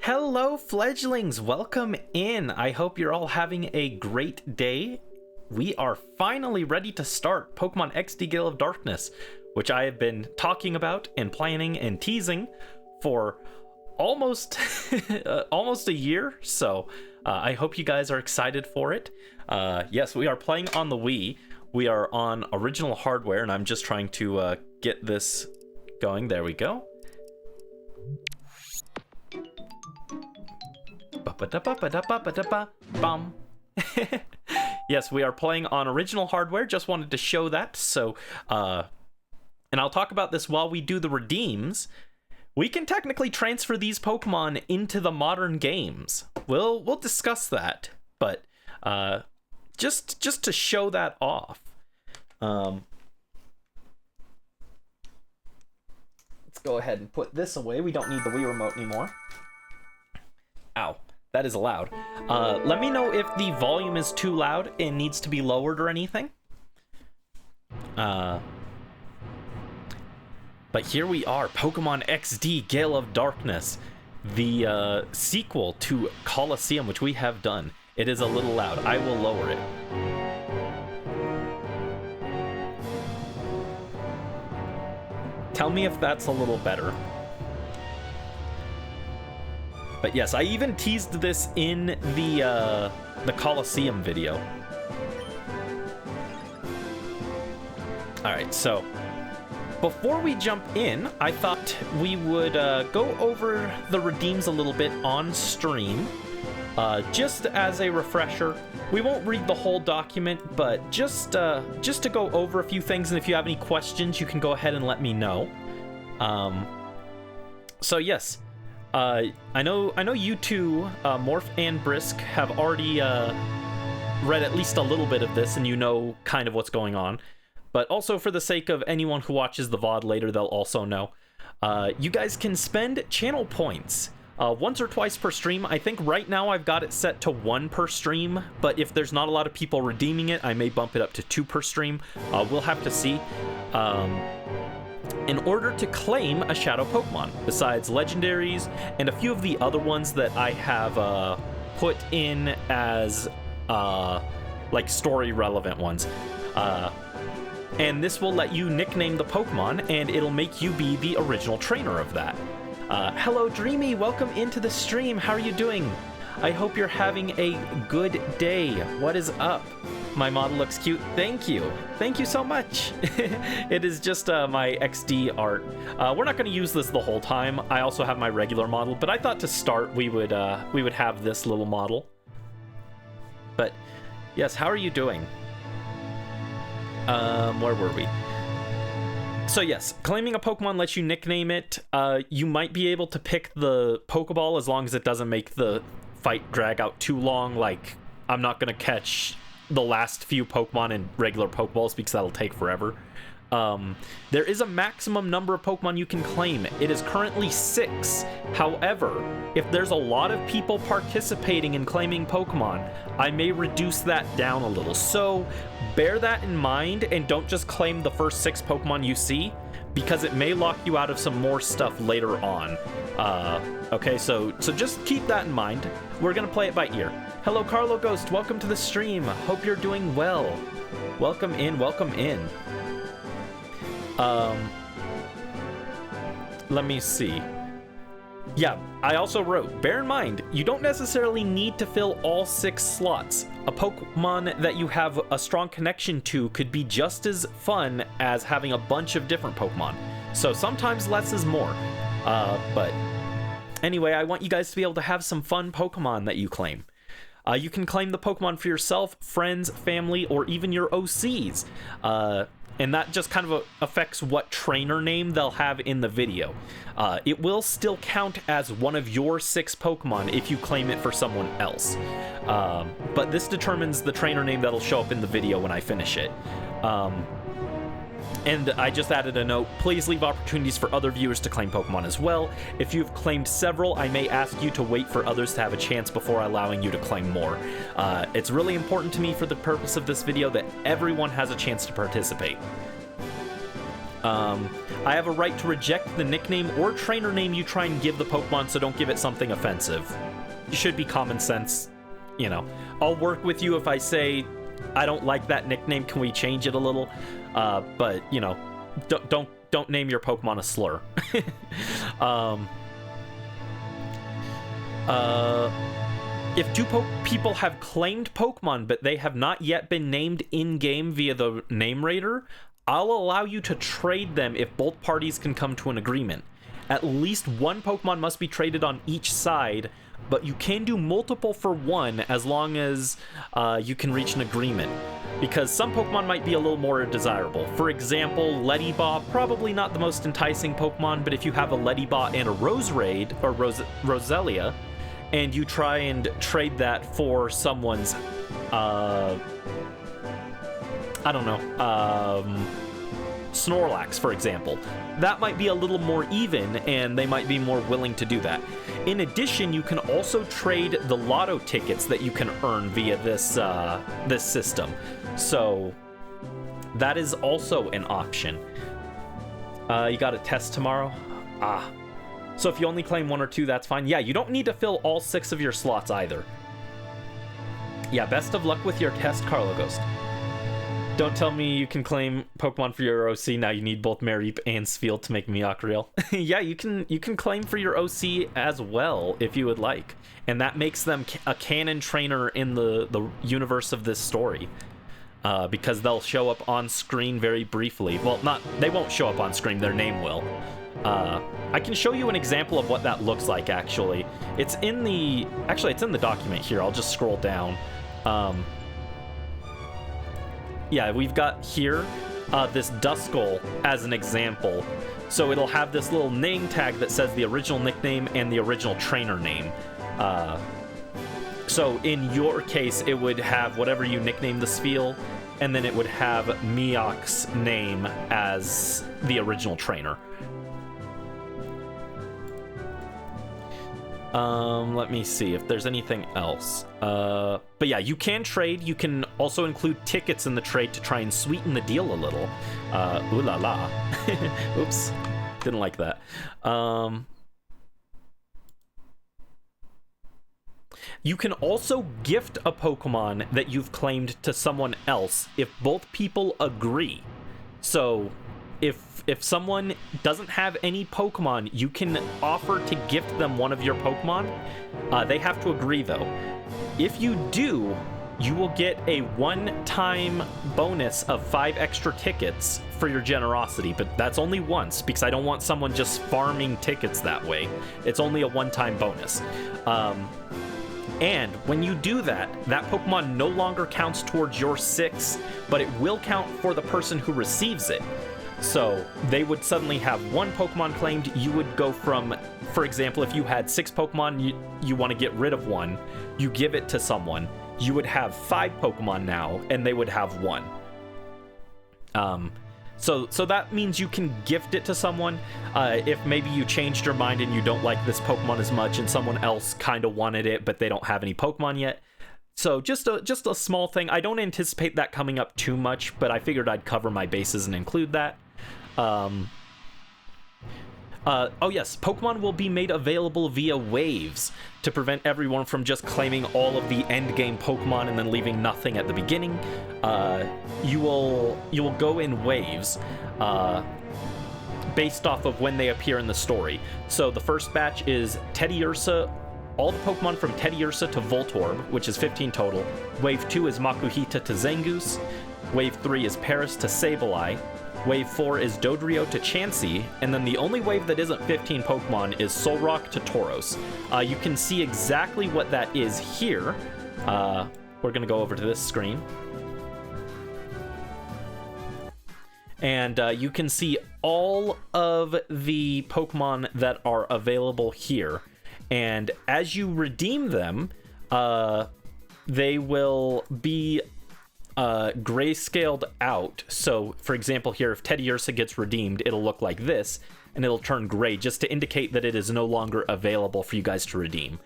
Hello, fledglings! Welcome in. I hope you're all having a great day. We are finally ready to start Pokemon XD Gale of Darkness, which I have been talking about and planning and teasing for almost almost a year. So I hope you guys are excited for it. Yes, we are playing on the Wii. We are on original hardware, and I'm just trying to get this going. There we go. Bum. Yes, we are playing on original hardware. Just wanted to show that. So, and I'll talk about this while we do the redeems. We can technically transfer these Pokemon into the modern games. We'll discuss that, but just to show that off. Let's go ahead and put this away. We don't need the Wii remote anymore. Ow, that is loud. Let me know if the volume is too loud and needs to be lowered or anything. But here we are, Pokemon XD Gale of Darkness, the sequel to Colosseum, which we have done. It is a little loud. I will lower it. Tell me if that's a little better. But yes, I even teased this in the Colosseum video. All right, so before we jump in, I thought we would go over the redeems a little bit on stream, just as a refresher. We won't read the whole document, but just to go over a few things, and if you have any questions, you can go ahead and let me know. So yes. I know you two, Morph and Brisk, have already read at least a little bit of this, and you know kind of what's going on. But also, for the sake of anyone who watches the VOD later, they'll also know. You guys can spend channel points once or twice per stream. I think right now I've got it set to 1 per stream, but if there's not a lot of people redeeming it, I may bump it up to 2 per stream. We'll have to see. In order to claim a Shadow Pokemon, besides legendaries and a few of the other ones that I have put in as like story relevant ones. And this will let you nickname the Pokemon, and it'll make you be the original trainer of that. Hello, Dreamy, welcome into the stream. How are you doing? I hope you're having a good day. What is up? My model looks cute. Thank you. Thank you so much. It is just my XD art. We're not going to use this the whole time. I also have my regular model, but I thought to start we would have this little model. But yes, how are you doing? Where were we? So yes, claiming a Pokemon lets you nickname it. You might be able to pick the Pokeball as long as it doesn't make the fight drag out too long. Like, I'm not going to catch the last few Pokemon in regular Pokeballs because that'll take forever. There is a maximum number of Pokemon you can claim. It is currently 6. However, if there's a lot of people participating in claiming Pokemon, I may reduce that down a little. So bear that in mind and don't just claim the first 6 Pokemon you see, because it may lock you out of some more stuff later on. Okay, so just keep that in mind. We're gonna play it by ear. Hello, Carlo Ghost. Welcome to the stream. Hope you're doing well. Welcome in. Welcome in. Let me see. Yeah, I also wrote, bear in mind, you don't necessarily need to fill all 6 slots. A Pokemon that you have a strong connection to could be just as fun as having a bunch of different Pokemon. So sometimes less is more. But anyway, I want you guys to be able to have some fun Pokemon that you claim. You can claim the Pokemon for yourself, friends, family, or even your OCs. And that just kind of affects what trainer name they'll have in the video. It will still count as one of your 6 Pokemon if you claim it for someone else. But this determines the trainer name that'll show up in the video when I finish it. And I just added a note, please leave opportunities for other viewers to claim Pokemon as well. If you've claimed several, I may ask you to wait for others to have a chance before allowing you to claim more. It's really important to me for the purpose of this video that everyone has a chance to participate. I have a right to reject the nickname or trainer name you try and give the Pokemon, so don't give it something offensive. It should be common sense, you know. I'll work with you if I say, I don't like that nickname, can we change it a little? But, you know, don't name your Pokemon a slur. If two people have claimed Pokemon, but they have not yet been named in-game via the name raider, I'll allow you to trade them if both parties can come to an agreement. At least one Pokemon must be traded on each side, but you can do multiple for one as long as you can reach an agreement. Because some Pokemon might be a little more desirable. For example, Ledyba, probably not the most enticing Pokemon, but if you have a Ledyba and a Roserade, or Roselia, and you try and trade that for someone's, I don't know, Snorlax, for example. That might be a little more even, and they might be more willing to do that. In addition, you can also trade the lotto tickets that you can earn via this this system. So that is also an option. You got a test tomorrow? So if you only claim 1 or 2, that's fine. Yeah, you don't need to fill all 6 of your slots either. Yeah, best of luck with your test, Carlo Ghost. Don't tell me you can claim Pokemon for your OC. Now you need both Mareep and Spheal to make Miakriel. Yeah, you can claim for your OC as well if you would like. And that makes them a canon trainer in the universe of this story. Because they'll show up on screen very briefly. Well, they won't show up on screen, their name will. I can show you an example of what that looks like, actually. It's in the document here. I'll just scroll down. Yeah, we've got here this Duskull as an example. So it'll have this little name tag that says the original nickname and the original trainer name. So in your case, it would have whatever you nickname the Spheal, and then it would have Miak's name as the original trainer. Let me see if there's anything else. But yeah, you can trade. You can also include tickets in the trade to try and sweeten the deal a little. Ooh la la. Oops. Didn't like that. You can also gift a Pokemon that you've claimed to someone else if both people agree. So if someone doesn't have any Pokemon, you can offer to gift them one of your Pokemon. They have to agree, though. If you do, you will get a one-time bonus of 5 extra tickets for your generosity, but that's only once, because I don't want someone just farming tickets that way. It's only a one-time bonus. And when you do that, that Pokemon no longer counts towards your 6, but it will count for the person who receives it. So they would suddenly have 1 Pokemon claimed. You would go from, for example, if you had 6 Pokemon, you want to get rid of 1, you give it to someone, you would have 5 Pokemon now, and they would have 1. So that means you can gift it to someone. If maybe you changed your mind and you don't like this Pokemon as much, and someone else kind of wanted it, but they don't have any Pokemon yet. So just a small thing. I don't anticipate that coming up too much, but I figured I'd cover my bases and include that. Oh yes, Pokemon will be made available via waves to prevent everyone from just claiming all of the end game Pokemon and then leaving nothing at the beginning. You will go in waves based off of when they appear in the story. So the first batch is Teddiursa, all the Pokemon from Teddiursa to Voltorb, which is 15 total. Wave 2 is Makuhita to Zangoose. Wave 3 is Paris to Sableye. Wave 4 is Dodrio to Chansey, and then the only wave that isn't 15 Pokemon is Solrock to Tauros. You can see exactly what that is here. We're going to go over to this screen. And you can see all of the Pokemon that are available here. And as you redeem them, they will be grayscaled out. So for example here, if Teddiursa gets redeemed, it'll look like this, and it'll turn gray just to indicate that it is no longer available for you guys to redeem.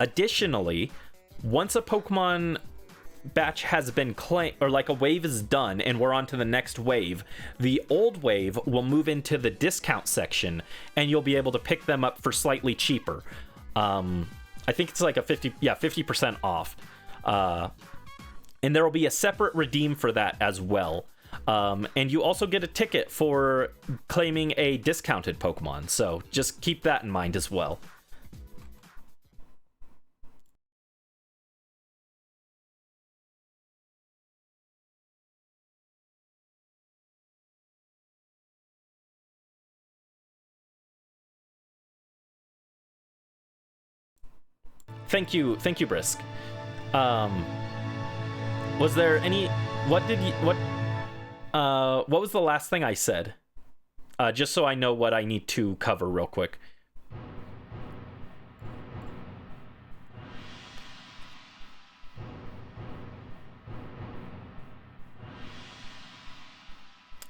Additionally, once a Pokemon batch has been claimed, or like a wave is done and we're on to the next wave, the old wave will move into the discount section and you'll be able to pick them up for slightly cheaper. I think it's like a 50% off. And there will be a separate redeem for that as well. And you also get a ticket for claiming a discounted Pokemon, so just keep that in mind as well. Thank you, Brisk. Was there any? What was the last thing I said? Just so I know what I need to cover real quick.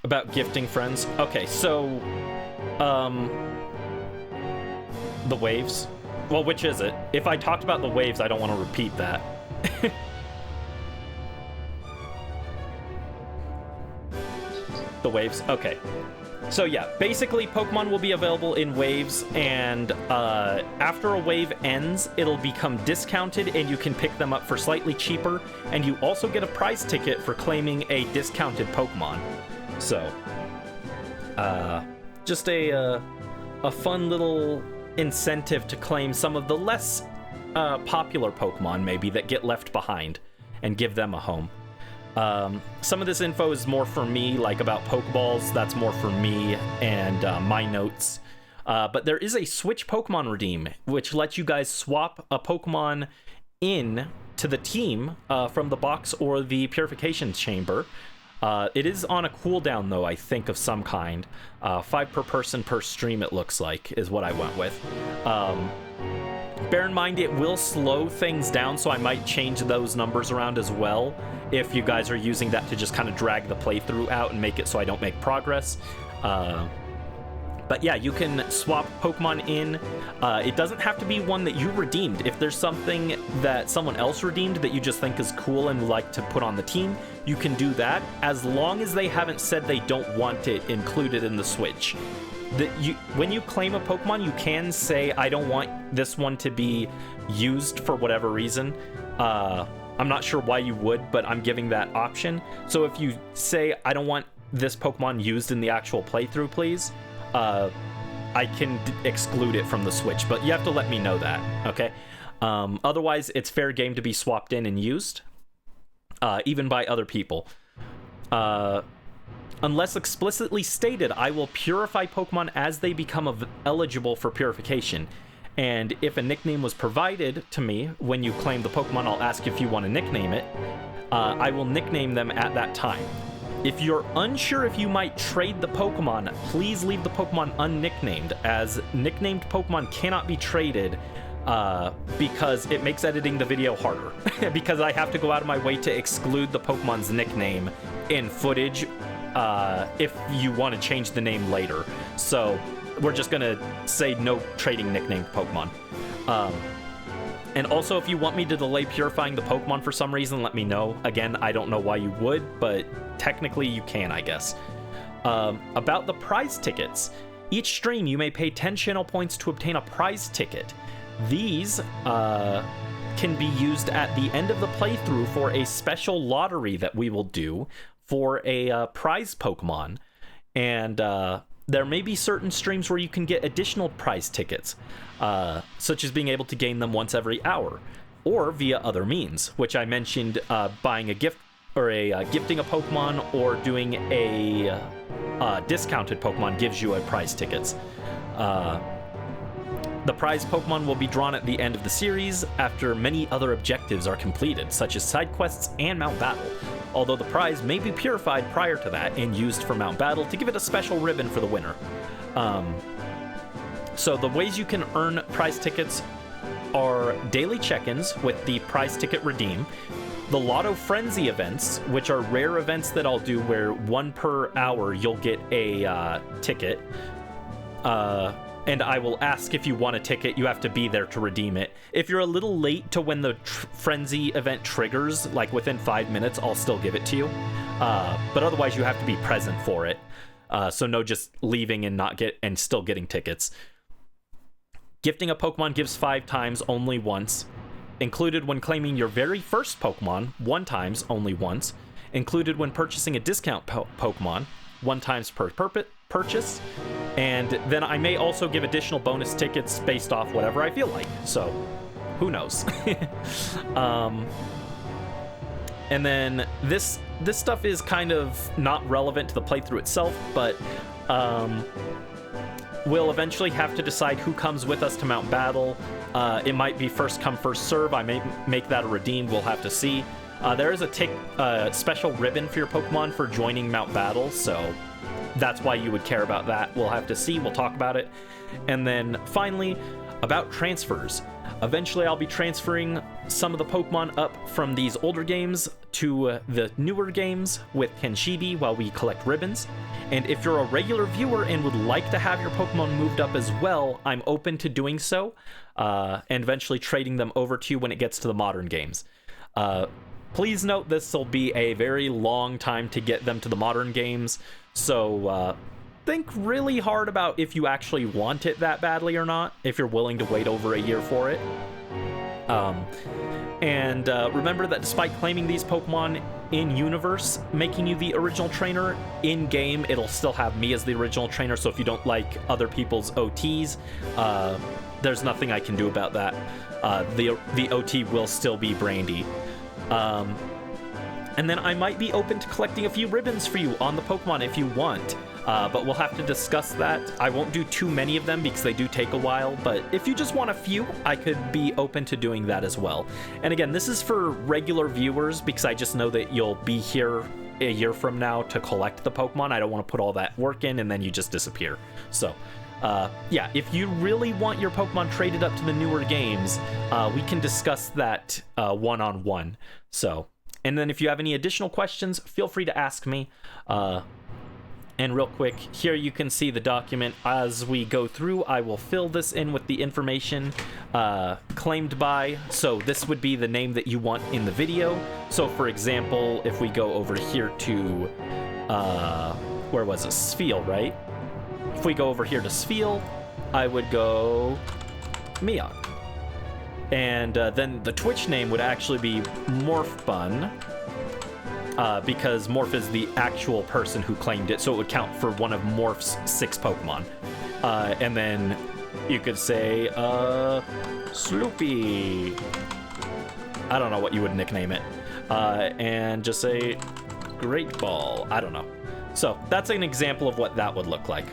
About gifting friends. Okay, so the waves. Well, which is it? If I talked about the waves, I don't want to repeat that. The waves? Okay. So yeah, basically Pokemon will be available in waves, and after a wave ends, it'll become discounted and you can pick them up for slightly cheaper, and you also get a prize ticket for claiming a discounted Pokemon. So, just a fun little incentive to claim some of the less popular Pokemon maybe that get left behind and give them a home. Some of this info is more for me, like about Pokeballs, that's more for me and my notes. But there is a Switch Pokemon redeem, which lets you guys swap a Pokemon in to the team from the box or the Purification Chamber. It is on a cooldown, though, I think, of some kind. 5 per person per stream, it looks like, is what I went with. Bear in mind, it will slow things down, so I might change those numbers around as well if you guys are using that to just kind of drag the playthrough out and make it so I don't make progress. But yeah, you can swap Pokemon in. It doesn't have to be one that you redeemed. If there's something that someone else redeemed that you just think is cool and like to put on the team, you can do that, as long as they haven't said they don't want it included in the Switch. When you claim a Pokemon, you can say, I don't want this one to be used for whatever reason. I'm not sure why you would, but I'm giving that option. So if you say, I don't want this Pokemon used in the actual playthrough, please, I can exclude it from the Switch, but you have to let me know that, okay? Otherwise, it's fair game to be swapped in and used, even by other people. Unless explicitly stated, I will purify Pokemon as they become eligible for purification. And if a nickname was provided to me when you claim the Pokemon, I'll ask if you want to nickname it. I will nickname them at that time. If you're unsure if you might trade the Pokemon, please leave the Pokemon unnicknamed, as nicknamed Pokemon cannot be traded because it makes editing the video harder. Because I have to go out of my way to exclude the Pokemon's nickname in footage if you want to change the name later. So we're just going to say no trading nicknamed Pokemon. And also, if you want me to delay purifying the Pokemon for some reason, let me know. Again, I don't know why you would, but technically you can, I guess. About the prize tickets. Each stream, you may pay 10 channel points to obtain a prize ticket. These can be used at the end of the playthrough for a special lottery that we will do for a prize Pokemon. And there may be certain streams where you can get additional prize tickets, such as being able to gain them once every hour, or via other means, which I mentioned, buying a gift, or gifting a Pokemon, or doing a discounted Pokemon gives you a prize tickets. The prize Pokemon will be drawn at the end of the series after many other objectives are completed, such as side quests and Mount Battle, although the prize may be purified prior to that and used for Mount Battle to give it a special ribbon for the winner. So the ways you can earn prize tickets are daily check-ins with the prize ticket redeem, the Lotto Frenzy events, which are rare events that I'll do where 1 per hour you'll get a ticket, and I will ask if you want a ticket. You have to be there to redeem it. If you're a little late to when the frenzy event triggers, like within 5 minutes, I'll still give it to you. But otherwise, you have to be present for it. So no just leaving and still getting tickets. Gifting a Pokemon gives 5 times, only once. Included when claiming your very first Pokemon, 1 times, only once. Included when purchasing a discount Pokemon, 1 times per purchase. And then I may also give additional bonus tickets based off whatever I feel like. So, who knows? And then this stuff is kind of not relevant to the playthrough itself, but we'll eventually have to decide who comes with us to Mount Battle. It might be first come, first serve. I may make that a redeemed. We'll have to see. There is a special ribbon for your Pokemon for joining Mount Battle, so that's why you would care about that. We'll have to see. We'll talk about it. And then finally, about transfers. Eventually, I'll be transferring some of the Pokemon up from these older games to the newer games with Kenshibi while we collect ribbons. And if you're a regular viewer and would like to have your Pokemon moved up as well, I'm open to doing so, and eventually trading them over to you when it gets to the modern games. Please note this will be a very long time to get them to the modern games, so think really hard about if you actually want it that badly or not, if you're willing to wait over a year for it. And remember that despite claiming these Pokemon in-universe, making you the original trainer, in-game it'll still have me as the original trainer, so if you don't like other people's OTs, there's nothing I can do about that. The OT will still be Brandy. And then I might be open to collecting a few ribbons for you on the Pokemon if you want. But we'll have to discuss that. I won't do too many of them because they do take a while, but if you just want a few, I could be open to doing that as well. And again, this is for regular viewers because I just know that you'll be here a year from now to collect the Pokemon. I don't want to put all that work in and then you just disappear. So, yeah, if you really want your Pokemon traded up to the newer games, we can discuss that one-on-one. So, and then if you have any additional questions, feel free to ask me. And real quick, here you can see the document. As we go through, I will fill this in with the information claimed by. So this would be the name that you want in the video. So for example, if we go over here to, where was it? Spheal, right? If we go over here to Spheal, I would go Miak. And then the Twitch name would actually be Morphbun. Because Morph is the actual person who claimed it, so it would count for one of Morph's 6 Pokemon. And then you could say, Sloopy. I don't know what you would nickname it. And just say, Great Ball. I don't know. So that's an example of what that would look like.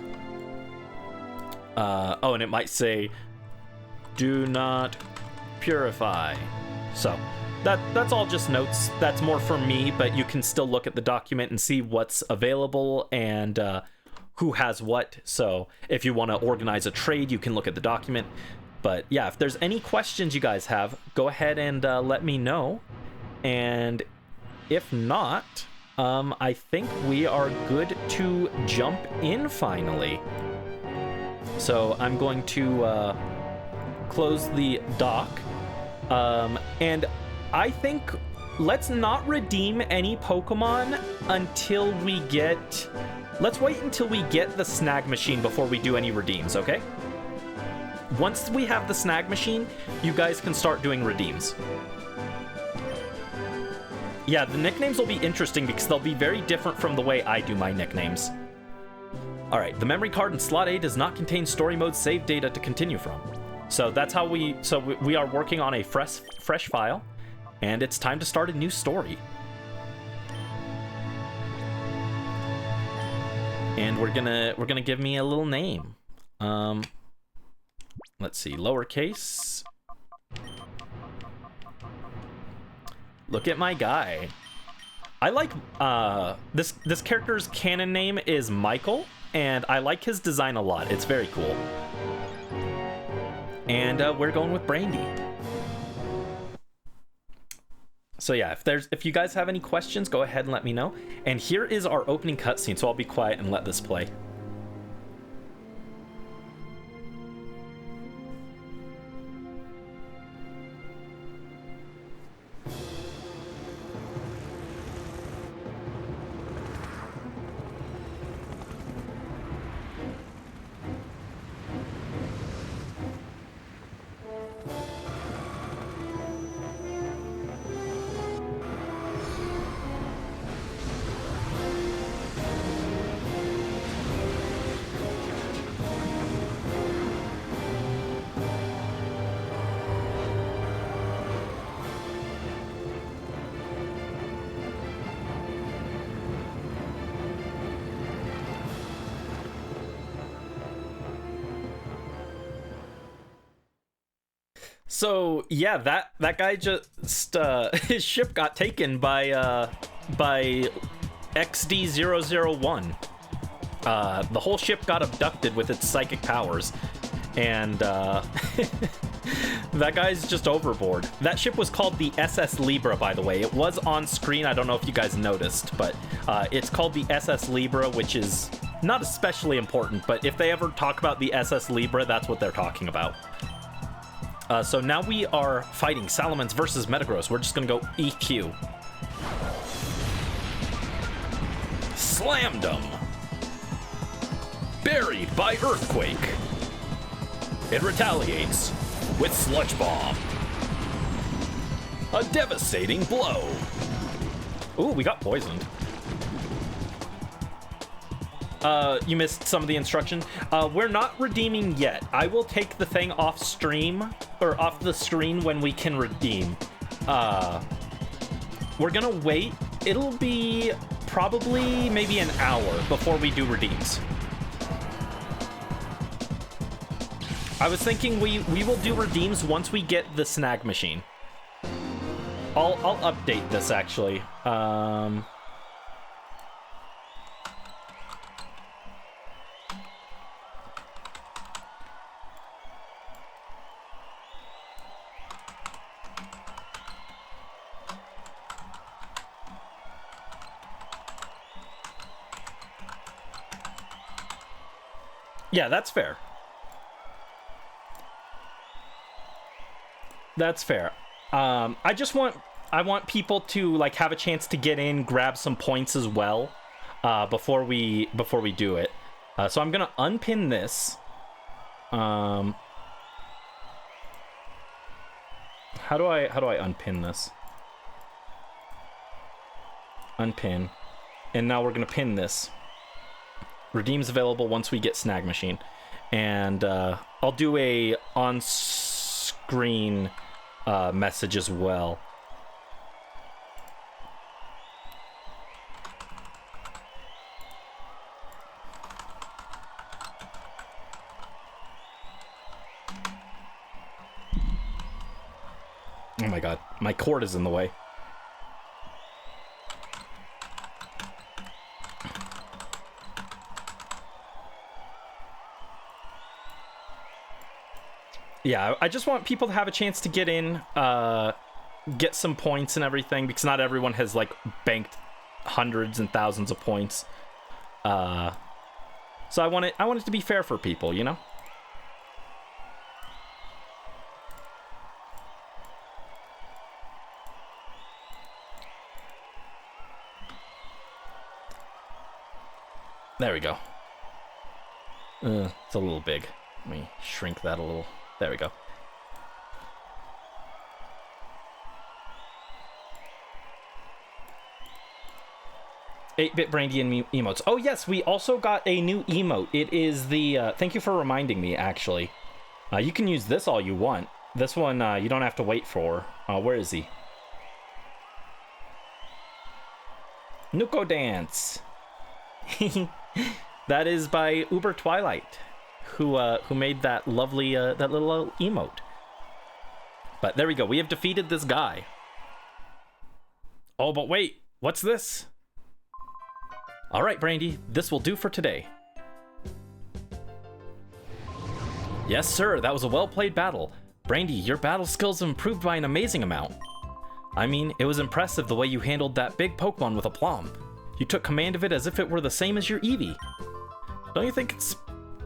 Oh, and it might say, Do not purify. So that's all just notes. That's more for me, but you can still look at the document and see what's available and who has what. So if you want to organize a trade, you can look at the document. But yeah, if there's any questions you guys have, go ahead and let me know. And if not, I think we are good to jump in finally. So I'm going to close the dock. And I think let's not redeem any Pokemon until we get... Let's wait until we get the snag machine before we do any redeems, okay? Once we have the snag machine, you guys can start doing redeems. Yeah, the nicknames will be interesting because they'll be very different from the way I do my nicknames. Alright, the memory card in slot A does not contain story mode save data to continue from. So that's how we are working on a fresh file. And it's time to start a new story. And we're gonna give me a little name. Let's see, lowercase. Look at my guy. I like this character's canon name is Michael, and I like his design a lot. It's very cool. And we're going with Brandy. So yeah, if you guys have any questions, go ahead and let me know. And here is our opening cutscene, so I'll be quiet and let this play. So yeah, that guy just his ship got taken by XD001. The whole ship got abducted with its psychic powers, and that guy's just overboard. That ship was called the SS Libra, by the way. It was on screen. I don't know if you guys noticed, but it's called the SS Libra, which is not especially important, but if they ever talk about the SS Libra, that's what they're talking about. So now we are fighting Salamence versus Metagross. We're just gonna go EQ. Slammed him. Buried by Earthquake. It retaliates with Sludge Bomb. A devastating blow. Ooh, we got poisoned. You missed some of the instruction. We're not redeeming yet. I will take the thing off stream, or off the screen when we can redeem. We're gonna wait. It'll be probably maybe an hour before we do redeems. I was thinking we will do redeems once we get the snag machine. I'll update this actually. Yeah, that's fair. That's fair. I want people to like have a chance to get in, grab some points as well, before we do it. So I'm gonna unpin this. How do I unpin this? Unpin, and now we're gonna pin this. Redeems available once we get snag machine, and I'll do a on-screen message as well. Oh my god, my cord is in the way. Yeah, I just want people to have a chance to get in, get some points and everything, because not everyone has like banked hundreds and thousands of points. So I want it to be fair for people, you know? There we go. It's a little big. Let me shrink that a little. There we go. Eight-bit Brandy and emotes. Oh yes, we also got a new emote. It is the thank you for reminding me, actually. You can use this all you want. This one you don't have to wait for. Where is he? Nuko Dance. That is by Uber Twilight, who made that lovely that little emote. But there we go. We have defeated this guy. Oh, but wait, what's this? All right, Brandy, this will do for today. Yes, sir, that was a well-played battle. Brandy, your battle skills improved by an amazing amount. I mean, it was impressive the way you handled that big Pokemon with aplomb. You took command of it as if it were the same as your Eevee. Don't you think it's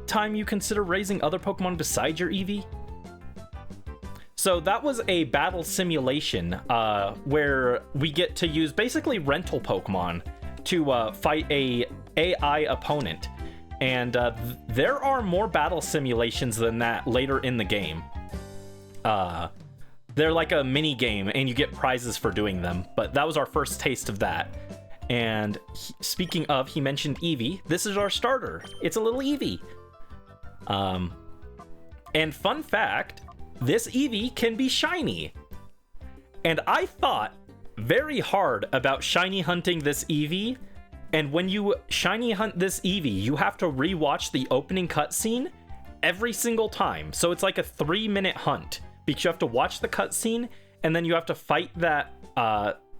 time you consider raising other Pokemon besides your Eevee? So that was a battle simulation where we get to use basically rental Pokemon to fight a AI opponent. And there are more battle simulations than that later in the game. They're like a mini game and you get prizes for doing them, but that was our first taste of that. And speaking of, he mentioned Eevee. This is our starter. It's a little Eevee. And fun fact, this Eevee can be shiny. And I thought very hard about shiny hunting this Eevee. And when you shiny hunt this Eevee, you have to rewatch the opening cutscene every single time. So it's like a 3-minute hunt because you have to watch the cutscene and then you have to fight that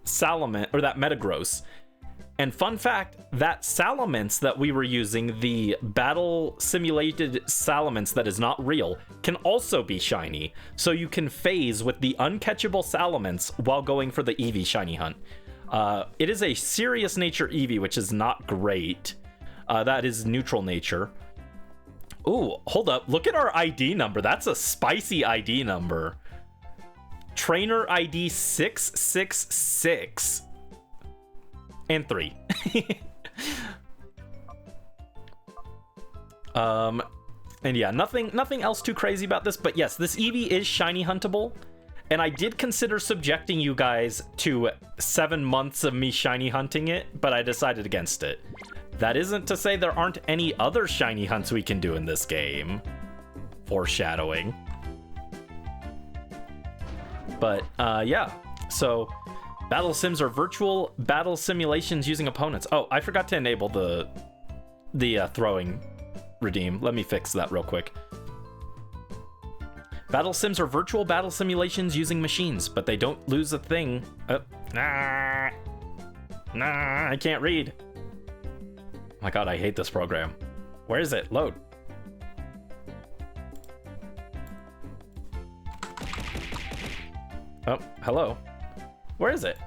Salamence, or that Metagross. And fun fact, that Salamence that we were using, the battle simulated Salamence that is not real, can also be shiny. So you can phase with the uncatchable Salamence while going for the Eevee shiny hunt. It is a serious nature Eevee, which is not great. That is neutral nature. Ooh, hold up. Look at our ID number. That's a spicy ID number. Trainer ID 666. And 3. And yeah, nothing else too crazy about this, but yes, this Eevee is shiny huntable, and I did consider subjecting you guys to 7 months of me shiny hunting it, but I decided against it. That isn't to say there aren't any other shiny hunts we can do in this game. Foreshadowing. But yeah, so battle sims are virtual battle simulations using opponents. Oh, I forgot to enable the throwing redeem. Let me fix that real quick. Battle sims are virtual battle simulations using machines, but they don't lose a thing. Nah, I can't read. Oh my god, I hate this program. Where is it? Load. Oh, hello. Where is it?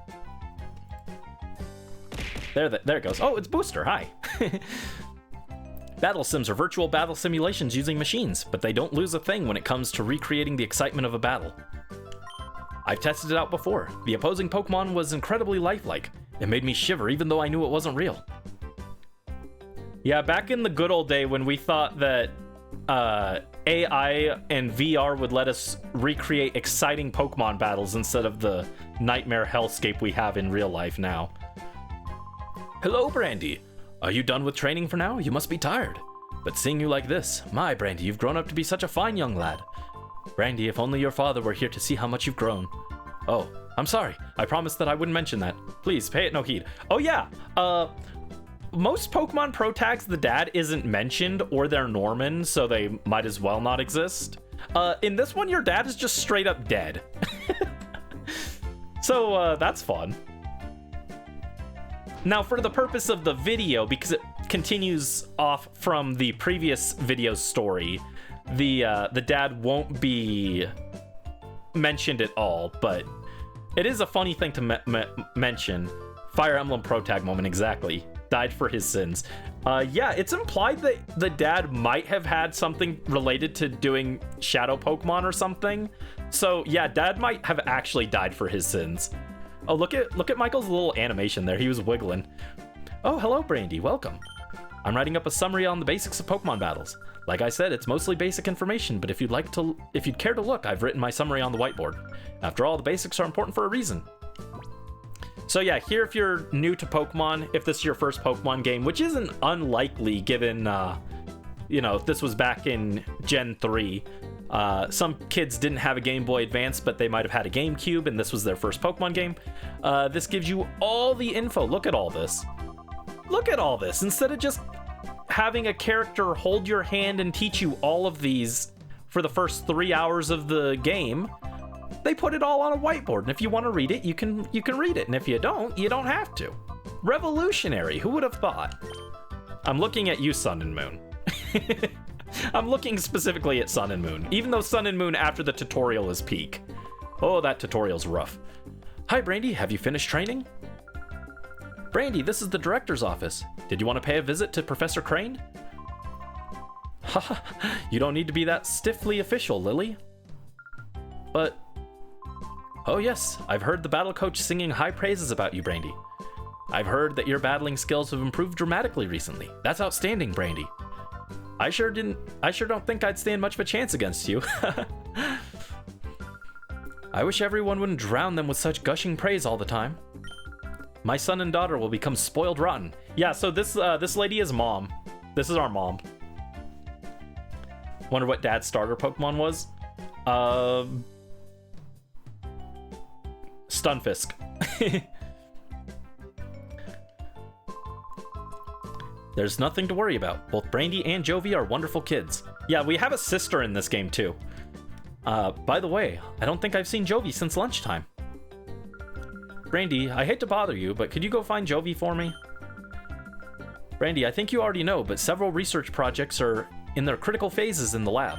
There it goes. Oh, it's Booster. Hi. Battle sims are virtual battle simulations using machines, but they don't lose a thing when it comes to recreating the excitement of a battle. I've tested it out before. The opposing Pokemon was incredibly lifelike. It made me shiver even though I knew it wasn't real. Yeah, back in the good old day when we thought that AI and VR would let us recreate exciting Pokemon battles instead of the nightmare hellscape we have in real life now. Hello, Brandy. Are you done with training for now? You must be tired. But seeing you like this, my Brandy, you've grown up to be such a fine young lad. Brandy, if only your father were here to see how much you've grown. Oh, I'm sorry. I promised that I wouldn't mention that. Please, pay it no heed. Oh yeah, most Pokemon Pro tags, the dad isn't mentioned, or they're Norman, so they might as well not exist. In this one, your dad is just straight up dead. So, that's fun. Now, for the purpose of the video, because it continues off from the previous video's story, the dad won't be mentioned at all, but it is a funny thing to mention. Fire Emblem Pro Tag moment, exactly. Died for his sins. Yeah, it's implied that the dad might have had something related to doing Shadow Pokemon or something. So yeah, dad might have actually died for his sins. Oh, look at Michael's little animation there. He was wiggling. Oh, hello, Brandy. Welcome. I'm writing up a summary on the basics of Pokemon battles. Like I said, it's mostly basic information, but if you'd care to look, I've written my summary on the whiteboard. After all, the basics are important for a reason. So yeah, here if you're new to Pokemon, if this is your first Pokemon game, which isn't unlikely given, you know, this was back in Gen 3. Some kids didn't have a Game Boy Advance, but they might have had a GameCube, and this was their first Pokemon game. This gives you all the info. Look at all this. Look at all this. Instead of just having a character hold your hand and teach you all of these for the first 3 hours of the game, they put it all on a whiteboard, and if you want to read it, you can read it, and if you don't have to. Revolutionary. Who would have thought? I'm looking at you, Sun and Moon. I'm looking specifically at Sun and Moon, even though Sun and Moon after the tutorial is peak. Oh, that tutorial's rough. Hi, Brandy. Have you finished training? Brandy, this is the director's office. Did you want to pay a visit to Professor Crane? Haha, you don't need to be that stiffly official, Lily. But... oh yes, I've heard the battle coach singing high praises about you, Brandy. I've heard that your battling skills have improved dramatically recently. That's outstanding, Brandy. I sure don't think I'd stand much of a chance against you. I wish everyone wouldn't drown them with such gushing praise all the time. My son and daughter will become spoiled rotten. Yeah, so this lady is mom. This is our mom. Wonder what dad's starter Pokemon was? Stunfisk. There's nothing to worry about. Both Brandy and Jovi are wonderful kids. Yeah, we have a sister in this game too. By the way, I don't think I've seen Jovi since lunchtime. Brandy, I hate to bother you, but could you go find Jovi for me? Brandy, I think you already know, but several research projects are in their critical phases in the lab.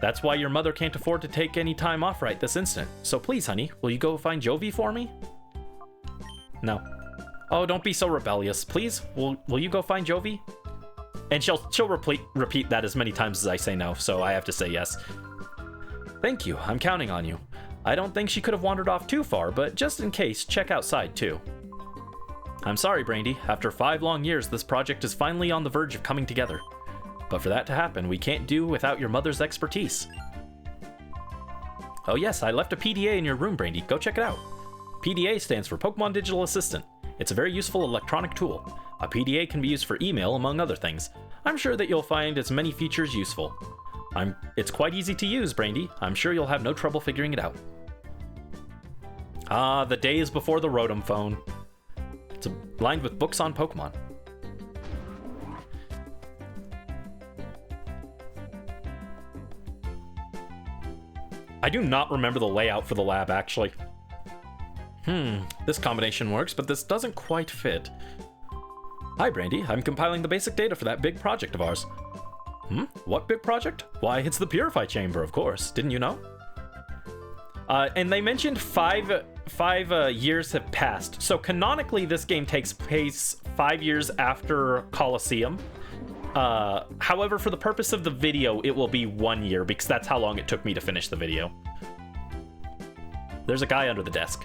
That's why your mother can't afford to take any time off right this instant. So please, honey, will you go find Jovi for me? No. Oh, don't be so rebellious. Please, will you go find Jovi? And she'll repeat that as many times as I say no, so I have to say yes. Thank you, I'm counting on you. I don't think she could have wandered off too far, but just in case, check outside too. I'm sorry, Brandy. After 5 long years, this project is finally on the verge of coming together. But for that to happen, we can't do without your mother's expertise. Oh yes, I left a PDA in your room, Brandy. Go check it out. PDA stands for Pokemon Digital Assistant. It's a very useful electronic tool. A PDA can be used for email, among other things. I'm sure that you'll find its many features useful. It's quite easy to use, Brandy. I'm sure you'll have no trouble figuring it out. Ah, the days before the Rotom phone. It's lined with books on Pokemon. I do not remember the layout for the lab, actually. This combination works, but this doesn't quite fit. Hi, Brandy. I'm compiling the basic data for that big project of ours. What big project? Why, it's the Purify Chamber, of course. Didn't you know? And they mentioned five years have passed. So canonically, this game takes place 5 years after Colosseum. However, for the purpose of the video, it will be 1 year because that's how long it took me to finish the video. There's a guy under the desk.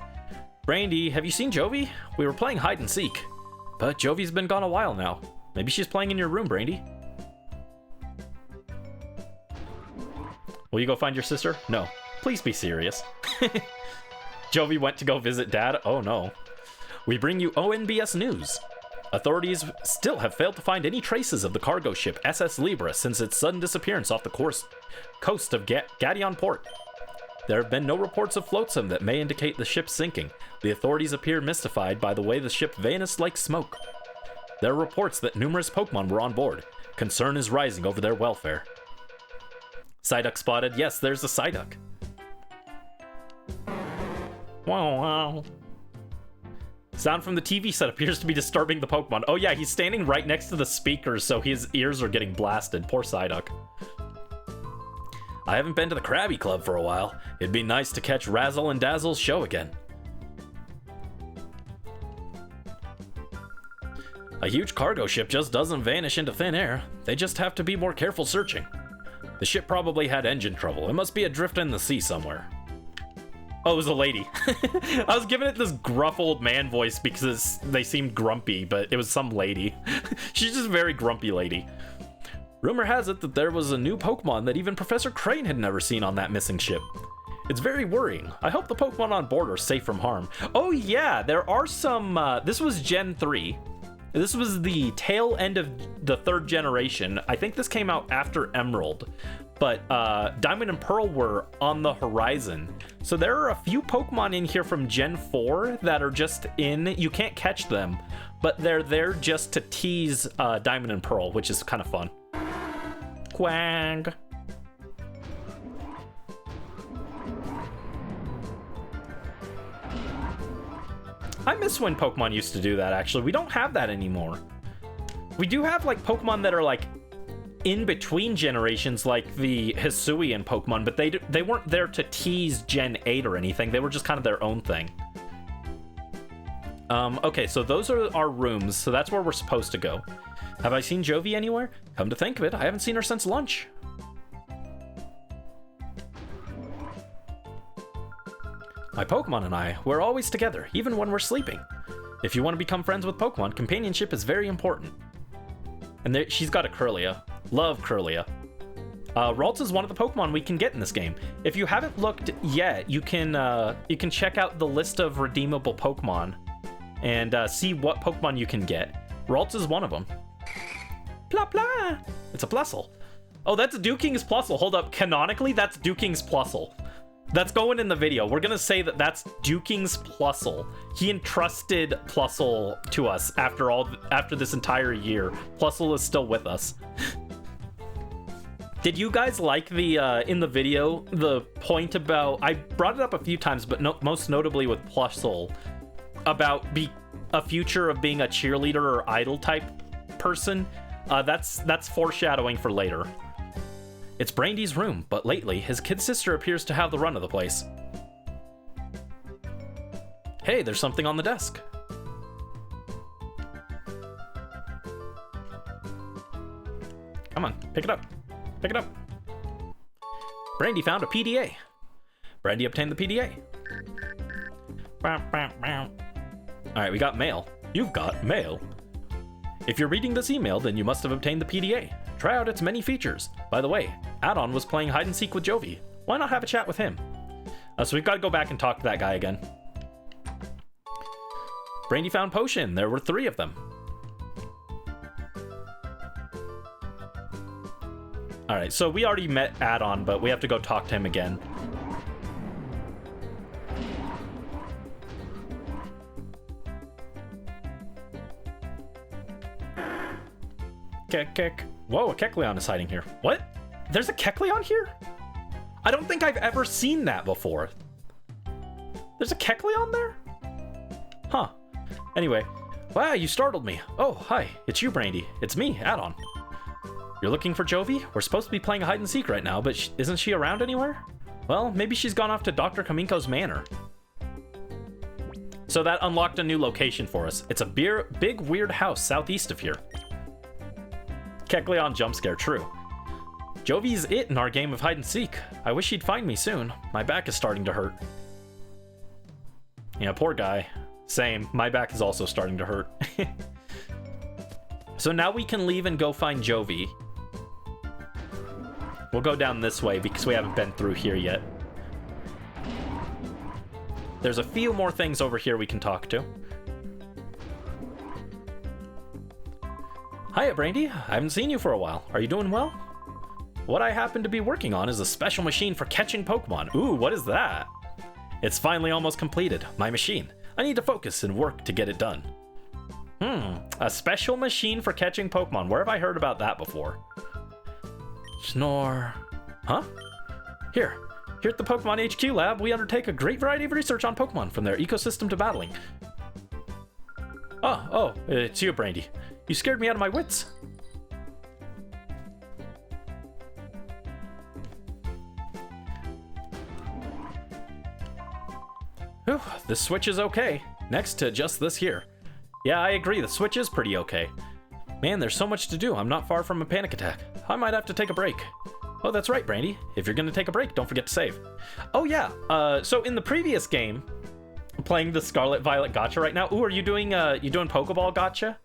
Brandy, have you seen Jovi? We were playing hide and seek. But Jovi's been gone a while now. Maybe she's playing in your room, Brandy. Will you go find your sister? No. Please be serious. Jovi went to go visit Dad? Oh no. We bring you ONBS news. Authorities still have failed to find any traces of the cargo ship SS Libra since its sudden disappearance off the coast of Gadion Port. There have been no reports of flotsam that may indicate the ship sinking. The authorities appear mystified by the way the ship vanished like smoke. There are reports that numerous Pokemon were on board. Concern is rising over their welfare. Psyduck spotted. Yes, there's a Psyduck. Wow. Sound from the TV set appears to be disturbing the Pokemon. Oh yeah, he's standing right next to the speakers, so his ears are getting blasted. Poor Psyduck. I haven't been to the Krabby Club for a while. It'd be nice to catch Razzle and Dazzle's show again. A huge cargo ship just doesn't vanish into thin air. They just have to be more careful searching. The ship probably had engine trouble. It must be adrift in the sea somewhere. Oh, it was a lady. I was giving it this gruff old man voice because they seemed grumpy, but it was some lady. She's just a very grumpy lady. Rumor has it that there was a new Pokemon that even Professor Crane had never seen on that missing ship. It's very worrying. I hope the Pokemon on board are safe from harm. Oh yeah, there are some, this was Gen 3. This was the tail end of the 3rd generation. I think this came out after Emerald, but Diamond and Pearl were on the horizon. So there are a few Pokemon in here from Gen 4 that are just in. You can't catch them, but they're there just to tease Diamond and Pearl, which is kind of fun. Quang. I miss when Pokemon used to do that, actually. We don't have that anymore. We do have, like, Pokemon that are, like, in between generations, like the Hisuian Pokemon, but they weren't there to tease Gen 8 or anything. They were just kind of their own thing. Okay, so those are our rooms, so that's where we're supposed to go. Have I seen Jovi anywhere? Come to think of it, I haven't seen her since lunch. My Pokemon and I, we're always together, even when we're sleeping. If you want to become friends with Pokemon, companionship is very important. And she's got a Kirlia. Love Kirlia. Ralts is one of the Pokemon we can get in this game. If you haven't looked yet, you can check out the list of redeemable Pokemon and see what Pokemon you can get. Ralts is one of them. Blah blah. It's a Plusle. Oh, that's Duking's Plusle. Hold up. Canonically, that's Duking's Plusle. That's going in the video. We're gonna say that that's Duking's Plusle. He entrusted Plusle to us after this entire year. Plusle is still with us. Did you guys like the, in the video, the point about, I brought it up a few times, but most notably with Plush Soul, about a future of being a cheerleader or idol type person? That's foreshadowing for later. It's Brandy's room, but lately, his kid sister appears to have the run of the place. Hey, there's something on the desk. Come on, pick it up. Pick it up. Brandy found a PDA. Brandy obtained the PDA. Alright, we got mail. You've got mail. If you're reading this email, then you must have obtained the PDA. Try out its many features. By the way, Add-on was playing hide and seek with Jovi. Why not have a chat with him? So we've got to go back and talk to that guy again. Brandy found potion. There were 3 of them. Alright, so we already met Add-on, but we have to go talk to him again. Kek. Whoa, a Kecleon is hiding here. What? There's a Kecleon here? I don't think I've ever seen that before. There's a Kecleon there? Huh. Anyway. Wow, you startled me. Oh, hi. It's you, Brandy. It's me, Add-on. You're looking for Jovi? We're supposed to be playing hide and seek right now, but isn't she around anywhere? Well, maybe she's gone off to Dr. Kaminko's manor. So that unlocked a new location for us. It's a big weird house southeast of here. Kecleon jump scare, true. Jovi's it in our game of hide and seek. I wish he'd find me soon. My back is starting to hurt. Yeah, poor guy. Same. My back is also starting to hurt. So now we can leave and go find Jovi. We'll go down this way because we haven't been through here yet. There's a few more things over here we can talk to. Hiya, Brandy. I haven't seen you for a while. Are you doing well? What I happen to be working on is a special machine for catching Pokemon. Ooh, what is that? It's finally almost completed. My machine. I need to focus and work to get it done. A special machine for catching Pokemon. Where have I heard about that before? Snore. Huh? Here at the Pokemon HQ lab, we undertake a great variety of research on Pokemon, from their ecosystem to battling. Oh, it's you, Brandy. You scared me out of my wits. Whew, this Switch is okay. Next to just this here. Yeah, I agree, the Switch is pretty okay. Man, there's so much to do. I'm not far from a panic attack. I might have to take a break. Oh, that's right, Brandy. If you're gonna take a break, don't forget to save. Oh yeah, so in the previous game, I'm playing the Scarlet Violet Gacha right now. Ooh, are you doing Pokeball Gacha?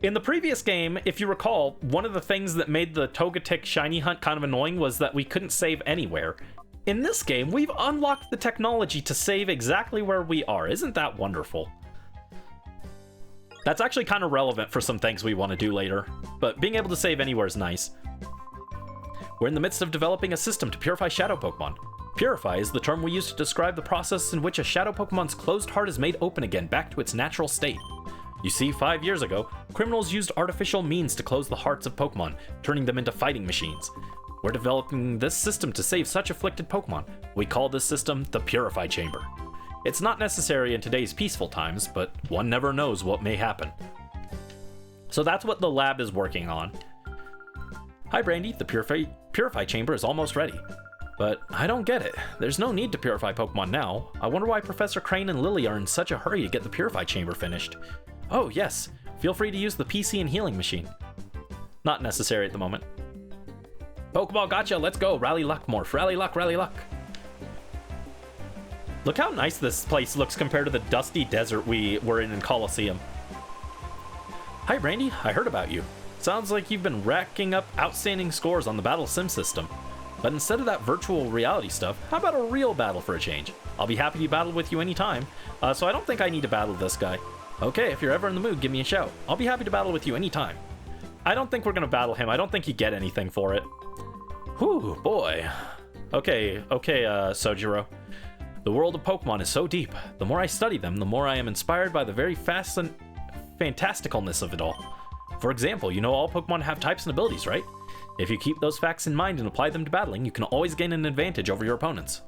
In the previous game, if you recall, one of the things that made the Togetic Shiny Hunt kind of annoying was that we couldn't save anywhere. In this game, we've unlocked the technology to save exactly where we are. Isn't that wonderful? That's actually kind of relevant for some things we want to do later, but being able to save anywhere is nice. We're in the midst of developing a system to purify Shadow Pokemon. Purify is the term we use to describe the process in which a Shadow Pokemon's closed heart is made open again back to its natural state. You see, 5 years ago, criminals used artificial means to close the hearts of Pokemon, turning them into fighting machines. We're developing this system to save such afflicted Pokemon. We call this system the Purify Chamber. It's not necessary in today's peaceful times, but one never knows what may happen. So that's what the lab is working on. Hi, Brandy. The Purify Chamber is almost ready. But I don't get it. There's no need to purify Pokemon now. I wonder why Professor Crane and Lily are in such a hurry to get the Purify Chamber finished. Oh, yes. Feel free to use the PC and healing machine. Not necessary at the moment. Pokeball Gotcha, let's go. Rally luck, Morph. Rally luck, rally luck. Look how nice this place looks compared to the dusty desert we were in Colosseum. Hi, Brandy. I heard about you. Sounds like you've been racking up outstanding scores on the Battle Sim system. But instead of that virtual reality stuff, how about a real battle for a change? I'll be happy to battle with you anytime, so I don't think I need to battle this guy. Okay, if you're ever in the mood, give me a shout. I'll be happy to battle with you anytime. I don't think we're gonna battle him. I don't think you get anything for it. Whew, boy. Okay, Sojiro. The world of Pokemon is so deep. The more I study them, the more I am inspired by the very fantasticalness of it all. For example, you know all Pokemon have types and abilities, right? If you keep those facts in mind and apply them to battling, you can always gain an advantage over your opponents.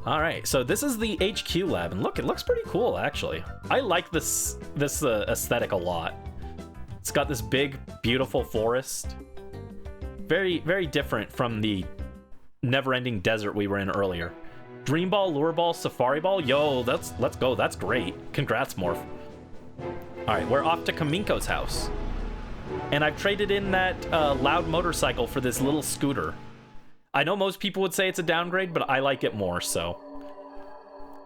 Alright, so this is the HQ lab, and look, it looks pretty cool, actually. I like this aesthetic a lot. It's got this big, beautiful forest. Very, very different from the never-ending desert we were in earlier. Dream Ball, Lure Ball, Safari Ball? Yo, let's go, that's great. Congrats, Morph. Alright, we're off to Kaminko's house. And I've traded in that loud motorcycle for this little scooter. I know most people would say it's a downgrade, but I like it more, so.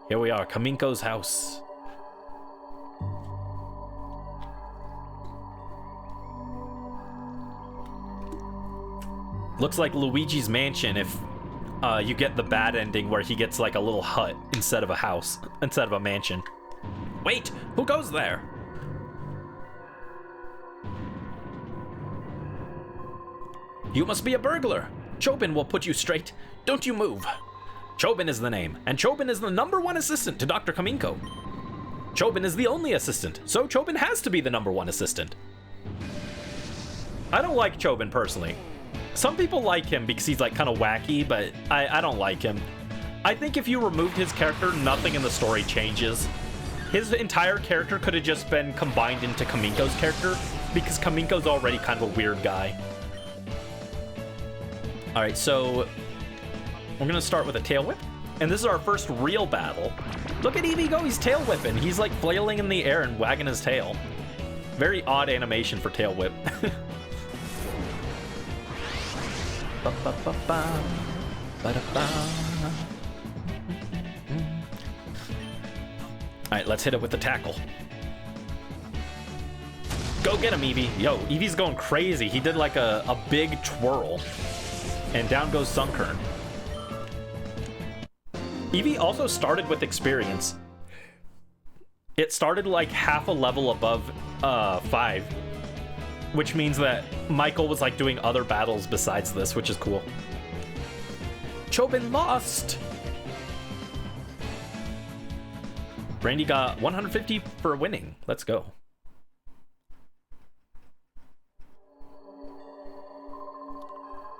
Here we are, Kaminko's house. Looks like Luigi's Mansion if you get the bad ending where he gets like a little hut instead of a house, instead of a mansion. Wait, who goes there? You must be a burglar. Chobin will put you straight. Don't you move. Chobin is the name, and Chobin is the #1 assistant to Dr. Kaminko. Chobin is the only assistant, so Chobin has to be the #1 assistant. I don't like Chobin personally. Some people like him because he's like kind of wacky, but I don't like him. I think if you removed his character, nothing in the story changes. His entire character could have just been combined into Kaminko's character, because Kaminko's already kind of a weird guy. Alright, so we're gonna start with a tail whip, and this is our first real battle. Look at Eevee go, he's tail whipping. He's like flailing in the air and wagging his tail. Very odd animation for tail whip. Alright, let's hit it with the tackle. Go get him, Eevee. Yo, Eevee's going crazy. He did like a big twirl. And down goes Sunkern. Eevee also started with experience. It started like half a level above 5. Which means that Michael was like doing other battles besides this, which is cool. Chobin lost! Brandy got 150 for winning. Let's go.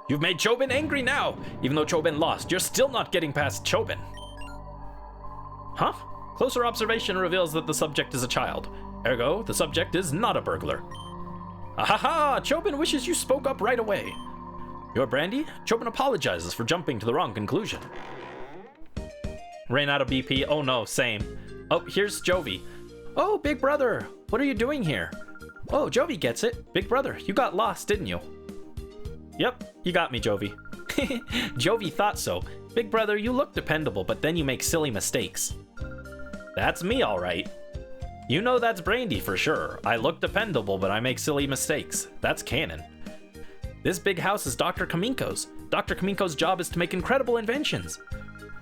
You've made Chobin angry now! Even though Chobin lost, you're still not getting past Chobin. Huh? Closer observation reveals that the subject is a child. Ergo, the subject is not a burglar. Ahaha! Chobin wishes you spoke up right away. You're Brandy? Chobin apologizes for jumping to the wrong conclusion. Ran out of BP. Oh no, same. Oh, here's Jovi. Oh, big brother! What are you doing here? Oh, Jovi gets it. Big brother, you got lost, didn't you? Yep, you got me, Jovi. Jovi thought so. Big brother, you look dependable, but then you make silly mistakes. That's me, all right. You know that's Brandy for sure. I look dependable, but I make silly mistakes. That's canon. This big house is Dr. Kaminko's. Dr. Kaminko's job is to make incredible inventions.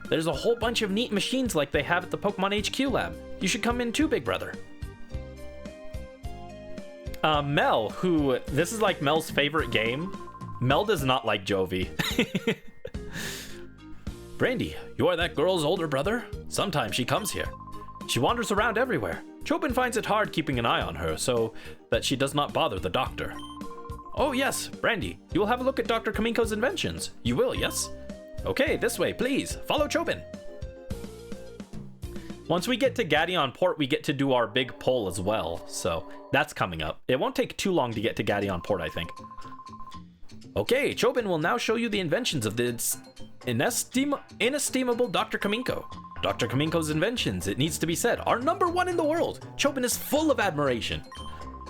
There's a whole bunch of neat machines like they have at the Pokemon HQ lab. You should come in too, big brother. Mel, who, this is like Mel's favorite game. Mel does not like Jovi. Brandy, you are that girl's older brother? Sometimes she comes here. She wanders around everywhere. Chobin finds it hard keeping an eye on her so that she does not bother the doctor. Oh yes, Brandy, you will have a look at Dr. Kaminko's inventions. You will, yes? Okay, this way, please. Follow Chobin. Once we get to Gadion Port, we get to do our big pull as well, so that's coming up. It won't take too long to get to Gadion Port, I think. Okay, Chobin will now show you the inventions of this inestimable Dr. Kaminko. Dr. Kaminko's inventions, it needs to be said, are #1 in the world. Chobin is full of admiration.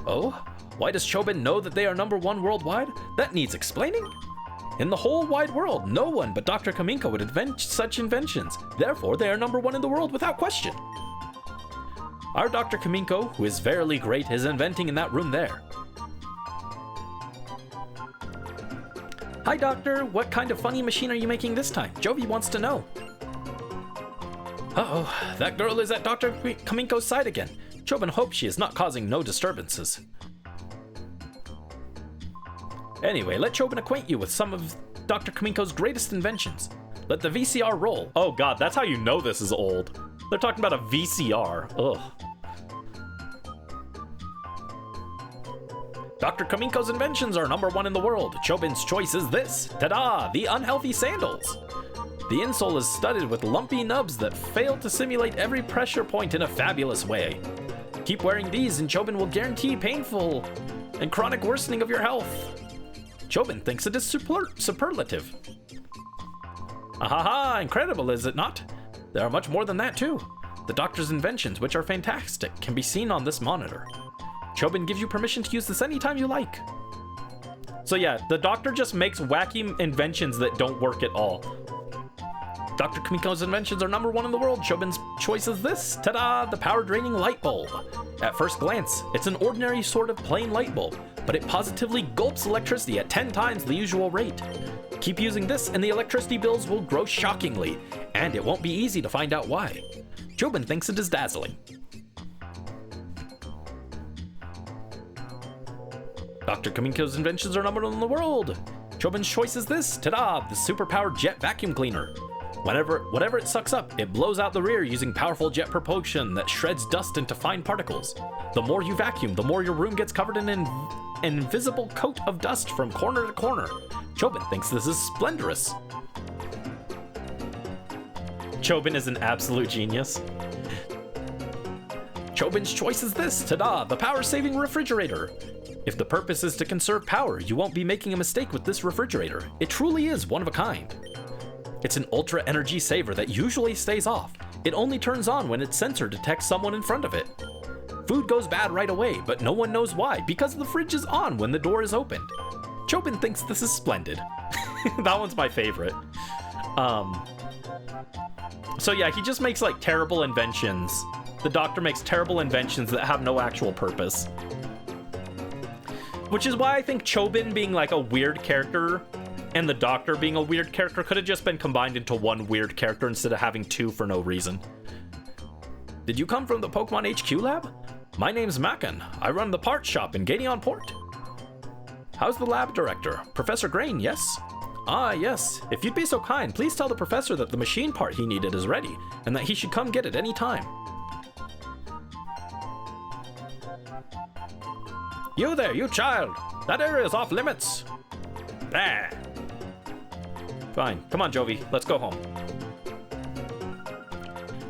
Oh, why does Chobin know that they are #1 worldwide? That needs explaining. In the whole wide world, no one but Dr. Kaminko would invent such inventions. Therefore, they are #1 in the world without question. Our Dr. Kaminko, who is verily great, is inventing in that room there. Hi, Doctor. What kind of funny machine are you making this time? Jovi wants to know. Uh-oh, that girl is at Dr. Kaminko's side again. Chobin hopes she is not causing no disturbances. Anyway, let Chobin acquaint you with some of Dr. Kaminko's greatest inventions. Let the VCR roll. Oh god, that's how you know this is old. They're talking about a VCR. Ugh. Dr. Kamiko's inventions are #1 in the world. Chobin's choice is this. Ta-da! The unhealthy sandals. The insole is studded with lumpy nubs that fail to simulate every pressure point in a fabulous way. Keep wearing these and Chobin will guarantee painful and chronic worsening of your health. Chobin thinks it is superlative. Ahaha, incredible, is it not? There are much more than that too. The doctor's inventions, which are fantastic, can be seen on this monitor. Chobin gives you permission to use this anytime you like. So yeah, the doctor just makes wacky inventions that don't work at all. Dr. Kamiko's inventions are #1 in the world. Chobin's choice is this. Ta-da! The power-draining light bulb. At first glance, it's an ordinary sort of plain light bulb, but it positively gulps electricity at 10 times the usual rate. Keep using this and the electricity bills will grow shockingly, and it won't be easy to find out why. Chobin thinks it is dazzling. Dr. Kamiko's inventions are #1 in the world. Chobin's choice is this. Ta-da! The superpowered jet vacuum cleaner. Whatever it sucks up, it blows out the rear using powerful jet propulsion that shreds dust into fine particles. The more you vacuum, the more your room gets covered in an invisible coat of dust from corner to corner. Chobin thinks this is splendorous. Chobin is an absolute genius. Chobin's choice is this. Ta-da! The power-saving refrigerator. If the purpose is to conserve power, you won't be making a mistake with this refrigerator. It truly is one of a kind. It's an ultra energy saver that usually stays off. It only turns on when its sensor detects someone in front of it. Food goes bad right away, but no one knows why, because the fridge is on when the door is opened. Chobin thinks this is splendid. That one's my favorite. So yeah, he just makes like terrible inventions. The doctor makes terrible inventions that have no actual purpose. Which is why I think Chobin being like a weird character and the doctor being a weird character could have just been combined into one weird character instead of having two for no reason. Did you come from the Pokemon HQ lab? My name's Macken. I run the parts shop in Gadeon Port. How's the lab director? Professor Grain, yes? Ah, yes. If you'd be so kind, please tell the professor that the machine part he needed is ready, and that he should come get it any time. You there, you child! That area is off limits! Ah. Fine. Come on, Jovi. Let's go home.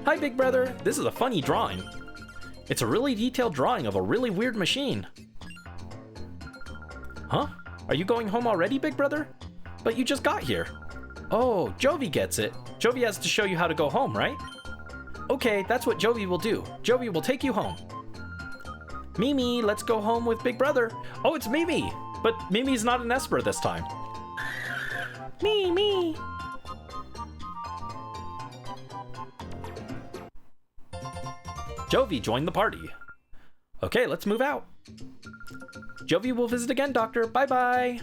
Hi, big brother. This is a funny drawing. It's a really detailed drawing of a really weird machine. Huh? Are you going home already, big brother? But you just got here. Oh, Jovi gets it. Jovi has to show you how to go home, right? Okay, that's what Jovi will do. Jovi will take you home. Mimi, let's go home with big brother. Oh, it's Mimi. But Mimi's not an Esper this time. Mimi. Jovi joined the party. Okay, let's move out. Jovi will visit again, Doctor. Bye-bye.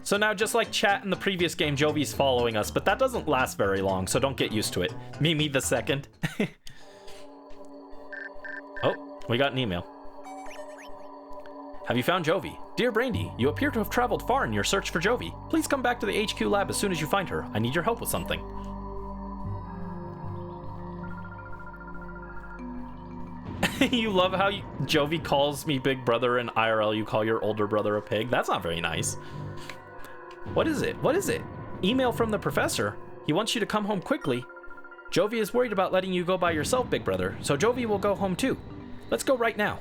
So now, just like chat in the previous game, Jovi's following us, but that doesn't last very long, so don't get used to it. Mimi the second. Oh, we got an email. Have you found Jovi? Dear Brandy, you appear to have traveled far in your search for Jovi. Please come back to the HQ lab as soon as you find her. I need your help with something. You love how Jovi calls me big brother and IRL you call your older brother a pig? That's not very nice. What is it? What is it? Email from the professor. He wants you to come home quickly. Jovi is worried about letting you go by yourself, big brother, so Jovi will go home too. Let's go right now.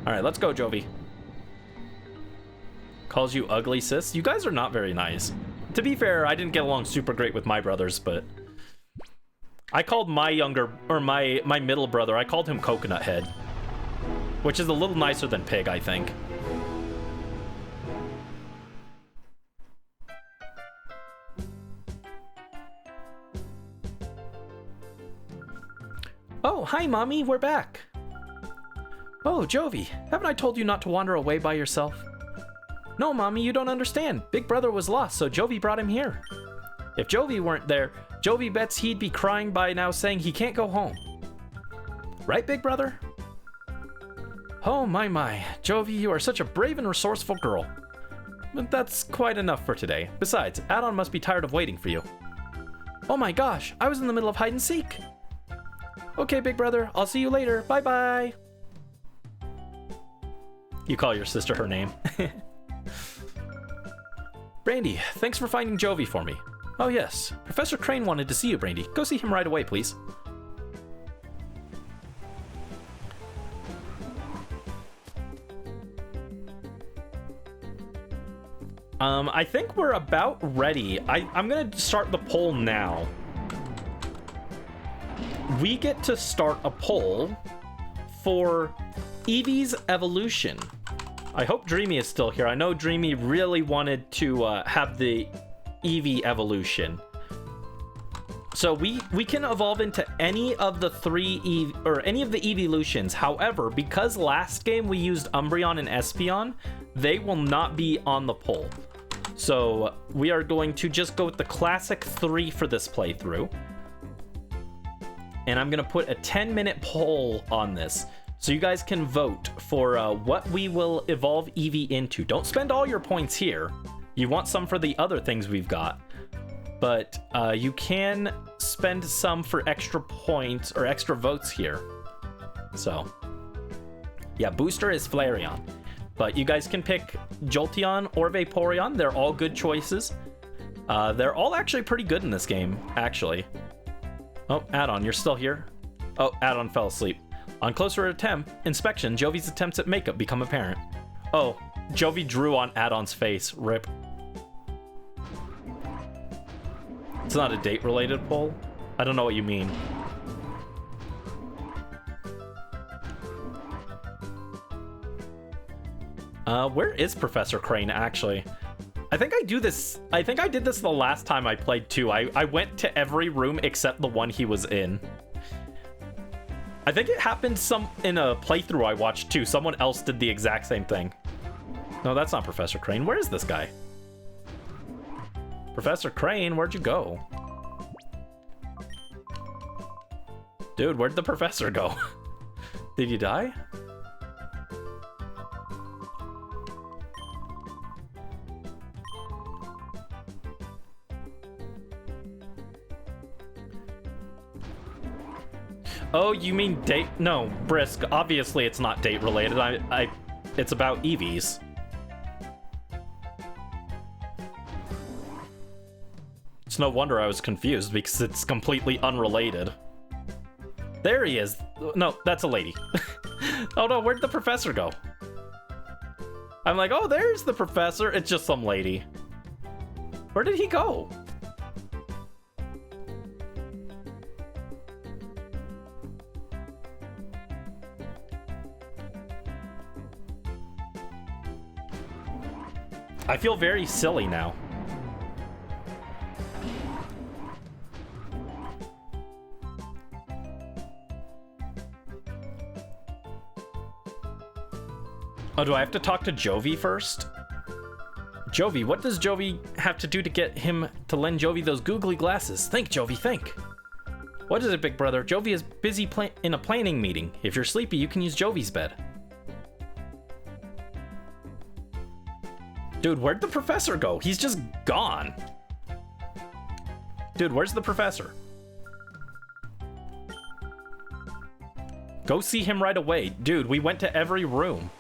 Alright, let's go, Jovi. Calls you ugly, sis? You guys are not very nice. To be fair, I didn't get along super great with my brothers, but I called my my middle brother, I called him Coconut Head, which is a little nicer than Pig, I think. Oh, hi, Mommy, we're back. Oh, Jovi, haven't I told you not to wander away by yourself? No, Mommy, you don't understand. Big brother was lost, so Jovi brought him here. If Jovi weren't there, Jovi bets he'd be crying by now saying he can't go home. Right, big brother? Oh, my. Jovi, you are such a brave and resourceful girl. But that's quite enough for today. Besides, Adon must be tired of waiting for you. Oh my gosh, I was in the middle of hide and seek. Okay, big brother, I'll see you later. Bye-bye. You call your sister her name. Brandy, thanks for finding Jovi for me. Oh yes, Professor Crane wanted to see you, Brandy. Go see him right away, please. I think we're about ready. I'm gonna start the poll now. We get to start a poll for Eevee's evolution. I hope Dreamy is still here. I know Dreamy really wanted to have the Eevee evolution. So we can evolve into any of the any of the evolutions. However, because last game we used Umbreon and Espeon, they will not be on the poll. So we are going to just go with the classic 3 for this playthrough. And I'm going to put a 10-minute poll on this. So you guys can vote for what we will evolve Eevee into. Don't spend all your points here. You want some for the other things we've got. But you can spend some for extra points or extra votes here. So, yeah, booster is Flareon. But you guys can pick Jolteon or Vaporeon. They're all good choices. They're all actually pretty good in this game, actually. Oh, Addon, you're still here? Oh, Addon fell asleep. On closer inspection, Jovi's attempts at makeup become apparent. Oh, Jovi drew on Addon's face. Rip. It's not a date-related poll? I don't know what you mean. Where is Professor Crane, actually? I think I did this the last time I played, too. I went to every room except the one he was in. I think it happened in a playthrough I watched, too. Someone else did the exact same thing. No, that's not Professor Crane. Where is this guy? Professor Crane, where'd you go? Dude, where'd the professor go? Did you die? Oh, you mean date? No, Brisk. Obviously, it's not date related. It's about Eevees. It's no wonder I was confused because it's completely unrelated. There he is. No, that's a lady. Oh no, where'd the professor go? I'm like, oh, there's the professor. It's just some lady. Where did he go? I feel very silly now. Oh, do I have to talk to Jovi first? Jovi, what does Jovi have to do to get him to lend Jovi those googly glasses? Think, Jovi, think. What is it, big brother? Jovi is busy in a planning meeting. If you're sleepy, you can use Jovi's bed. Dude, where'd the professor go? He's just gone. Dude, where's the professor? Go see him right away. Dude, we went to every room.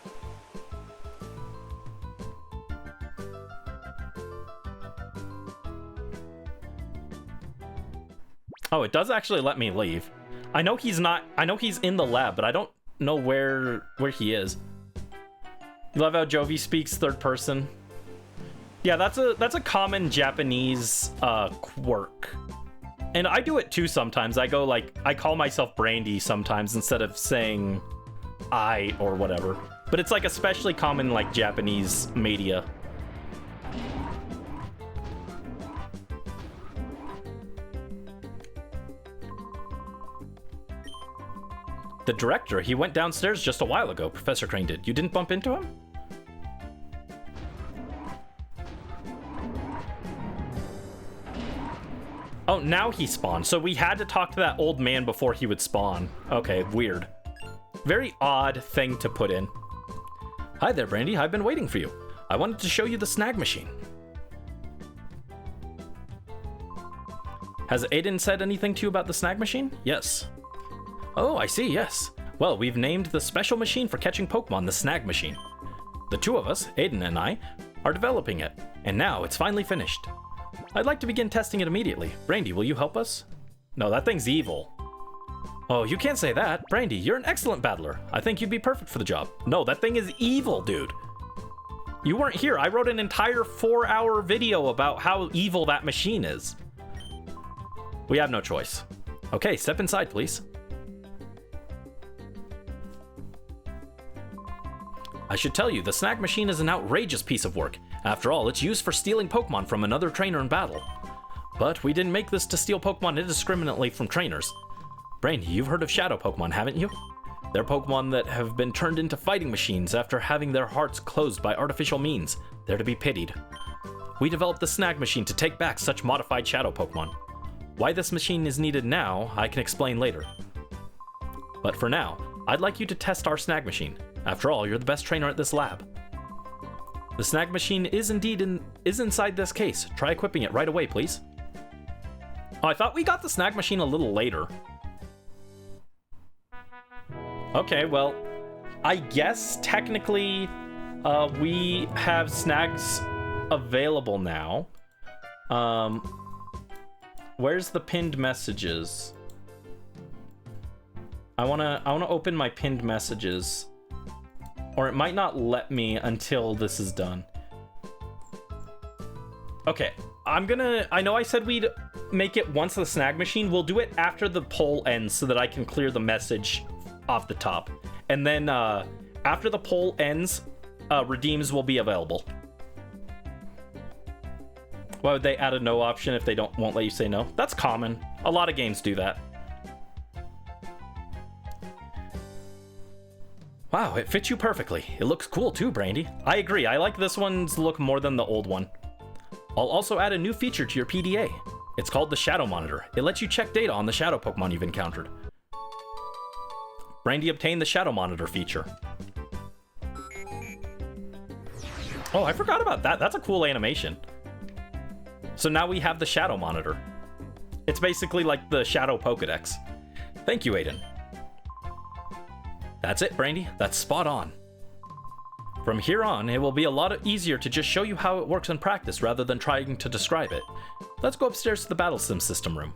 Oh, it does actually let me leave. I know he's in the lab, but I don't know where he is. You love how Jovi speaks third person. Yeah, that's a common Japanese quirk. And I do it too sometimes. I call myself Brandy sometimes instead of saying I or whatever. But it's like especially common like Japanese media. The director, he went downstairs just a while ago. Professor Crane did. You didn't bump into him? Oh, now he spawned. So we had to talk to that old man before he would spawn. Okay, weird. Very odd thing to put in. Hi there, Brandy. I've been waiting for you. I wanted to show you the snag machine. Has Aiden said anything to you about the snag machine? Yes. Oh, I see, yes. Well, we've named the special machine for catching Pokemon the snag machine. The two of us, Aiden and I, are developing it, and now it's finally finished. I'd like to begin testing it immediately. Brandy, will you help us? No, that thing's evil. Oh, you can't say that. Brandy, you're an excellent battler. I think you'd be perfect for the job. No, that thing is evil, dude. You weren't here. I wrote an entire 4-hour video about how evil that machine is. We have no choice. Okay, step inside, please. I should tell you, the snag machine is an outrageous piece of work. After all, it's used for stealing Pokemon from another trainer in battle. But we didn't make this to steal Pokemon indiscriminately from trainers. Brandy, you've heard of Shadow Pokemon, haven't you? They're Pokemon that have been turned into fighting machines after having their hearts closed by artificial means. They're to be pitied. We developed the snag machine to take back such modified Shadow Pokemon. Why this machine is needed now, I can explain later. But for now, I'd like you to test our snag machine. After all, you're the best trainer at this lab. The snag machine is inside this case. Try equipping it right away, please. Oh, I thought we got the snag machine a little later. Okay, well, I guess technically we have snags available now. Where's the pinned messages? I wanna open my pinned messages. Or it might not let me until this is done. Okay, I know I said we'd make it once the snag machine. We'll do it after the poll ends so that I can clear the message off the top. And then after the poll ends, redeems will be available. Why would they add a no option if they won't let you say no? That's common. A lot of games do that. Wow, it fits you perfectly. It looks cool too, Brandy. I agree, I like this one's look more than the old one. I'll also add a new feature to your PDA. It's called the Shadow Monitor. It lets you check data on the Shadow Pokemon you've encountered. Brandy obtained the Shadow Monitor feature. Oh, I forgot about that. That's a cool animation. So now we have the Shadow Monitor. It's basically like the Shadow Pokedex. Thank you, Aiden. That's it, Brandy. That's spot on. From here on, it will be a lot easier to just show you how it works in practice rather than trying to describe it. Let's go upstairs to the Battle Sim system room.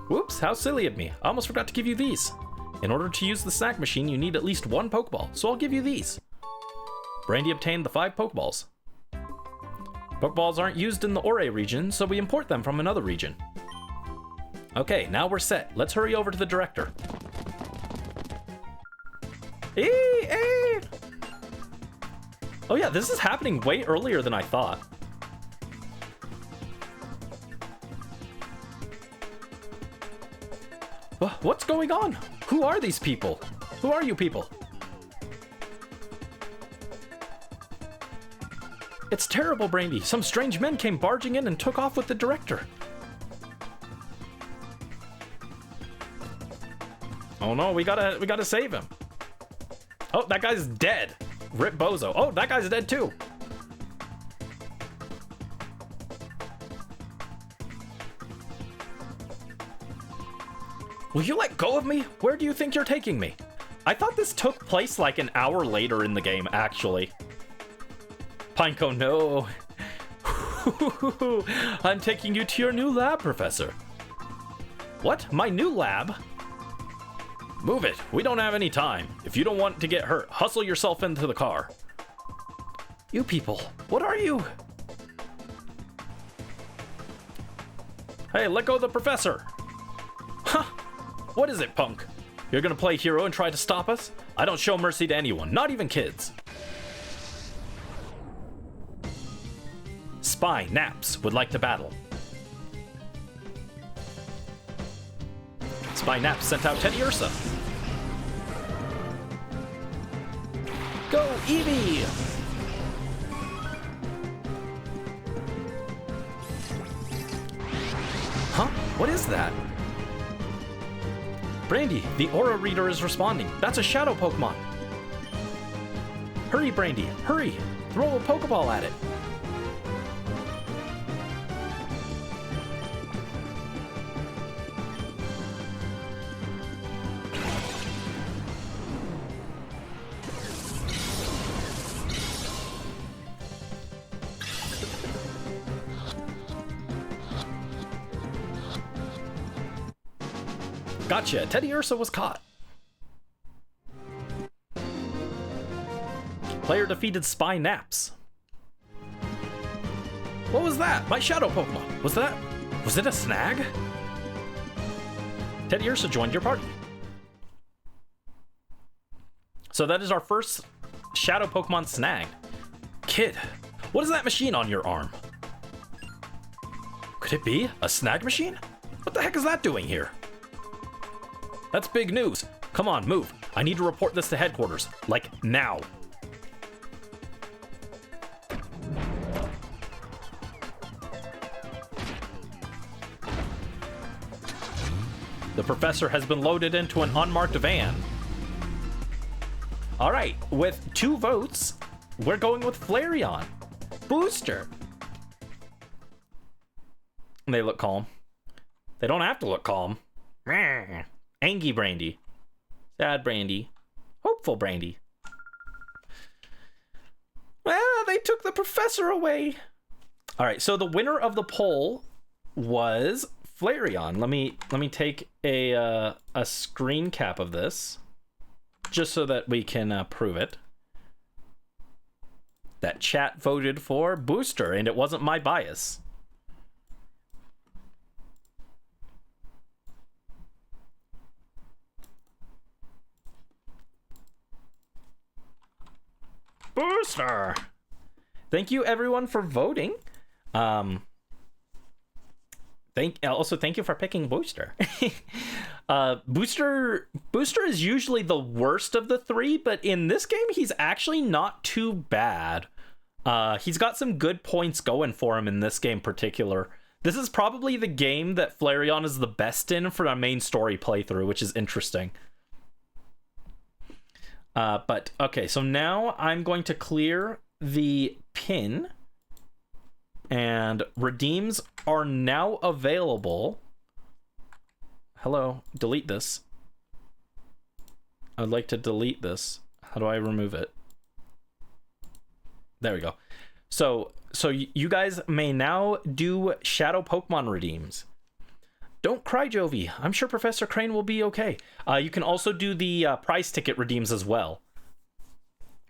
Whoops, how silly of me. I almost forgot to give you these. In order to use the snack machine, you need at least one Pokeball, so I'll give you these. Brandy obtained the 5 Pokeballs. Pokeballs aren't used in the Ore region, so we import them from another region. Okay, now we're set. Let's hurry over to the director. Oh yeah, this is happening way earlier than I thought. What's going on? Who are these people? Who are you people? It's terrible, Brandy. Some strange men came barging in and took off with the director. Oh no, we gotta save him. Oh, that guy's dead. Rip Bozo. Oh, that guy's dead too. Will you let go of me? Where do you think you're taking me? I thought this took place like an hour later in the game, actually. Pineco, no. I'm taking you to your new lab, Professor. What? My new lab? Move it. We don't have any time. If you don't want to get hurt, hustle yourself into the car. You people, what are you? Hey, let go of the professor. Huh. What is it, punk? You're gonna play hero and try to stop us? I don't show mercy to anyone, not even kids. Spy Naps would like to battle. Spy Naps sent out Teddy Ursa. Go, Eevee! Huh? What is that? Brandy, the Aura Reader is responding. That's a Shadow Pokemon. Hurry, Brandy, hurry! Throw a Pokeball at it. Gotcha. Teddy Ursa was caught. Player defeated Spy Naps. What was that? My shadow Pokemon. Was it a snag? Teddy Ursa joined your party. So that is our first shadow Pokemon snagged. Kid, what is that machine on your arm? Could it be a snag machine? What the heck is that doing here? That's big news. Come on, move. I need to report this to headquarters. Like, now. The professor has been loaded into an unmarked van. All right, with 2 votes, we're going with Flareon. Booster. They look calm. They don't have to look calm. Angie Brandy. Sad Brandy. Hopeful Brandy. Well, they took the professor away. All right, so the winner of the poll was Flareon. Let me take a screen cap of this, just so that we can prove it. That chat voted for Booster, and it wasn't my bias. Booster! Thank you everyone for voting. Also thank you for picking Booster. Booster is usually the worst of the 3, but in this game he's actually not too bad. He's got some good points going for him in this game particular. This is probably the game that Flareon is the best in for a main story playthrough, which is interesting. But okay, so now I'm going to clear the pin, and redeems are now available. Hello, delete this. I'd like to delete this. How do I remove it? There we go. So you guys may now do Shadow Pokemon redeems. Don't cry, Jovi. I'm sure Professor Crane will be okay. You can also do the prize ticket redeems as well.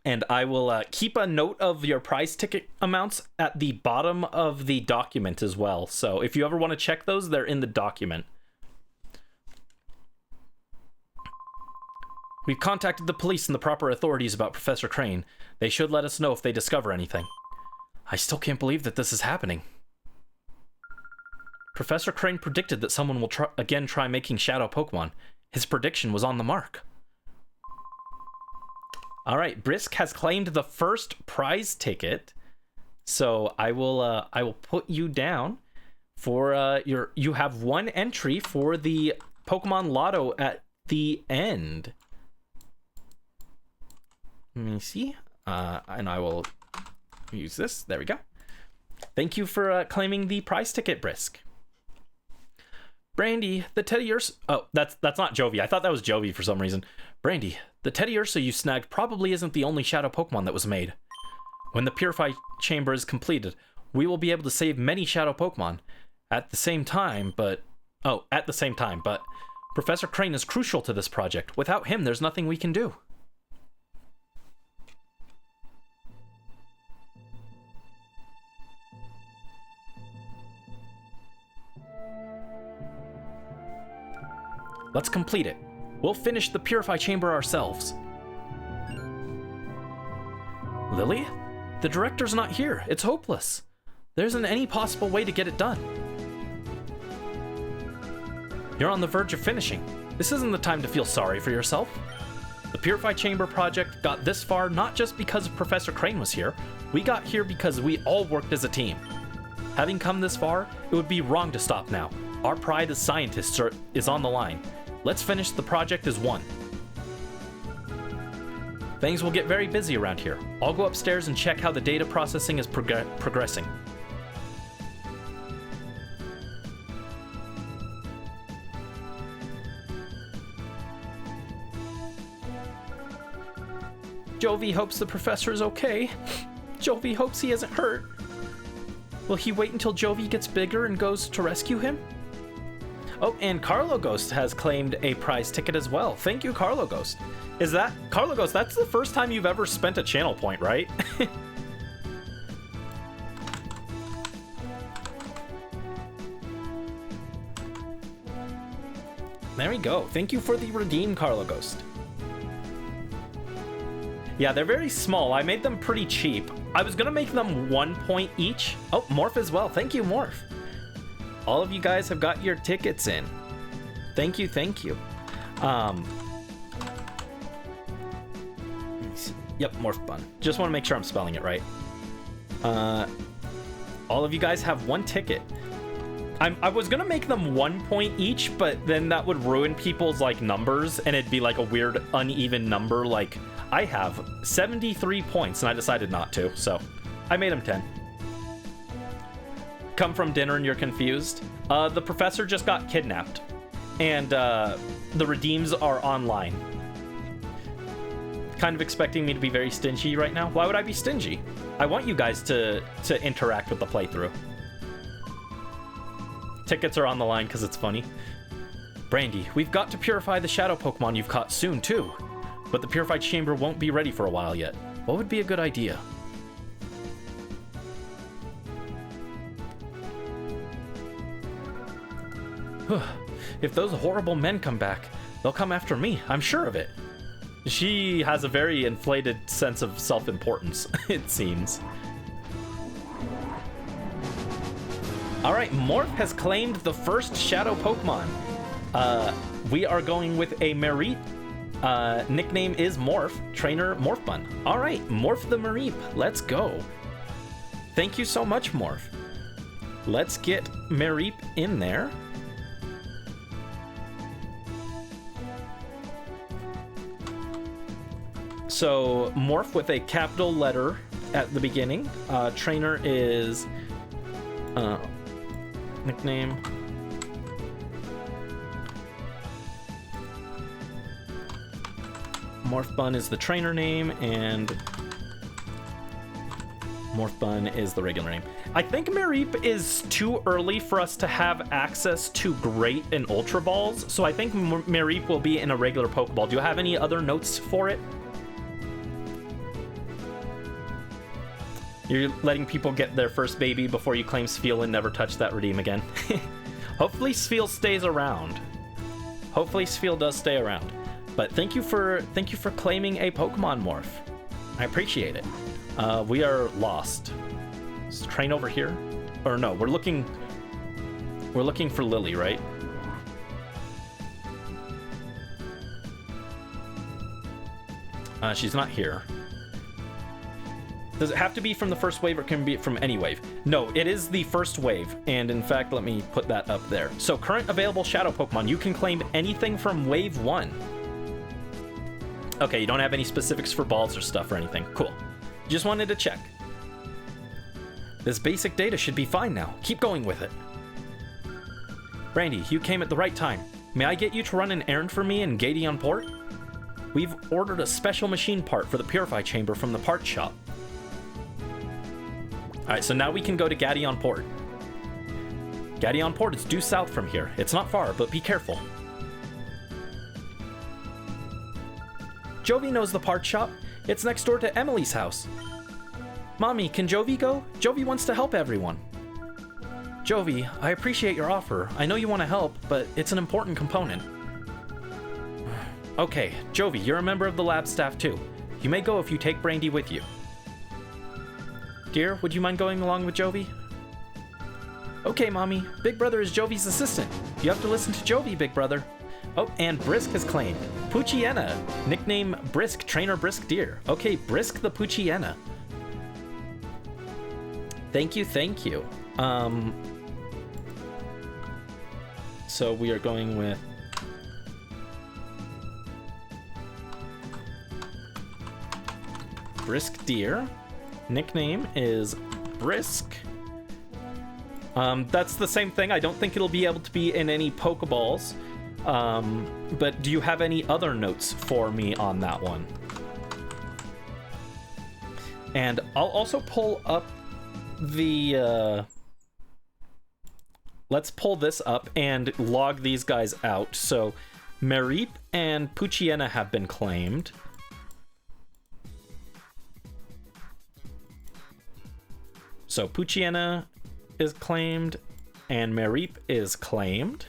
And I will keep a note of your prize ticket amounts at the bottom of the document as well. So if you ever want to check those, they're in the document. We've contacted the police and the proper authorities about Professor Crane. They should let us know if they discover anything. I still can't believe that this is happening. Professor Crane predicted that someone will again try making Shadow Pokemon. His prediction was on the mark. All right, Brisk has claimed the first prize ticket, so I will put you down for you have 1 entry for the Pokemon Lotto at the end. Let me see, and I will use this. There we go. Thank you for claiming the prize ticket, Brisk. Brandy, the Teddy Ursa... Oh, that's not Jovi. I thought that was Jovi for some reason. Brandy, the Teddy Ursa you snagged probably isn't the only Shadow Pokemon that was made. When the Purify Chamber is completed, we will be able to save many Shadow Pokemon. At the same time, but Professor Crane is crucial to this project. Without him, there's nothing we can do. Let's complete it. We'll finish the Purify Chamber ourselves. Lily? The director's not here. It's hopeless. There isn't any possible way to get it done. You're on the verge of finishing. This isn't the time to feel sorry for yourself. The Purify Chamber project got this far not just because Professor Crane was here. We got here because we all worked as a team. Having come this far, it would be wrong to stop now. Our pride as scientists is on the line. Let's finish the project as one. Things will get very busy around here. I'll go upstairs and check how the data processing is progressing. Jovi hopes the professor is okay. Jovi hopes he isn't hurt. Will he wait until Jovi gets bigger and goes to rescue him? Oh, and Carlo Ghost has claimed a prize ticket as well. Thank you, Carlo Ghost. Is that... Carlo Ghost, that's the first time you've ever spent a channel point, right? There we go. Thank you for the redeem, Carlo Ghost. Yeah, they're very small. I made them pretty cheap. I was gonna make them 1 point each. Oh, Morph as well. Thank you, Morph. All of you guys have got your tickets in. Thank you, thank you. Yep, Morph Bun. Just want to make sure I'm spelling it right. All of you guys have 1 ticket. I was gonna make them 1 point each, but then that would ruin people's like numbers, and it'd be like a weird uneven number. Like I have 73 points, and I decided not to, so I made them 10. Come from dinner and you're confused. The professor just got kidnapped, and the redeems are online. Kind of expecting me to be very stingy right now. Why would I be stingy? I want you guys to interact with the playthrough. Tickets are on the line because it's funny. Brandy, we've got to purify the shadow Pokemon you've caught soon, too. But the purified chamber won't be ready for a while yet. What would be a good idea? If those horrible men come back, they'll come after me. I'm sure of it. She has a very inflated sense of self-importance, it seems. Alright, Morph has claimed the first Shadow Pokemon. We are going with a Mareep. Nickname is Morph, trainer Morphbun. Alright, Morph the Mareep, let's go. Thank you so much, Morph. Let's get Mareep in there. So, Morph with a capital letter at the beginning. Trainer is... nickname. Morphbun is the trainer name, and Morphbun is the regular name. I think Mareep is too early for us to have access to Great and Ultra Balls, so I think Mareep will be in a regular Pokeball. Do you have any other notes for it? You're letting people get their first baby before you claim Spheal and never touch that redeem again. Hopefully Spheal stays around. Hopefully Spheal does stay around. But thank you for claiming a Pokemon Morph. I appreciate it. We are lost. Is the train over here? Or no, we're looking for Lily, right? She's not here. Does it have to be from the first wave, or can it be from any wave? No, it is the first wave, and in fact, let me put that up there. So current available Shadow Pokemon, you can claim anything from Wave 1. Okay, you don't have any specifics for balls or stuff or anything. Cool. Just wanted to check. This basic data should be fine now. Keep going with it. Brandy, you came at the right time. May I get you to run an errand for me in Gadeon Port? We've ordered a special machine part for the Purify Chamber from the part shop. Alright, so now we can go to Gadeon Port. Gadeon Port is due south from here. It's not far, but be careful. Jovi knows the part shop. It's next door to Emily's house. Mommy, can Jovi go? Jovi wants to help everyone. Jovi, I appreciate your offer. I know you want to help, but it's an important component. Okay, Jovi, you're a member of the lab staff too. You may go if you take Brandy with you. Dear, would you mind going along with Jovi? Okay, Mommy. Big Brother is Jovi's assistant. You have to listen to Jovi, Big Brother. Oh, and Brisk has claimed. Poochiena. Nickname Brisk, trainer Brisk Deer. Okay, Brisk the Poochiena. Thank you, thank you. So we are going with... Brisk Deer. Nickname is Brisk. That's the same thing. I don't think it'll be able to be in any Pokeballs. But do you have any other notes for me on that one? And I'll also pull up the let's pull this up and log these guys out. So Mareep and Poochyena have been claimed. So Poochyena is claimed and Mareep is claimed.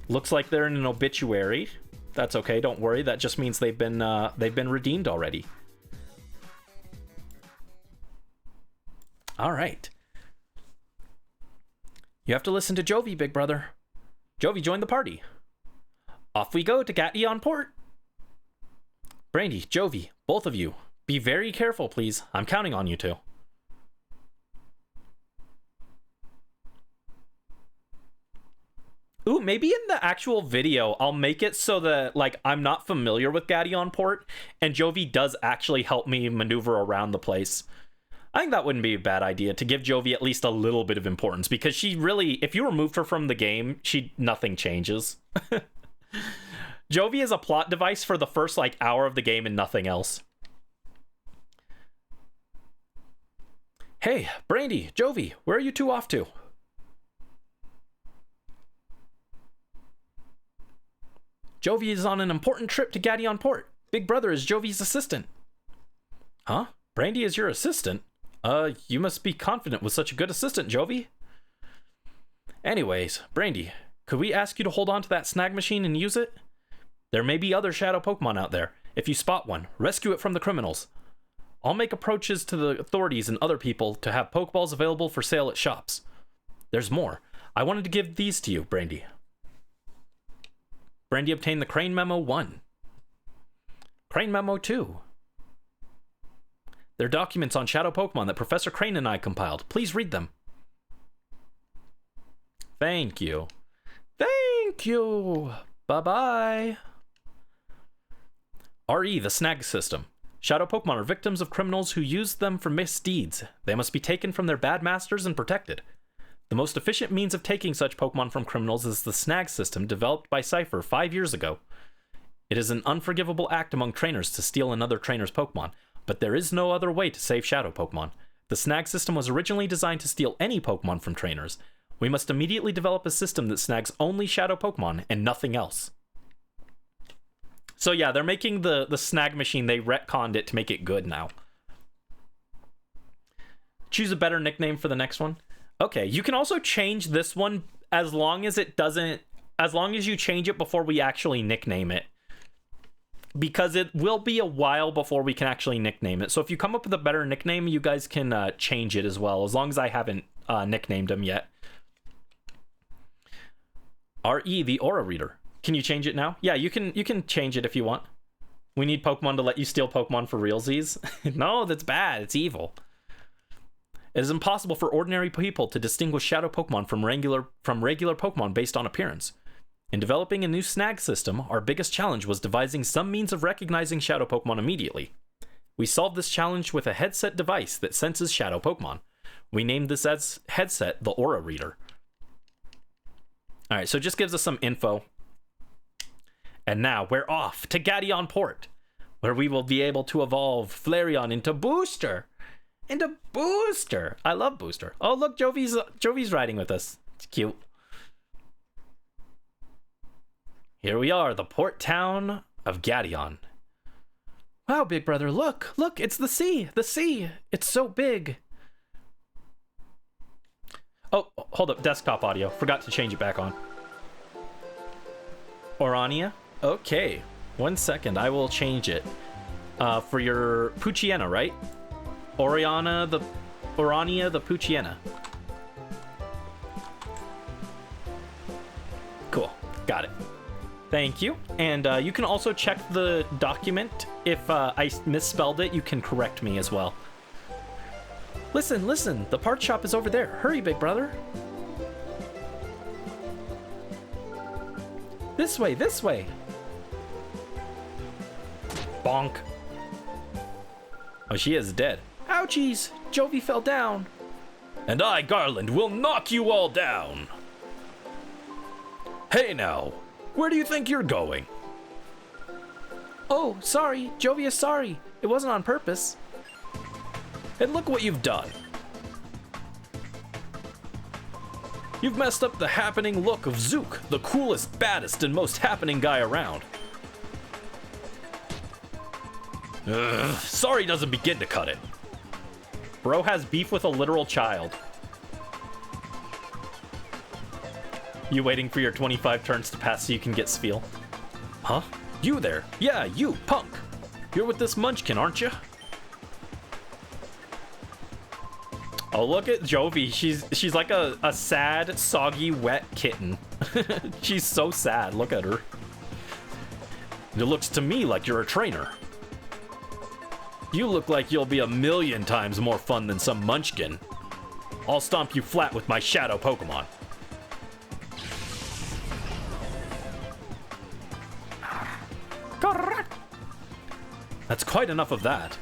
Looks like they're in an obituary. That's okay, don't worry. That just means they've been redeemed already. All right. You have to listen to Jovi, big brother. Jovi, join the party. Off we go to Gation Port. Brandy, Jovi, both of you, be very careful, please. I'm counting on you two. Ooh, maybe in the actual video, I'll make it so that, like, I'm not familiar with Gation Port, and Jovi does actually help me maneuver around the place. I think that wouldn't be a bad idea, to give Jovi at least a little bit of importance, because she really, if you removed her from the game, nothing changes. Jovi is a plot device for the first, like, hour of the game and nothing else. Hey, Brandy, Jovi, where are you two off to? Jovi is on an important trip to Gation Port. Big brother is Jovi's assistant. Huh? Brandy is your assistant? You must be confident with such a good assistant, Jovi. Anyways, Brandy, could we ask you to hold on to that snag machine and use it? There may be other shadow Pokemon out there. If you spot one, rescue it from the criminals. I'll make approaches to the authorities and other people to have Pokeballs available for sale at shops. There's more. I wanted to give these to you, Brandy. Brandy obtained the Crane Memo 1. Crane Memo 2. They're documents on Shadow Pokemon that Professor Crane and I compiled. Please read them. Thank you. Thank you. Bye-bye. RE, the Snag System. Shadow Pokemon are victims of criminals who use them for misdeeds. They must be taken from their bad masters and protected. The most efficient means of taking such Pokemon from criminals is the Snag System developed by Cypher 5 years ago. It is an unforgivable act among trainers to steal another trainer's Pokemon, but there is no other way to save Shadow Pokemon. The Snag System was originally designed to steal any Pokemon from trainers. We must immediately develop a system that snags only Shadow Pokemon and nothing else. So yeah, they're making the snag machine, they retconned it to make it good now. Choose a better nickname for the next one. Okay, you can also change this one as long as you change it before we actually nickname it. Because it will be a while before we can actually nickname it. So if you come up with a better nickname, you guys can change it as well, as long as I haven't nicknamed them yet. RE, the Aura Reader. Can you change it now? Yeah, you can change it if you want. We need Pokemon to let you steal Pokemon for realsies. No, that's bad. It's evil. It is impossible for ordinary people to distinguish Shadow Pokemon from regular Pokemon based on appearance. In developing a new snag system, our biggest challenge was devising some means of recognizing Shadow Pokemon immediately. We solved this challenge with a headset device that senses Shadow Pokemon. We named this as headset the Aura Reader. Alright, so it just gives us some info. And now we're off to Gation Port, where we will be able to evolve Flareon into Booster. I love Booster. Oh, look, Jovi's riding with us. It's cute. Here we are, the port town of Gation. Wow, big brother, look, it's the sea. It's so big. Oh, hold up, desktop audio. Forgot to change it back on. Orania? Okay, 1 second, I will change it. For your Poochyena, right? Orania the Poochyena. Cool, got it. Thank you. And you can also check the document. If I misspelled it, you can correct me as well. Listen, the part shop is over there. Hurry, big brother. This way. Bonk. Oh, she is dead. Ouchies! Jovi fell down. And I, Garland, will knock you all down. Hey now, where do you think you're going? Oh, sorry. Jovi is sorry. It wasn't on purpose. And look what you've done. You've messed up the happening look of Zook, the coolest, baddest, and most happening guy around. Ugh, sorry doesn't begin to cut it. Bro has beef with a literal child. You waiting for your 25 turns to pass so you can get Spiel? Huh? You there? Yeah, you, punk! You're with this munchkin, aren't you? Oh, look at Jovi. She's like a sad, soggy, wet kitten. She's so sad. Look at her. It looks to me like you're a trainer. You look like you'll be 1,000,000 times more fun than some munchkin. I'll stomp you flat with my shadow Pokemon. Correct. That's quite enough of that.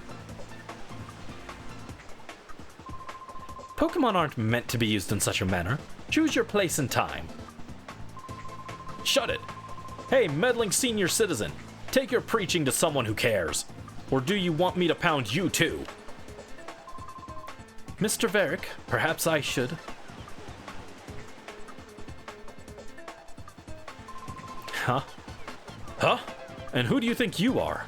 Pokemon aren't meant to be used in such a manner. Choose your place and time. Shut it. Hey, meddling senior citizen. Take your preaching to someone who cares. Or do you want me to pound you too? Mr. Varick, perhaps I should. Huh? Huh? And who do you think you are?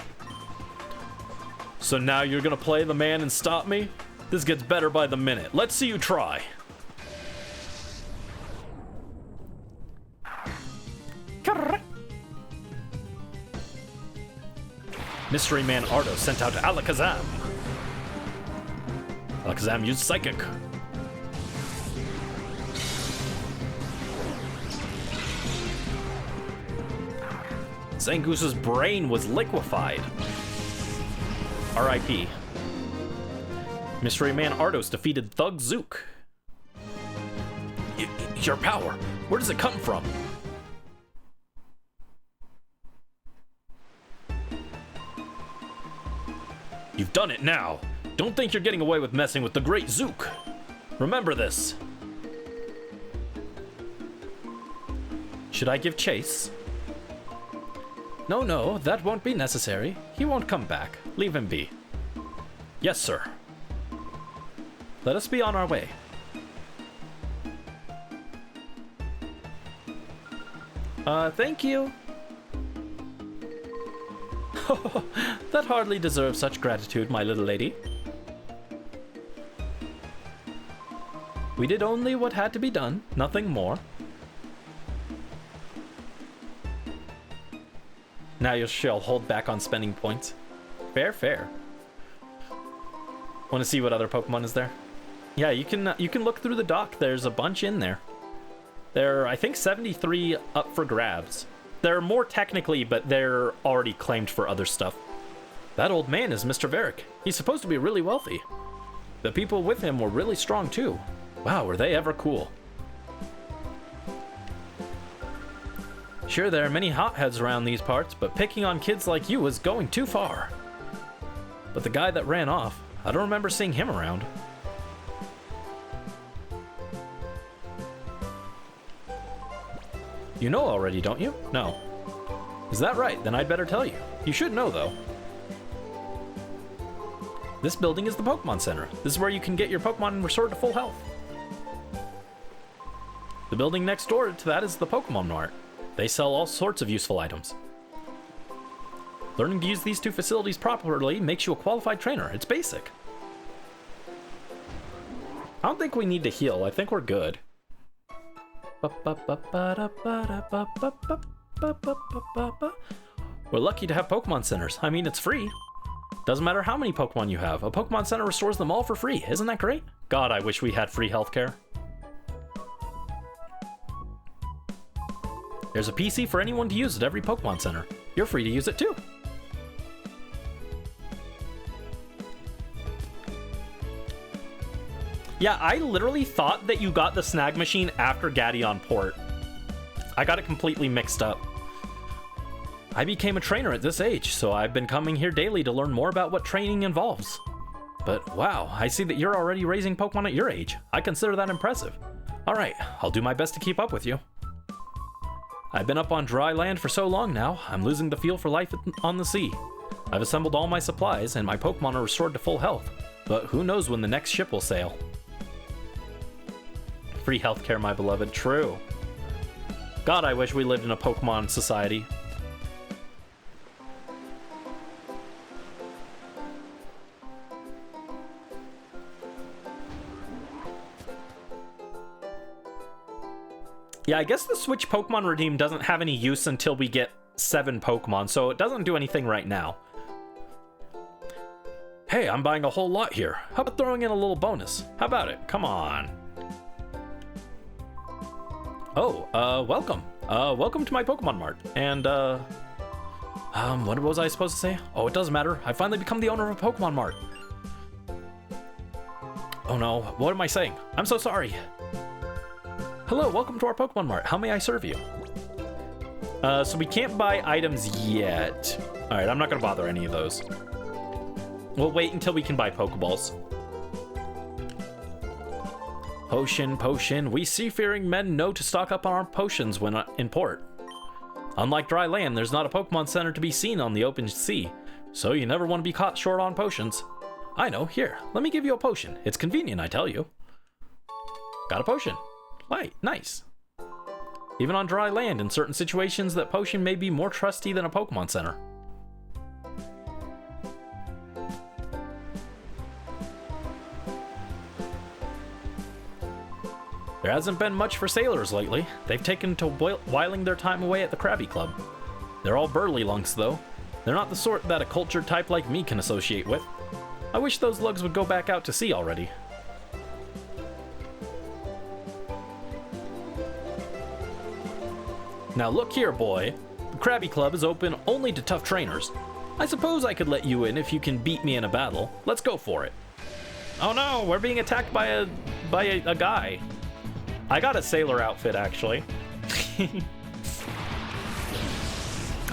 So now you're gonna play the man and stop me? This gets better by the minute. Let's see you try. Correct. Mystery Man Ardo sent out Alakazam. Alakazam used Psychic. Zangoose's brain was liquefied. R.I.P. Mystery Man Ardos defeated Thug Zook. Your power, where does it come from? You've done it now. Don't think you're getting away with messing with the great Zook. Remember this. Should I give chase? No, that won't be necessary. He won't come back. Leave him be. Yes, sir. Let us be on our way. Thank you. That hardly deserves such gratitude, my little lady. We did only what had to be done, nothing more. Now you shall hold back on spending points. Fair. Want to see what other Pokemon is there? Yeah, you can look through the dock. There's a bunch in there. There are, I think, 73 up for grabs. There are more technically, but they're already claimed for other stuff. That old man is Mr. Varick. He's supposed to be really wealthy. The people with him were really strong too. Wow, were they ever cool. Sure, there are many hotheads around these parts, but picking on kids like you is going too far. But the guy that ran off, I don't remember seeing him around. You know already, don't you? No. Is that right? Then I'd better tell you. You should know, though. This building is the Pokemon Center. This is where you can get your Pokemon restored to full health. The building next door to that is the Pokemon Mart. They sell all sorts of useful items. Learning to use these two facilities properly makes you a qualified trainer. It's basic. I don't think we need to heal. I think we're good. We're lucky to have Pokemon Centers. I mean, it's free. Doesn't matter how many Pokemon you have. A Pokemon Center restores them all for free. Isn't that great? God, I wish we had free healthcare. There's a PC for anyone to use at every Pokemon Center. You're free to use it too. Yeah, I literally thought that you got the Snag Machine after Gadeon Port. I got it completely mixed up. I became a trainer at this age, so I've been coming here daily to learn more about what training involves. But wow, I see that you're already raising Pokemon at your age. I consider that impressive. Alright, I'll do my best to keep up with you. I've been up on dry land for so long now, I'm losing the feel for life on the sea. I've assembled all my supplies, and my Pokemon are restored to full health. But who knows when the next ship will sail. Free healthcare, my beloved. True. God, I wish we lived in a Pokemon society. Yeah, I guess the Switch Pokemon Redeem doesn't have any use until we get 7 Pokemon, so it doesn't do anything right now. Hey, I'm buying a whole lot here. How about throwing in a little bonus? How about it? Come on. Oh, welcome. Welcome to my Pokemon Mart. And, what was I supposed to say? Oh, it doesn't matter. I finally become the owner of a Pokemon Mart. Oh no, what am I saying? I'm so sorry. Hello, welcome to our Pokemon Mart. How may I serve you? So we can't buy items yet. All right, I'm not gonna bother any of those. We'll wait until we can buy Pokeballs. Potion. We seafaring men know to stock up on our potions when in port. Unlike dry land, there's not a Pokemon Center to be seen on the open sea, so you never want to be caught short on potions. I know, here, let me give you a potion. It's convenient, I tell you. Got a potion. Right, nice. Even on dry land, in certain situations, that potion may be more trusty than a Pokemon Center. There hasn't been much for sailors lately. They've taken to whiling their time away at the Krabby Club. They're all burly lunks, though. They're not the sort that a cultured type like me can associate with. I wish those lugs would go back out to sea already. Now look here, boy. The Krabby Club is open only to tough trainers. I suppose I could let you in if you can beat me in a battle. Let's go for it. Oh no, we're being attacked by a guy. I got a sailor outfit, actually.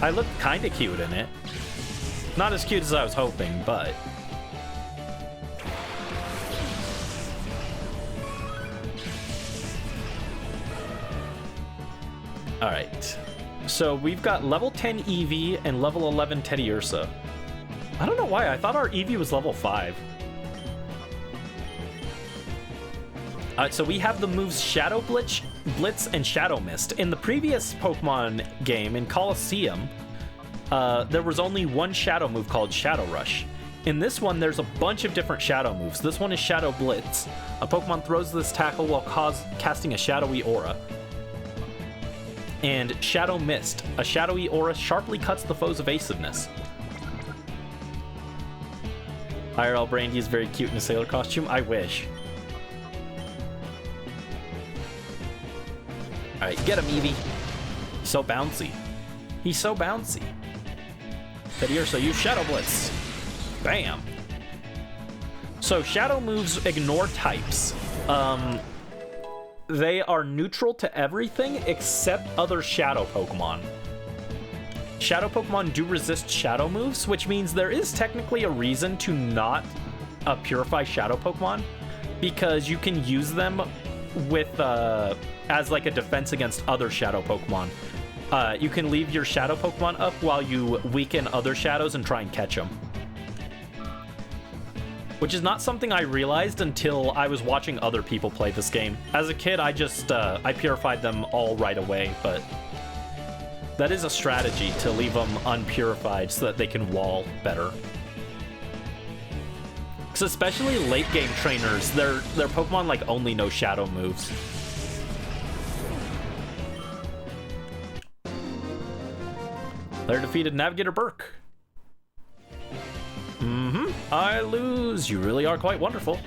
I look kinda cute in it. Not as cute as I was hoping, but... Alright. So we've got level 10 Eevee and level 11 Teddiursa. I don't know why, I thought our Eevee was level 5. So we have the moves Shadow Blitz, and Shadow Mist. In the previous Pokemon game, in Colosseum, there was only one Shadow move called Shadow Rush. In this one, there's a bunch of different Shadow moves. This one is Shadow Blitz. A Pokemon throws this tackle while casting a shadowy aura. And Shadow Mist. A shadowy aura sharply cuts the foe's evasiveness. IRL Brandy is very cute in a sailor costume. I wish. Alright, get him, Eevee. He's so bouncy. He's so bouncy. Teddiursa, use Shadow Blitz. Bam. So, Shadow moves ignore types. They are neutral to everything except other Shadow Pokemon. Shadow Pokemon do resist Shadow moves, which means there is technically a reason to not purify Shadow Pokemon, because you can use them with as like a defense against other Shadow Pokemon. You can leave your Shadow Pokemon up while you weaken other Shadows and try and catch them. Which is not something I realized until I was watching other people play this game. As a kid, I just I purified them all right away, but that is a strategy to leave them unpurified so that they can wall better. Because especially late game trainers, their Pokemon like only know Shadow moves. Player defeated Navigator Burke. I lose. You really are quite wonderful.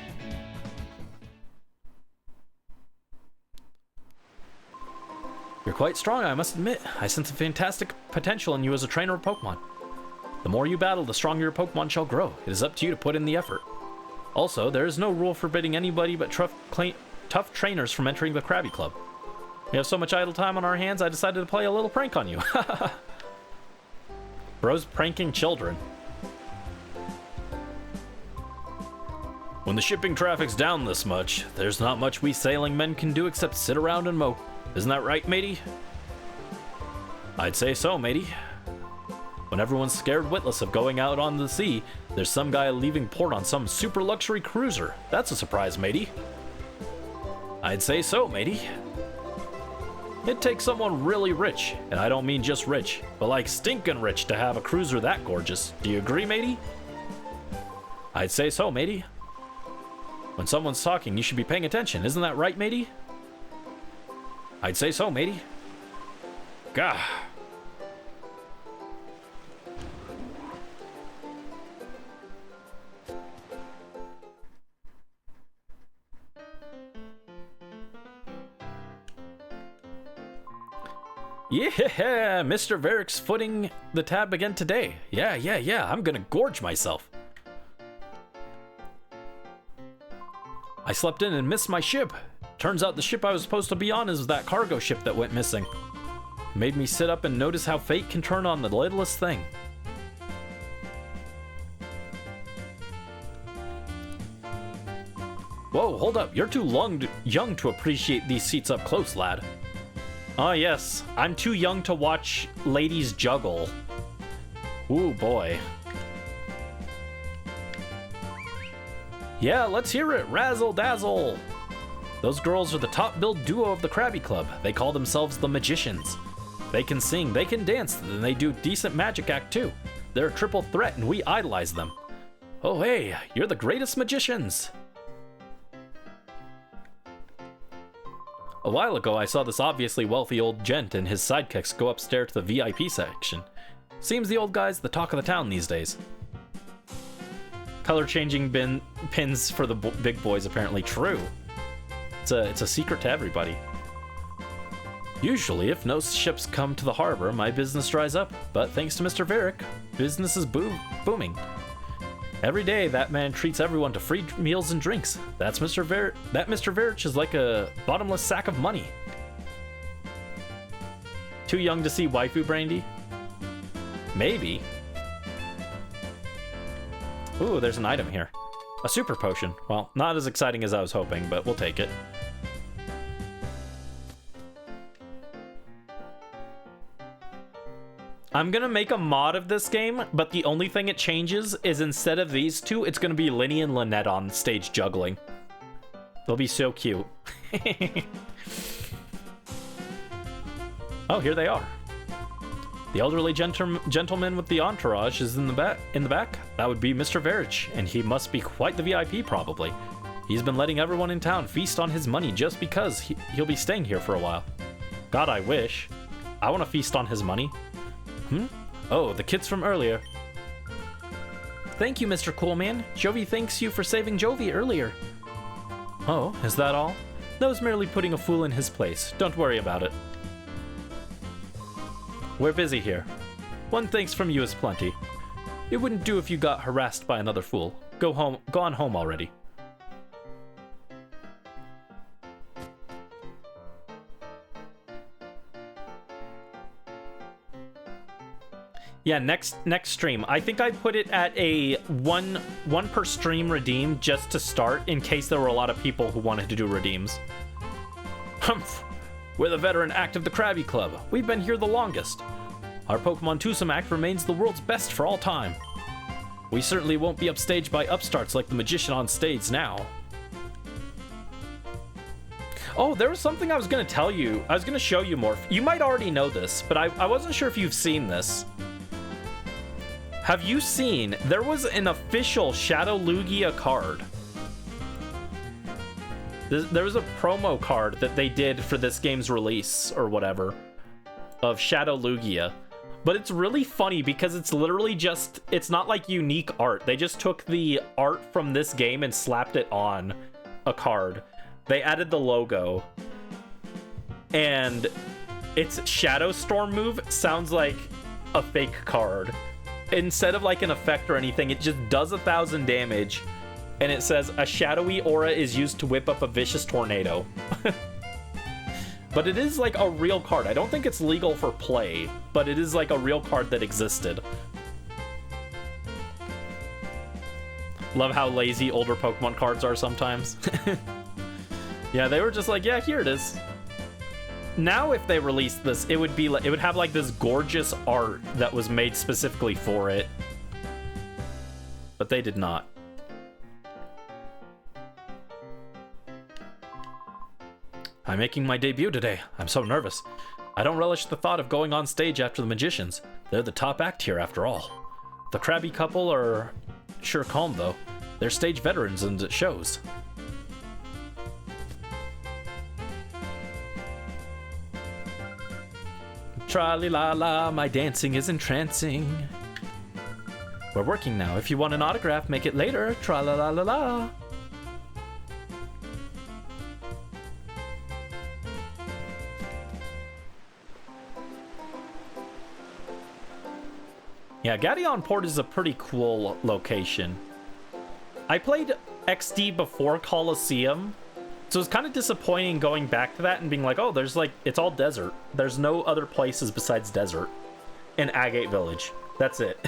You're quite strong, I must admit. I sense a fantastic potential in you as a trainer of Pokemon. The more you battle, the stronger your Pokemon shall grow. It is up to you to put in the effort. Also, there is no rule forbidding anybody but tough trainers from entering the Krabby Club. We have so much idle time on our hands, I decided to play a little prank on you. Bro's pranking children. When the shipping traffic's down this much, there's not much we sailing men can do except sit around and mope. Isn't that right, matey? I'd say so, matey. When everyone's scared witless of going out on the sea, there's some guy leaving port on some super luxury cruiser. That's a surprise, matey. I'd say so, matey. It takes someone really rich, and I don't mean just rich, but like stinkin' rich to have a cruiser that gorgeous. Do you agree, matey? I'd say so, matey. When someone's talking, you should be paying attention. Isn't that right, matey? I'd say so, matey. Gah. Yeah, Mr. Varick's footing the tab again today. Yeah, I'm gonna gorge myself. I slept in and missed my ship. Turns out the ship I was supposed to be on is that cargo ship that went missing. Made me sit up and notice how fate can turn on the littlest thing. Whoa, hold up. You're too young to appreciate these seats up close, lad. Oh yes, I'm too young to watch ladies juggle. Ooh, boy. Yeah, let's hear it, razzle dazzle. Those girls are the top-billed duo of the Krabby Club. They call themselves the Magicians. They can sing, they can dance, and they do decent magic act too. They're a triple threat and we idolize them. Oh hey, you're the greatest magicians. A while ago, I saw this obviously wealthy old gent and his sidekicks go upstairs to the VIP section. Seems the old guy's the talk of the town these days. Color changing pins for the big boys apparently true. It's a secret to everybody. Usually, if no ships come to the harbor, my business dries up. But thanks to Mr. Varick, business is booming. Every day, that man treats everyone to free meals and drinks. That's Mr. Varick. That Mr. Varick is like a bottomless sack of money. Too young to see waifu brandy? Maybe. Ooh, there's an item here. A super potion. Well, not as exciting as I was hoping, but we'll take it. I'm gonna make a mod of this game, but the only thing it changes is instead of these two, it's gonna be Linny and Lynette on stage juggling. They'll be so cute. Oh, here they are. The elderly gentleman with the entourage is in the back. That would be Mr. Varick, and he must be quite the VIP probably. He's been letting everyone in town feast on his money just because he'll be staying here for a while. God, I wish. I want to feast on his money. Oh, the kids from earlier. Thank you, Mr. Coolman. Jovi thanks you for saving Jovi earlier. Oh, is that all? That was merely putting a fool in his place. Don't worry about it. We're busy here. One thanks from you is plenty. It wouldn't do if you got harassed by another fool. Go on home already. Yeah, next stream. I think I put it at a one per stream redeem just to start in case there were a lot of people who wanted to do redeems. Humph! We're the veteran act of the Krabby Club. We've been here the longest. Our Pokemon Twosome act remains the world's best for all time. We certainly won't be upstaged by upstarts like the magician on stage now. Oh, there was something I was going to tell you. I was going to show you more. You might already know this, but I wasn't sure if you've seen this. Have you seen, there was an official Shadow Lugia card. There was a promo card that they did for this game's release, or whatever, of Shadow Lugia. But it's really funny because it's literally just, it's not like unique art. They just took the art from this game and slapped it on a card. They added the logo. And its Shadow Storm move sounds like a fake card. Instead of like an effect or anything, it just does 1,000 damage, and it says a shadowy aura is used to whip up a vicious tornado. But it is like a real card. I don't think it's legal for play, but it is like a real card that existed. Love how lazy older Pokemon cards are sometimes. Yeah, they were just like, yeah, here it is. Now, if they released this, it would be like, it would have like this gorgeous art that was made specifically for it. But they did not. I'm making my debut today. I'm so nervous. I don't relish the thought of going on stage after the magicians. They're the top act here after all. The crabby couple are sure calm though. They're stage veterans and it shows. Tra-li-la-la, my dancing is entrancing. We're working now. If you want an autograph, make it later. Tra-la-la-la-la. Yeah, Gadion Port is a pretty cool location. I played XD before Coliseum, so it's kind of disappointing going back to that and being like, oh, there's like, it's all desert. There's no other places besides desert in Agate Village. That's it.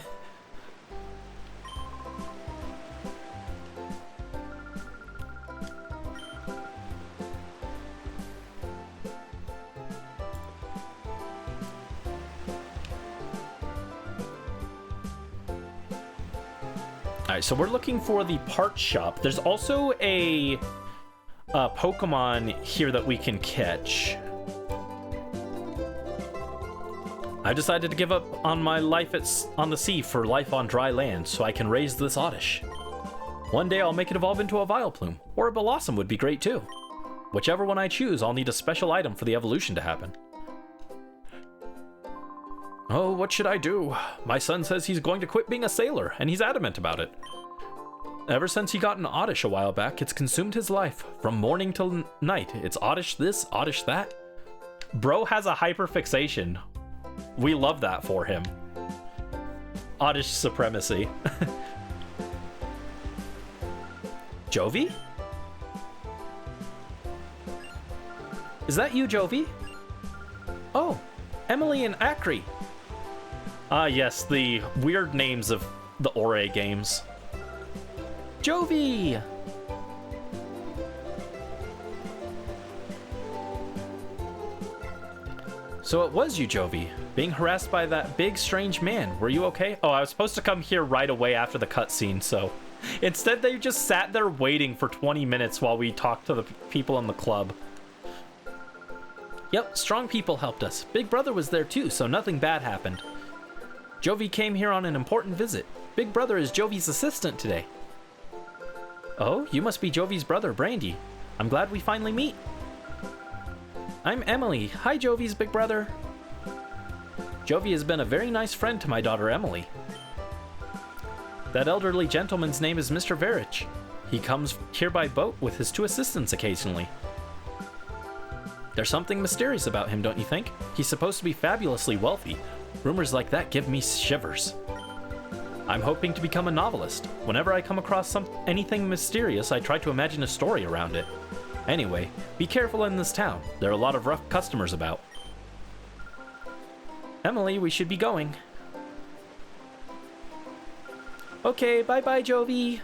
Alright, so we're looking for the part shop. There's also a Pokemon here that we can catch. I decided to give up on my life on the sea for life on dry land, so I can raise this Oddish. One day I'll make it evolve into a Vileplume, or a Blossom would be great too. Whichever one I choose, I'll need a special item for the evolution to happen. Oh, what should I do? My son says he's going to quit being a sailor, and he's adamant about it. Ever since he got an Oddish a while back, it's consumed his life. From morning till night, it's Oddish this, Oddish that. Bro has a hyperfixation. We love that for him. Oddish supremacy. Jovi? Is that you, Jovi? Oh, Emily and Acri. Ah, yes, the weird names of the Ore games. Jovi! So it was you, Jovi, being harassed by that big, strange man. Were you okay? Oh, I was supposed to come here right away after the cutscene, so... Instead, they just sat there waiting for 20 minutes while we talked to the people in the club. Yep, strong people helped us. Big Brother was there too, so nothing bad happened. Jovi came here on an important visit. Big Brother is Jovi's assistant today. Oh, you must be Jovi's brother, Brandy. I'm glad we finally meet. I'm Emily. Hi, Jovi's big brother. Jovi has been a very nice friend to my daughter, Emily. That elderly gentleman's name is Mr. Verich. He comes here by boat with his 2 assistants occasionally. There's something mysterious about him, don't you think? He's supposed to be fabulously wealthy. Rumors like that give me shivers. I'm hoping to become a novelist. Whenever I come across anything mysterious, I try to imagine a story around it. Anyway, be careful in this town. There are a lot of rough customers about. Emily, we should be going. Okay, bye-bye, Jovi.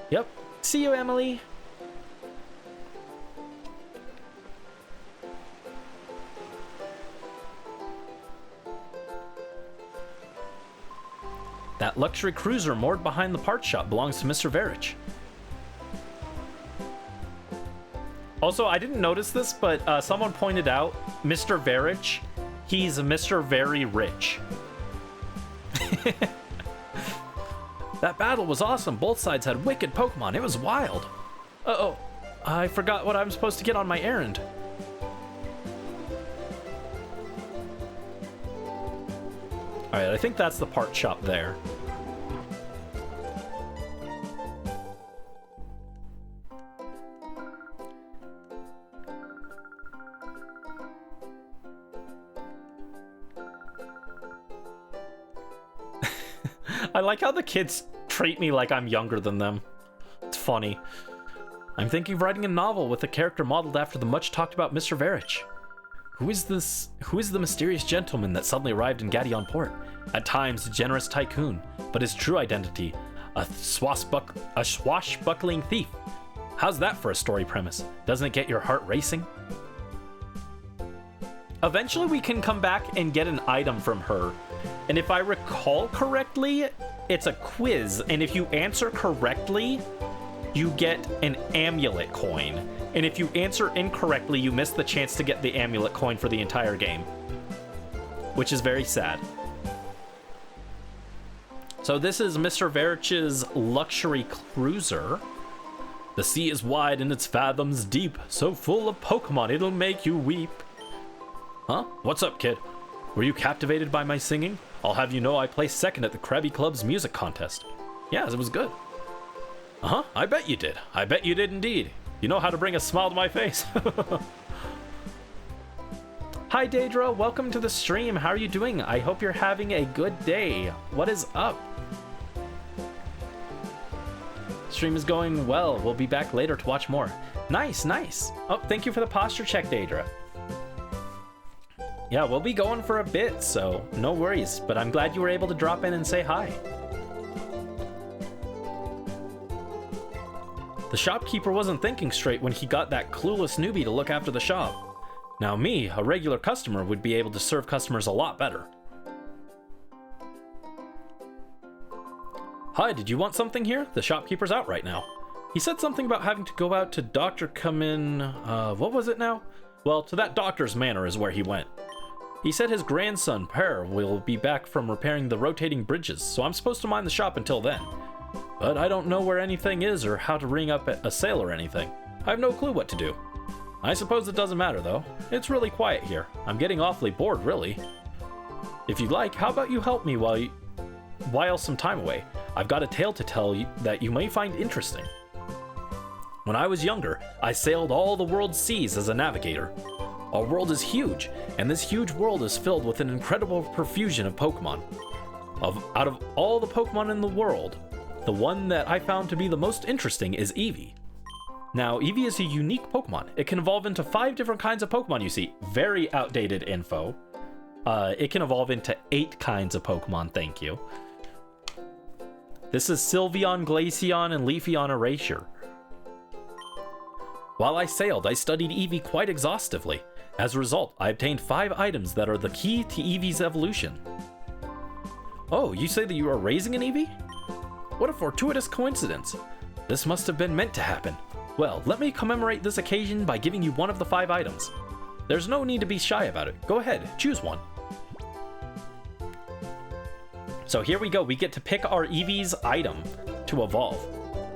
Yep, see you, Emily. That luxury cruiser moored behind the parts shop belongs to Mr. Verich. Also, I didn't notice this, but someone pointed out, Mr. Verich, he's Mr. Very Rich. That battle was awesome. Both sides had wicked Pokemon. It was wild. Uh-oh, I forgot what I'm supposed to get on my errand. Alright, I think that's the part shop there. I like how the kids treat me like I'm younger than them. It's funny. I'm thinking of writing a novel with a character modeled after the much talked about Mr. Verich. Who is the mysterious gentleman that suddenly arrived in Gadion Port? At times, a generous tycoon, but his true identity, a swashbuckling thief. How's that for a story premise? Doesn't it get your heart racing? Eventually, we can come back and get an item from her. And if I recall correctly, it's a quiz. And if you answer correctly, you get an amulet coin. And if you answer incorrectly, you miss the chance to get the amulet coin for the entire game, which is very sad. So this is Mr. Verich's luxury cruiser. The sea is wide and its fathoms deep, so full of Pokemon it'll make you weep. Huh? What's up, kid? Were you captivated by my singing? I'll have you know I placed second at the Krabby Club's music contest. Yeah, it was good. Uh-huh, I bet you did. I bet you did indeed. You know how to bring a smile to my face. Hi, Daedra. Welcome to the stream. How are you doing? I hope you're having a good day. What is up? Stream is going well. We'll be back later to watch more. Nice, nice. Oh, thank you for the posture check, Daedra. Yeah, we'll be going for a bit, so no worries. But I'm glad you were able to drop in and say hi. The shopkeeper wasn't thinking straight when he got that clueless newbie to look after the shop. Now me, a regular customer, would be able to serve customers a lot better. Hi, did you want something here? The shopkeeper's out right now. He said something about having to go out to Dr. What was it now? Well, to that doctor's manor is where he went. He said his grandson, Per, will be back from repairing the rotating bridges, so I'm supposed to mind the shop until then. But I don't know where anything is or how to ring up a sale or anything. I have no clue what to do. I suppose it doesn't matter though. It's really quiet here. I'm getting awfully bored, really. If you'd like, how about you help me while some time away? I've got a tale to tell you that you may find interesting. When I was younger, I sailed all the world's seas as a navigator. Our world is huge, and this huge world is filled with an incredible profusion of Pokemon. Out of all the Pokemon in the world, the one that I found to be the most interesting is Eevee. Now, Eevee is a unique Pokemon. It can evolve into 5 different kinds of Pokemon you see. Very outdated info. It can evolve into 8 kinds of Pokemon, thank you. This is Sylveon, Glaceon, and Leafeon Erasure. While I sailed, I studied Eevee quite exhaustively. As a result, I obtained 5 items that are the key to Eevee's evolution. Oh, you say that you are raising an Eevee? What a fortuitous coincidence. This must have been meant to happen. Well, let me commemorate this occasion by giving you one of the 5 items. There's no need to be shy about it. Go ahead, choose one. So here we go. We get to pick our Eevee's item to evolve.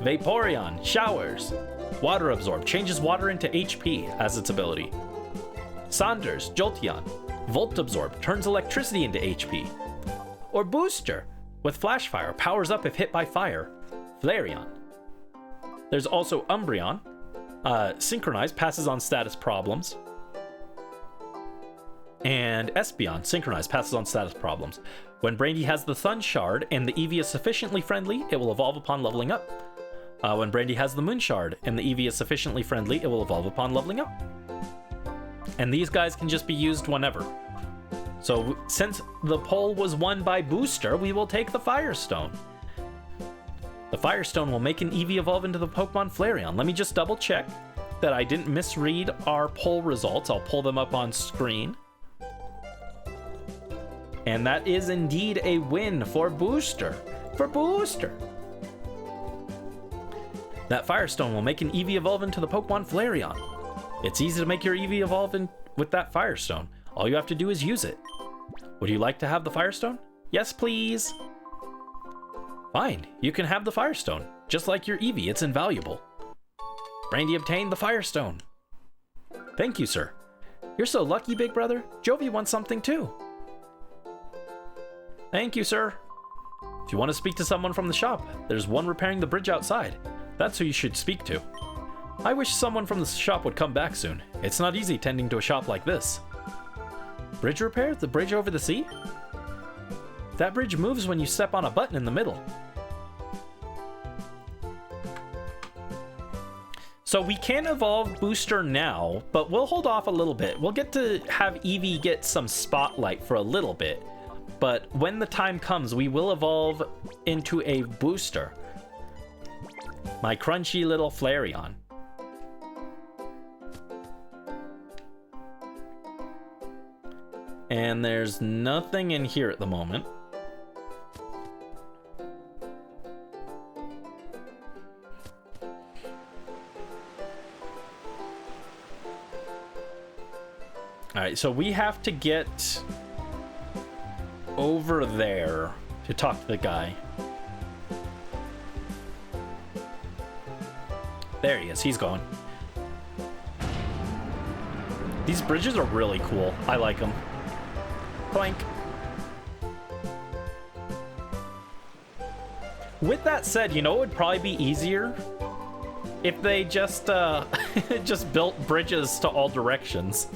Vaporeon, showers. Water Absorb, changes water into HP as its ability. Saunders, Jolteon. Volt Absorb, turns electricity into HP. Or Booster, with Flash Fire, powers up if hit by fire. Flareon. There's also Umbreon. Synchronize, passes on status problems. And Espeon, Synchronize, passes on status problems. When Brandy has the Sun Shard and the Eevee is sufficiently friendly, it will evolve upon leveling up. When Brandy has the Moon Shard and the Eevee is sufficiently friendly, it will evolve upon leveling up. And these guys can just be used whenever. So since the poll was won by Booster, we will take the Firestone. The Firestone will make an Eevee evolve into the Pokemon Flareon. Let me just double check that I didn't misread our poll results. I'll pull them up on screen. And that is indeed a win for Booster. For Booster! That Firestone will make an Eevee evolve into the Pokemon Flareon. It's easy to make your Eevee evolve with that Firestone. All you have to do is use it. Would you like to have the Firestone? Yes, please. Fine, you can have the Firestone. Just like your Eevee, it's invaluable. Brandy obtained the Firestone. Thank you, sir. You're so lucky, big brother. Jovi wants something too. Thank you, sir. If you want to speak to someone from the shop, there's one repairing the bridge outside. That's who you should speak to. I wish someone from the shop would come back soon. It's not easy tending to a shop like this. Bridge repair? The bridge over the sea? That bridge moves when you step on a button in the middle. So we can evolve Booster now, but we'll hold off a little bit. We'll get to have Eevee get some spotlight for a little bit. But when the time comes, we will evolve into a Booster. My crunchy little Flareon. And there's nothing in here at the moment. Alright, so we have to get over there to talk to the guy. There he is. He's gone. These bridges are really cool. I like them. Clank. With that said, you know it would probably be easier if they just just built bridges to all directions.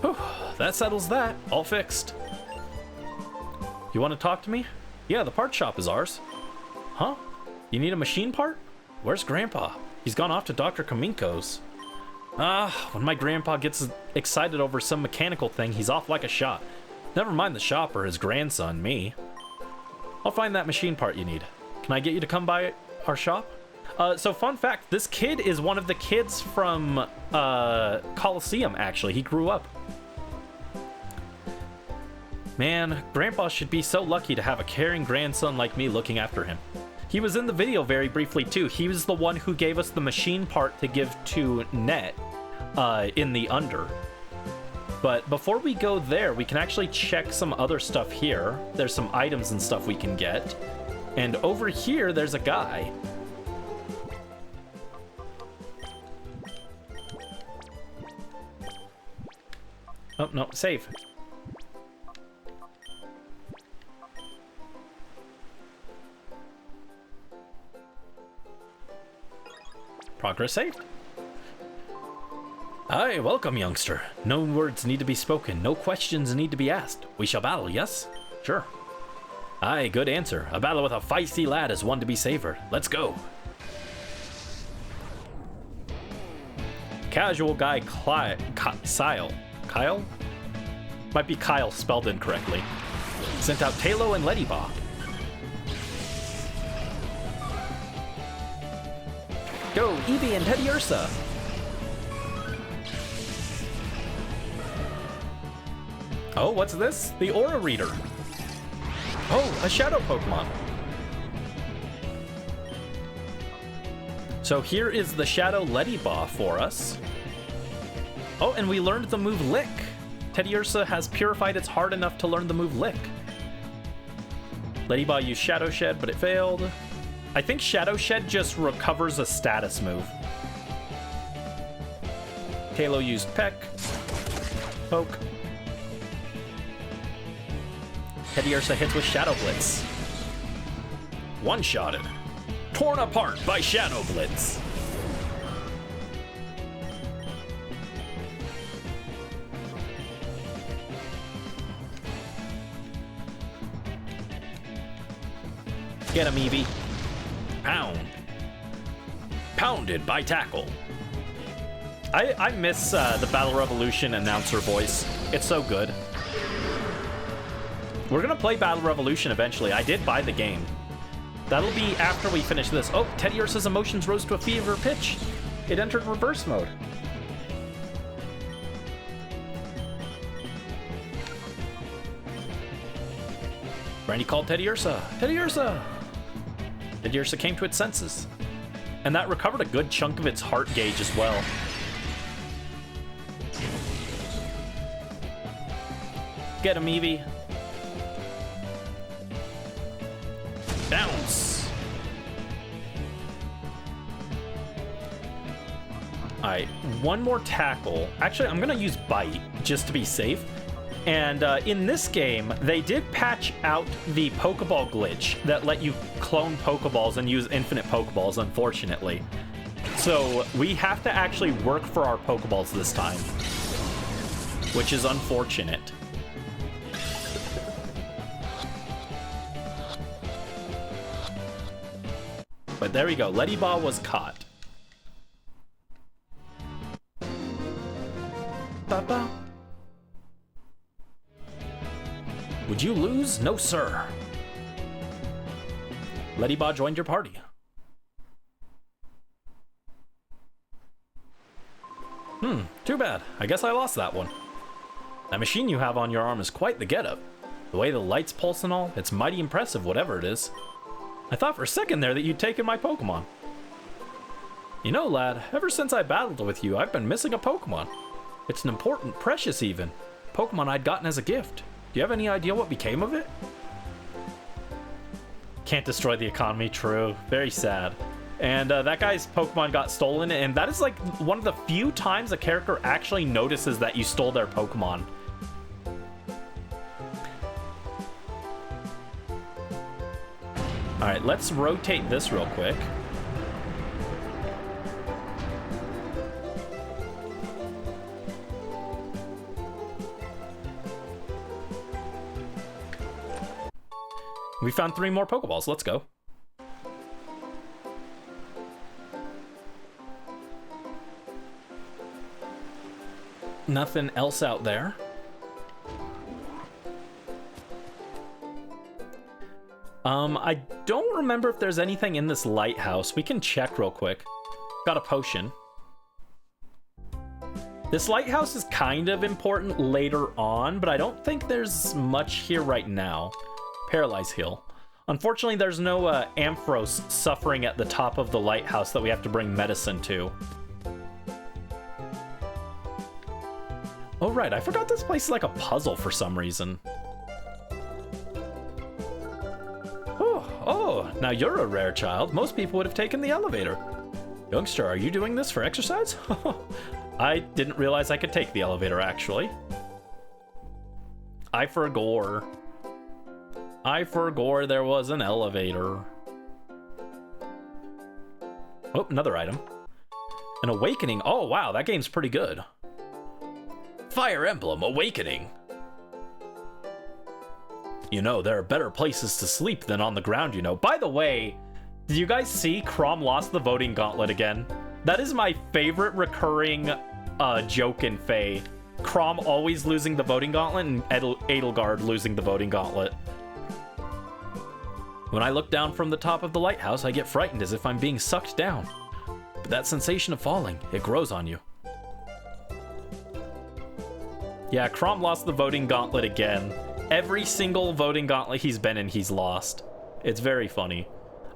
Whew, that settles that. All fixed. You want to talk to me? Yeah, the part shop is ours. Huh? You need a machine part? Where's Grandpa? He's gone off to Dr. Kaminko's. When my grandpa gets excited over some mechanical thing, he's off like a shot. Never mind the shop or his grandson, me. I'll find that machine part you need. Can I get you to come by our shop? So fun fact, this kid is one of the kids from Coliseum, actually. He grew up. Man, Grandpa should be so lucky to have a caring grandson like me looking after him. He was in the video very briefly too. He was the one who gave us the machine part to give to Net in the Under. But before we go there, we can actually check some other stuff here. There's some items and stuff we can get. And over here, there's a guy. Oh, no, save. Progress saved. Aye, welcome, youngster. No words need to be spoken, no questions need to be asked. We shall battle, yes? Sure. Aye, good answer. A battle with a feisty lad is one to be savored. Let's go. Casual guy Kyle? Might be Kyle spelled incorrectly. Sent out Talo and Ledyba. Go, Eevee and Teddy Ursa! Oh, what's this? The Aura Reader. Oh, a Shadow Pokemon. So here is the Shadow Ledyba for us. Oh, and we learned the move Lick. Teddy Ursa has purified its heart enough to learn the move Lick. Ledyba used Shadow Shed, but it failed. I think Shadow Shed just recovers a status move. Talo used Peck. Poke. Teddy Ursa hits with Shadow Blitz. One-shotted. Torn apart by Shadow Blitz. Get him, Eevee. Pound. Pounded by Tackle. I miss the Battle Revolution announcer voice. It's so good. We're gonna play Battle Revolution eventually. I did buy the game. That'll be after we finish this. Oh, Teddy Ursa's emotions rose to a fever pitch. It entered reverse mode. Brandy called Teddy Ursa. Teddy Ursa! Teddy Ursa came to its senses. And that recovered a good chunk of its heart gauge as well. Get him, Eevee. Bounce. Alright, one more tackle. Actually, I'm gonna use Bite, just to be safe. And in this game, they did patch out the Pokeball glitch that let you clone Pokeballs and use infinite Pokeballs, unfortunately. So we have to actually work for our Pokeballs this time, which is unfortunate. But there we go, Ledyba was caught. Ba-ba. Would you lose? No, sir. Ledyba joined your party. Too bad. I guess I lost that one. That machine you have on your arm is quite the getup. The way the lights pulse and all, it's mighty impressive, whatever it is. I thought for a second there that you'd taken my Pokemon. You know, lad, ever since I battled with you, I've been missing a Pokemon. It's an important, precious even, Pokemon I'd gotten as a gift. Do you have any idea what became of it? Can't destroy the economy, true. Very sad. And that guy's Pokemon got stolen, and that is like one of the few times a character actually notices that you stole their Pokemon. Alright, let's rotate this real quick. We found 3 more Pokeballs. Let's go. Nothing else out there. I don't remember if there's anything in this lighthouse. We can check real quick. Got a potion. This lighthouse is kind of important later on, but I don't think there's much here right now. Paralyze heal. Unfortunately, there's no Ampharos suffering at the top of the lighthouse that we have to bring medicine to. Oh, right. I forgot this place is like a puzzle for some reason. Oh, now you're a rare child. Most people would have taken the elevator. Youngster, are you doing this for exercise? I didn't realize I could take the elevator, actually. I forgot there was an elevator. Oh, another item. An awakening. Oh, wow, that game's pretty good. Fire Emblem Awakening. You know, there are better places to sleep than on the ground, you know. By the way, did you guys see Chrom lost the voting gauntlet again? That is my favorite recurring joke in Fae. Chrom always losing the voting gauntlet and Edelgard losing the voting gauntlet. When I look down from the top of the lighthouse, I get frightened as if I'm being sucked down. But that sensation of falling, it grows on you. Yeah, Chrom lost the voting gauntlet again. Every single voting gauntlet he's been in, he's lost. It's very funny.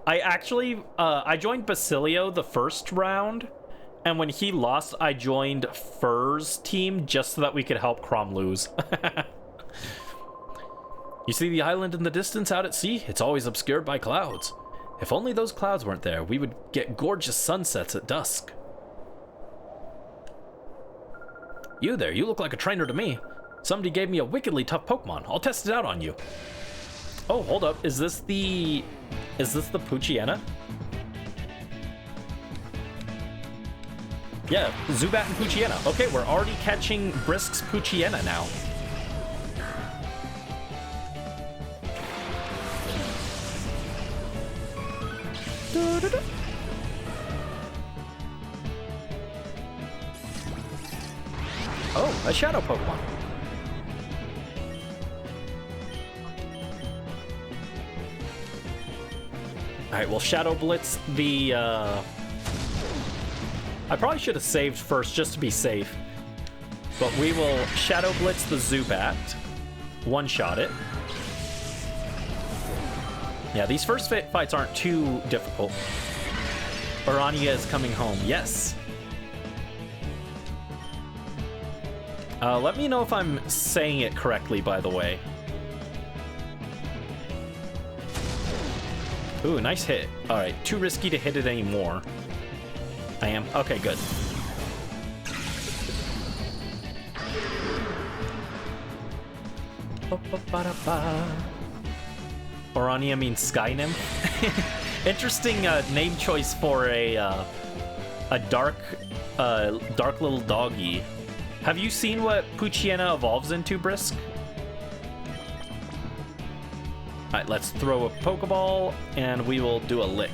I actually, I joined Basilio the first round, and when he lost, I joined Fur's team just so that we could help Chrom lose. You see the island in the distance out at sea? It's always obscured by clouds. If only those clouds weren't there, we would get gorgeous sunsets at dusk. You there, you look like a trainer to me. Somebody gave me a wickedly tough Pokemon. I'll test it out on you. Oh, hold up. Is this the Poochyena? Yeah, Zubat and Poochyena. Okay, we're already catching Brisk's Poochyena now. Oh, a Shadow Pokemon. Alright, we'll Shadow Blitz the, I probably should have saved first just to be safe. But we will Shadow Blitz the Zubat. One-shot it. Yeah, these first fights aren't too difficult. Orania is coming home. Yes. Let me know if I'm saying it correctly, by the way. Ooh, nice hit. Alright, too risky to hit it anymore. I am. Okay, good. Orania means Sky Nymph. Interesting name choice for a dark little doggy. Have you seen what Poochyena evolves into, Brisk? Alright, let's throw a Pokeball, and we will do a lick.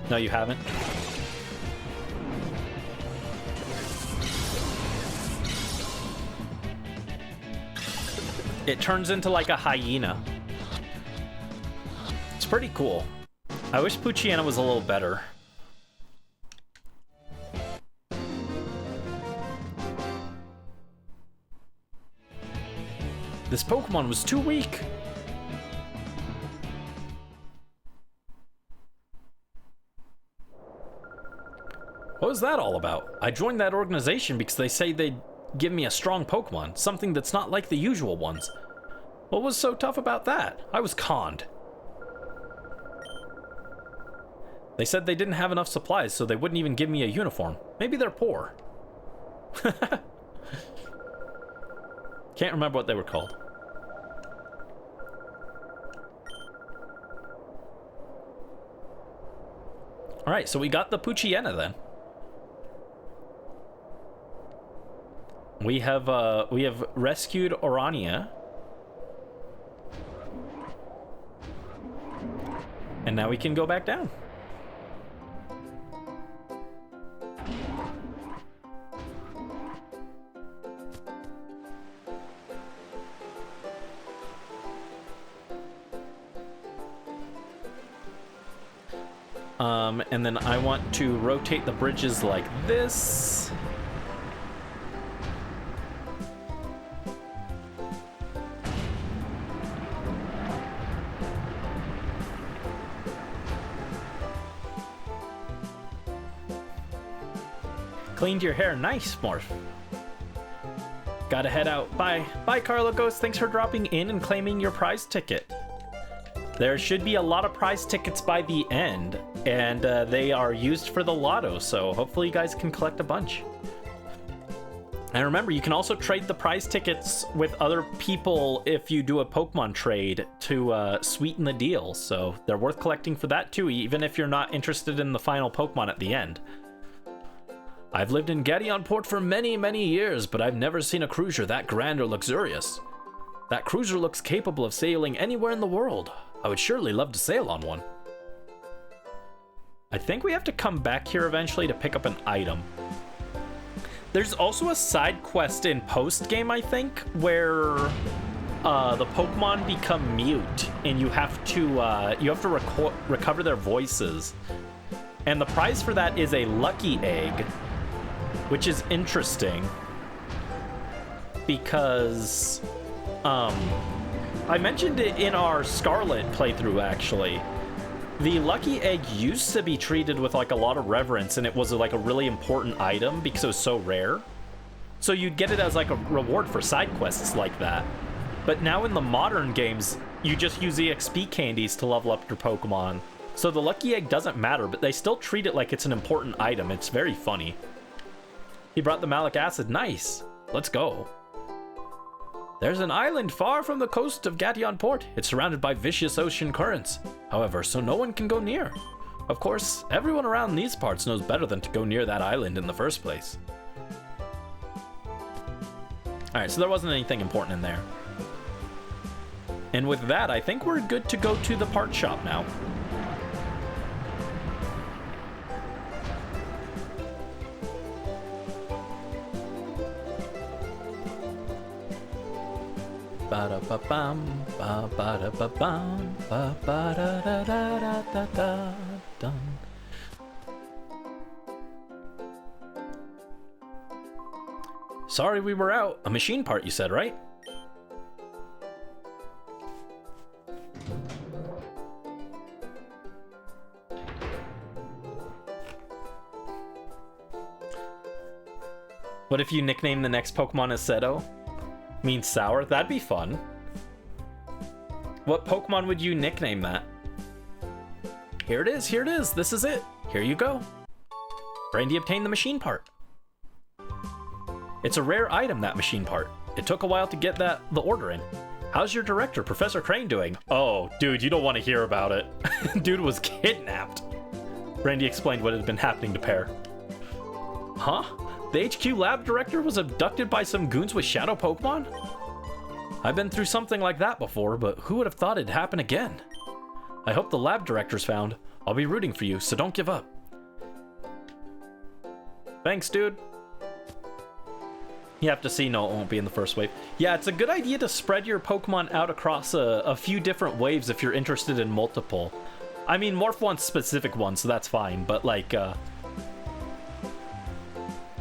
No, you haven't? It turns into like a hyena. It's pretty cool. I wish Poochyena was a little better. This Pokemon was too weak. What was that all about? I joined that organization because they say they'd give me a strong Pokemon, something that's not like the usual ones. What was so tough about that? I was conned. They said they didn't have enough supplies, so they wouldn't even give me a uniform. Maybe they're poor. Can't remember what they were called. Alright, so we got the Poochyena then. We have rescued Orania. And now we can go back down. And then I want to rotate the bridges like this. Cleaned your hair. Nice, Morph. Gotta head out. Bye. Bye, Carlo Ghost. Thanks for dropping in and claiming your prize ticket. There should be a lot of prize tickets by the end, and they are used for the lotto, so hopefully you guys can collect a bunch. And remember, you can also trade the prize tickets with other people if you do a Pokemon trade to sweeten the deal, so they're worth collecting for that too, even if you're not interested in the final Pokemon at the end. I've lived in Gatyon Port for many, many years, but I've never seen a cruiser that grand or luxurious. That cruiser looks capable of sailing anywhere in the world. I would surely love to sail on one. I think we have to come back here eventually to pick up an item. There's also a side quest in post-game, I think, where the Pokemon become mute, and you have to recover their voices. And the prize for that is a lucky egg, which is interesting because I mentioned it in our Scarlet playthrough, actually. The lucky egg used to be treated with like a lot of reverence, and it was like a really important item because it was so rare. So you'd get it as like a reward for side quests like that. But now in the modern games, you just use EXP candies to level up your Pokemon. So the lucky egg doesn't matter, but they still treat it like it's an important item. It's very funny. He brought the malic acid. Nice. Let's go. There's an island far from the coast of Gatyon Port. It's surrounded by vicious ocean currents, however, so no one can go near. Of course, everyone around these parts knows better than to go near that island in the first place. Alright, so there wasn't anything important in there. And with that, I think we're good to go to the part shop now. Ba-da-ba-bum, ba-ba-da-ba-bum, ba-ba-da-da-da-da-da-dum. Sorry we were out. A machine part, you said, right? What if you nickname the next Pokemon as Seto? Means sour? That'd be fun. What Pokemon would you nickname that? Here it is, here it is, this is it. Here you go. Brandy obtained the machine part. It's a rare item, that machine part. It took a while to get the order in. How's your director, Professor Crane, doing? Oh, dude, you don't want to hear about it. Dude was kidnapped. Brandy explained what had been happening to Pear. Huh? The HQ lab director was abducted by some goons with shadow Pokemon? I've been through something like that before, but who would have thought it'd happen again? I hope the lab director's found. I'll be rooting for you, so don't give up. Thanks, dude. You have to see, no, it won't be in the first wave. Yeah, it's a good idea to spread your Pokemon out across a few different waves if you're interested in multiple. I mean, Morph wants specific ones, so that's fine, but like,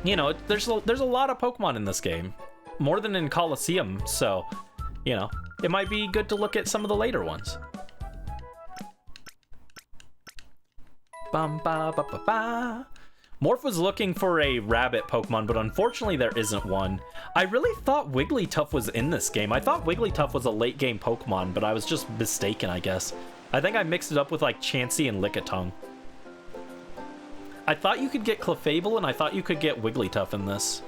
you know, there's a lot of Pokemon in this game. More than in Colosseum, so, you know, it might be good to look at some of the later ones. Bum ba ba ba ba. Morph was looking for a rabbit Pokemon, but unfortunately there isn't one. I really thought Wigglytuff was in this game. I thought Wigglytuff was a late game Pokemon, but I was just mistaken, I guess. I think I mixed it up with like Chansey and Lickitung. I thought you could get Clefable and I thought you could get Wigglytuff in this.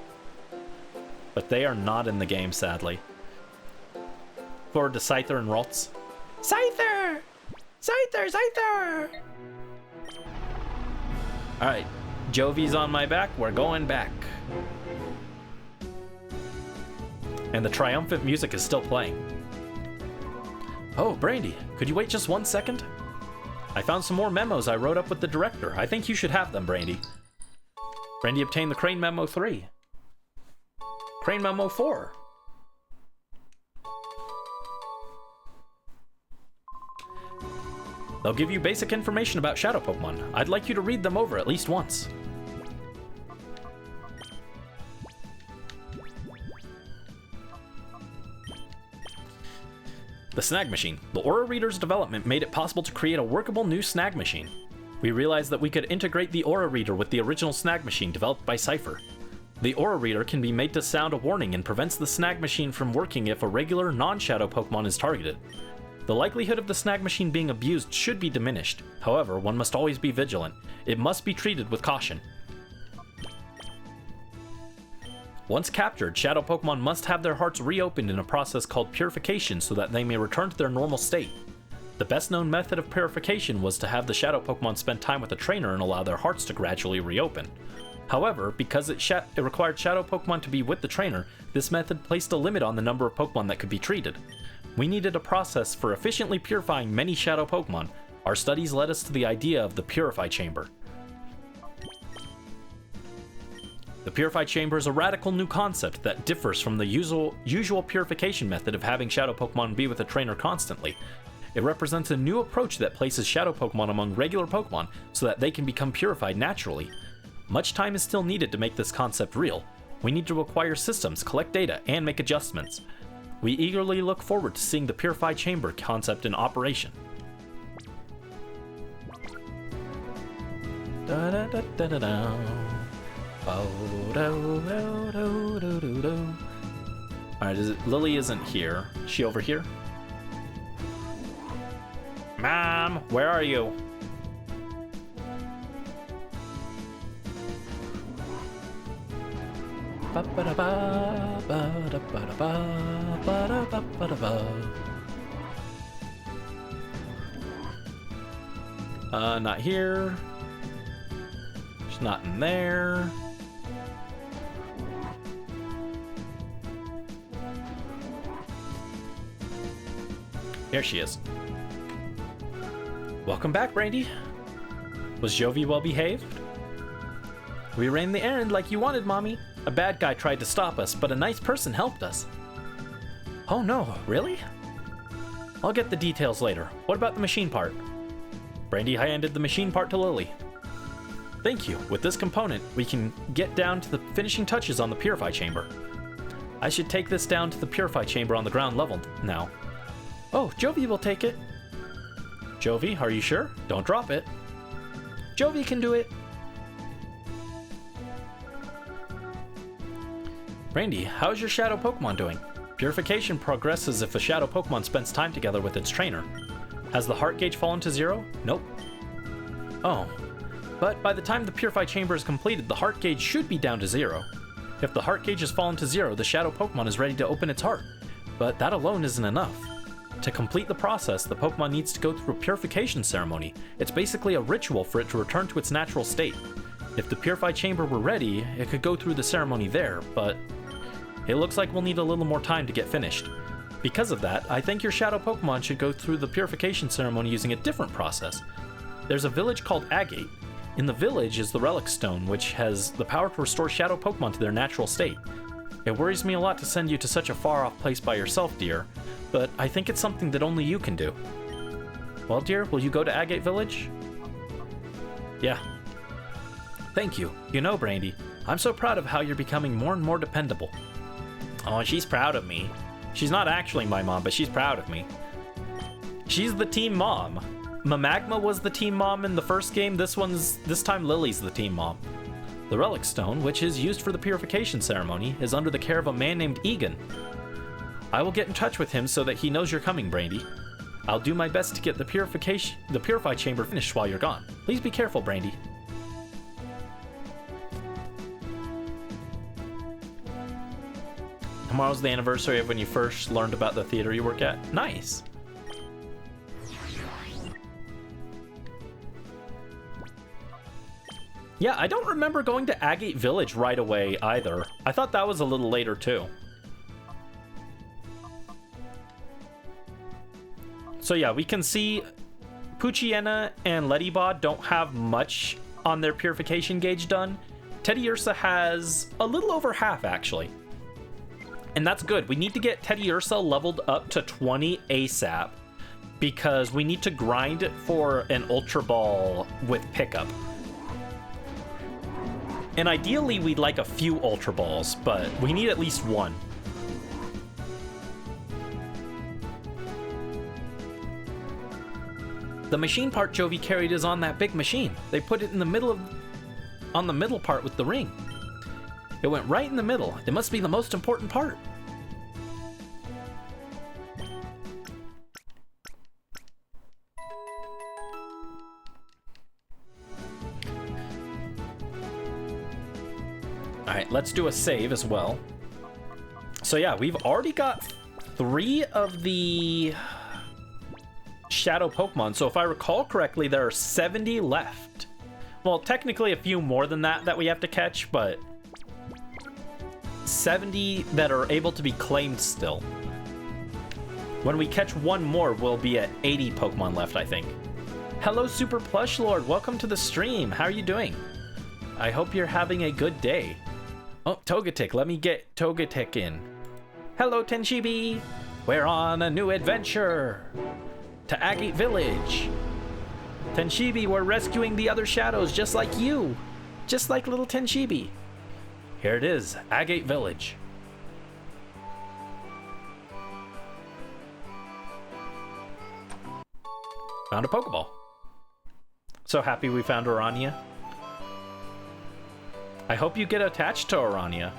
But they are not in the game, sadly. Forward to Scyther and Ralts. Scyther! Scyther! Scyther! Alright. Jovi's on my back, we're going back. And the triumphant music is still playing. Oh, Brandy, could you wait just 1 second? I found some more memos I wrote up with the director. I think you should have them, Brandy. Brandy obtained the Crane Memo 3. Crane Memo 4. They'll give you basic information about Shadow Pokemon. I'd like you to read them over at least once. The Snag Machine. The Aura Reader's development made it possible to create a workable new Snag Machine. We realized that we could integrate the Aura Reader with the original Snag Machine developed by Cypher. The Aura Reader can be made to sound a warning and prevents the Snag Machine from working if a regular, non-Shadow Pokemon is targeted. The likelihood of the Snag Machine being abused should be diminished. However, one must always be vigilant. It must be treated with caution. Once captured, Shadow Pokemon must have their hearts reopened in a process called purification so that they may return to their normal state. The best known method of purification was to have the Shadow Pokemon spend time with a trainer and allow their hearts to gradually reopen. However, because it required Shadow Pokemon to be with the trainer, this method placed a limit on the number of Pokemon that could be treated. We needed a process for efficiently purifying many Shadow Pokemon. Our studies led us to the idea of the Purify Chamber. The Purify Chamber is a radical new concept that differs from the usual purification method of having Shadow Pokemon be with a trainer constantly. It represents a new approach that places Shadow Pokemon among regular Pokemon so that they can become purified naturally. Much time is still needed to make this concept real. We need to acquire systems, collect data, and make adjustments. We eagerly look forward to seeing the Purify Chamber concept in operation. Alright, Lily isn't here. Is she over here? Mom, where are you? Not here. She's not in there. Here she is. Welcome back, Brandy. Was Jovi well behaved? We ran the errand like you wanted, Mommy. A bad guy tried to stop us, but a nice person helped us. Oh no, really? I'll get the details later. What about the machine part? Brandy handed the machine part to Lily. Thank you. With this component, we can get down to the finishing touches on the Purify Chamber. I should take this down to the Purify Chamber on the ground level now. Oh, Jovi will take it. Jovi, are you sure? Don't drop it. Jovi can do it. Brandy, how's your Shadow Pokemon doing? Purification progresses if a Shadow Pokemon spends time together with its trainer. Has the heart gauge fallen to 0? Nope. Oh. But by the time the Purify Chamber is completed, the heart gauge should be down to 0. If the heart gauge has fallen to 0, the Shadow Pokemon is ready to open its heart. But that alone isn't enough. To complete the process, the Pokemon needs to go through a purification ceremony. It's basically a ritual for it to return to its natural state. If the Purify Chamber were ready, it could go through the ceremony there, but it looks like we'll need a little more time to get finished. Because of that, I think your Shadow Pokemon should go through the purification ceremony using a different process. There's a village called Agate. In the village is the Relic Stone, which has the power to restore Shadow Pokemon to their natural state. It worries me a lot to send you to such a far-off place by yourself, dear, but I think it's something that only you can do. Well, dear, will you go to Agate Village? Yeah. Thank you. You know, Brandy, I'm so proud of how you're becoming more and more dependable. Oh, she's proud of me. She's not actually my mom, but she's proud of me. She's the team mom. Mamagma was the team mom in the first game. This time Lily's the team mom. The relic stone, which is used for the purification ceremony, is under the care of a man named Egan. I will get in touch with him so that he knows you're coming, Brandy. I'll do my best to get the purify chamber finished while you're gone. Please be careful, Brandy. Tomorrow's the anniversary of when you first learned about the theater you work at. Nice. Yeah, I don't remember going to Agate Village right away either. I thought that was a little later too. So yeah, we can see Poochyena and Ladybod don't have much on their purification gauge done. Teddiursa has a little over half, actually. And that's good. We need to get Teddiursa leveled up to 20 ASAP because we need to grind for an Ultra Ball with pickup. And ideally, we'd like a few Ultra Balls, but we need at least one. The machine part Jovi carried is on that big machine. They put it in the middle on the middle part with the ring. It went right in the middle. It must be the most important part. Alright, let's do a save as well. So yeah, we've already got 3 of the Shadow Pokemon. So if I recall correctly, there are 70 left. Well, technically a few more than that we have to catch, but 70 that are able to be claimed still. When we catch one more, we'll be at 80 Pokemon left, I think. Hello, Super Plush Lord. Welcome to the stream. How are you doing? I hope you're having a good day. Oh, Togetic. Let me get Togetic in. Hello, Tenshibi. We're on a new adventure to Agate Village. Tenshibi, we're rescuing the other shadows just like you. Just like little Tenshibi. Here it is, Agate Village. Found a Pokeball. So happy we found Orania. I hope you get attached to Orania.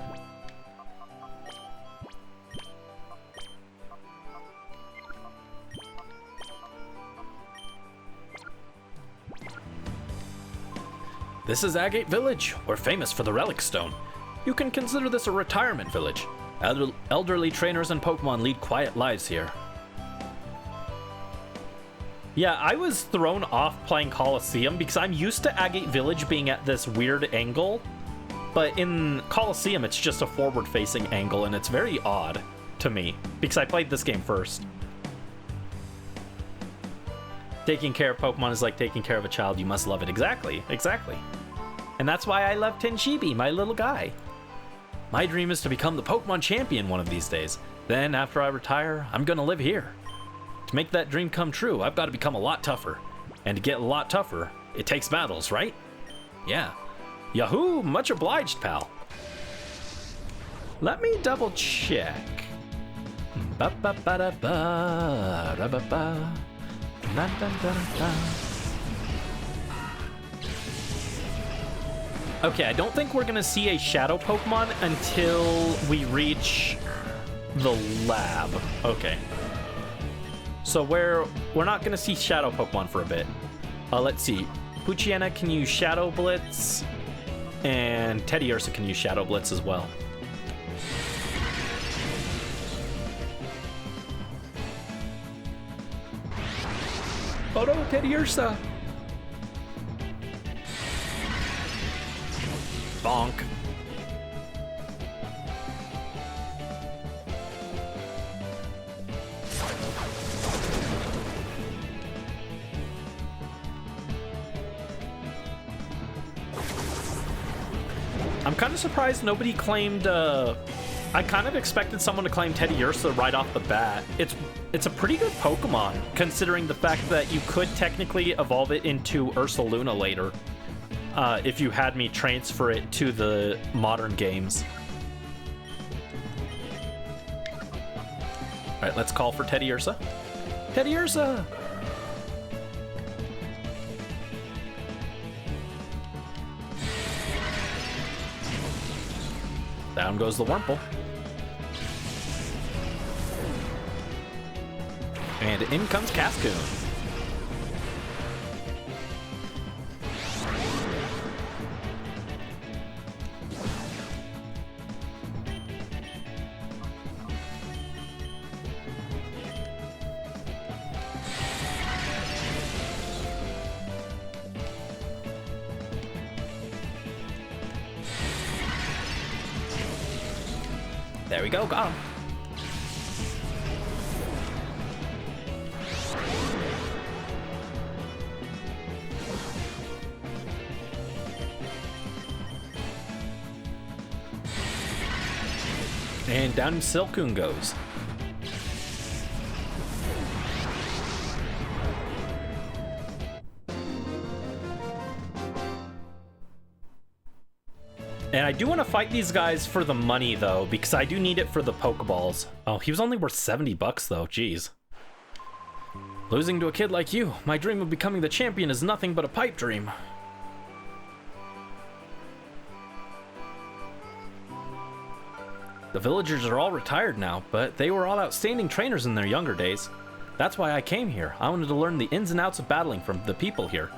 This is Agate Village. We're famous for the Relic Stone. You can consider this a retirement village. Elderly trainers and Pokemon lead quiet lives here. Yeah, I was thrown off playing Colosseum because I'm used to Agate Village being at this weird angle. But in Colosseum, it's just a forward-facing angle, and it's very odd to me because I played this game first. Taking care of Pokemon is like taking care of a child. You must love it. Exactly, exactly. And that's why I love Tenshibi, my little guy. My dream is to become the Pokemon champion one of these days. Then, after I retire, I'm gonna live here. To make that dream come true, I've got to become a lot tougher. And to get a lot tougher, it takes battles, right? Yeah. Yahoo! Much obliged, pal. Let me double check. Okay, I don't think we're gonna see a Shadow Pokemon until we reach the lab. Okay. So we're not gonna see Shadow Pokemon for a bit. Let's see. Poochyena can use Shadow Blitz, and Teddiursa can use Shadow Blitz as well. Oh no, Teddiursa! Bonk. I'm kind of surprised nobody claimed, I kind of expected someone to claim Teddiursa right off the bat. It's a pretty good Pokemon, considering the fact that you could technically evolve it into Ursaluna later, if you had me transfer it to the modern games. Alright, let's call for Teddiursa. Teddiursa! Down goes the Wurmple. And in comes Cascoon. There we go, got him. And down Silcoon goes. And I do want to fight these guys for the money, though, because I do need it for the Pokeballs. Oh, he was only worth 70 bucks, though. Jeez. Losing to a kid like you, my dream of becoming the champion is nothing but a pipe dream. The villagers are all retired now, but they were all outstanding trainers in their younger days. That's why I came here. I wanted to learn the ins and outs of battling from the people here.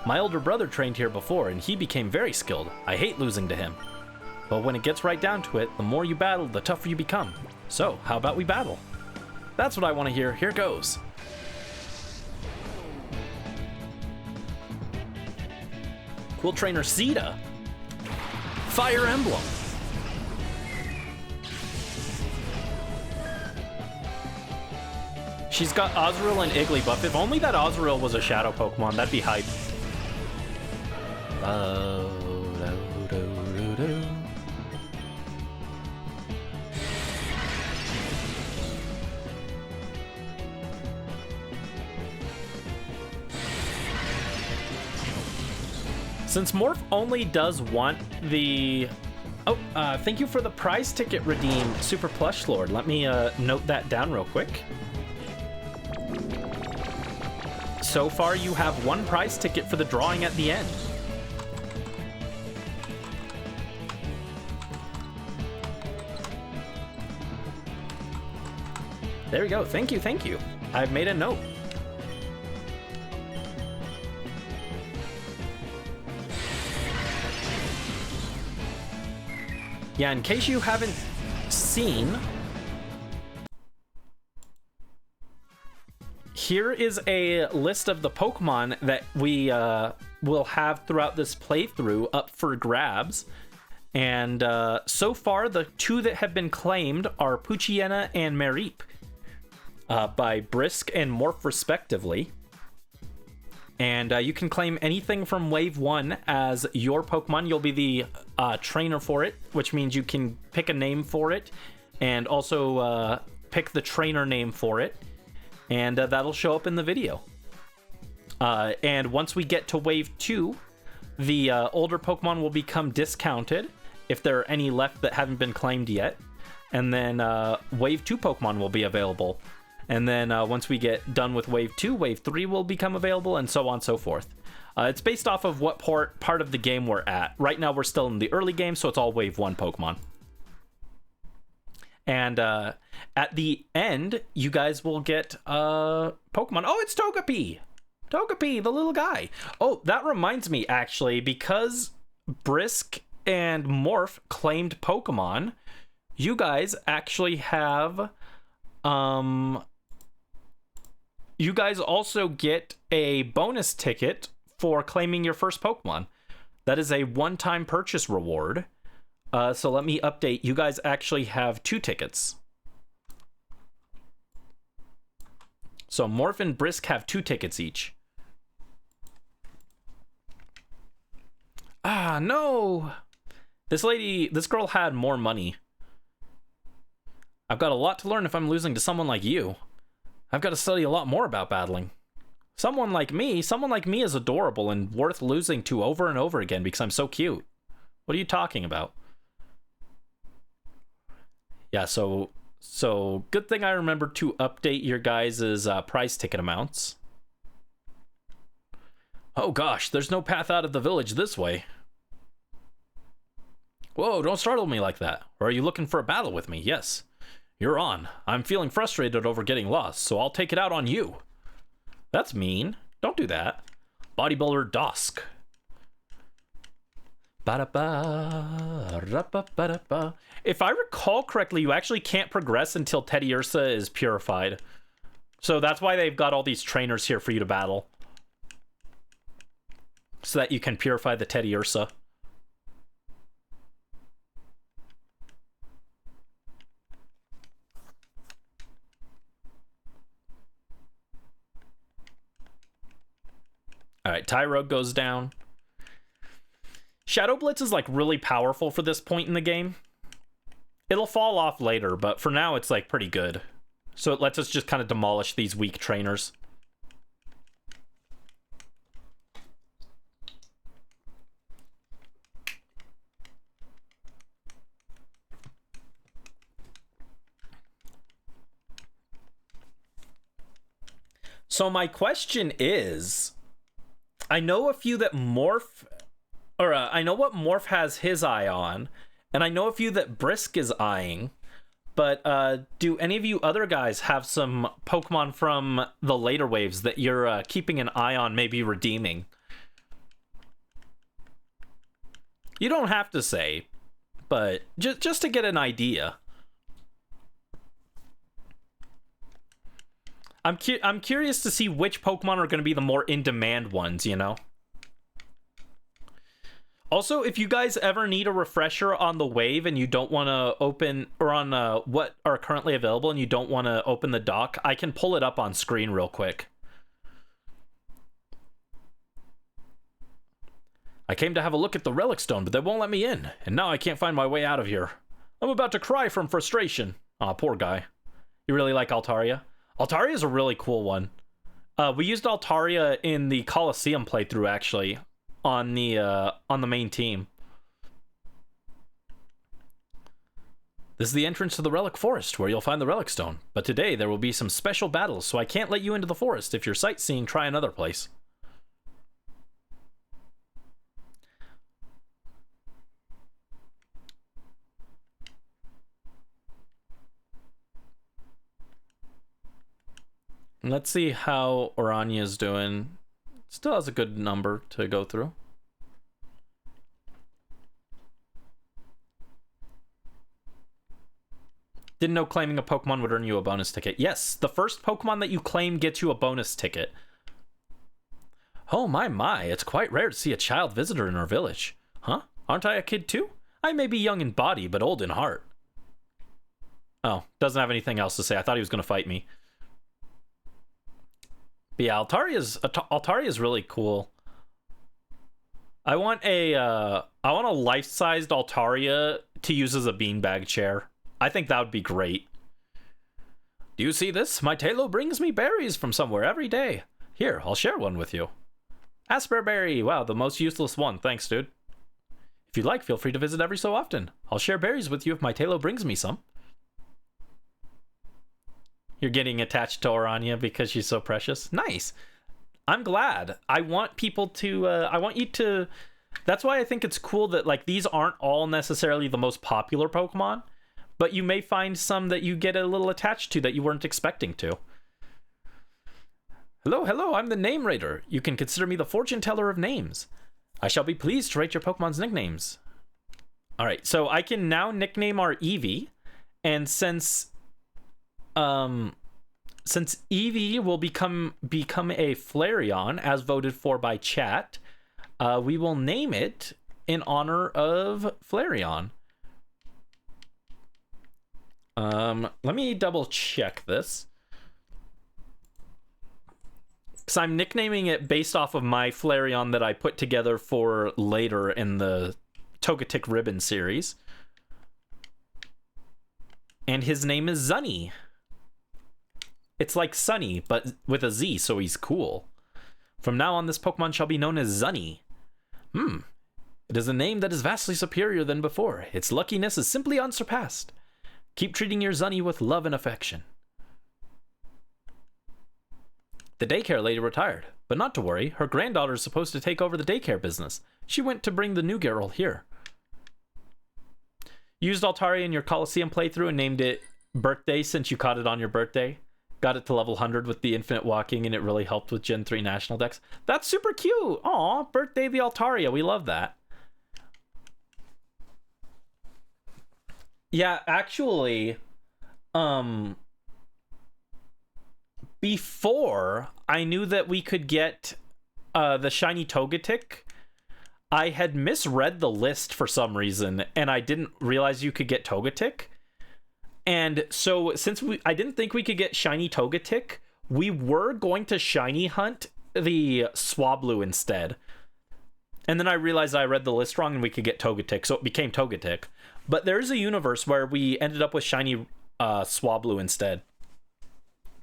My older brother trained here before, and he became very skilled. I hate losing to him. But when it gets right down to it, the more you battle, the tougher you become. So, how about we battle? That's what I want to hear. Here goes. Cool trainer Sita. Fire Emblem. She's got Azurill and Igglybuff. If only that Azurill was a shadow Pokemon, that'd be hype. Since Morph only does want the... Oh, thank you for the prize ticket redeemed, Super Plush Lord. Let me note that down real quick. So far, you have one prize ticket for the drawing at the end. There we go. Thank you, thank you. I've made a note. Yeah, in case you haven't seen, here is a list of the Pokemon that we will have throughout this playthrough up for grabs. And so far, the two that have been claimed are Poochyena and Mareep by Brisk and Morph respectively. And you can claim anything from Wave 1 as your Pokemon. You'll be the trainer for it, which means you can pick a name for it and also pick the trainer name for it. And that'll show up in the video. And once we get to Wave 2, the older Pokemon will become discounted if there are any left that haven't been claimed yet. And then Wave 2 Pokemon will be available. And then once we get done with Wave 2, Wave 3 will become available, and so on and so forth. It's based off of what part of the game we're at. Right now, we're still in the early game, so it's all Wave 1 Pokemon. And at the end, you guys will get Pokemon. Oh, it's Togepi! Togepi, the little guy. Oh, that reminds me, actually, because Brisk and Morph claimed Pokemon, you guys actually have... you guys also get a bonus ticket for claiming your first Pokemon. That is a one-time purchase reward. So let me update. You guys actually have 2 tickets. So Morph and Brisk have 2 tickets each. Ah, no! This girl had more money. I've got a lot to learn if I'm losing to someone like you. I've got to study a lot more about battling. Someone like me is adorable and worth losing to over and over again because I'm so cute. What are you talking about? Yeah, so good thing I remembered to update your guys' prize ticket amounts. Oh gosh, there's no path out of the village this way. Whoa, don't startle me like that. Or are you looking for a battle with me? Yes. You're on. I'm feeling frustrated over getting lost, so I'll take it out on you. That's mean. Don't do that. Bodybuilder Dosk. If I recall correctly, you actually can't progress until Teddy Ursa is purified. So that's why they've got all these trainers here for you to battle. So that you can purify the Teddy Ursa. Alright, Tyro goes down. Shadow Blitz is like really powerful for this point in the game. It'll fall off later, but for now it's like pretty good. So it lets us just kind of demolish these weak trainers. So my question is, I know a few that morph, or I know what morph has his eye on, and I know a few that Brisk is eyeing, but do any of you other guys have some Pokemon from the later waves that you're keeping an eye on, maybe redeeming? You don't have to say, but just to get an idea. I'm curious to see which Pokemon are going to be the more in-demand ones, you know? Also, if you guys ever need a refresher on the wave and you don't want to open, or on what are currently available and you don't want to open the dock, I can pull it up on screen real quick. I came to have a look at the Relic Stone, but they won't let me in, and now I can't find my way out of here. I'm about to cry from frustration. Aw, poor guy. You really like Altaria? Altaria is a really cool one. We used Altaria in the Coliseum playthrough, actually, on the main team. This is the entrance to the Relic Forest, where you'll find the Relic Stone. But today, there will be some special battles, so I can't let you into the forest. If you're sightseeing, try another place. Let's see how Oranya's doing. Still has a good number to go through. Didn't know claiming a Pokemon would earn you a bonus ticket. Yes, the first Pokemon that you claim gets you a bonus ticket. Oh my, it's quite rare to see a child visitor in our village. Huh? Aren't I a kid too? I may be young in body, but old in heart. Oh, doesn't have anything else to say. I thought he was going to fight me. But yeah, Altaria is really cool. I want a life-sized Altaria to use as a beanbag chair. I think that would be great. Do you see this? My Tailo brings me berries from somewhere every day. Here, I'll share one with you. Asperberry. Wow, the most useless one. Thanks, dude. If you'd like, feel free to visit every so often. I'll share berries with you if my Tailo brings me some. You're getting attached to Orania because she's so precious. Nice. I'm glad. I want people to, I want you to, that's why I think it's cool that, like, these aren't all necessarily the most popular Pokemon, but you may find some that you get a little attached to that you weren't expecting to. Hello, I'm the Name Rater. You can consider me the fortune teller of names. I shall be pleased to rate your Pokemon's nicknames. Alright, so I can now nickname our Eevee, and since Eevee will become a Flareon, as voted for by chat, we will name it in honor of Flareon. Let me double check this. Because I'm nicknaming it based off of my Flareon that I put together for later in the Togetic Ribbon series. And his name is Zunny. It's like Sunny, but with a Z, so he's cool. From now on, this Pokemon shall be known as Zunny. It is a name that is vastly superior than before. Its luckiness is simply unsurpassed. Keep treating your Zunny with love and affection. The daycare lady retired, but not to worry. Her granddaughter is supposed to take over the daycare business. She went to bring the new girl here. Used Altaria in your Coliseum playthrough and named it Birthday since you caught it on your birthday. Got it to level 100 with the infinite walking, and it really helped with Gen 3 national decks. That's super cute. Aw, Birthday the Altaria. We love that. Yeah, actually, before I knew that we could get the shiny Togetic, I had misread the list for some reason, and I didn't realize you could get Togetic. And so since I didn't think we could get shiny Togetic, we were going to shiny hunt the Swablu instead. And then I realized I read the list wrong and we could get Togetic, so it became Togetic. But there's a universe where we ended up with shiny Swablu instead.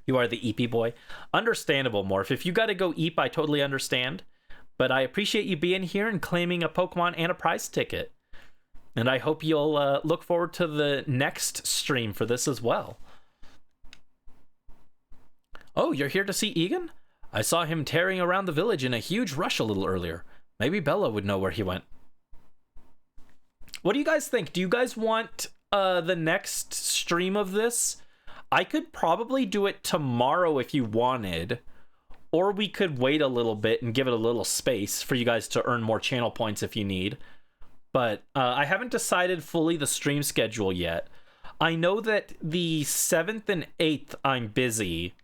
You are the Eepy boy. Understandable, Morph. If you gotta go Eep, I totally understand. But I appreciate you being here and claiming a Pokemon and a prize ticket. And I hope you'll look forward to the next stream for this as well. Oh, you're here to see Egan? I saw him tearing around the village in a huge rush a little earlier. Maybe Bella would know where he went. What do you guys think? Do you guys want the next stream of this? I could probably do it tomorrow if you wanted. Or we could wait a little bit and give it a little space for you guys to earn more channel points if you need. But I haven't decided fully the stream schedule yet. I know that the 7th and 8th I'm busy.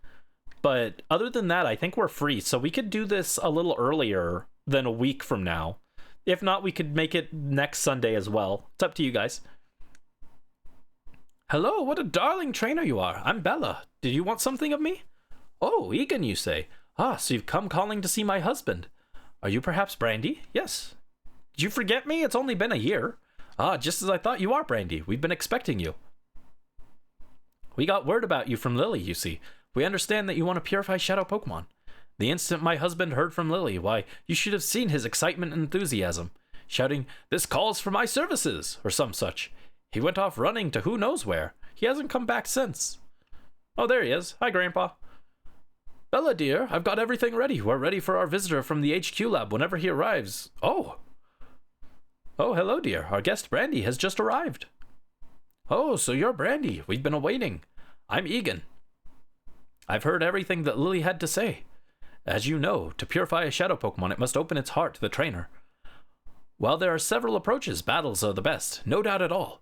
But other than that, I think we're free. So we could do this a little earlier than a week from now. If not, we could make it next Sunday as well. It's up to you guys. Hello, what a darling trainer you are. I'm Bella. Did you want something of me? Oh, Egan, you say. Ah, so you've come calling to see my husband. Are you perhaps Brandy? Yes. Did you forget me? It's only been a year. Ah, just as I thought you are, Brandy. We've been expecting you. We got word about you from Lily, you see. We understand that you want to purify Shadow Pokemon. The instant my husband heard from Lily, why, you should have seen his excitement and enthusiasm, shouting, "This calls for my services," or some such. He went off running to who knows where. He hasn't come back since. Oh, there he is. Hi, Grandpa. Bella, dear, I've got everything ready. We're ready for our visitor from the HQ lab whenever he arrives. Oh, hello, dear. Our guest Brandy has just arrived. Oh, so you're Brandy. We've been awaiting. I'm Egan. I've heard everything that Lily had to say. As you know, to purify a Shadow Pokemon, it must open its heart to the trainer. While there are several approaches, battles are the best, no doubt at all.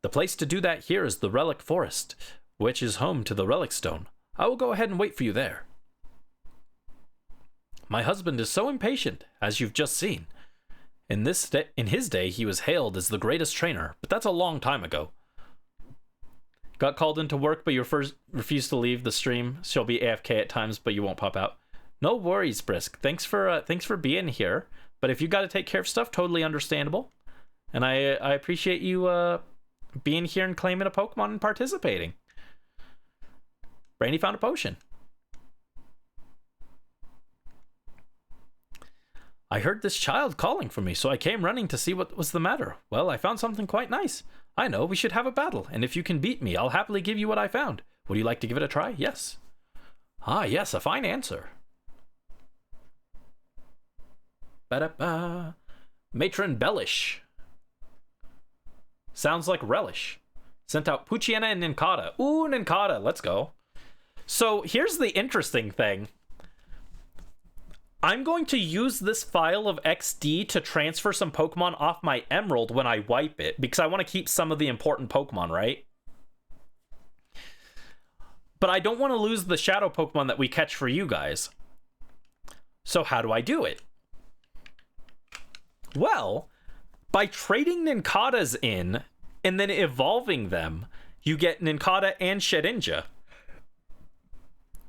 The place to do that here is the Relic Forest, which is home to the Relic Stone. I will go ahead and wait for you there. My husband is so impatient, as you've just seen. In his day, he was hailed as the greatest trainer, but that's a long time ago. Got called into work, but you refused to leave the stream. She'll be AFK at times, but you won't pop out. No worries, Brisk. Thanks for being here. But if you got to take care of stuff, totally understandable. And I appreciate you being here and claiming a Pokemon and participating. Brandy found a potion. I heard this child calling for me, so I came running to see what was the matter. Well, I found something quite nice. I know, we should have a battle, and if you can beat me, I'll happily give you what I found. Would you like to give it a try? Yes. Ah, yes, a fine answer. Ba-da-ba. Matron Bellish. Sounds like relish. Sent out Poochyena and Nincada. Ooh, Nincada, let's go. So here's the interesting thing. I'm going to use this file of XD to transfer some Pokemon off my Emerald when I wipe it, because I want to keep some of the important Pokemon, right? But I don't want to lose the Shadow Pokemon that we catch for you guys. So how do I do it? Well, by trading Nincadas in and then evolving them, you get Nincada and Shedinja.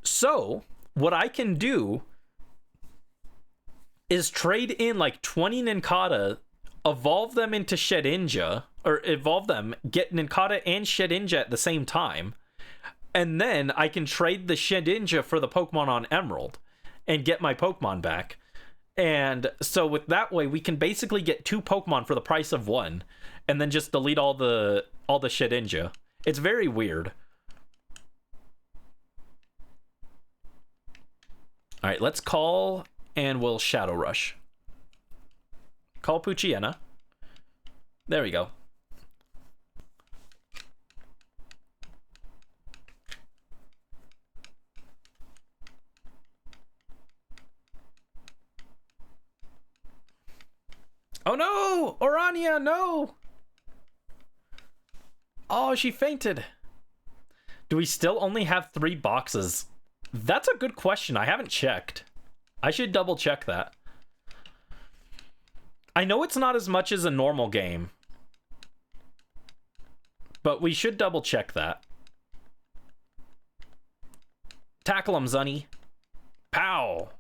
So, what I can do is trade in like 20 Nincada, evolve them into Shedinja, or evolve them, get Nincada and Shedinja at the same time, and then I can trade the Shedinja for the Pokemon on Emerald and get my Pokemon back. And so with that way, we can basically get 2 Pokemon for the price of 1, and then just delete all the Shedinja. It's very weird. All right, let's call, and we'll Shadow Rush. Call Poochyena. There we go. Orania, no! Oh, she fainted. Do we still only have 3 boxes? That's a good question. I haven't checked. I should double check that. I know it's not as much as a normal game, but we should double check that. Tackle him, Zunny. Pow!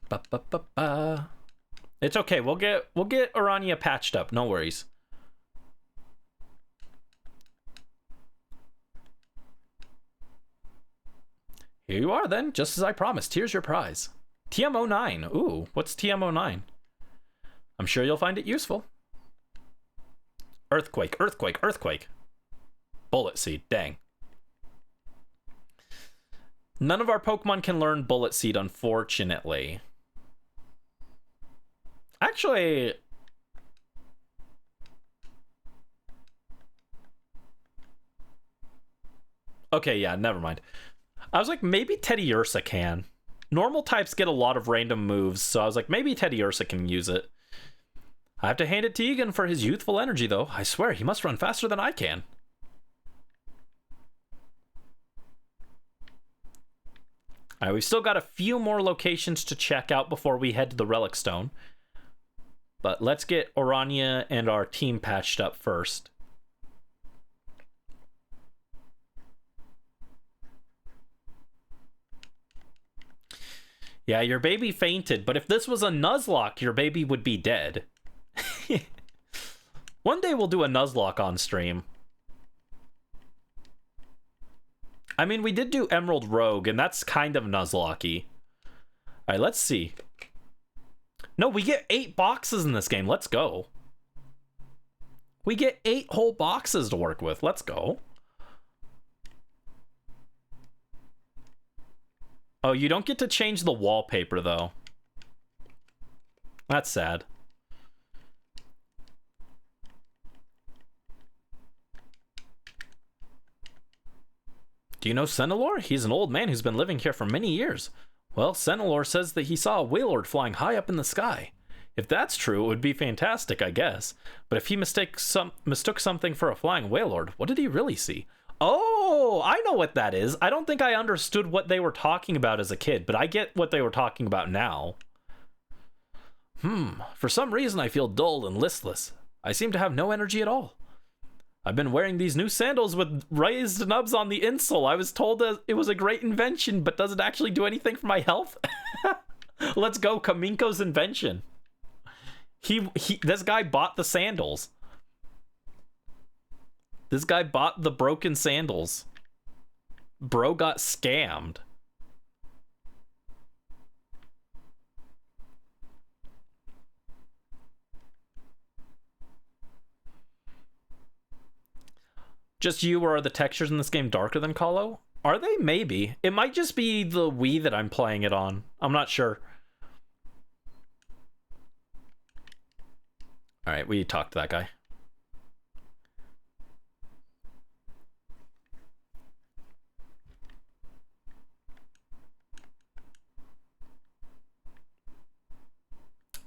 Ba, ba, ba, ba. It's okay. We'll get Orania patched up. No worries. Here you are then, just as I promised. Here's your prize. TM09. Ooh, what's TM09? I'm sure you'll find it useful. Earthquake, earthquake, earthquake. Bullet seed, dang. None of our Pokemon can learn Bullet Seed, unfortunately. Actually... Okay, yeah, never mind. I was like, maybe Teddiursa can. Normal types get a lot of random moves, so I was like, maybe Teddiursa can use it. I have to hand it to Egan for his youthful energy, though. I swear, he must run faster than I can. Alright, we've still got a few more locations to check out before we head to the Relic Stone. But let's get Orania and our team patched up first. Yeah, your baby fainted, but if this was a Nuzlocke, your baby would be dead. One day we'll do a Nuzlocke on stream. I mean, we did do Emerald Rogue, and that's kind of Nuzlocke-y. Alright, let's see. No, we get 8 boxes in this game. Let's go. We get 8 whole boxes to work with. Let's go. Oh, you don't get to change the wallpaper, though. That's sad. Do you know Senelor? He's an old man who's been living here for many years. Well, Senelor says that he saw a Wailord flying high up in the sky. If that's true, it would be fantastic, I guess. But if he mistook something for a flying Wailord, what did he really see? Oh, I know what that is. I don't think I understood what they were talking about as a kid, but I get what they were talking about now. For some reason I feel dull and listless. I seem to have no energy at all. I've been wearing these new sandals with raised nubs on the insole. I was told that it was a great invention, but does it actually do anything for my health? Let's go, Kaminko's invention. This guy bought the sandals. This guy bought the broken sandals. Bro got scammed. Just you, or are the textures in this game darker than Colo? Are they? Maybe. It might just be the Wii that I'm playing it on. I'm not sure. Alright, we talked to that guy.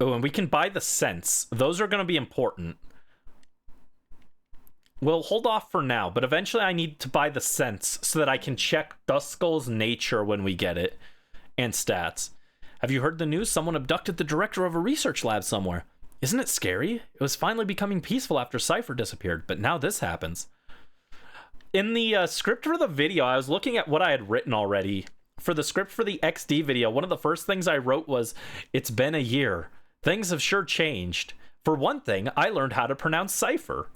Oh, and we can buy the scents. Those are going to be important. We'll hold off for now, but eventually I need to buy the scents so that I can check Duskull's nature when we get it, and stats. Have you heard the news? Someone abducted the director of a research lab somewhere. Isn't it scary? It was finally becoming peaceful after Cypher disappeared, but now this happens. In the script for the video, I was looking at what I had written already. For the script for the XD video, one of the first things I wrote was, "It's been a year. Things have sure changed. For one thing, I learned how to pronounce Cypher."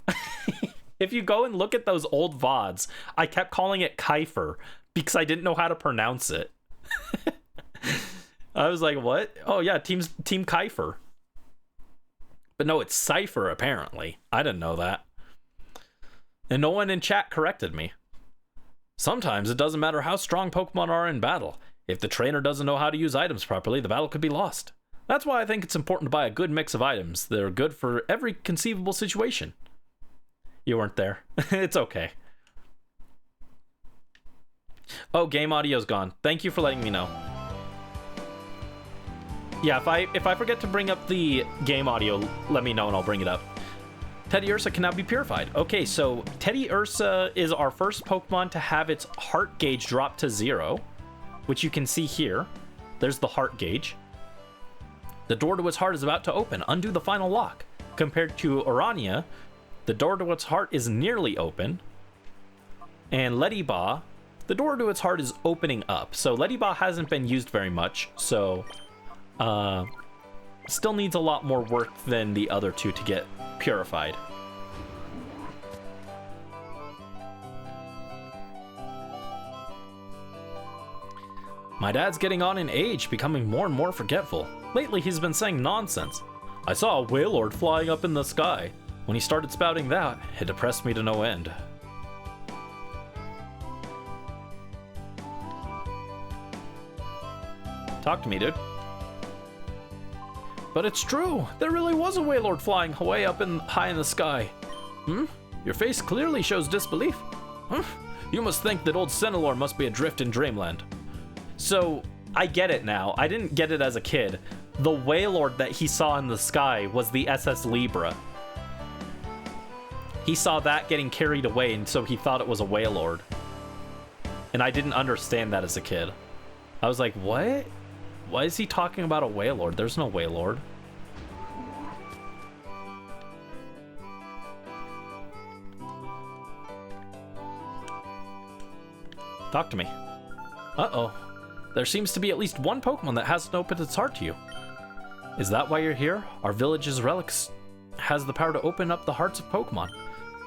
If you go and look at those old VODs, I kept calling it Kiefer because I didn't know how to pronounce it. I was like, what? Oh yeah, Team Kiefer. But no, it's Cypher, apparently. I didn't know that. And no one in chat corrected me. Sometimes it doesn't matter how strong Pokemon are in battle. If the trainer doesn't know how to use items properly, the battle could be lost. That's why I think it's important to buy a good mix of items that are good for every conceivable situation. You weren't there. It's okay. Oh, game audio's gone. Thank you for letting me know. Yeah, if I forget to bring up the game audio, let me know and I'll bring it up. Teddy Ursa can now be purified. Okay, so Teddy Ursa is our first Pokemon to have its heart gauge drop to 0, which you can see here. There's the heart gauge. The door to its heart is about to open. Undo the final lock. Compared to Orania, the door to its heart is nearly open. And Ledyba, the door to its heart is opening up. So Ledyba hasn't been used very much, so still needs a lot more work than the other two to get purified. My dad's getting on in age, becoming more and more forgetful. Lately, he's been saying nonsense. I saw a Wailord flying up in the sky. When he started spouting that, it depressed me to no end. Talk to me, dude. But it's true. There really was a Wailord flying way up high in the sky. Your face clearly shows disbelief. You must think that old Senilor must be adrift in dreamland. So, I get it now. I didn't get it as a kid. The Wailord that he saw in the sky was the SS Libra. He saw that getting carried away, and so he thought it was a Wailord. And I didn't understand that as a kid. I was like, what? Why is he talking about a Wailord? There's no Wailord. Talk to me. Uh-oh. There seems to be at least one Pokemon that hasn't opened its heart to you. Is that why you're here? Our village's relics has the power to open up the hearts of Pokemon.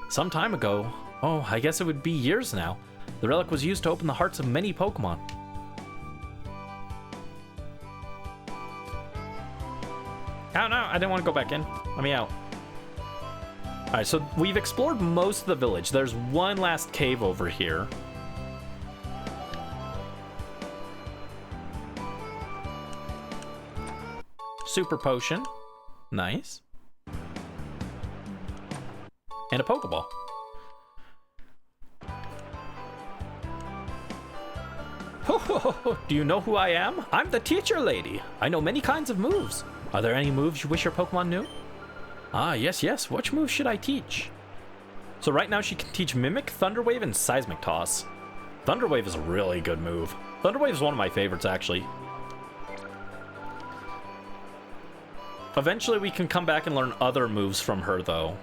Some time ago, oh, I guess it would be years now, the relic was used to open the hearts of many Pokemon. Oh no, I didn't want to go back in. Let me out. Alright, so we've explored most of the village. There's one last cave over here. Super Potion. Nice. And a Pokeball. Do you know who I am? I'm the teacher lady. I know many kinds of moves. Are there any moves you wish your Pokemon knew? Ah, yes. Which moves should I teach? So right now she can teach Mimic, Thunder Wave, and Seismic Toss. Thunder Wave is a really good move. Thunder Wave is one of my favorites, actually. Eventually we can come back and learn other moves from her, though.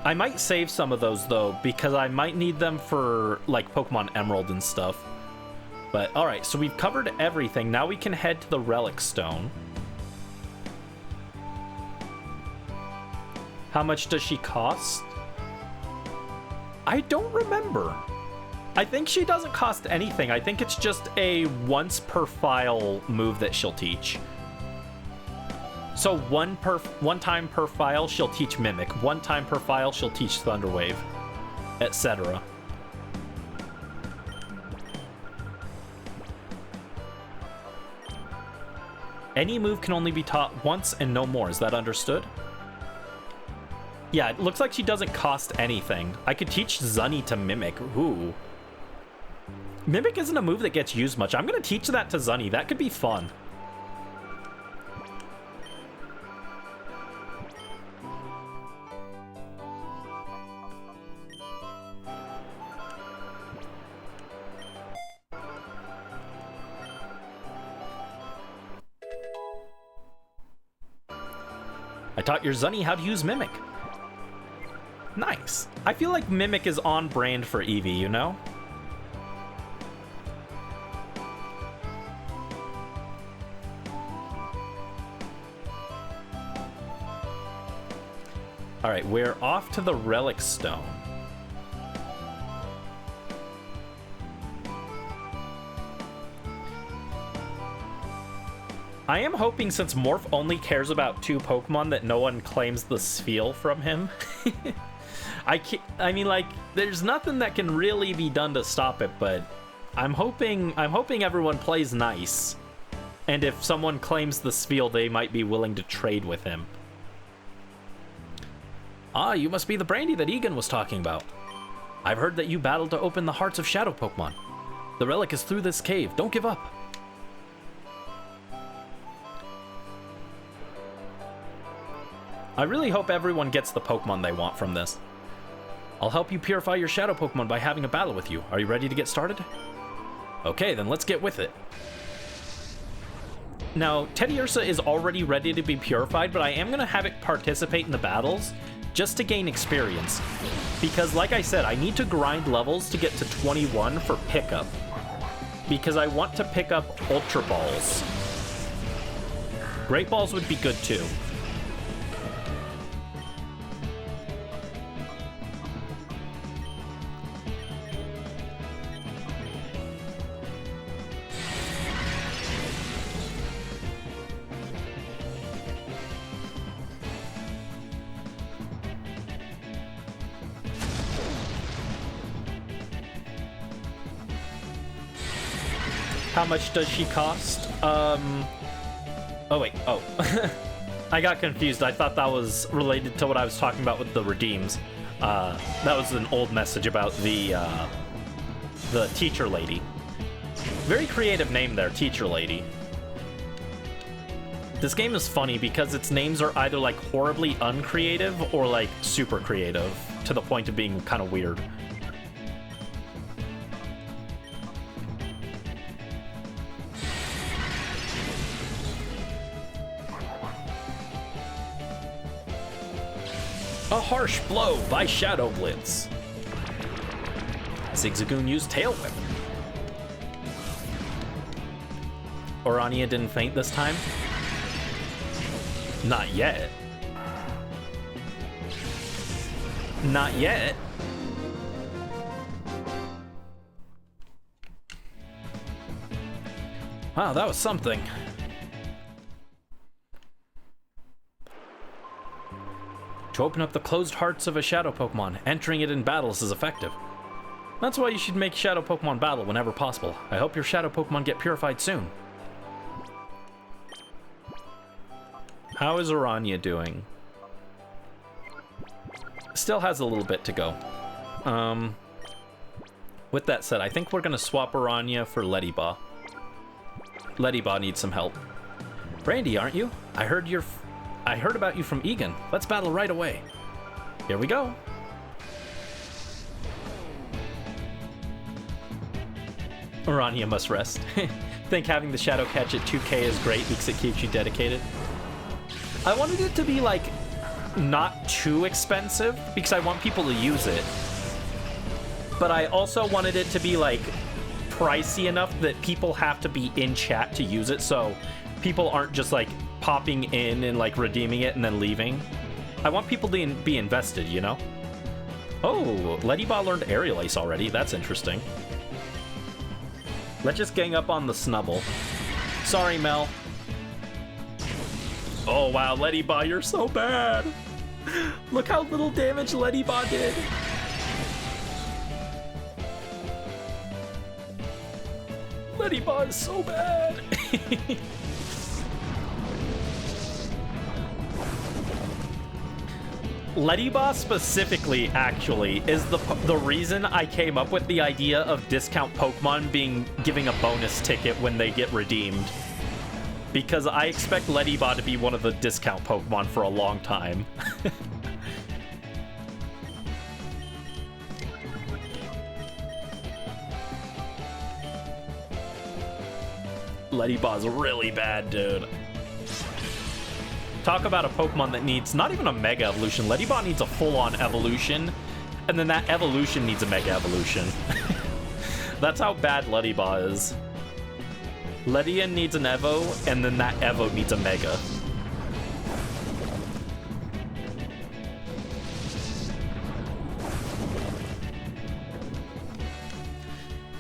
I might save some of those, though, because I might need them for, like, Pokemon Emerald and stuff. But, alright, so we've covered everything. Now we can head to the Relic Stone. How much does she cost? I don't remember. I think she doesn't cost anything. I think it's just a once per file move that she'll teach. So one time per file, she'll teach Mimic. One time per file, she'll teach Thunder Wave, etc. Any move can only be taught once and no more. Is that understood? Yeah, it looks like she doesn't cost anything. I could teach Zunny to Mimic. Ooh. Mimic isn't a move that gets used much. I'm going to teach that to Zunny. That could be fun. I taught your Zunny how to use Mimic. Nice. I feel like Mimic is on brand for Eevee, you know? Alright, we're off to the Relic Stone. I am hoping, since Morph only cares about 2 Pokemon, that no one claims the Spheal from him. I mean, like, there's nothing that can really be done to stop it, but I'm hoping everyone plays nice. And if someone claims the Spheal, they might be willing to trade with him. Ah, you must be the Brandy that Egan was talking about. I've heard that you battled to open the hearts of shadow Pokemon. The relic is through this cave. Don't give up. I really hope everyone gets the Pokemon they want from this. I'll help you purify your shadow Pokemon by having a battle with you. Are you ready to get started? Okay, then let's get with it. Now, Teddiursa is already ready to be purified, but I am going to have it participate in the battles just to gain experience. Because, like I said, I need to grind levels to get to 21 for pickup. Because I want to pick up Ultra Balls. Great Balls would be good too. How much does she cost? Oh wait, oh. I got confused. I thought that was related to what I was talking about with the redeems. That was an old message about the teacher lady. Very creative name there, teacher lady. This game is funny because its names are either like horribly uncreative or like super creative to the point of being kind of weird. A harsh blow by Shadow Blitz. Zigzagoon used Tail Whip. Orania didn't faint this time? Not yet. Not yet. Wow, that was something. To open up the closed hearts of a Shadow Pokemon, entering it in battles is effective. That's why you should make Shadow Pokemon battle whenever possible. I hope your Shadow Pokemon get purified soon. How is Orania doing? Still has a little bit to go. With that said, I think we're gonna swap Orania for Ledyba. Ledyba needs some help. Brandy, aren't you? I heard about you from Egan. Let's battle right away. Here we go. Orania must rest. Think having the Shadow Catch at 2k is great because it keeps you dedicated. I wanted it to be, like, not too expensive because I want people to use it. But I also wanted it to be, like, pricey enough that people have to be in chat to use it, so people aren't just, like, popping in and like redeeming it and then leaving. I want people to be invested, you know? Oh, Ledyba learned Aerial Ace already. That's interesting. Let's just gang up on the Snubble. Sorry, Mel. Oh, wow, Ledyba, you're so bad. Look how little damage Ledyba did. Ledyba is so bad. Ledyba specifically, actually, is the reason I came up with the idea of discount Pokemon giving a bonus ticket when they get redeemed. Because I expect Ledyba to be one of the discount Pokemon for a long time. Ledyba's really bad, dude. Talk about a Pokemon that needs not even a Mega Evolution. Ledyba needs a full-on evolution, and then that evolution needs a Mega Evolution. That's how bad Ledyba is. Ledian needs an Evo, and then that Evo needs a Mega.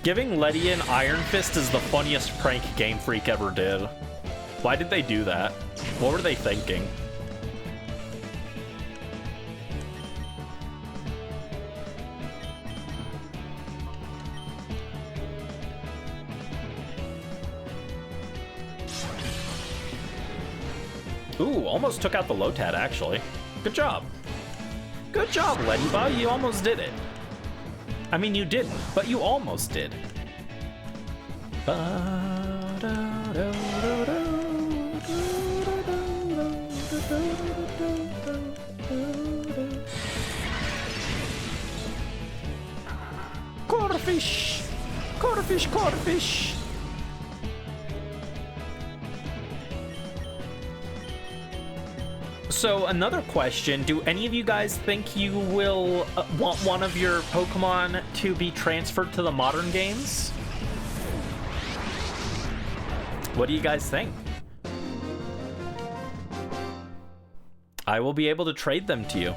Giving Ledian Iron Fist is the funniest prank Game Freak ever did. Why did they do that? What were they thinking? Ooh, almost took out the Lotad, actually. Good job. Good job, Ledyba. You almost did it. I mean, you didn't, but you almost did. Quarterfish! Quarterfish, quarterfish! So, another question. Do any of you guys think you will want one of your Pokemon to be transferred to the modern games? What do you guys think? I will be able to trade them to you.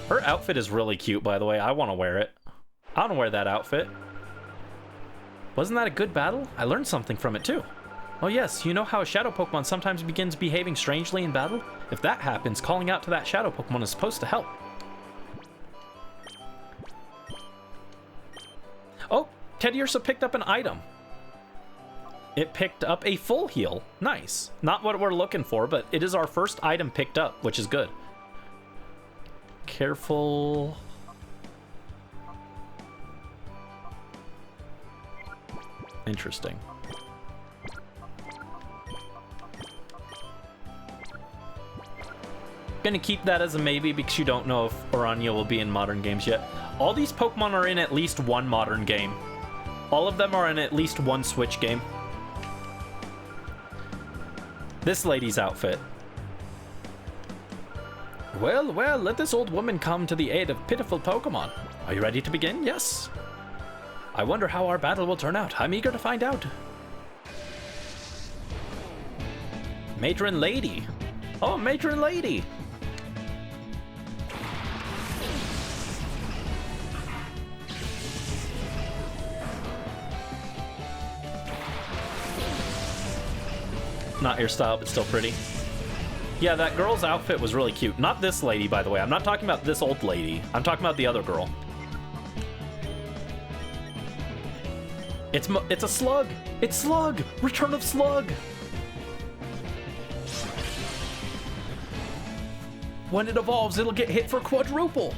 Her outfit is really cute, by the way. I want to wear it. I want to wear that outfit. Wasn't that a good battle? I learned something from it, too. Oh yes, you know how a Shadow Pokemon sometimes begins behaving strangely in battle? If that happens, calling out to that Shadow Pokemon is supposed to help. Oh, Teddiursa picked up an item. It picked up a full heal. Nice. Not what we're looking for, but it is our first item picked up, which is good. Careful. Interesting. Gonna keep that as a maybe because you don't know if Orania will be in modern games yet. All these Pokemon are in at least one modern game. All of them are in at least one Switch game. This lady's outfit. Well, well, let this old woman come to the aid of pitiful Pokemon. Are you ready to begin? Yes. I wonder how our battle will turn out. I'm eager to find out. Matron Lady. Oh, Matron Lady. Not your style, but still pretty. Yeah, that girl's outfit was really cute. Not this lady, by the way. I'm not talking about this old lady. I'm talking about the other girl. It's a slug. It's Slug. Return of Slug. When it evolves, it'll get hit for quadruple.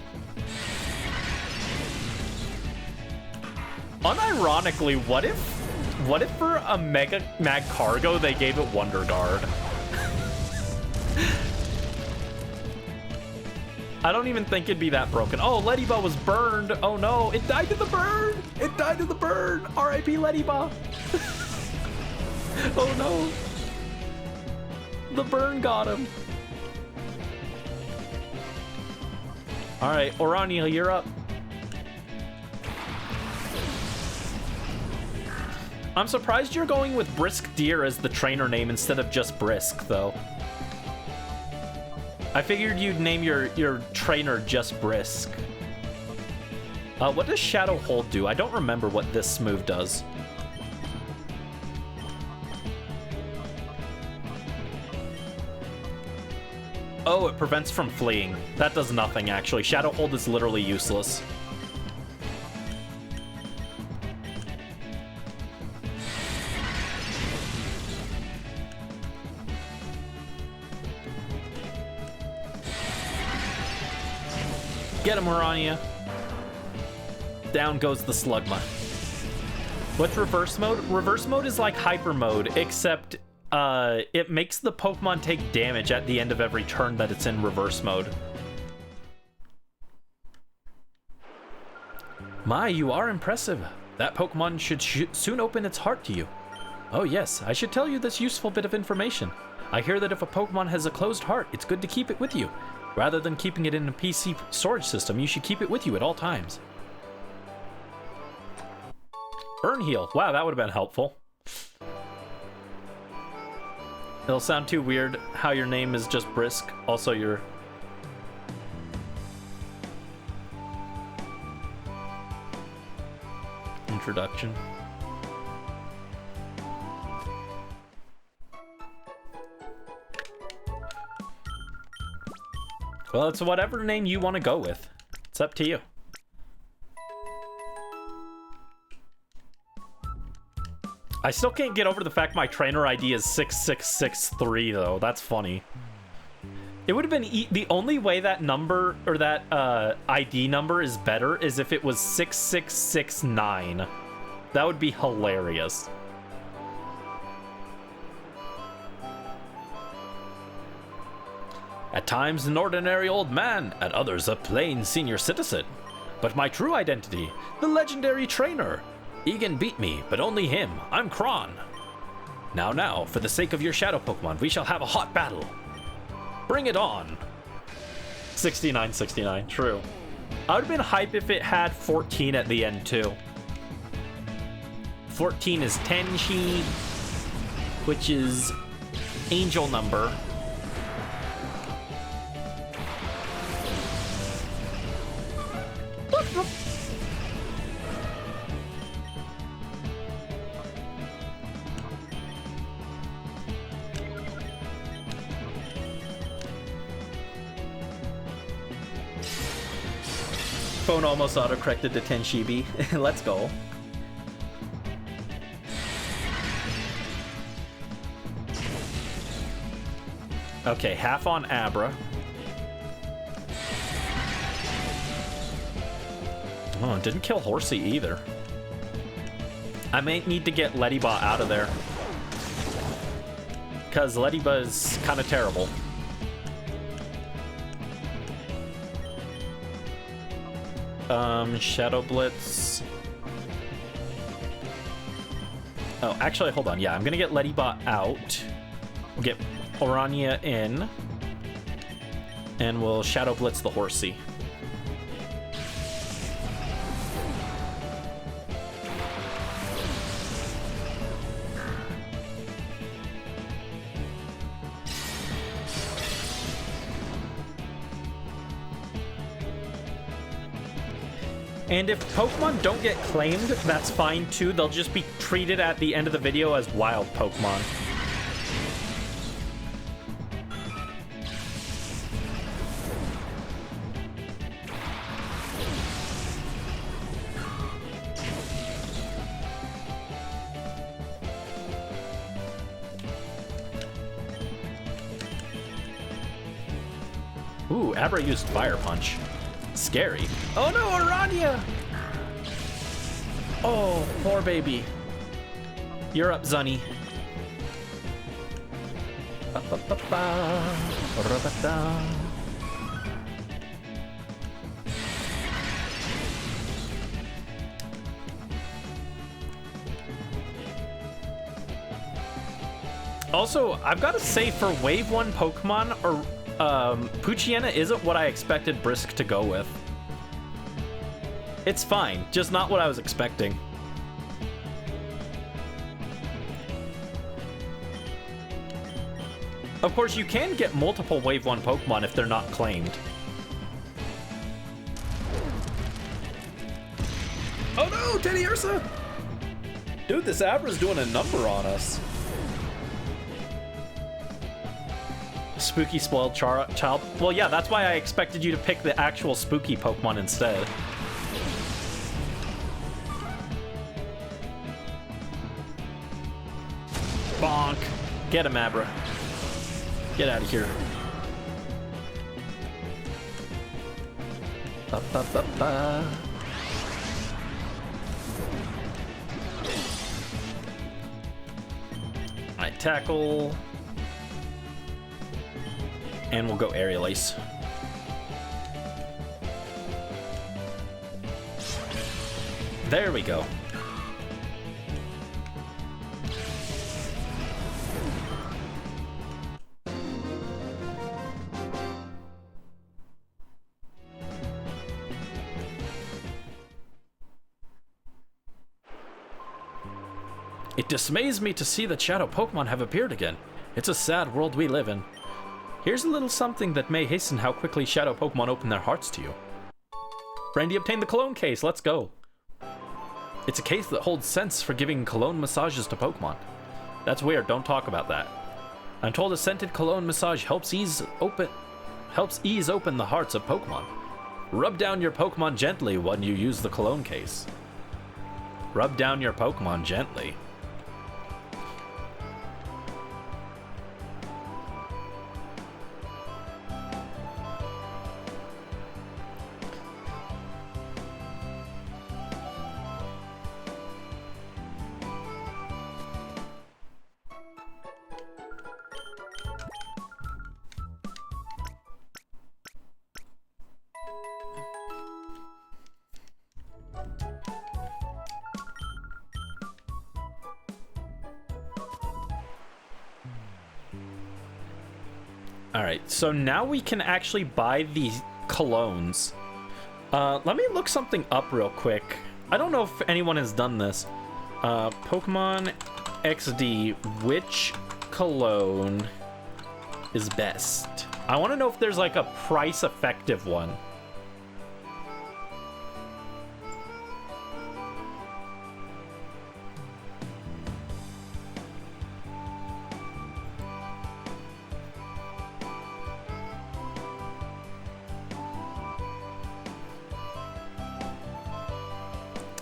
Unironically, what if for a Mega Magcargo they gave it Wonder Guard? I don't even think it'd be that broken. Oh, Ledyba was burned. Oh no, it died to the burn. It died to the burn. R.I.P. Ledyba. Oh no. The burn got him. All right, Orania, you're up. I'm surprised you're going with Brisk Deer as the trainer name instead of just Brisk, though. I figured you'd name your trainer just Brisk. What does Shadow Hold do? I don't remember what this move does. Oh, it prevents from fleeing. That does nothing, actually. Shadow Hold is literally useless. Get him, Orania. Down goes the Slugma. What's reverse mode? Reverse mode is like hyper mode, except it makes the Pokemon take damage at the end of every turn that it's in reverse mode. My, you are impressive. That Pokemon should soon open its heart to you. Oh yes, I should tell you this useful bit of information. I hear that if a Pokemon has a closed heart, it's good to keep it with you. Rather than keeping it in a PC storage system, you should keep it with you at all times. Burn Heal. Wow, that would have been helpful. It'll sound too weird how your name is just Brisk. Also, your... introduction. Well, it's whatever name you want to go with. It's up to you. I still can't get over the fact my trainer ID is 6663, though. That's funny. It would have been the only way that number or that ID number is better is if it was 6669. That would be hilarious. At times an ordinary old man, at others a plain senior citizen. But my true identity, the legendary trainer. Egan beat me, but only him. I'm Kron. Now, for the sake of your shadow Pokemon, we shall have a hot battle. Bring it on. 6969, true. I would have been hype if it had 14 at the end too. 14 is Tenchi, which is angel number. Phone almost auto-corrected to Tenshibi. Let's go. Okay, half on Abra. Oh, didn't kill Horsey either. I may need to get Ledybot out of there. Because Ledybot is kind of terrible. Shadow Blitz. Oh, actually, hold on. Yeah, I'm gonna get Ledybot out. We'll get Orania in. And we'll Shadow Blitz the Horsey. And if Pokemon don't get claimed, that's fine too. They'll just be treated at the end of the video as wild Pokemon. Ooh, Abra used Fire Punch. Scary. Oh no, Orania! Oh, poor baby. You're up, Zunny. Also, I've got to say, for Wave 1 Pokemon, or Poochyena isn't what I expected Brisk to go with. It's fine, just not what I was expecting. Of course, you can get multiple Wave 1 Pokemon if they're not claimed. Oh no, Teddy Ursa! Dude, this Abra's doing a number on us. Spooky spoiled child. Well, yeah, that's why I expected you to pick the actual spooky Pokemon instead. Bonk. Get him, Abra. Get out of here. Ba, ba, ba, ba. I tackle. And we'll go Aerial Ace. There we go. It dismays me to see that Shadow Pokemon have appeared again. It's a sad world we live in. Here's a little something that may hasten how quickly Shadow Pokemon open their hearts to you. Brandy obtained the cologne case, let's go. It's a case that holds scents for giving cologne massages to Pokemon. That's weird, don't talk about that. I'm told a scented cologne massage helps ease open the hearts of Pokemon. Rub down your Pokemon gently when you use the cologne case. Rub down your Pokemon gently. All right, so now we can actually buy these colognes. Let me look something up real quick. I don't know if anyone has done this. Pokemon XD, which cologne is best? I want to know if there's like a price effective one.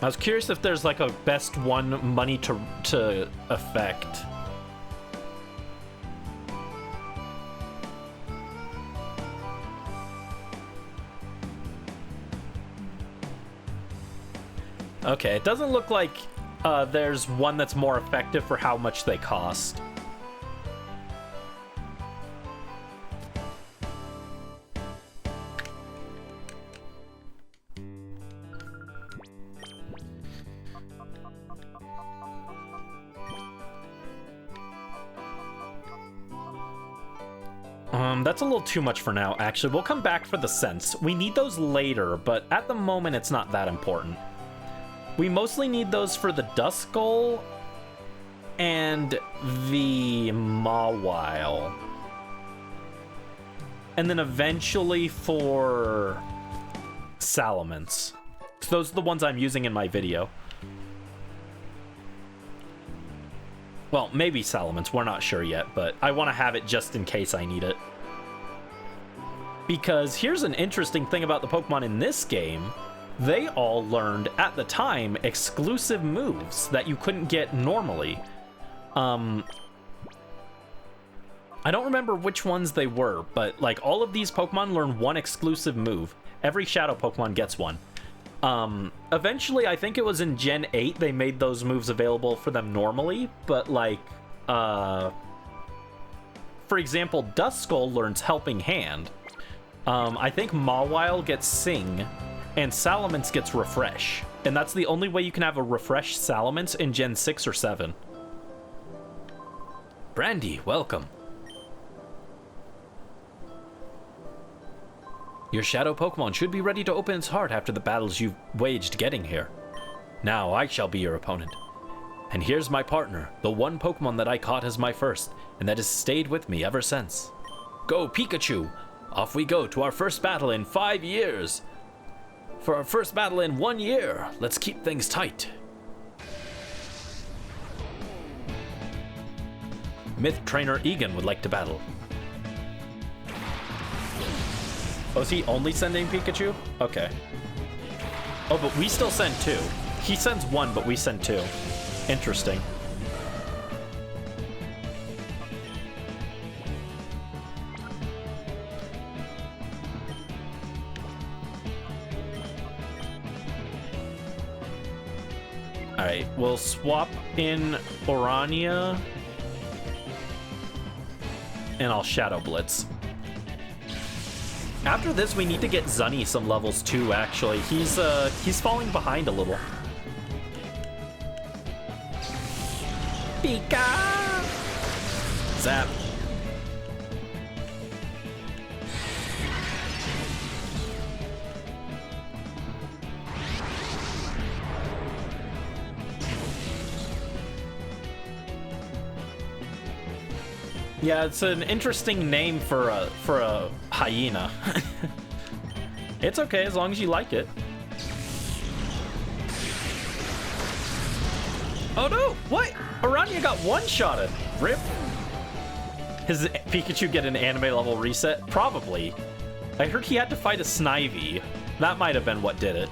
I was curious if there's like a best one money to affect. Okay, it doesn't look like there's one that's more effective for how much they cost. That's a little too much for now, actually. We'll come back for the scents. We need those later, but at the moment, it's not that important. We mostly need those for the Duskull and the Mawile. And then eventually for Salamence. So those are the ones I'm using in my video. Well, maybe Salamence, we're not sure yet, but I want to have it just in case I need it. Because here's an interesting thing about the Pokemon in this game. They all learned, at the time, exclusive moves that you couldn't get normally. I don't remember which ones they were, but like all of these Pokemon learn one exclusive move. Every Shadow Pokemon gets one. Eventually, I think it was in Gen 8, they made those moves available for them normally, but like, for example, Duskull learns Helping Hand. I think Mawile gets Sing, and Salamence gets Refresh. And that's the only way you can have a Refresh Salamence in Gen 6 or 7. Brandy, welcome. Your Shadow Pokemon should be ready to open its heart after the battles you've waged getting here. Now I shall be your opponent. And here's my partner, the one Pokemon that I caught as my first, and that has stayed with me ever since. Go, Pikachu! Off we go to our first battle in 5 years! For our first battle in 1 year, let's keep things tight. Myth Trainer Egan would like to battle. Oh, is he only sending Pikachu? Okay. Oh, but we still send 2. He sends 1, but we send 2. Interesting. Alright, we'll swap in Orania. And I'll Shadow Blitz. After this, we need to get Zunny some levels too, actually. He's falling behind a little. Pika! Zap. Yeah, it's an interesting name for a hyena. It's okay as long as you like it. Oh no! What? Orania got one-shotted. Rip. His Pikachu get an anime level reset? Probably. I heard he had to fight a Snivy. That might have been what did it.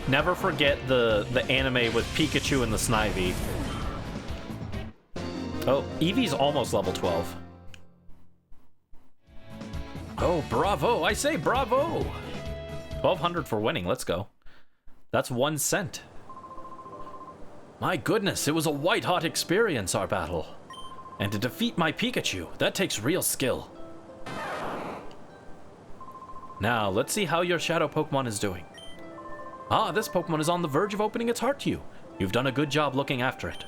Never forget the anime with Pikachu and the Snivy. Oh, Eevee's almost level 12. Oh, bravo! I say bravo! 1200 for winning, let's go. That's 1 cent. My goodness, it was a white-hot experience, our battle. And to defeat my Pikachu, that takes real skill. Now, let's see how your Shadow Pokemon is doing. Ah, this Pokemon is on the verge of opening its heart to you. You've done a good job looking after it.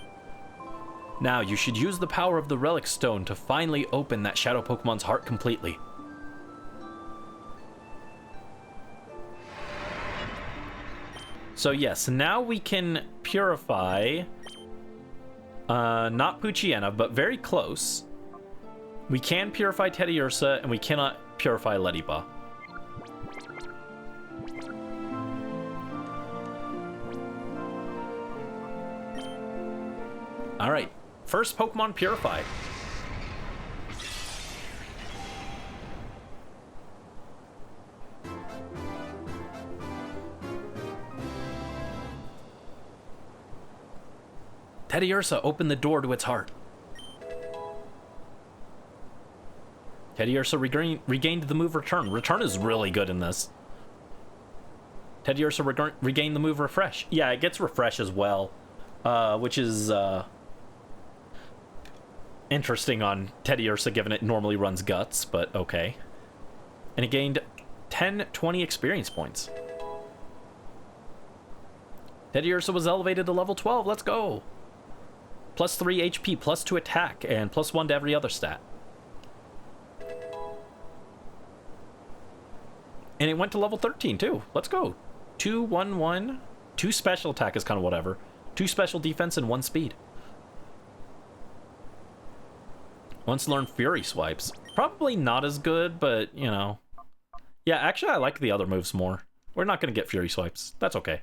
Now, you should use the power of the Relic Stone to finally open that Shadow Pokemon's heart completely. So yes, now we can purify, not Poochyena, but very close. We can purify Teddiursa, and we cannot purify Leddyba. Alright, first Pokemon purified. Teddiursa opened the door to its heart. Teddiursa regained the move Return. Return is really good in this. Teddiursa regained the move Refresh. Yeah, it gets Refresh as well, which is interesting on Teddiursa, given it normally runs Guts, but okay. And it gained 20 experience points. Teddiursa was elevated to level 12. Let's go! Plus 3 HP, plus 2 attack, and plus 1 to every other stat. And it went to level 13 too. Let's go. 2, 1, 1. 2 special attack is kind of whatever. 2 special defense and 1 speed. Once learned Fury Swipes. Probably not as good, but you know. Yeah, actually I like the other moves more. We're not going to get Fury Swipes. That's okay.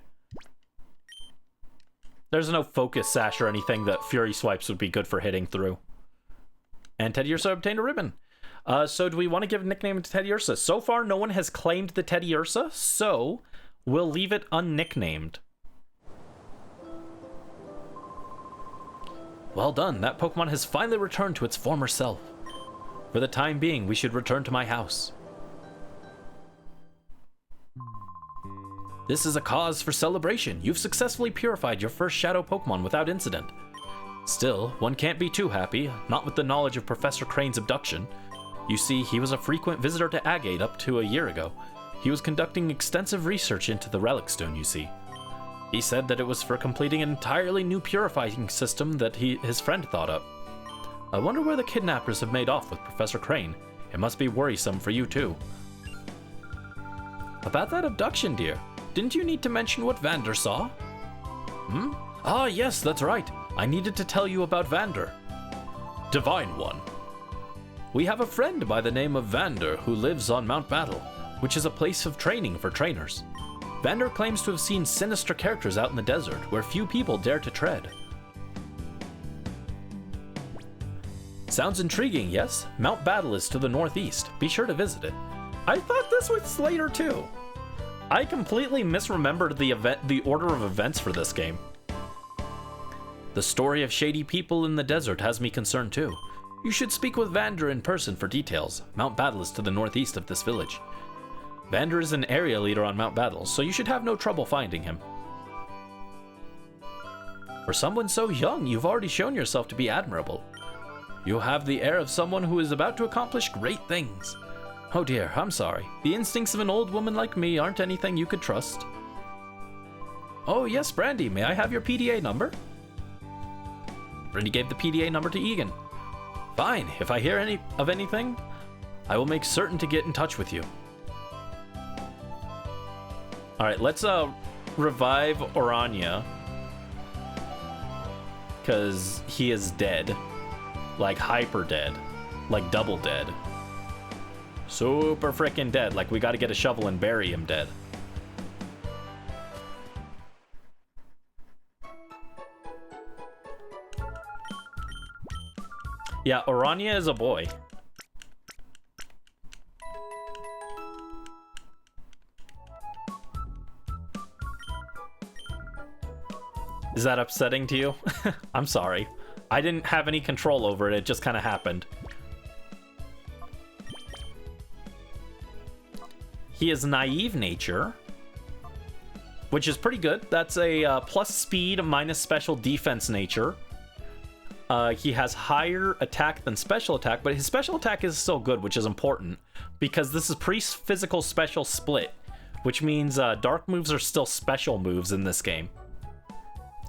There's no Focus Sash or anything that Fury Swipes would be good for hitting through. And Teddiursa obtained a ribbon. So do we want to give a nickname to Teddiursa? So far, no one has claimed the Teddiursa, so we'll leave it unnicknamed. Well done, that Pokemon has finally returned to its former self. For the time being, we should return to my house. This is a cause for celebration. You've successfully purified your first Shadow Pokemon without incident. Still, one can't be too happy, not with the knowledge of Professor Crane's abduction. You see, he was a frequent visitor to Agate up to a year ago. He was conducting extensive research into the Relic Stone, you see. He said that it was for completing an entirely new purifying system that his friend thought up. I wonder where the kidnappers have made off with Professor Crane. It must be worrisome for you too. About that abduction, dear. Didn't you need to mention what Vander saw? Hmm? Ah, yes, that's right. I needed to tell you about Vander. Divine One. We have a friend by the name of Vander who lives on Mount Battle, which is a place of training for trainers. Vander claims to have seen sinister characters out in the desert where few people dare to tread. Sounds intriguing, yes? Mount Battle is to the northeast. Be sure to visit it. I thought this was Slater too. I completely misremembered the order of events for this game. The story of shady people in the desert has me concerned too. You should speak with Vander in person for details. Mount Battle is to the northeast of this village. Vander is an area leader on Mount Battle, so you should have no trouble finding him. For someone so young, you've already shown yourself to be admirable. You have the air of someone who is about to accomplish great things. Oh dear, I'm sorry. The instincts of an old woman like me aren't anything you could trust. Oh yes, Brandy, may I have your PDA number? Brandy gave the PDA number to Egan. Fine, if I hear of anything, I will make certain to get in touch with you. Alright, let's revive Orania. Because he is dead. Like hyper dead. Like double dead. Super frickin' dead. Like we gotta get a shovel and bury him dead. Yeah, Orania is a boy. Is that upsetting to you? I'm sorry. I didn't have any control over it. It just kind of happened. He is naive nature, which is pretty good. That's a plus speed minus special defense nature. He has higher attack than special attack, but his special attack is still good, which is important because this is pre-physical special split, which means dark moves are still special moves in this game.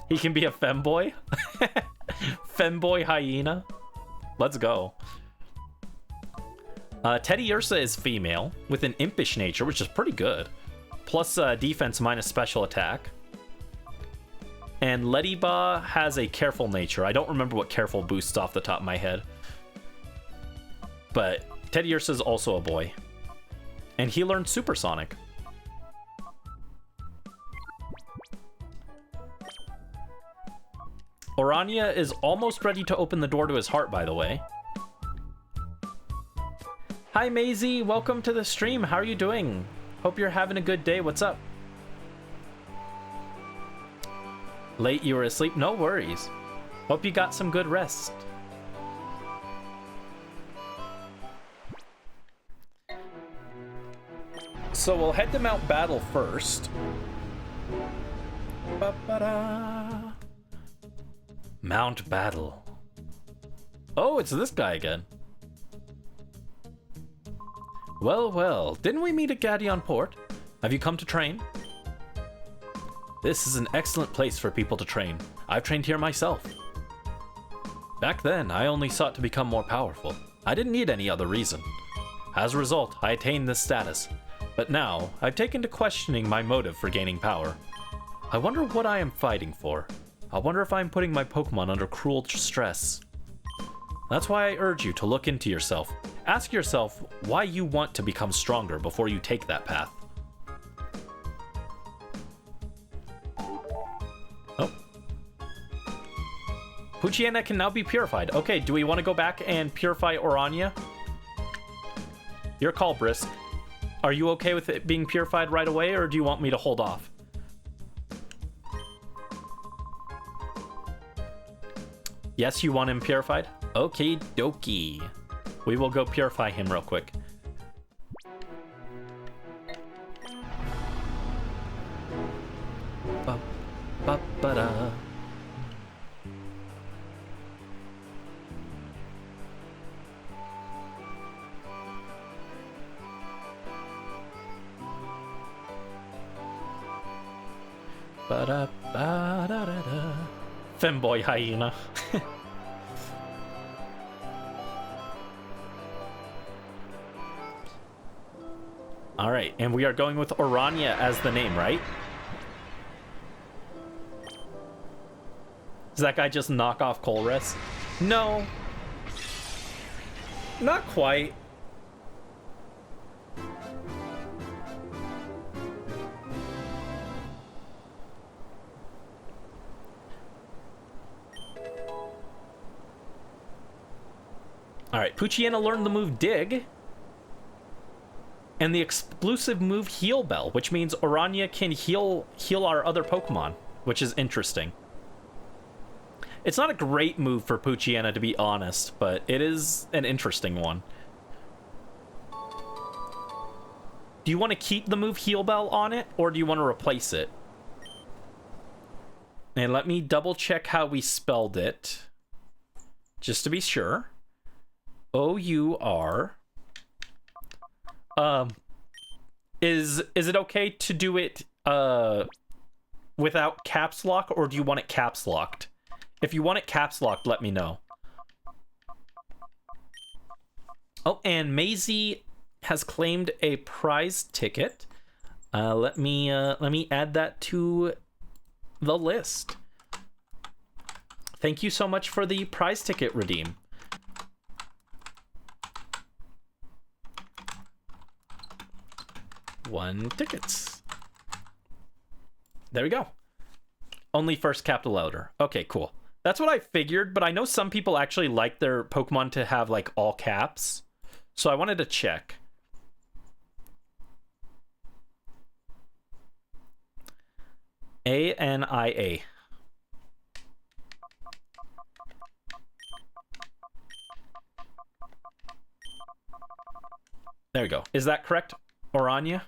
He can be a femboy. Femboy hyena. Let's go. Teddy Ursa is female with an impish nature, which is pretty good. Plus defense minus special attack. And Lediba has a careful nature. I don't remember what careful boosts off the top of my head. But Teddy Ursa is also a boy. And he learned Supersonic. Orania is almost ready to open the door to his heart, by the way. Hi, Maisie. Welcome to the stream. How are you doing? Hope you're having a good day. What's up? Late you were asleep? No worries. Hope you got some good rest. So we'll head to Mount Battle first. Ba-ba-da. Mount Battle. Oh, it's this guy again. Well, well, didn't we meet at Gadion Port? Have you come to train? This is an excellent place for people to train. I've trained here myself. Back then, I only sought to become more powerful. I didn't need any other reason. As a result, I attained this status. But now, I've taken to questioning my motive for gaining power. I wonder what I am fighting for. I wonder if I'm putting my Pokemon under cruel stress. That's why I urge you to look into yourself. Ask yourself why you want to become stronger before you take that path. Oh. Poochyena can now be purified. Okay, do we want to go back and purify Orania? Your call, Brisk. Are you okay with it being purified right away, or do you want me to hold off? Yes, you want him purified? Okie dokie. We will go purify him real quick. Ba-ba-da. Ba-da-ba-da-da-da. Femboy hyena. Alright, and we are going with Orania as the name, right? Does that guy just knock off Colress? No. Not quite. Alright, Poochyena learned the move Dig. And the exclusive move Heal Bell, which means Orania can heal our other Pokemon, which is interesting. It's not a great move for Poochyena, to be honest, but it is an interesting one. Do you want to keep the move Heal Bell on it, or do you want to replace it? And let me double check how we spelled it, just to be sure. O-U-R... is it okay to do it without caps lock, or do you want it caps locked? If you want it caps locked, let me know. Oh, and Maisie has claimed a prize ticket. Let me add that to the list. Thank you so much for the prize ticket redeem. One tickets. There we go. Only first capital letter. Okay, cool. That's what I figured, but I know some people actually like their Pokemon to have like all caps. So I wanted to check. A-N-I-A. There we go. Is that correct, Orania?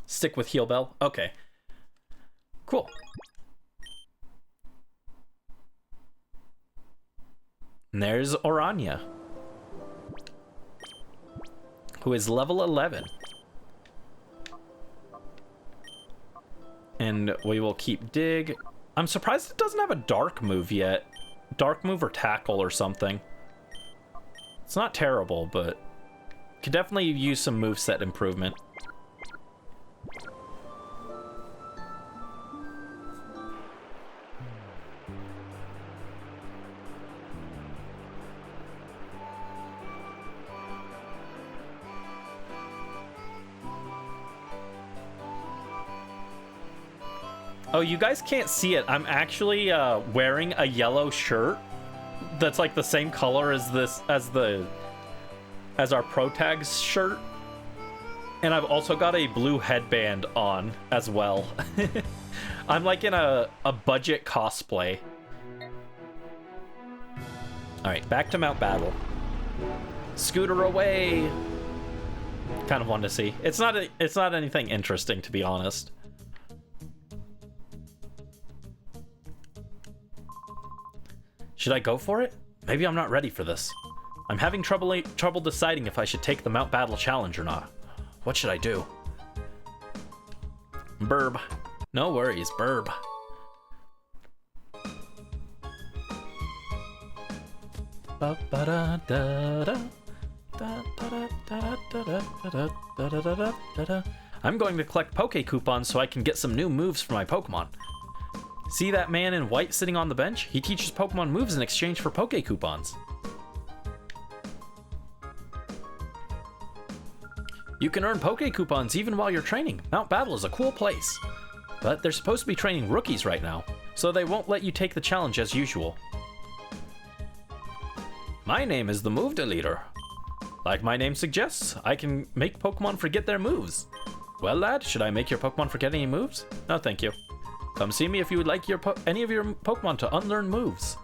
Stick with Heal Bell? Okay. Cool. And there's Orania. who is level 11. And we will keep Dig. I'm surprised it doesn't have a Dark move yet. Dark move or Tackle or something. It's not terrible, but could definitely use some moveset improvement. Oh, you guys can't see it. I'm actually wearing a yellow shirt that's like the same color as our Pro Tags shirt. And I've also got a blue headband on as well. I'm like in a budget cosplay. Alright, back to Mount Battle. Scooter away! Kind of wanted to see. It's not anything interesting, to be honest. Should I go for it? Maybe I'm not ready for this. I'm having trouble deciding if I should take the Mount Battle challenge or not. What should I do? Burb. No worries, burb. I'm going to collect Poke Coupons so I can get some new moves for my Pokemon. See that man in white sitting on the bench? He teaches Pokemon moves in exchange for Poke Coupons. You can earn Poke Coupons even while you're training. Mount Battle is a cool place. But they're supposed to be training rookies right now, so they won't let you take the challenge as usual. My name is the Move Deleter. Like my name suggests, I can make Pokemon forget their moves. Well, lad, should I make your Pokemon forget any moves? No, thank you. Come see me if you would like any of your Pokemon to unlearn moves.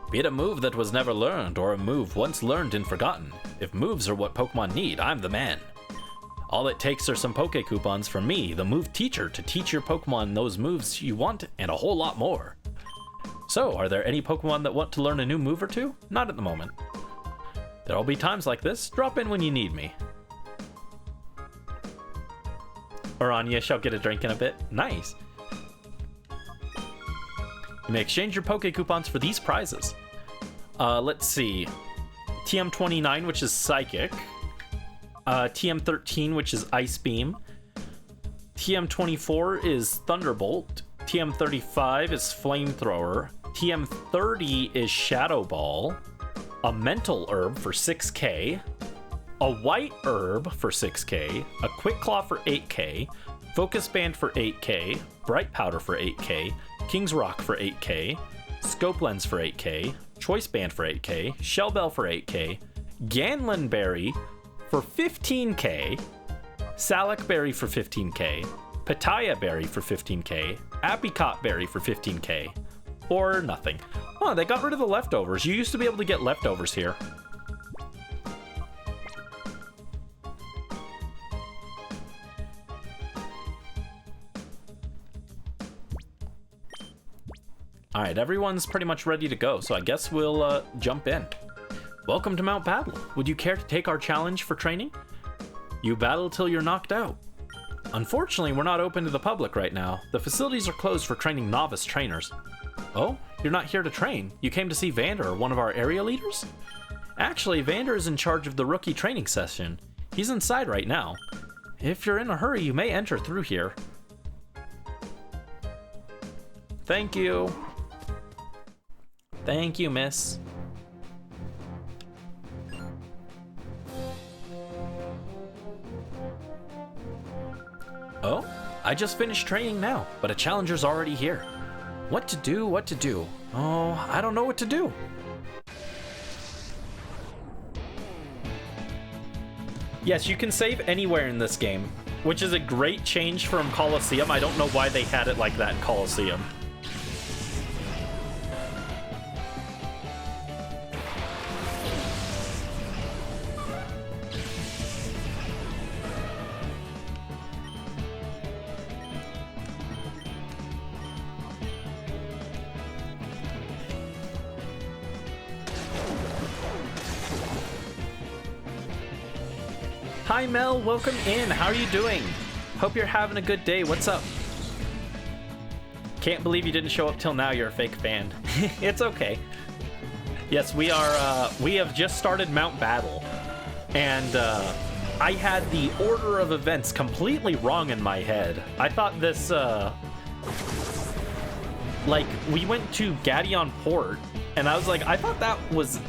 Be it a move that was never learned, or a move once learned and forgotten. If moves are what Pokemon need, I'm the man. All it takes are some Poke Coupons from me, the move teacher, to teach your Pokemon those moves you want, and a whole lot more. So, are there any Pokemon that want to learn a new move or two? Not at the moment. There'll be times like this. Drop in when you need me. Orania shall get a drink in a bit. Nice. You may exchange your Poke Coupons for these prizes. Let's see. TM29, which is Psychic. TM13, which is Ice Beam. TM24 is Thunderbolt. TM35 is Flamethrower. TM30 is Shadow Ball. A Mental Herb for 6k. A White Herb for 6k. A Quick Claw for 8k. Focus Band for 8k. Bright Powder for 8k. King's Rock for 8k. Scope Lens for 8k. Choice Band for 8k. Shell Bell for 8k. Ganlan Berry for 15k. Salac Berry for 15k. Pitaya Berry for 15k. Apricot Berry for 15k. Or nothing. Oh, they got rid of the leftovers. You used to be able to get leftovers here. Alright, everyone's pretty much ready to go, so I guess we'll jump in. Welcome to Mount Battle. Would you care to take our challenge for training? You battle till you're knocked out. Unfortunately, we're not open to the public right now. The facilities are closed for training novice trainers. Oh, you're not here to train. You came to see Vander, one of our area leaders? Actually, Vander is in charge of the rookie training session. He's inside right now. If you're in a hurry, you may enter through here. Thank you. Thank you, miss. Oh, I just finished training now, but a challenger's already here. What to do, what to do? Oh, I don't know what to do. Yes, you can save anywhere in this game, which is a great change from Colosseum. I don't know why they had it like that in Colosseum. Hi Mel, welcome in. How are you doing? Hope you're having a good day. What's up? Can't believe you didn't show up till now. You're a fake fan. It's okay. Yes, we are. We have just started Mount Battle, and I had the order of events completely wrong in my head. I thought this, like, we went to Gaddion Port, and I was like, I thought that was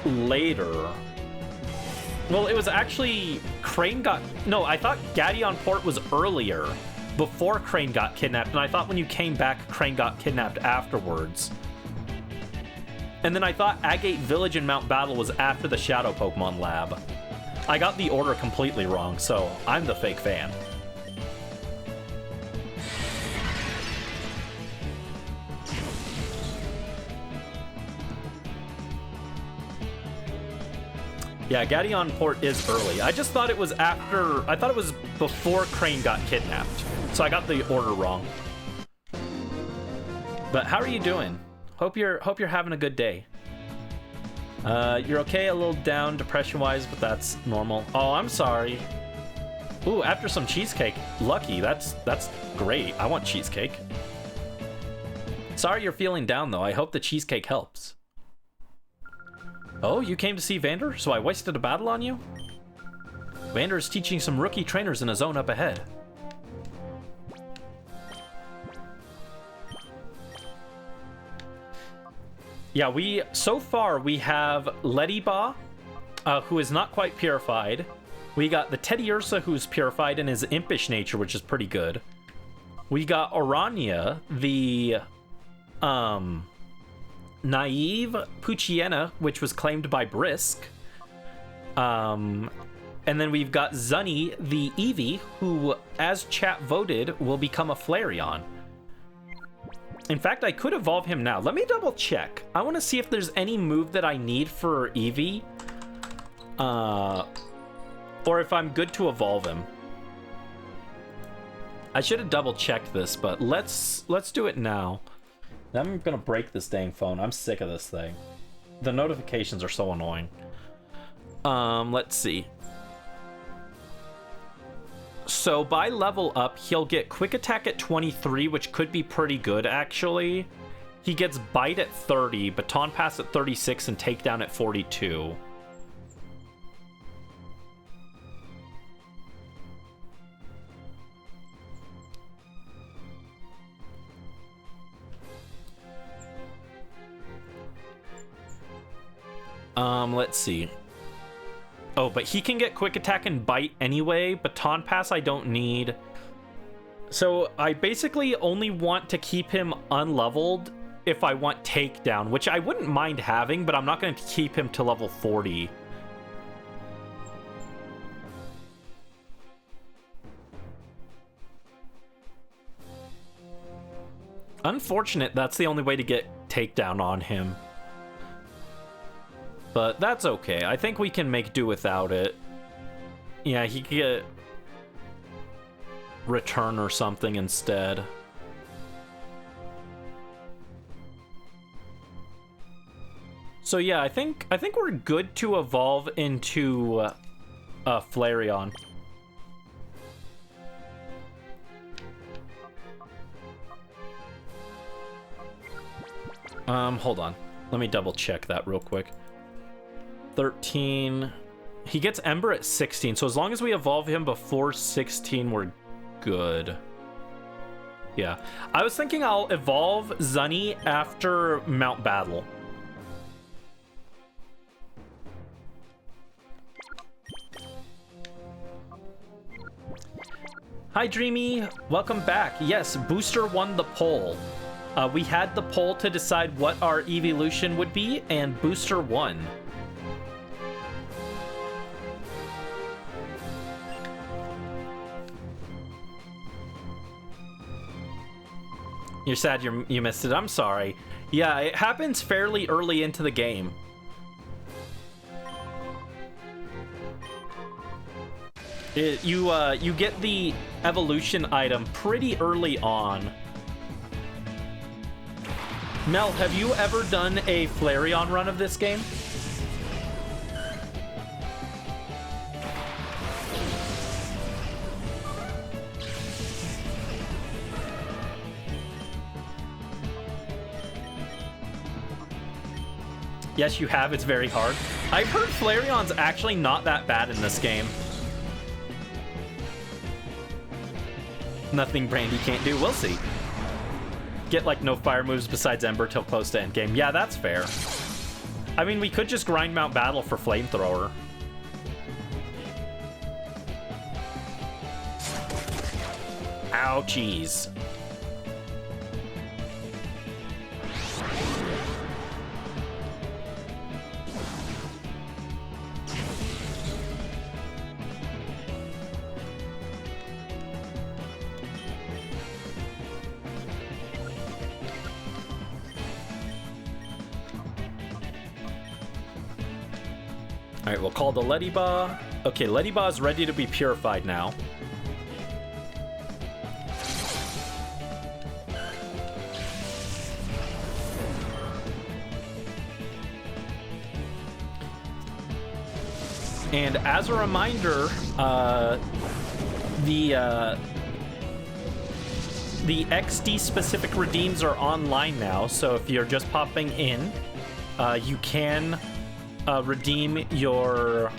later. Well, it was actually Crane got... No, I thought Gaddion Port was earlier, before Crane got kidnapped, and I thought when you came back, Crane got kidnapped afterwards. And then I thought Agate Village and Mount Battle was after the Shadow Pokemon Lab. I got the order completely wrong, so I'm the fake fan. Yeah, Gaddion Port is early. I just thought it was after... I thought it was before Crane got kidnapped. So I got the order wrong. But how are you doing? Hope you're having a good day. You're okay, a little down depression-wise, but that's normal. Oh, I'm sorry. Ooh, after some cheesecake. Lucky, that's great. I want cheesecake. Sorry you're feeling down, though. I hope the cheesecake helps. Oh, you came to see Vander? So I wasted a battle on you? Vander is teaching some rookie trainers in a zone up ahead. Yeah, so far we have Lediba, who is not quite purified. We got the Teddiursa, who's purified in his impish nature, which is pretty good. We got Orania, the naive Poochyena, which was claimed by Brisk. And then we've got Zunny, the Eevee, who, as chat voted, will become a Flareon. In fact, I could evolve him now. Let me double check. I want to see if there's any move that I need for Eevee. Or if I'm good to evolve him. I should have double checked this, but let's do it now. I'm gonna break this dang phone. I'm sick of this thing. The notifications are so annoying. Let's see. So by level up, he'll get Quick Attack at 23, which could be pretty good, actually. He gets Bite at 30, Baton Pass at 36, and Takedown at 42. Let's see. Oh, but he can get Quick Attack and Bite anyway. Baton Pass I don't need. So I basically only want to keep him unleveled if I want Takedown, which I wouldn't mind having, but I'm not going to keep him to level 40. Unfortunate, that's the only way to get Takedown on him. But that's okay. I think we can make do without it. Yeah, he could get Return or something instead. So yeah, I think we're good to evolve into Flareon. Hold on. Let me double check that real quick. 13. He gets Ember at 16, so as long as we evolve him before 16, we're good. Yeah. I was thinking I'll evolve Zunny after Mount Battle. Hi, Dreamy. Welcome back. Yes, Booster won the poll. We had the poll to decide what our evolution would be, and Booster won. You're sad you missed it. I'm sorry. Yeah, it happens fairly early into the game. You get the evolution item pretty early on. Mel, have you ever done a Flareon run of this game? Yes, you have. It's very hard. I've heard Flareon's actually not that bad in this game. Nothing Brandy can't do. We'll see. Get, like, no fire moves besides Ember till close to endgame. Yeah, that's fair. I mean, we could just grind Mount Battle for Flamethrower. Ouchies. Alright, we'll call the Ledyba. Okay, Ledyba is ready to be purified now. And as a reminder, the XD specific redeems are online now, so if you're just popping in, you can redeem Shadow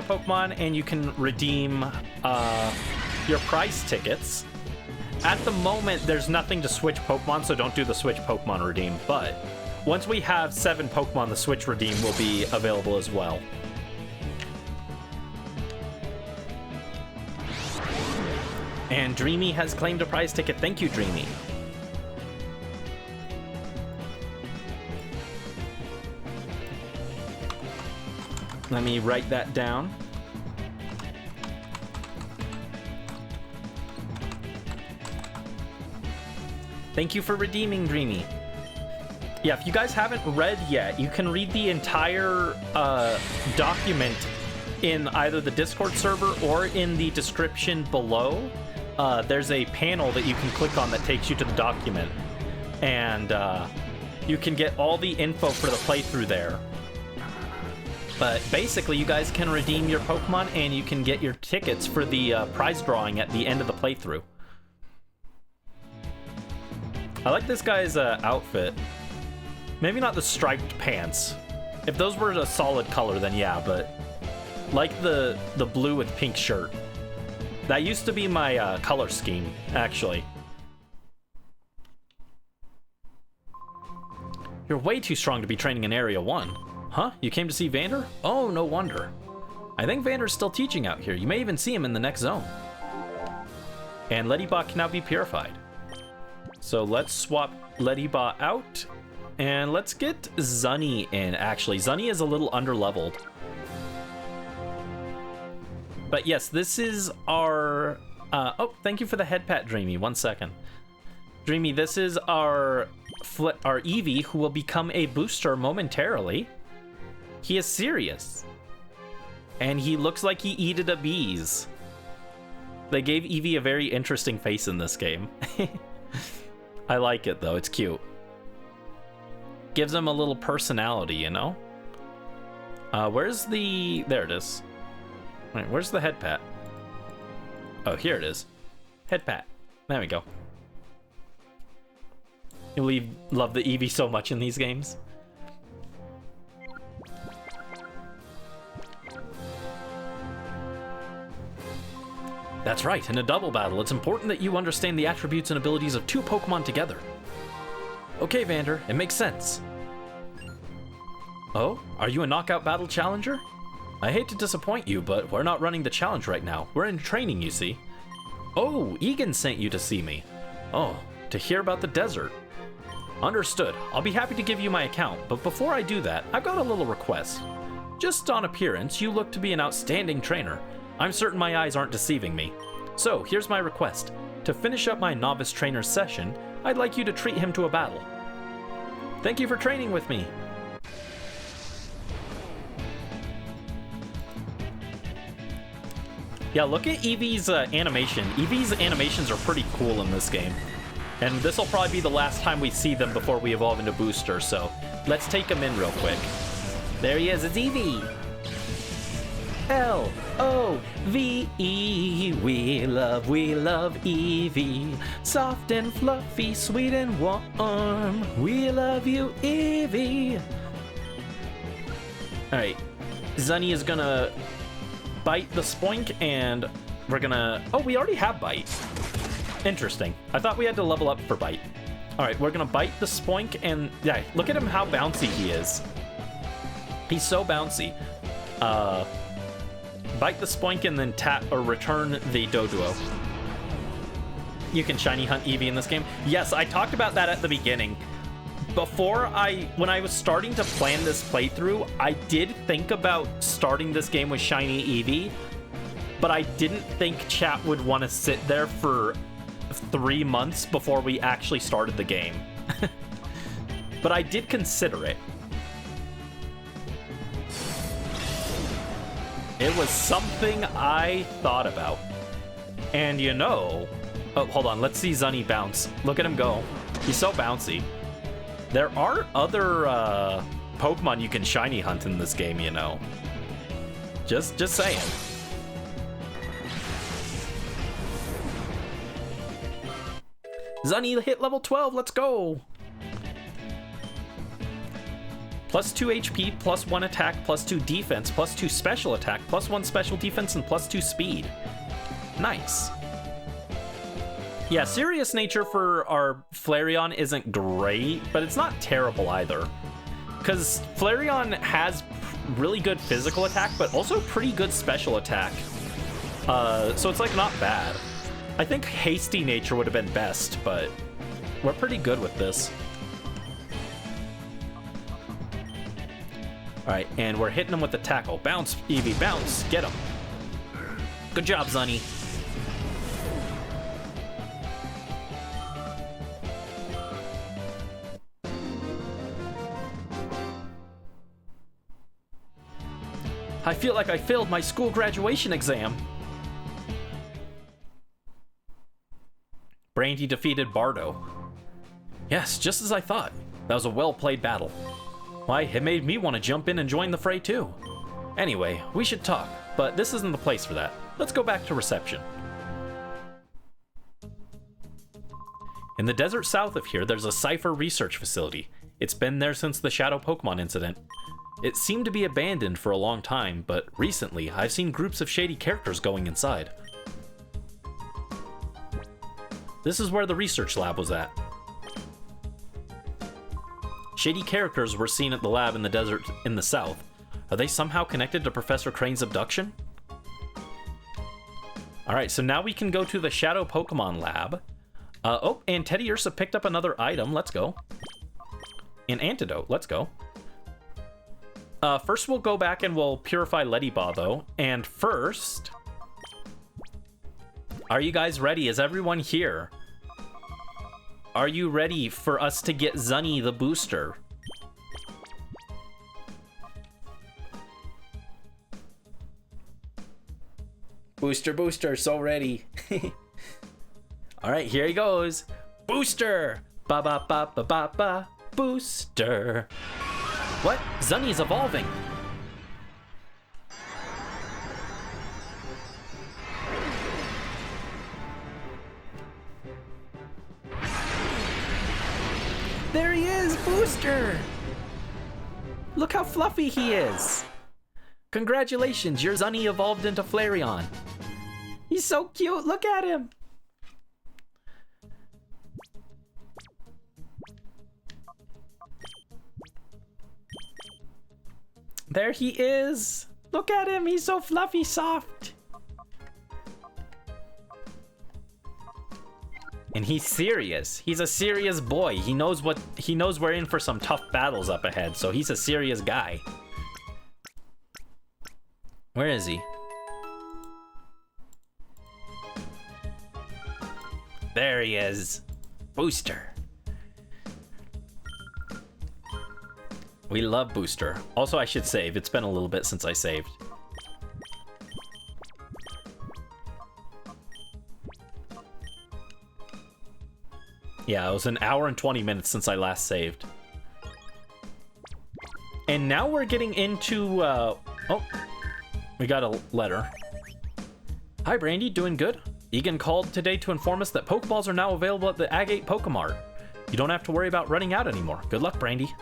Pokemon, and you can redeem your prize tickets. At the moment, there's nothing to switch Pokemon, so don't do the switch Pokemon redeem, but once we have 7 Pokemon, the switch redeem will be available as well. And Dreamy has claimed a prize ticket. Thank you, Dreamy. Let me write that down. Thank you for redeeming, Dreamy. Yeah, if you guys haven't read yet, you can read the entire document in either the Discord server or in the description below. There's a panel that you can click on that takes you to the document. And you can get all the info for the playthrough there. But basically, you guys can redeem your Pokemon, and you can get your tickets for the prize drawing at the end of the playthrough. I like this guy's outfit. Maybe not the striped pants. If those were a solid color, then yeah, but like the blue with pink shirt. That used to be my color scheme, actually. You're way too strong to be training in Area 1. Huh? You came to see Vander? Oh, no wonder. I think Vander's still teaching out here. You may even see him in the next zone. And Ledyba can now be purified. So let's swap Ledyba out. And let's get Zunny in, actually. Zunny is a little underleveled. But yes, this is our... oh, thank you for the head pat, Dreamy. 1 second. Dreamy, this is our Eevee, who will become a booster momentarily. He is serious. And he looks like he eated a bees. They gave Eevee a very interesting face in this game. I like it, though. It's cute. Gives him a little personality, you know? Where's the... There it is. Wait, where's the head pat? Oh, here it is. Head pat. There we go. You love the Eevee so much in these games. That's right, in a double battle, it's important that you understand the attributes and abilities of 2 Pokemon together. Okay, Vander, it makes sense. Oh, are you a knockout battle challenger? I hate to disappoint you, but we're not running the challenge right now. We're in training, you see. Oh, Egan sent you to see me. Oh, to hear about the desert. Understood. I'll be happy to give you my account, but before I do that, I've got a little request. Just on appearance, you look to be an outstanding trainer. I'm certain my eyes aren't deceiving me. So, here's my request. To finish up my novice trainer's session, I'd like you to treat him to a battle. Thank you for training with me. Yeah, look at Eevee's animation. Eevee's animations are pretty cool in this game. And this will probably be the last time we see them before we evolve into Booster, so let's take him in real quick. There he is, it's Eevee! L-O-V-E, we love Eevee. Soft and fluffy, sweet and warm. We love you, Eevee. Alright. Zunny is gonna bite the Spoink, and we're gonna... Oh, we already have Bite. Interesting. I thought we had to level up for Bite. Alright, we're gonna bite the Spoink, and... Yeah, look at him how bouncy he is. He's so bouncy. Bite the Spoink and then tap or return the Doduo. You can shiny hunt Eevee in this game. Yes, I talked about that at the beginning. When I was starting to plan this playthrough, I did think about starting this game with shiny Eevee, but I didn't think chat would want to sit there for 3 months before we actually started the game. But I did consider it. It was something I thought about. And you know... Oh, hold on. Let's see Zunny bounce. Look at him go. He's so bouncy. There are other Pokemon you can shiny hunt in this game, you know. Just saying. Zunny hit level 12. Let's go. Plus 2 HP, plus 1 attack, plus 2 defense, plus 2 special attack, plus 1 special defense, and plus 2 speed. Nice. Yeah, serious nature for our Flareon isn't great, but it's not terrible either. Because Flareon has really good physical attack, but also pretty good special attack. So it's like not bad. I think hasty nature would have been best, but we're pretty good with this. Alright, and we're hitting him with the tackle. Bounce, Eevee, bounce. Get him. Good job, Zunny. I feel like I failed my school graduation exam. Brandy defeated Bardo. Yes, just as I thought. That was a well-played battle. Why, it made me want to jump in and join the fray too. Anyway, we should talk, but this isn't the place for that. Let's go back to reception. In the desert south of here, there's a Cypher research facility. It's been there since the Shadow Pokemon incident. It seemed to be abandoned for a long time, but recently I've seen groups of shady characters going inside. This is where the research lab was at. Shady characters were seen at the lab in the desert in the south. Are they somehow connected to Professor Crane's abduction? Alright, so now we can go to the Shadow Pokemon lab. Oh, and Teddy Ursa picked up another item. Let's go. An antidote. Let's go. First we'll go back and we'll purify Leddyba, though. And first... Are you guys ready? Is everyone here? Are you ready for us to get Zunny the booster? Booster, so ready. Alright, here he goes. Booster! Ba-ba-ba-ba-ba-ba. Booster. What? Zunny's evolving. There he is, Booster! Look how fluffy he is! Congratulations, your Zunny evolved into Flareon. He's so cute, look at him! There he is! Look at him, he's so fluffy soft! And he's serious. He's a serious boy. He knows we're in for some tough battles up ahead, so he's a serious guy. Where is he? There he is. Booster. We love Booster. Also, I should save. It's been a little bit since I saved. Yeah, it was an hour and 20 minutes since I last saved. And now we're getting into, oh, we got a letter. Hi, Brandy, doing good? Egan called today to inform us that Pokeballs are now available at the Agate Pokemart. You don't have to worry about running out anymore. Good luck, Brandy.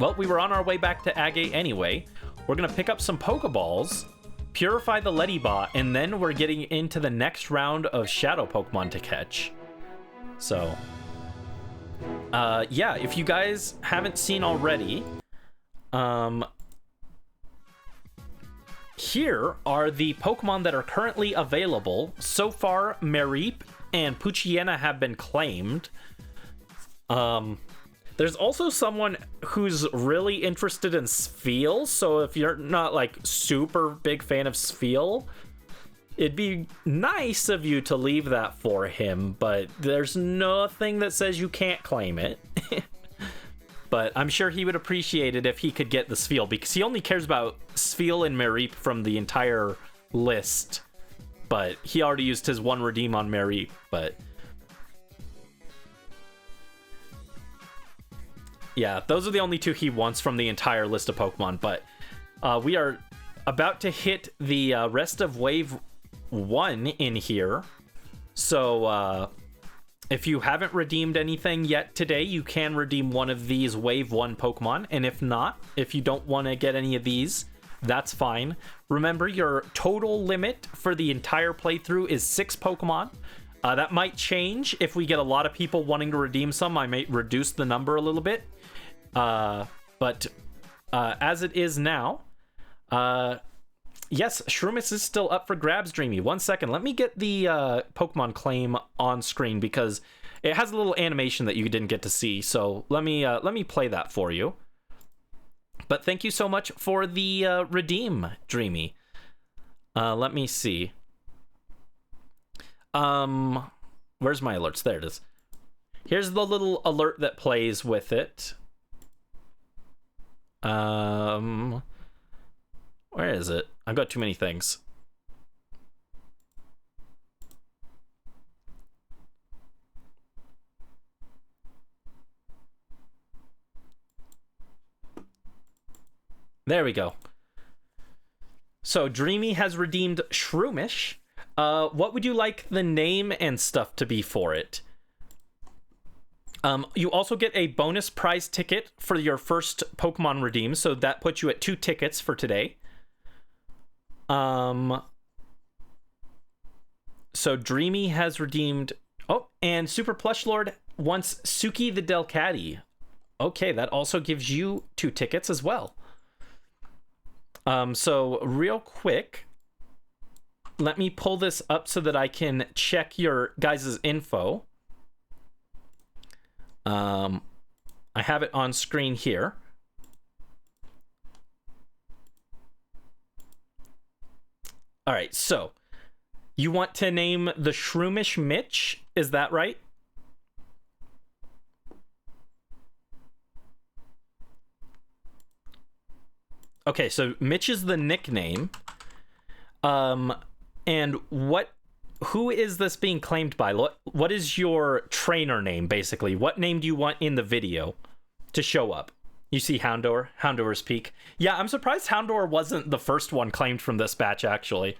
Well, we were on our way back to Agate anyway. We're going to pick up some Pokeballs, purify the Lettybot, and then we're getting into the next round of Shadow Pokemon to catch. So, yeah, if you guys haven't seen already, here are the Pokemon that are currently available. So far, Mareep and Poochyena have been claimed. There's also someone who's really interested in Spheal, so if you're not, like, super big fan of Spheal, it'd be nice of you to leave that for him, but there's nothing that says you can't claim it. But I'm sure he would appreciate it if he could get the Spheal, because he only cares about Spheal and Mareep from the entire list. But he already used his one redeem on Mareep, but... yeah, those are the only two he wants from the entire list of Pokemon, but we are about to hit the rest of Wave 1 in here. So if you haven't redeemed anything yet today, you can redeem one of these Wave 1 Pokemon, and if not, if you don't want to get any of these, that's fine. Remember, your total limit for the entire playthrough is 6 Pokemon. That might change if we get a lot of people wanting to redeem some. I may reduce the number a little bit. But as it is now, yes, Shroomis is still up for grabs, Dreamy. 1 second. Let me get the Pokemon claim on screen because it has a little animation that you didn't get to see. So let me play that for you. But thank you so much for the redeem, Dreamy. Let me see. Where's my alerts? There it is. Here's the little alert that plays with it. Where is it? I've got too many things. There we go. So Dreamy has redeemed Shroomish. What would you like the name and stuff to be for it? You also get a bonus prize ticket for your first Pokemon redeem, so that puts you at 2 tickets for today. So Dreamy has redeemed... oh, and Super Plush Lord wants Suki the Delcatty. Okay, that also gives you 2 tickets as well. So real quick, let me pull this up so that I can check your guys' info. I have it on screen here. All right, so you want to name the Shroomish Mitch, is that right? Okay, so Mitch is the nickname. And who is this being claimed by? What is your trainer name, basically? What name do you want in the video to show up? You see Houndour, Houndour's Peak. Yeah, I'm surprised Houndour wasn't the first one claimed from this batch, actually.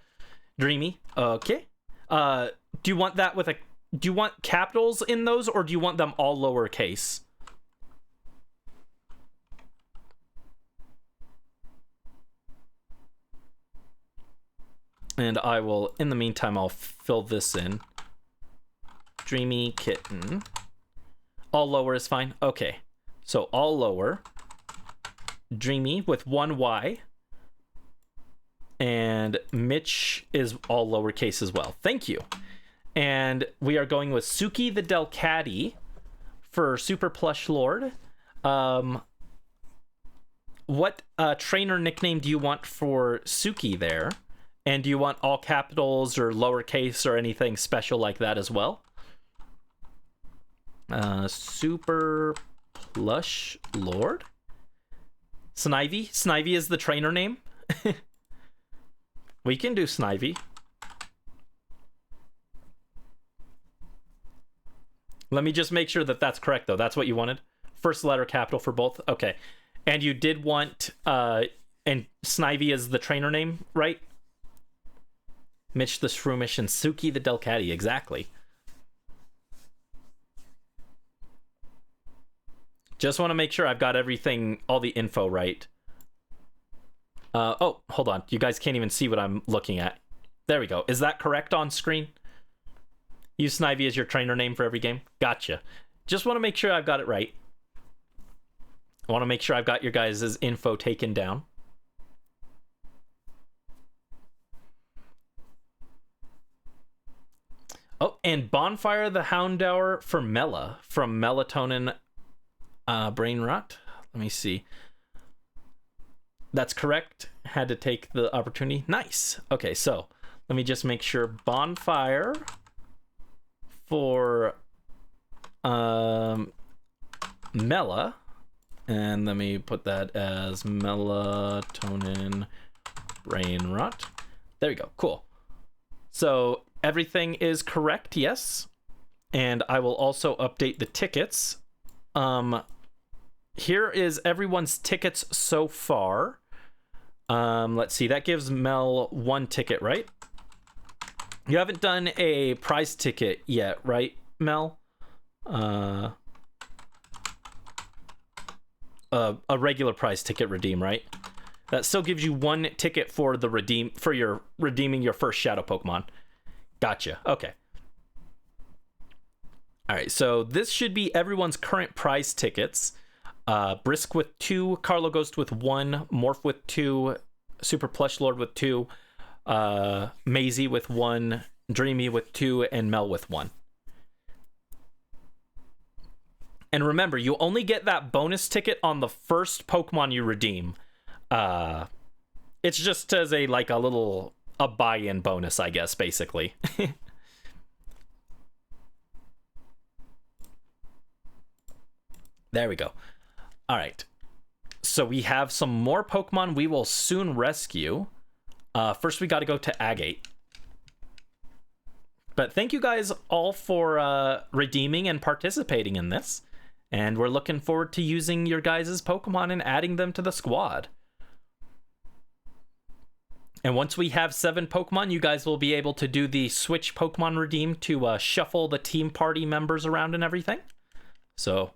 Dreamy, okay. Do you want that with do you want capitals in those, or do you want them all lowercase? And I will, in the meantime, I'll fill this in. Dreamy Kitten. All lower is fine? Okay. So all lower. Dreamy with 1 Y. And Mitch is all lowercase as well. Thank you. And we are going with Suki the Delcatty for Super Plush Lord. What trainer nickname do you want for Suki there? And do you want all capitals or lowercase or anything special like that as well? Super Plush Lord? Snivy? Snivy is the trainer name? We can do Snivy. Let me just make sure that that's correct, though. That's what you wanted? First letter capital for both? Okay. And you did want... and Snivy is the trainer name, right? Mitch the Shroomish and Suki the Delcatty, exactly. Just want to make sure I've got everything, all the info right. Oh, hold on. You guys can't even see what I'm looking at. There we go. Is that correct on screen? Use Snivy as your trainer name for every game? Gotcha. Just want to make sure I've got it right. I want to make sure I've got your guys' info taken down. Oh, and Bonfire the Houndour for Mela from Melatonin Brain Rot. Let me see. That's correct. Had to take the opportunity. Nice. Okay, so let me just make sure Bonfire for Mela, and let me put that as Melatonin Brain Rot. There we go. Cool. So everything is correct, yes. And I will also update the tickets. Here is everyone's tickets so far. Let's see, that gives Mel 1 ticket, right? You haven't done a prize ticket yet, right, Mel? A regular prize ticket redeem, right? That still gives you 1 ticket for the your redeeming your first Shadow Pokemon. Gotcha. Okay. All right, so this should be everyone's current prize tickets. Brisk with 2, Carlo Ghost with 1, Morph with 2, Super Plush Lord with 2, Maisie with 1, Dreamy with 2, and Mel with 1. And remember, you only get that bonus ticket on the first Pokemon you redeem. It's just as a buy-in bonus, I guess, basically. There we go. All right. So we have some more Pokemon we will soon rescue. First, we got to go to Agate. But thank you guys all for redeeming and participating in this. And we're looking forward to using your guys' Pokemon and adding them to the squad. And once we have 7 Pokemon, you guys will be able to do the Switch Pokemon Redeem to shuffle the team party members around and everything. So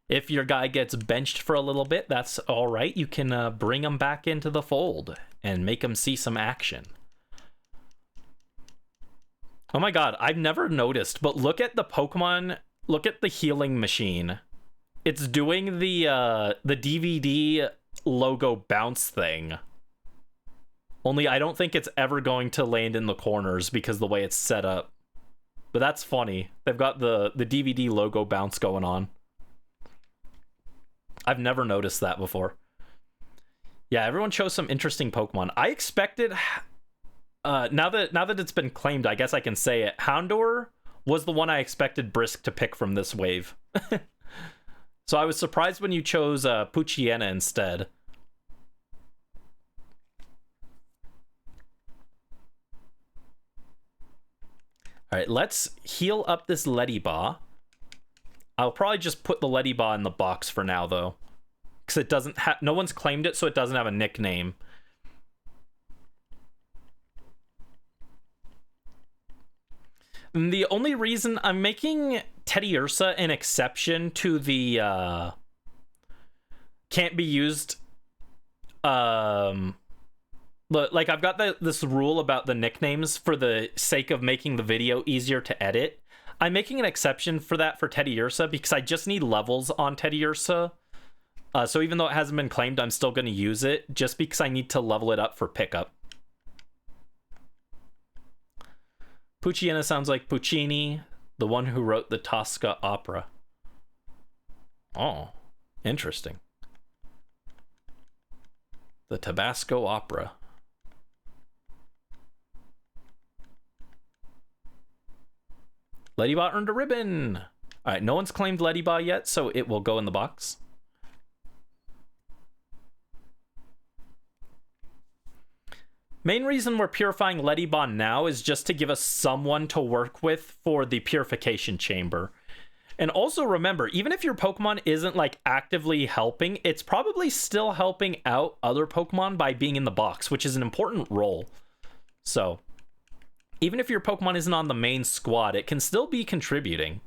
if your guy gets benched for a little bit, that's all right. You can bring him back into the fold and make him see some action. Oh my god, I've never noticed, but look at the Pokemon, look at the healing machine. It's doing the DVD logo bounce thing. Only I don't think it's ever going to land in the corners because the way it's set up. But that's funny. They've got the DVD logo bounce going on. I've never noticed that before. Yeah, everyone chose some interesting Pokemon. I expected... now that it's been claimed, I guess I can say it. Houndour was the one I expected Brisk to pick from this wave. So I was surprised when you chose Poochyena instead. Alright, let's heal up this Ledyba. I'll probably just put the Ledyba in the box for now, though. Because it doesn't have... No one's claimed it, so it doesn't have a nickname. And the only reason I'm making Teddiursa an exception to the... can't be used... Like, I've got this rule about the nicknames for the sake of making the video easier to edit. I'm making an exception for that for Teddiursa because I just need levels on Teddiursa. So even though it hasn't been claimed, I'm still going to use it just because I need to level it up for pickup. Poochyena sounds like Puccini, the one who wrote the Tosca opera. Oh, interesting. The Tabasco opera. Ledyba earned a ribbon. All right, no one's claimed Ledyba yet, so it will go in the box. Main reason we're purifying Ledyba now is just to give us someone to work with for the purification chamber. And also remember, even if your Pokemon isn't like actively helping, it's probably still helping out other Pokemon by being in the box, which is an important role. So even if your Pokemon isn't on the main squad, it can still be contributing.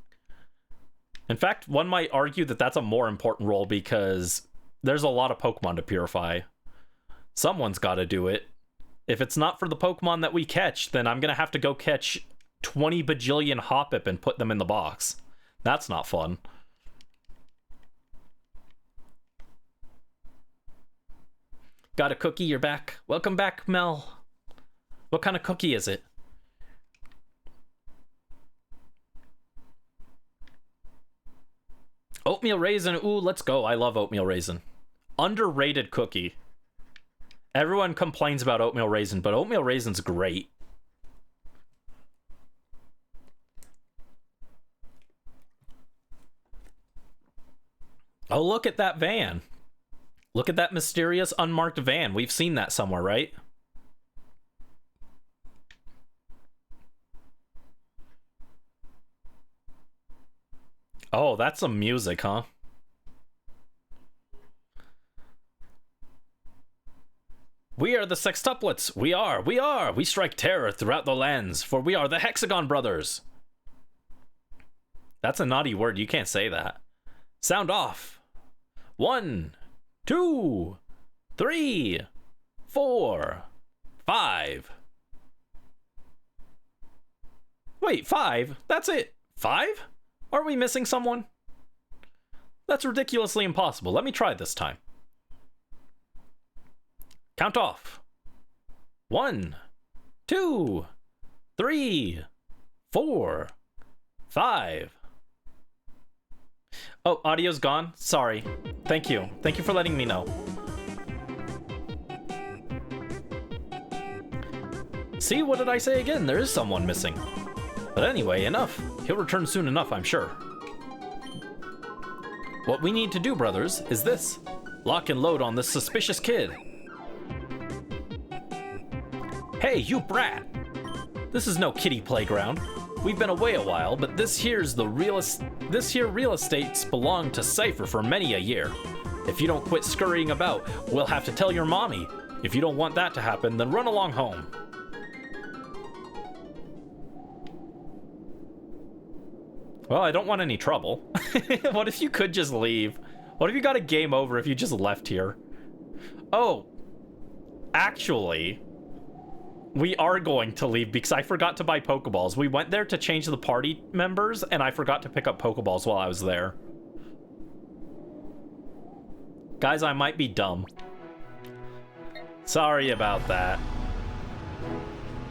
In fact, one might argue that that's a more important role because there's a lot of Pokemon to purify. Someone's got to do it. If it's not for the Pokemon that we catch, then I'm going to have to go catch 20 bajillion Hoppip and put them in the box. That's not fun. Got a cookie, you're back. Welcome back, Mel. What kind of cookie is it? Oatmeal raisin. Ooh, let's go. I love oatmeal raisin. Underrated cookie. Everyone complains about oatmeal raisin, but oatmeal raisin's great. Oh, look at that van. Look at that mysterious unmarked van. We've seen that somewhere, right? Oh, that's some music, huh? We are the Sextuplets. We are. We strike terror throughout the lands, for we are the Hexagon Brothers. That's a naughty word. You can't say that. Sound off. 1, 2, 3, 4, 5. Wait, 5? That's it? 5? Are we missing someone? That's ridiculously impossible. Let me try this time. Count off. 1, 2, 3, 4, 5. Oh, audio's gone? Sorry. Thank you. Thank you for letting me know. See, what did I say again? There is someone missing. But anyway, enough. He'll return soon enough, I'm sure. What we need to do, brothers, is this. Lock and load on this suspicious kid. Hey, you brat! This is no kiddie playground. We've been away a while, but this here real estate's belonged to Cypher for many a year. If you don't quit scurrying about, we'll have to tell your mommy. If you don't want that to happen, then run along home. Well, I don't want any trouble. What if you could just leave? What if you got a game over if you just left here? Oh, actually, we are going to leave because I forgot to buy Pokeballs. We went there to change the party members, and I forgot to pick up Pokeballs while I was there. Guys, I might be dumb. Sorry about that.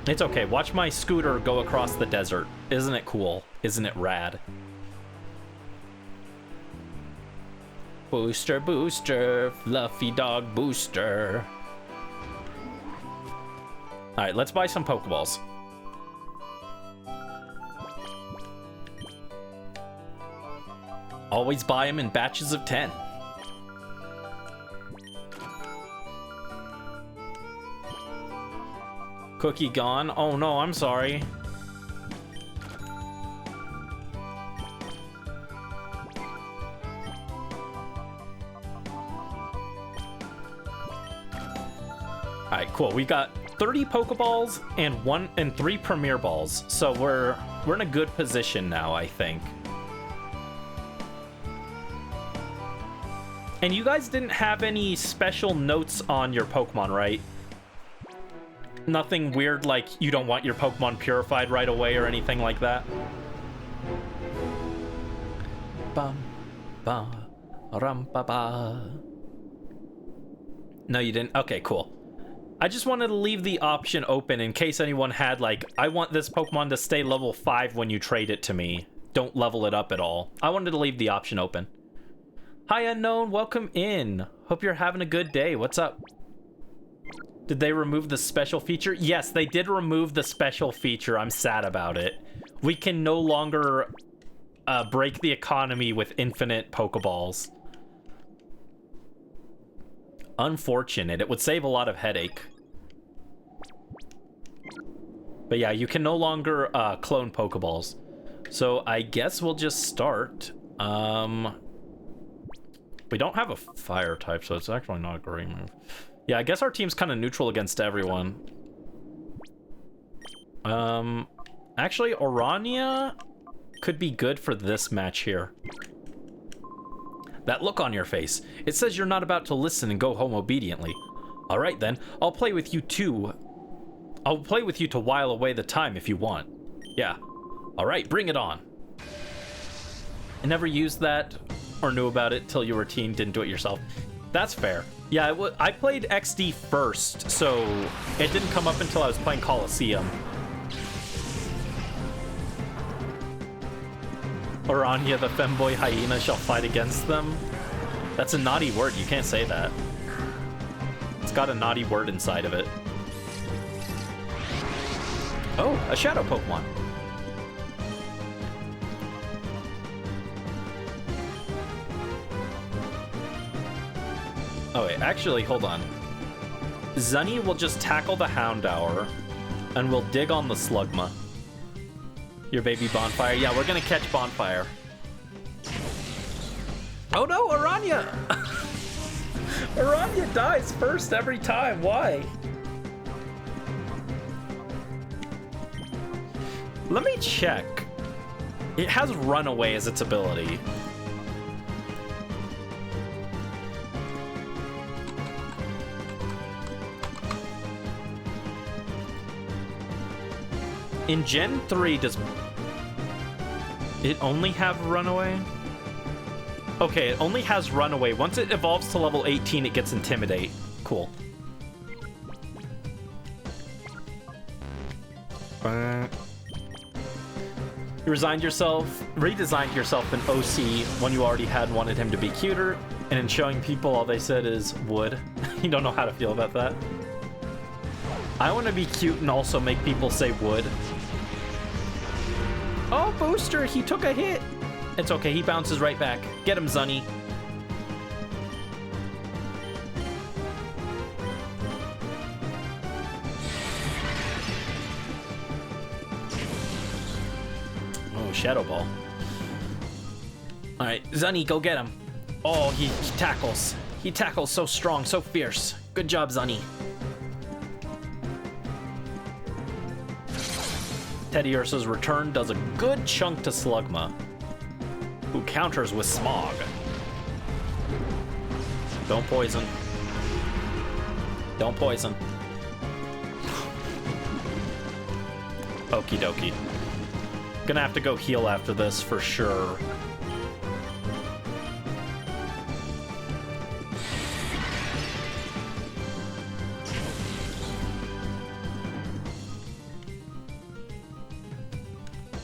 It's okay. Watch my scooter go across the desert. Isn't it cool? Isn't it rad? Booster, booster, fluffy dog booster. Alright, let's buy some Pokeballs. Always buy them in batches of 10. Cookie gone. Oh no, I'm sorry. Alright, cool. We got 30 Pokeballs and 3 Premier Balls. So we're in a good position now, I think. And you guys didn't have any special notes on your Pokemon, right? Nothing weird like you don't want your Pokemon purified right away or anything like that? Bum, ba, rum, ba, ba. No, you didn't? Okay, cool. I just wanted to leave the option open in case anyone had, like, I want this Pokemon to stay level 5 when you trade it to me. Don't level it up at all. I wanted to leave the option open. Hi, Unknown. Welcome in. Hope you're having a good day. What's up? Did they remove the special feature? Yes, they did remove the special feature. I'm sad about it. We can no longer break the economy with infinite Pokeballs. Unfortunate. It would save a lot of headache. But yeah, you can no longer clone Pokeballs. So I guess we'll just start. We don't have a fire type, so it's actually not a great move. Yeah, I guess our team's kind of neutral against everyone. Actually, Orania could be good for this match here. That look on your face. It says you're not about to listen and go home obediently. All right, then. I'll play with you too. I'll play with you to while away the time if you want. Yeah. All right, bring it on. I never used that or knew about it till you were a teen, didn't do it yourself. That's fair. Yeah, I played XD first, so it didn't come up until I was playing Coliseum. Orania, the femboy hyena, shall fight against them. That's a naughty word. You can't say that. It's got a naughty word inside of it. Oh, a shadow Pokemon. Oh wait, actually, hold on. Zunny will just tackle the Houndour, and we'll dig on the Slugma. Your baby Bonfire. Yeah, we're gonna catch Bonfire. Oh no, Orania! Orania dies first every time. Why? Let me check. It has Runaway as its ability. In Gen 3, does it only have Runaway? Okay, it only has Runaway. Once it evolves to level 18, it gets Intimidate. Cool. You redesigned yourself in OC when you already wanted him to be cuter, and in showing people all they said is would. You don't know how to feel about that. I want to be cute and also make people say would. Oh, Booster, he took a hit. It's okay, he bounces right back. Get him, Zunny. Oh, Shadow Ball. All right, Zunny, go get him. Oh, he tackles. He tackles so strong, so fierce. Good job, Zunny. Teddiursa's return does a good chunk to Slugma, who counters with Smog. Don't poison. Don't poison. Okie dokie. Gonna have to go heal after this for sure.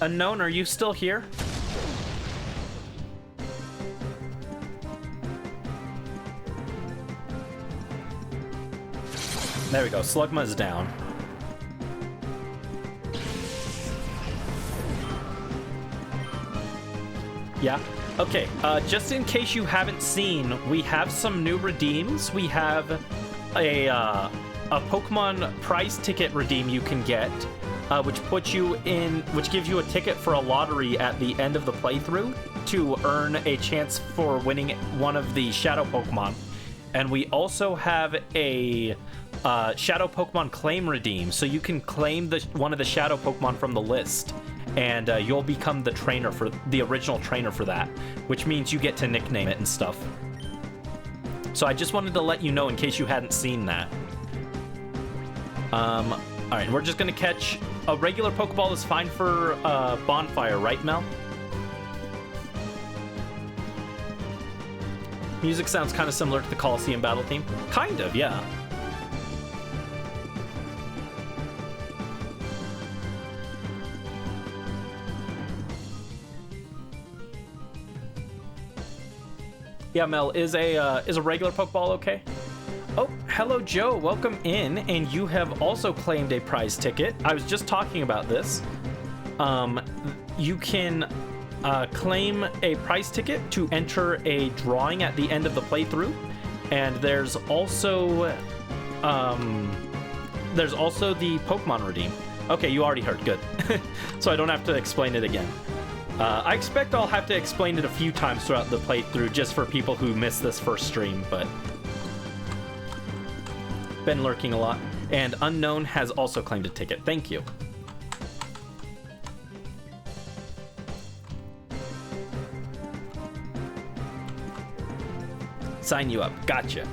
Unknown, are you still here? There we go, Slugma is down. Yeah, okay, just in case you haven't seen, we have some new redeems. We have a Pokemon prize ticket redeem you can get. Which gives you a ticket for a lottery at the end of the playthrough to earn a chance for winning one of the Shadow Pokemon. And we also have a Shadow Pokemon claim redeem, so you can claim one of the Shadow Pokemon from the list, and you'll become the original trainer for that, which means you get to nickname it and stuff. So I just wanted to let you know in case you hadn't seen that. All right, we're just gonna catch a regular Pokeball is fine for Bonfire, right, Mel? Music sounds kind of similar to the Coliseum battle theme. Kind of, yeah. Yeah, Mel, is a regular Pokeball okay? Oh, hello, Joe. Welcome in, and you have also claimed a prize ticket. I was just talking about this. You can claim a prize ticket to enter a drawing at the end of the playthrough, and there's also the Pokemon redeem. Okay, you already heard. Good. So I don't have to explain it again. I expect I'll have to explain it a few times throughout the playthrough just for people who missed this first stream, but been lurking a lot. And Unknown has also claimed a ticket. Thank you. Sign you up. Gotcha.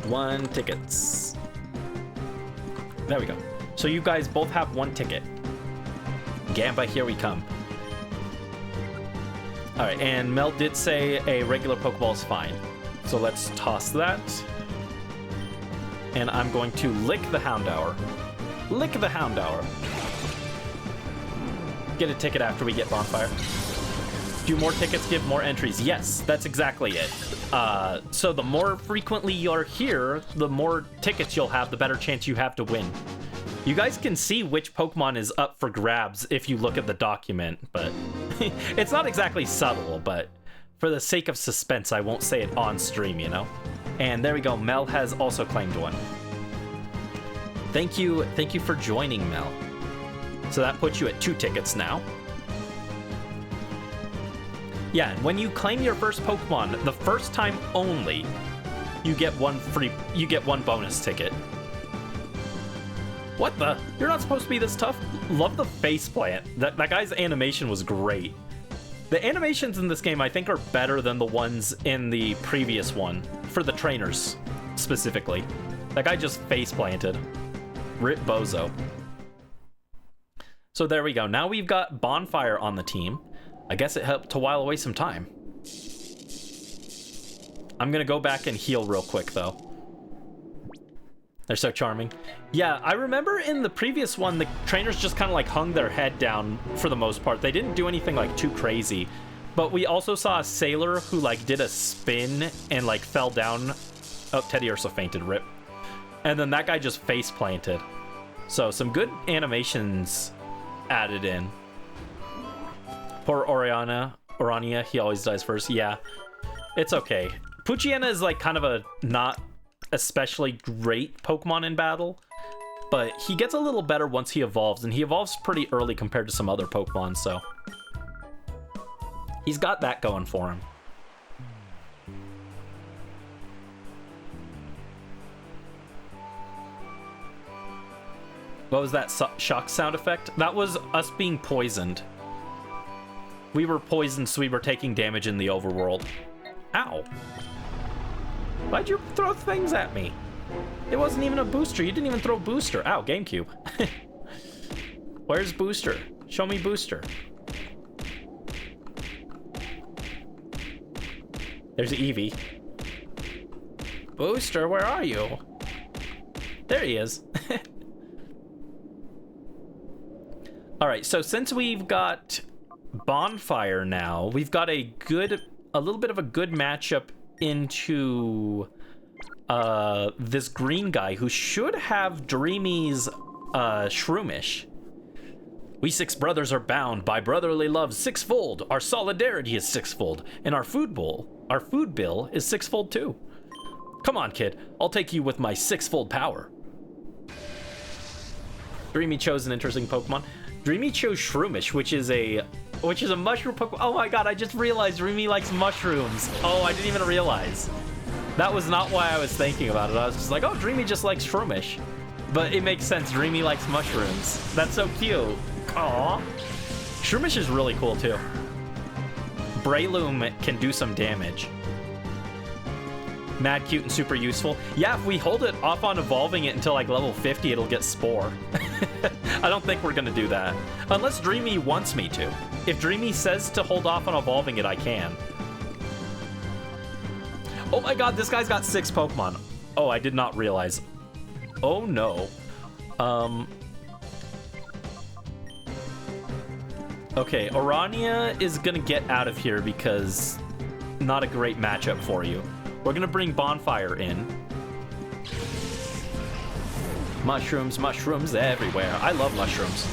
1 tickets. There we go. So you guys both have 1 ticket. Gamba, here we come. All right, and Mel did say a regular Pokeball is fine. So let's toss that. And I'm going to lick the Houndour. Lick the Houndour. Get a ticket after we get Bonfire. Do more tickets give more entries? Yes, that's exactly it. So the more frequently you're here, the more tickets you'll have, the better chance you have to win. You guys can see which Pokemon is up for grabs if you look at the document, but it's not exactly subtle, but for the sake of suspense, I won't say it on stream, you know? And there we go, Mel has also claimed 1. Thank you for joining, Mel. So that puts you at 2 tickets now. Yeah, and when you claim your first Pokemon, the first time only, you get 1 bonus ticket. What the? You're not supposed to be this tough? Love the faceplant. That guy's animation was great. The animations in this game, I think, are better than the ones in the previous one, for the trainers, specifically. That guy just faceplanted. Rip Bozo. So there we go. Now we've got Bonfire on the team. I guess it helped to while away some time. I'm gonna go back and heal real quick, though. They're so charming. Yeah, I remember in the previous one, the trainers just kind of like hung their head down for the most part. They didn't do anything like too crazy. But we also saw a sailor who like did a spin and like fell down. Oh, Teddy Ursa fainted, rip. And then that guy just face planted. So some good animations added in. Poor Orania, he always dies first. Yeah, it's okay. Poochyena is like kind of a not especially great Pokemon in battle, but he gets a little better once he evolves, and he evolves pretty early compared to some other Pokemon, so he's got that going for him. What was that shock sound effect? That was us being poisoned. We were poisoned, so we were taking damage in the overworld. Ow. Why'd you throw things at me? It wasn't even a booster. You didn't even throw booster. Ow, GameCube. Where's booster? Show me booster. There's Eevee. Booster, where are you? There he is. All right, so since we've got Bonfire now, we've got a little bit of a good matchup into this green guy who should have Dreamy's Shroomish. We 6 brothers are bound by brotherly love sixfold. Our solidarity is sixfold, and our food bill is sixfold too. Come on, kid. I'll take you with my sixfold power. Dreamy chose an interesting Pokemon. Dreamy chose Shroomish, which is a mushroom Pokemon. Oh my god, I just realized Dreamy likes mushrooms. Oh, I didn't even realize. That was not why I was thinking about it. I was just like, oh, Dreamy just likes Shroomish. But it makes sense. Dreamy likes mushrooms. That's so cute. Aww. Shroomish is really cool, too. Breloom can do some damage. Mad cute and super useful. Yeah, if we hold it off on evolving it until like level 50, it'll get Spore. I don't think we're gonna do that. Unless Dreamy wants me to. If Dreamy says to hold off on evolving it, I can. Oh my god, this guy's got 6 Pokemon. Oh, I did not realize. Oh no. Okay, Orania is gonna get out of here because not a great matchup for you. We're gonna bring Bonfire in. Mushrooms, mushrooms everywhere. I love mushrooms.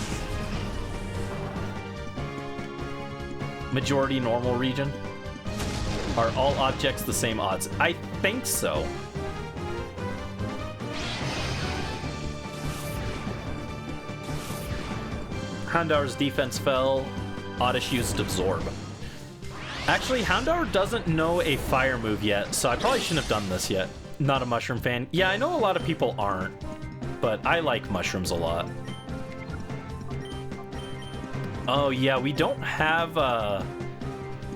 Majority normal region. Are all objects the same odds? I think so. Houndour's defense fell. Oddish used Absorb. Actually, Houndour doesn't know a fire move yet, so I probably shouldn't have done this yet. Not a mushroom fan. Yeah, I know a lot of people aren't, but I like mushrooms a lot. Oh yeah, we don't have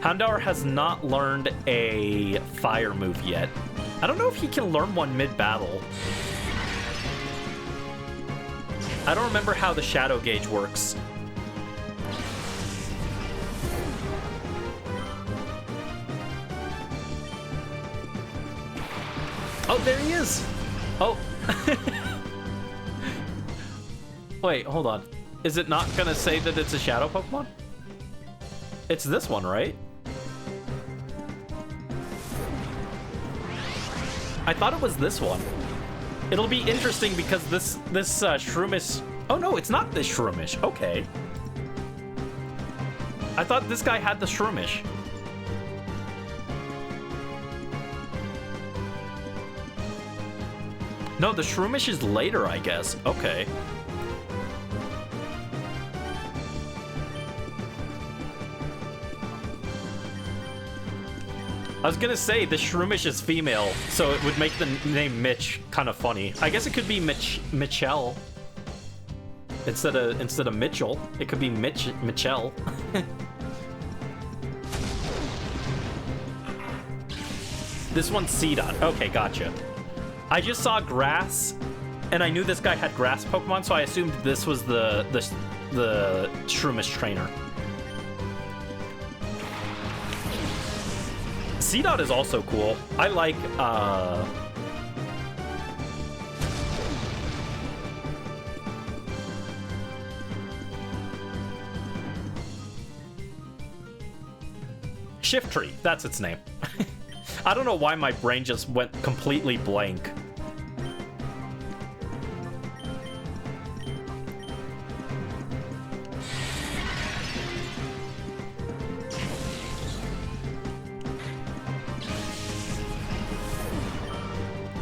Houndour has not learned a fire move yet. I don't know if he can learn one mid-battle. I don't remember how the shadow gauge works. Oh, there he is! Oh. Wait, hold on. Is it not gonna say that it's a shadow Pokemon? It's this one, right? I thought it was this one. It'll be interesting because this Shroomish... Oh no, it's not this Shroomish. Okay. I thought this guy had the Shroomish. No, the Shroomish is later, I guess. Okay. I was gonna say the Shroomish is female, so it would make the name Mitch kind of funny. I guess it could be Mitchell instead of Mitchell. It could be Mitchell. This one's C-Dot. Okay, gotcha. I just saw grass, and I knew this guy had grass Pokemon, so I assumed this was the Shroomish trainer. C-Dot is also cool. I like, Shiftry, that's its name. I don't know why my brain just went completely blank.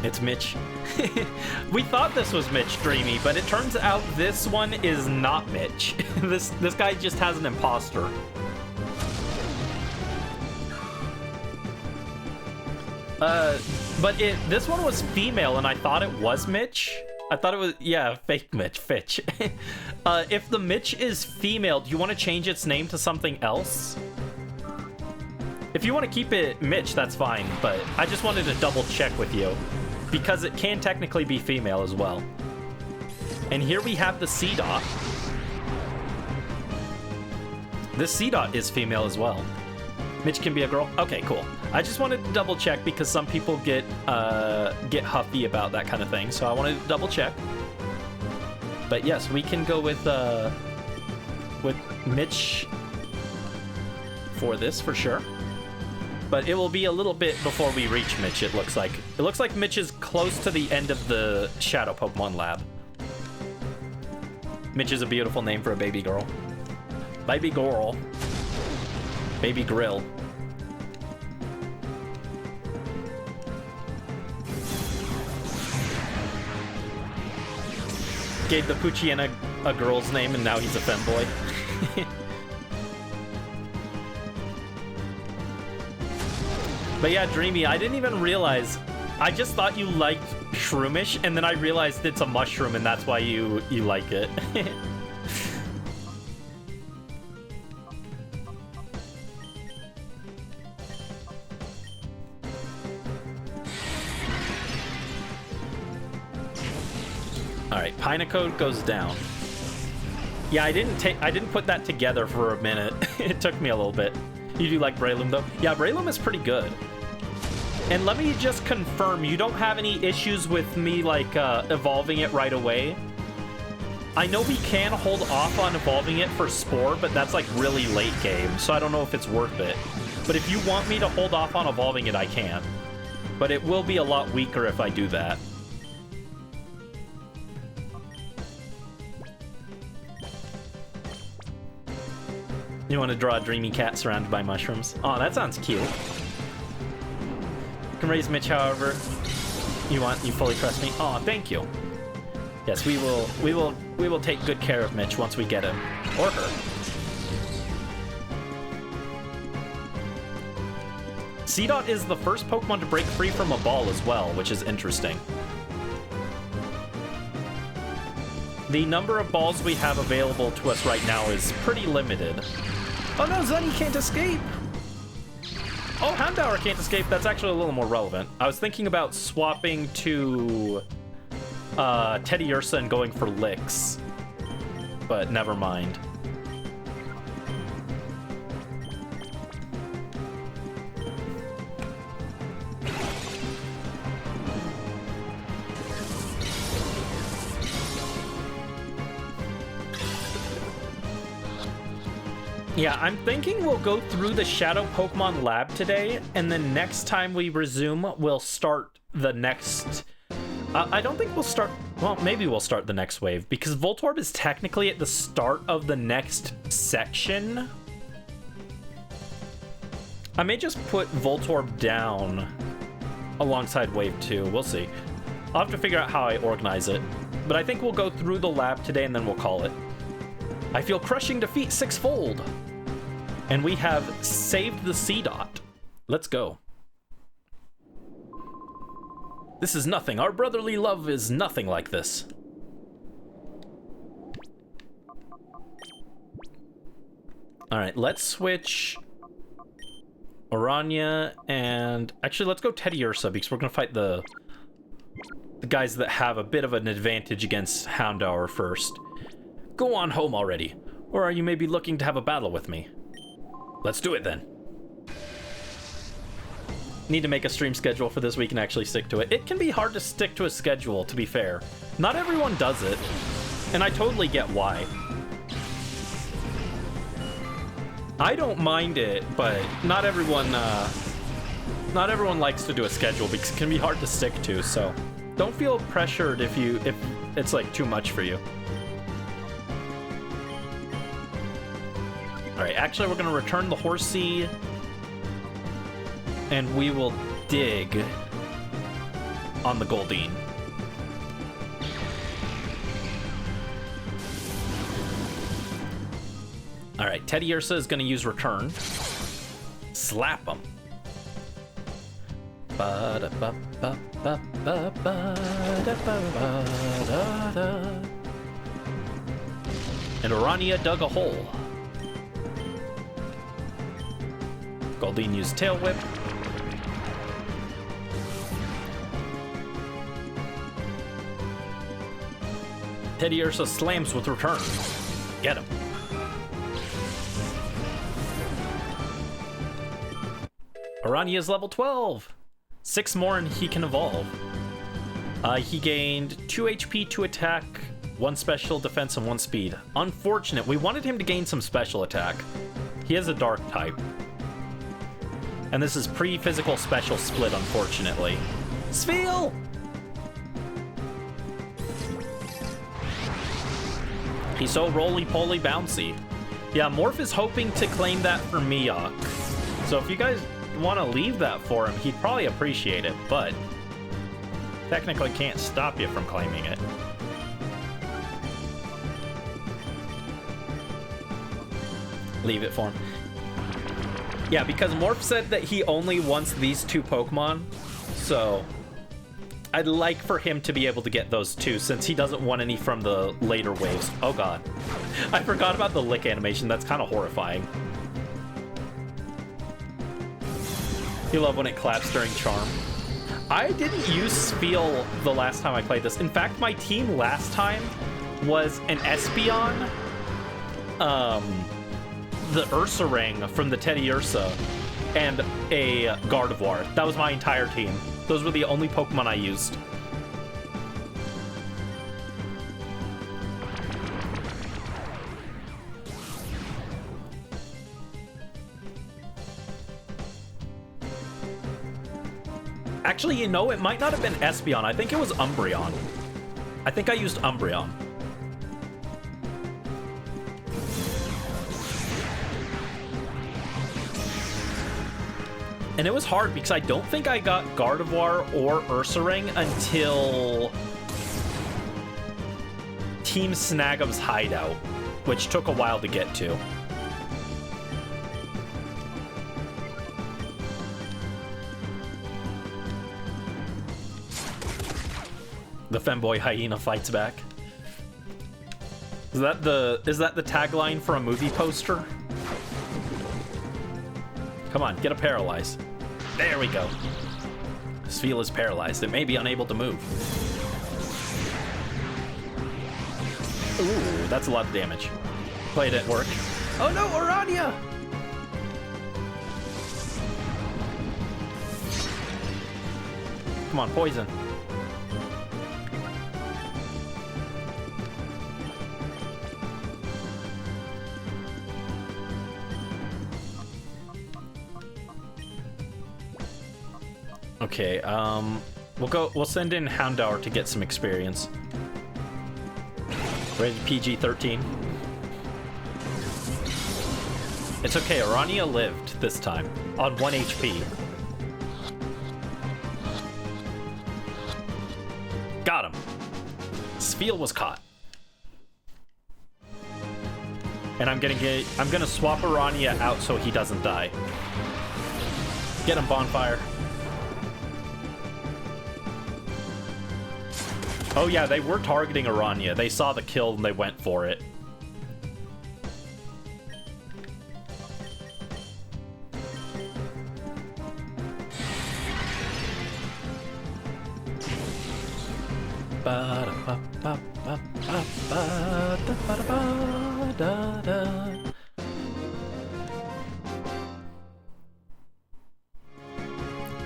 It's Mitch. We thought this was Mitch Dreamy, but it turns out this one is not Mitch. This guy just has an imposter. But this one was female, and I thought it was Mitch. I thought it was, yeah, fake Mitch, Fitch. If the Mitch is female, do you want to change its name to something else? If you want to keep it Mitch, that's fine, but I just wanted to double check with you, because it can technically be female as well. And here we have the C-Dot. This C-Dot is female as well. Mitch can be a girl? Okay, cool. I just wanted to double check because some people get huffy about that kind of thing, so I wanted to double check. But yes, we can go with Mitch for this for sure. But it will be a little bit before we reach Mitch, it looks like. It looks like Mitch is close to the end of the Shadow Pokemon Lab. Mitch is a beautiful name for a baby girl. Baby girl. Baby grill. Gave the Poochyena a girl's name and now he's a femboy. But yeah, Dreamy, I didn't even realize. I just thought you liked Shroomish, and then I realized it's a mushroom, and that's why you like it. All right, Pinacode goes down. Yeah, I didn't put that together for a minute. It took me a little bit. You do like Breloom, though? Yeah, Breloom is pretty good. And let me just confirm, you don't have any issues with me, like, evolving it right away? I know we can hold off on evolving it for Spore, but that's, like, really late game, so I don't know if it's worth it. But if you want me to hold off on evolving it, I can. But it will be a lot weaker if I do that. You want to draw a dreamy cat surrounded by mushrooms? Oh, that sounds cute. You can raise Mitch however you want. You fully trust me? Oh, thank you. Yes, we will take good care of Mitch once we get him. Or her. C-Dot is the first Pokemon to break free from a ball as well, which is interesting. The number of balls we have available to us right now is pretty limited. Oh no, Zunny can't escape! Oh, Houndour can't escape. That's actually a little more relevant. I was thinking about swapping to Teddy Ursa and going for Licks, but never mind. Yeah, I'm thinking we'll go through the Shadow Pokemon Lab today, and then next time we resume, we'll start the next... I don't think we'll start... Well, maybe we'll start the next wave, because Voltorb is technically at the start of the next section. I may just put Voltorb down alongside Wave 2. We'll see. I'll have to figure out how I organize it. But I think we'll go through the lab today, and then we'll call it. I feel crushing defeat sixfold. And we have saved the C-Dot. Let's go. This is nothing. Our brotherly love is nothing like this. Alright, let's switch Orania and... Actually, let's go Teddy Ursa because we're going to fight the guys that have a bit of an advantage against Houndour first. Go on home already. Or are you maybe looking to have a battle with me? Let's do it then. Need to make a stream schedule for this week and actually stick to it. It can be hard to stick to a schedule, to be fair. Not everyone does it, and I totally get why. I don't mind it, but not everyone likes to do a schedule because it can be hard to stick to, so don't feel pressured if it's like too much for you. Alright, actually we're going to return the Horsey, and we will dig on the Goldeen. Alright, Teddy Ursa is going to use Return. Slap him. And Orania dug a hole. Goldeen used Tail Whip. Teddy Ursa slams with Return. Get him. Orania is level 12. 6 more and he can evolve. He gained 2 HP, 2 attack, 1 special defense, and 1 speed. Unfortunate. We wanted him to gain some special attack. He has a dark type. And this is pre-physical special split, unfortunately. Spheal! He's so roly-poly bouncy. Yeah, Morph is hoping to claim that for Miyok. So if you guys want to leave that for him, he'd probably appreciate it, but technically can't stop you from claiming it. Leave it for him. Yeah, because Morph said that he only wants these 2 Pokemon, so I'd like for him to be able to get those 2 since he doesn't want any from the later waves. Oh god. I forgot about the lick animation. That's kind of horrifying. You love when it claps during Charm. I didn't use Spheal the last time I played this. In fact, my team last time was an Espeon, the Ursaring from the Teddy Ursa, and a Gardevoir. That was my entire team. Those were the only Pokemon I used. Actually, you know, it might not have been Espeon. I think it was Umbreon. I think I used Umbreon. And it was hard because I don't think I got Gardevoir or Ursaring until Team Snagum's hideout, which took a while to get to. The femboy hyena fights back. Is that the tagline for a movie poster? Come on, get a paralyze. There we go. Spheel is paralyzed. It may be unable to move. Ooh, that's a lot of damage. But it didn't work. Oh no, Orania! Come on, poison. Okay, we'll send in Houndour to get some experience. Rated PG-13. It's okay, Orania lived this time on 1 HP. Got him. Spheel was caught. And I'm gonna swap Orania out so he doesn't die. Get him, Bonfire. Oh yeah, they were targeting Orania. They saw the kill and they went for it.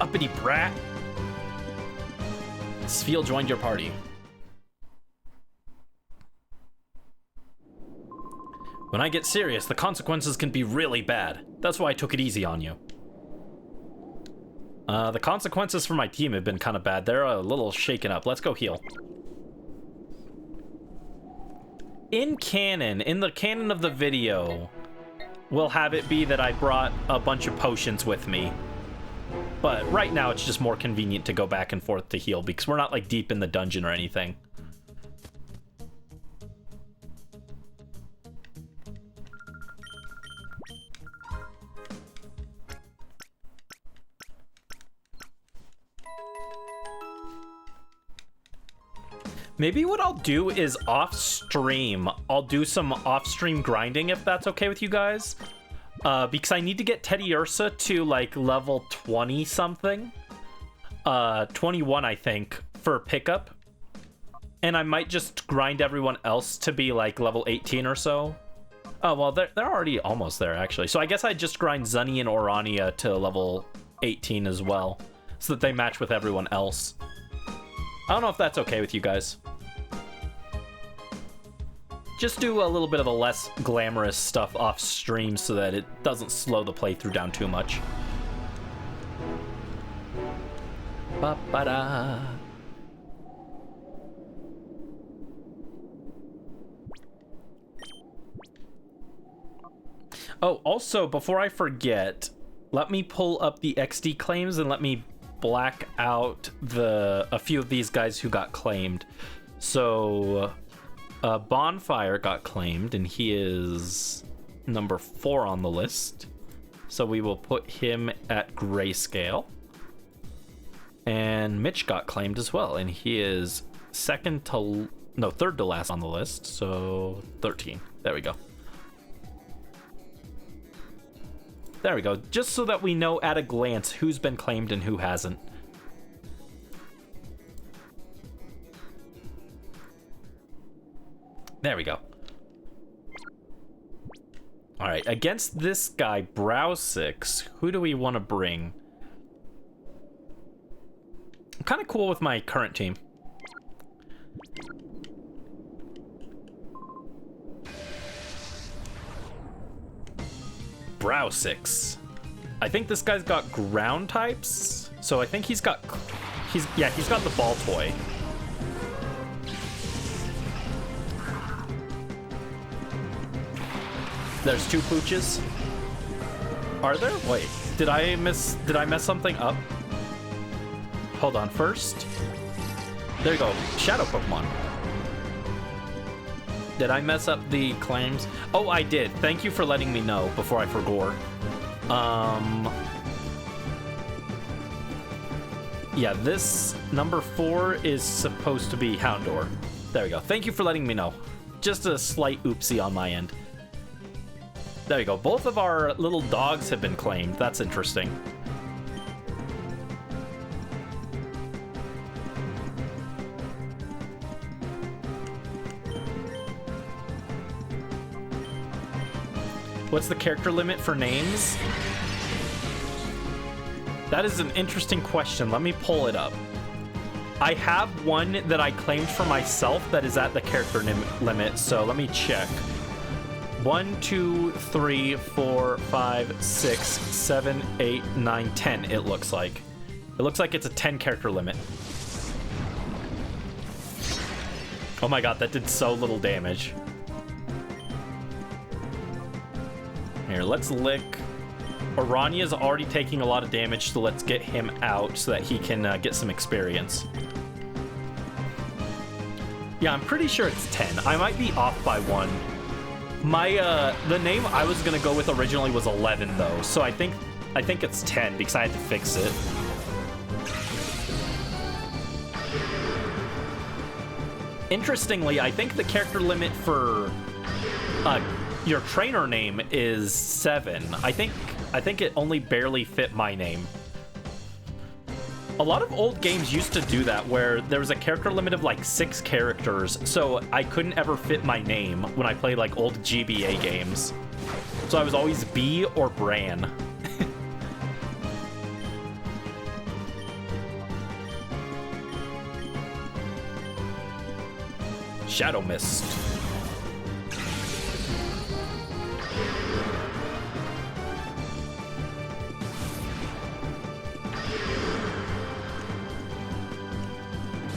Uppity brat. Spheel joined your party. When I get serious, the consequences can be really bad. That's why I took it easy on you. The consequences for my team have been kind of bad. They're a little shaken up. Let's go heal. In the canon of the video, we'll have it be that I brought a bunch of potions with me. But right now, it's just more convenient to go back and forth to heal because we're not, like, deep in the dungeon or anything. Maybe what I'll do is off-stream. I'll do some off-stream grinding if that's okay with you guys. Because I need to get Teddy Ursa to, like, level 20-something. 21, I think, for pickup. And I might just grind everyone else to be, like, level 18 or so. Oh, well, they're already almost there, actually. So I guess I just grind Zunny and Orania to level 18 as well. So that they match with everyone else. I don't know if that's okay with you guys. Just do a little bit of the less glamorous stuff off stream so that it doesn't slow the playthrough down too much. Ba-ba-da. Oh, also, before I forget, let me pull up the XD claims and let me black out a few of these guys who got claimed. So Bonfire got claimed and he is number 4 on the list, so we will put him at grayscale. And Mitch got claimed as well and he is third to last on the list, so 13. There we go. There we go, just so that we know at a glance who's been claimed and who hasn't. There we go. Alright, against this guy, Brow6, who do we want to bring? I'm kind of cool with my current team. Brow6. I think this guy's got ground types, so I think he's got the ball toy. There's 2 pooches. Are there? Wait, did I mess something up? Hold on, first. There you go, Shadow Pokemon. Did I mess up the claims? Oh, I did. Thank you for letting me know before I forgot. Yeah, this number 4 is supposed to be Houndour. There we go. Thank you for letting me know. Just a slight oopsie on my end. There you go. Both of our little dogs have been claimed. That's interesting. What's the character limit for names? That is an interesting question. Let me pull it up. I have one that I claimed for myself that is at the character limit, so let me check. 1, 2, 3, 4, 5, 6, 7, 8, 9, 10, it looks like. It looks like it's a 10 character limit. Oh my god, that did so little damage. Here, let's lick. Aranya's already taking a lot of damage, so let's get him out so that he can get some experience. Yeah, I'm pretty sure it's 10. I might be off by 1. The name I was gonna go with originally was 11 though, so I think it's 10 because I had to fix it. Interestingly, I think the character limit for your trainer name is 7. I think it only barely fit my name. A lot of old games used to do that, where there was a character limit of like 6 characters, so I couldn't ever fit my name when I played like old GBA games. So I was always B or Bran. Shadow Mist.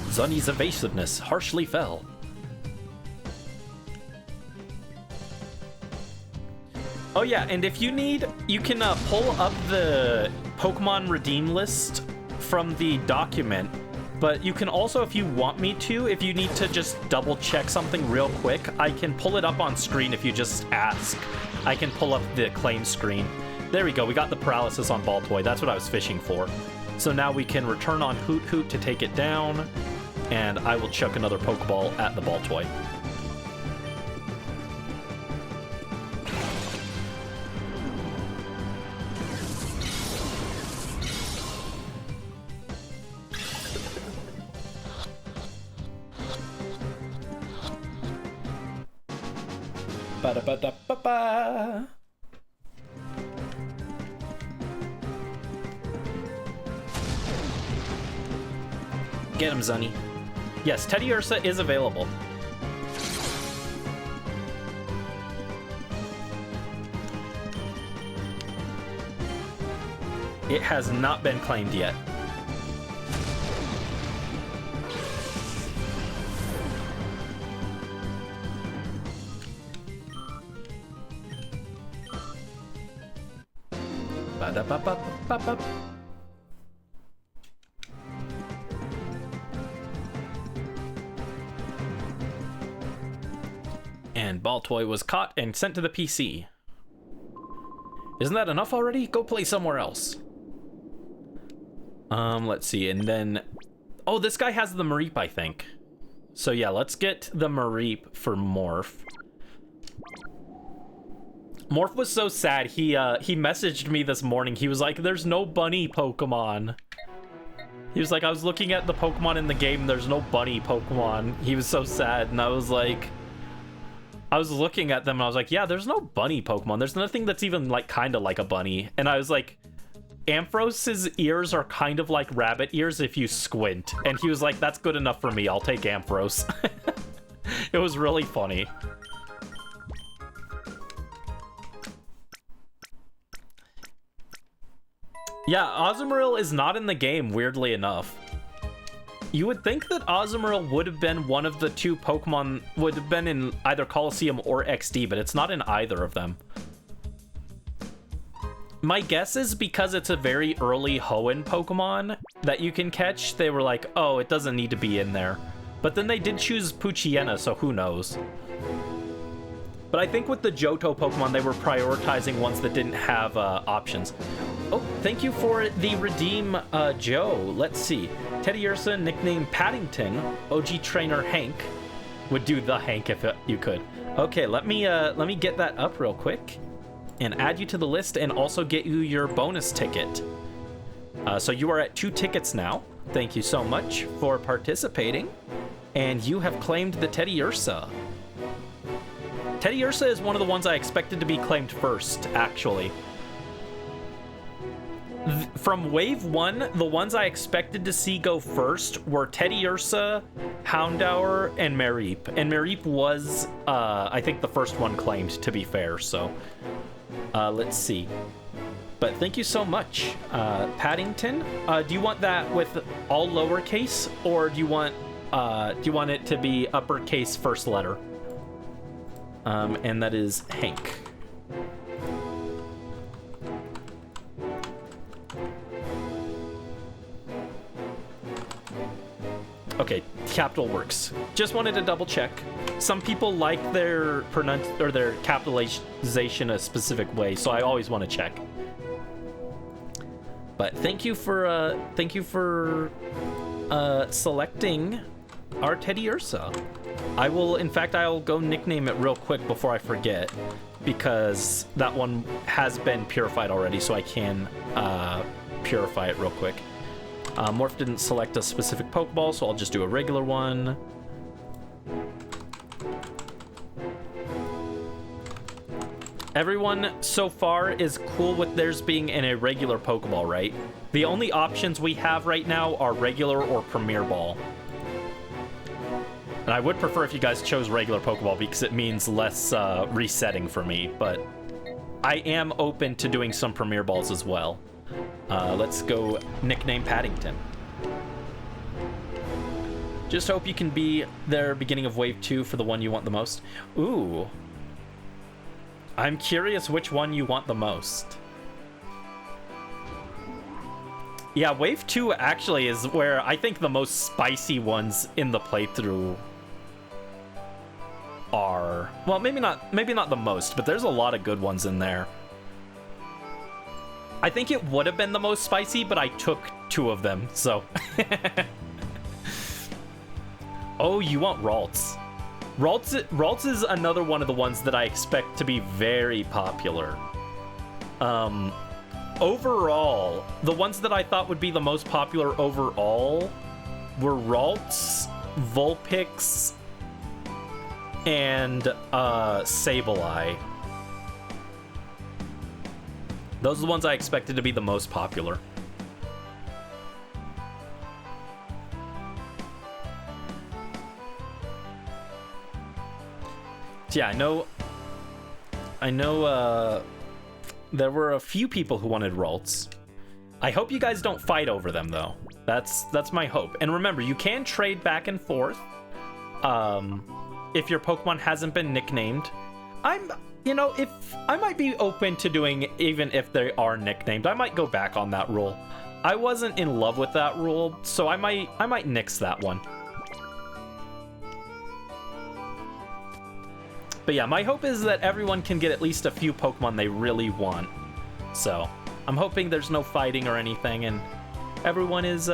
Zunny's evasiveness harshly fell. Oh yeah, and if you need, you can pull up the Pokemon redeem list from the document, but you can also, if you want me to, if you need to just double check something real quick, I can pull it up on screen if you just ask. I can pull up the claim screen. There we go, we got the paralysis on Baltoy. That's what I was fishing for. So now we can return on Hoot Hoot to take it down, and I will chuck another Pokeball at the Baltoy. Ba-da-ba-da-ba-ba. Get him, Zunny. Yes, Teddiursa is available. It has not been claimed yet. Ba-da-ba-ba-ba-ba. And Baltoy was caught and sent to the PC. Isn't that enough already? Go play somewhere else. Let's see, and then... Oh, this guy has the Mareep, I think. So yeah, let's get the Mareep for Morph. Morph was so sad, he messaged me this morning. He was like, there's no bunny Pokemon. He was like, I was looking at the Pokemon in the game, there's no bunny Pokemon. He was so sad, and I was like... I was looking at them, and I was like, yeah, there's no bunny Pokemon. There's nothing that's even, like, kind of like a bunny. And I was like, Amphrose's ears are kind of like rabbit ears if you squint. And he was like, that's good enough for me. I'll take Amphros. It was really funny. Yeah, Azumarill is not in the game, weirdly enough. You would think that Azumarill would have been one of the 2 Pokemon, would have been in either Colosseum or XD, but it's not in either of them. My guess is because it's a very early Hoenn Pokemon that you can catch, they were like, oh, it doesn't need to be in there. But then they did choose Poochyena, so who knows. But I think with the Johto Pokemon, they were prioritizing ones that didn't have options. Oh, thank you for the redeem, Joe. Let's see. Teddiursa, nicknamed Paddington, OG trainer Hank. Would do the Hank if you could. Okay, let me get that up real quick and add you to the list and also get you your bonus ticket. So you are at 2 tickets now. Thank you so much for participating. And you have claimed the Teddiursa. Teddiursa is one of the ones I expected to be claimed first, actually. From Wave 1, the ones I expected to see go first were Teddiursa, Houndour, and Mareep. And Mareep was, I think, the first one claimed, to be fair, so... let's see. But thank you so much. Paddington, do you want that with all lowercase, or do you want it to be uppercase first letter? And that is Hank. Okay, capital works. Just wanted to double check. Some people like their their capitalization a specific way, so I always want to check. But thank you for selecting our Teddiursa. I'll go nickname it real quick before I forget, because that one has been purified already, so I can purify it real quick. Morph didn't select a specific Pokeball, so I'll just do a regular one. Everyone so far is cool with theirs being in a regular Pokeball, right? The only options we have right now are regular or Premier Ball. And I would prefer if you guys chose regular Pokeball because it means less resetting for me, but I am open to doing some Premier Balls as well. Let's go nickname Paddington. Just hope you can be there beginning of Wave 2 for the one you want the most. Ooh. I'm curious which one you want the most. Yeah, Wave 2 actually is where I think the most spicy ones in the playthrough are. Well, maybe not the most, but there's a lot of good ones in there. I think it would have been the most spicy, but I took 2 of them, so. Oh, you want Ralts. Ralts is another one of the ones that I expect to be very popular. Overall, the ones that I thought would be the most popular overall were Ralts, Vulpix, and Sableye. Those are the ones I expected to be the most popular. Yeah, I know there were a few people who wanted Ralts. I hope you guys don't fight over them though. That's my hope. And remember, you can trade back and forth if your Pokemon hasn't been nicknamed. If I might be open to doing, even if they are nicknamed, I might go back on that rule. I wasn't in love with that rule, so I might nix that one. But yeah, my hope is that everyone can get at least a few Pokemon they really want. So I'm hoping there's no fighting or anything, and everyone is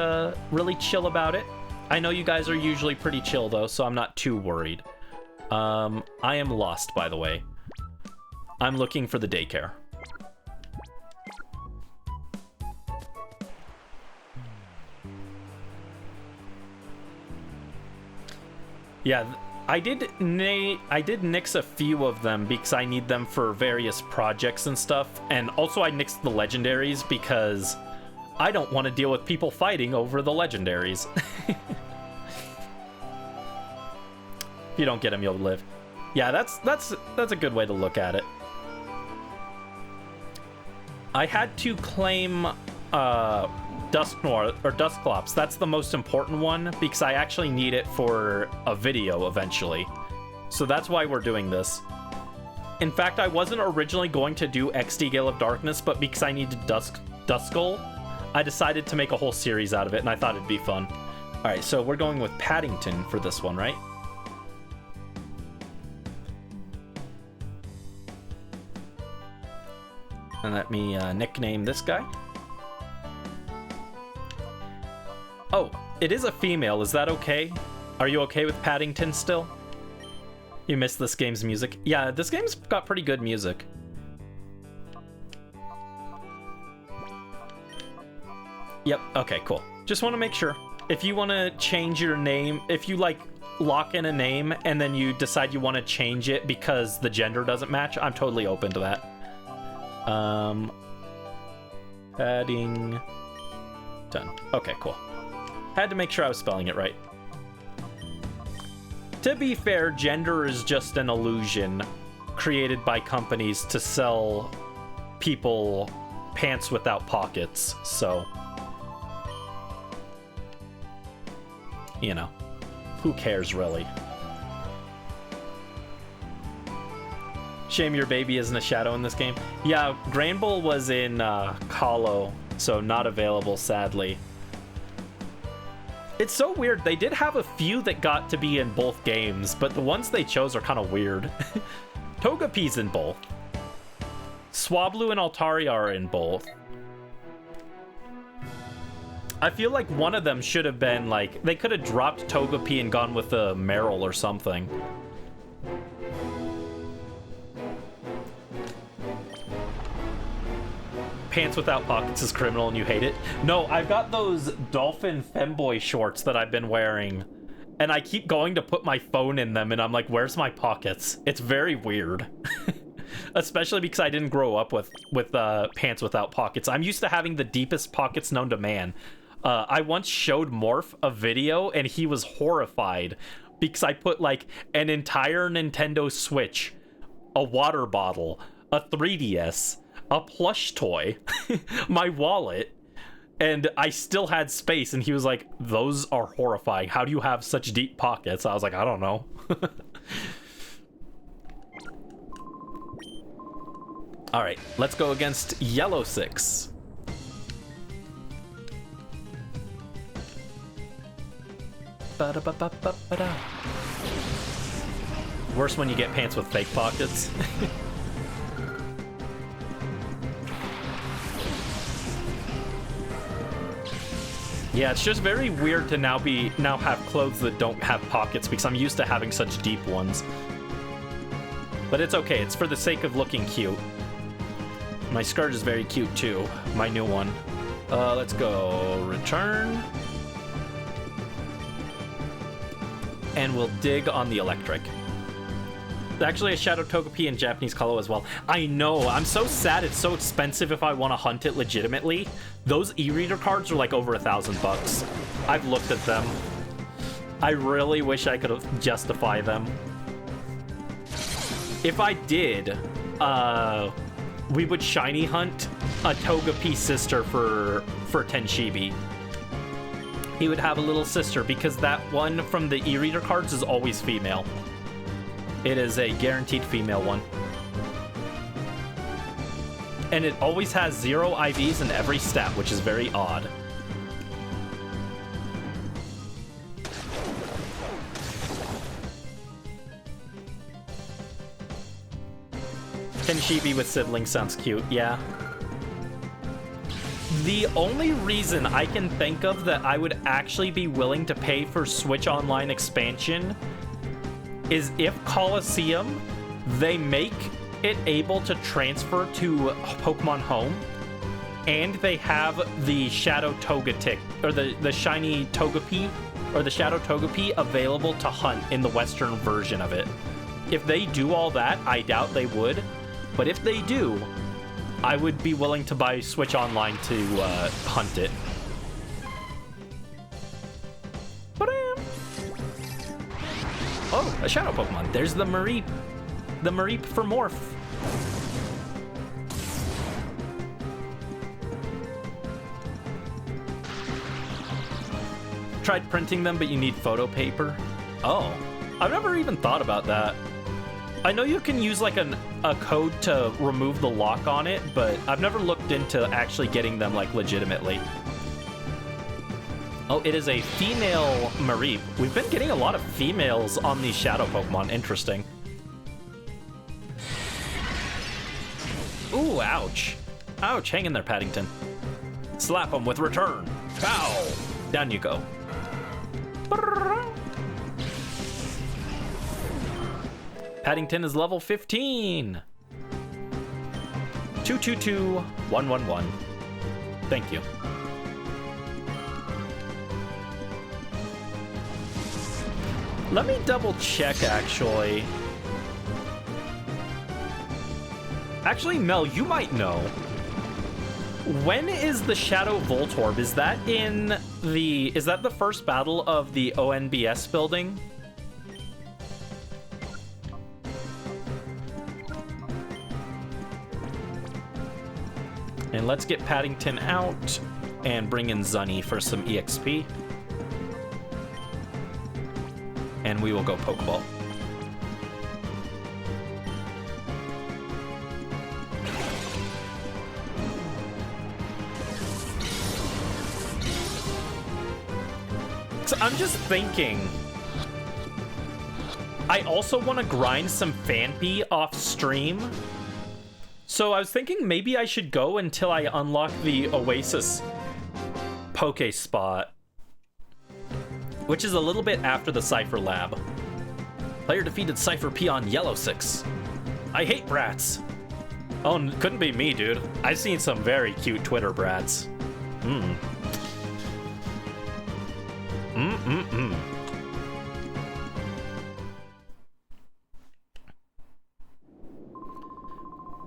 really chill about it. I know you guys are usually pretty chill though, so I'm not too worried. I am lost, by the way. I'm looking for the daycare. Yeah, I did nix a few of them because I need them for various projects and stuff, and also I nixed the legendaries because I don't want to deal with people fighting over the legendaries. If you don't get them, you'll live. Yeah, that's a good way to look at it. I had to claim Dusknoir or Dusclops. That's the most important one because I actually need it for a video eventually. So that's why we're doing this. In fact, I wasn't originally going to do XD Gale of Darkness, but because I needed Duskull, I decided to make a whole series out of it, and I thought it'd be fun. All right, so we're going with Paddington for this one, right? And let me nickname this guy. Oh, it is a female. Is that okay? Are you okay with Paddington still? You missed this game's music? Yeah, this game's got pretty good music. Yep, okay, cool. Just want to make sure. If you want to change your name, if you like lock in a name and then you decide you want to change it because the gender doesn't match, I'm totally open to that. Padding. Done. Okay, cool. Had to make sure I was spelling it right. To be fair, gender is just an illusion created by companies to sell people pants without pockets, so... You know, who cares, really? Shame your baby isn't a shadow in this game. Yeah, Granbull was in Kahlo, so not available, sadly. It's so weird. They did have a few that got to be in both games, but the ones they chose are kind of weird. Togepi's in both. Swablu and Altaria are in both. I feel like one of them should have been, like, they could have dropped Togepi and gone with a Meryl or something. Pants without pockets is criminal and you hate it? No, I've got those Dolphin Femboy shorts that I've been wearing, and I keep going to put my phone in them, and I'm like, where's my pockets? It's very weird. Especially because I didn't grow up with pants without pockets. I'm used to having the deepest pockets known to man. I once showed Morph a video, and he was horrified because I put, like, an entire Nintendo Switch, a water bottle, a 3DS, a plush toy, my wallet, and I still had space, and he was like, those are horrifying. How do you have such deep pockets? I was like, I don't know. All right, let's go against Yellow 6. Ba-da-ba-ba-ba-ba-da. Worse when you get pants with fake pockets. Yeah, it's just very weird to now have clothes that don't have pockets because I'm used to having such deep ones. But it's okay, it's for the sake of looking cute. My skirt is very cute too, my new one. Let's go return. And we'll dig on the electric. There's actually a Shadow Togepi in Japanese Kahlo as well. I know, I'm so sad it's so expensive if I want to hunt it legitimately. Those e-reader cards are like over $1,000. I've looked at them. I really wish I could justify them. If I did, we would shiny hunt a Togepi sister for Tenshibi. He would have a little sister because that one from the e-reader cards is always female. It is a guaranteed female one. And it always has 0 IVs in every stat, which is very odd. Tenshibi with siblings sounds cute, yeah. The only reason I can think of that I would actually be willing to pay for Switch Online expansion is if Coliseum, they make it able to transfer to Pokemon Home, and they have the Shadow Togetic, or the shiny Togepi, or the Shadow Togepi available to hunt in the Western version of it. If they do all that, I doubt they would, but if they do, I would be willing to buy Switch Online to hunt it. Oh, a Shadow Pokemon. There's the Mareep. The Mareep for Morph. Tried printing them, but you need photo paper. Oh, I've never even thought about that. I know you can use like a code to remove the lock on it, but I've never looked into actually getting them like legitimately. Oh, it is a female Mareep. We've been getting a lot of females on these Shadow Pokemon. Interesting. Ooh, ouch. Ouch, hang in there, Paddington. Slap him with return. Pow! Down you go. Paddington is level 15. 222-111. Thank you. Let me double check, actually. Actually, Mel, you might know. When is the Shadow Voltorb? Is that the first battle of the ONBS building? And let's get Paddington out and bring in Zunny for some EXP. And we will go Pokeball. So I'm just thinking, I also want to grind some Phanpy off stream. So I was thinking maybe I should go until I unlock the Oasis Poke spot, which is a little bit after the Cypher Lab. Player defeated Cypher P on Yellow 6. I hate brats. Oh, couldn't be me, dude. I've seen some very cute Twitter brats.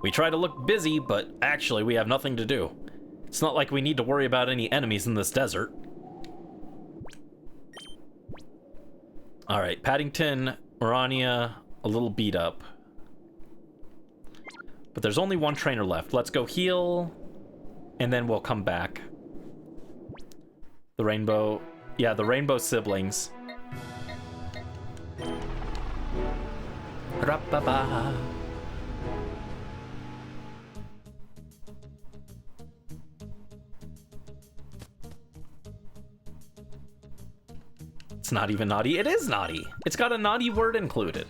We try to look busy, but actually we have nothing to do. It's not like we need to worry about any enemies in this desert. Alright, Paddington, Orania, a little beat up. But there's only one trainer left. Let's go heal, and then we'll come back. The rainbow... Yeah, the rainbow siblings. Ra-ba-ba. It's not even naughty. It is naughty. It's got a naughty word included.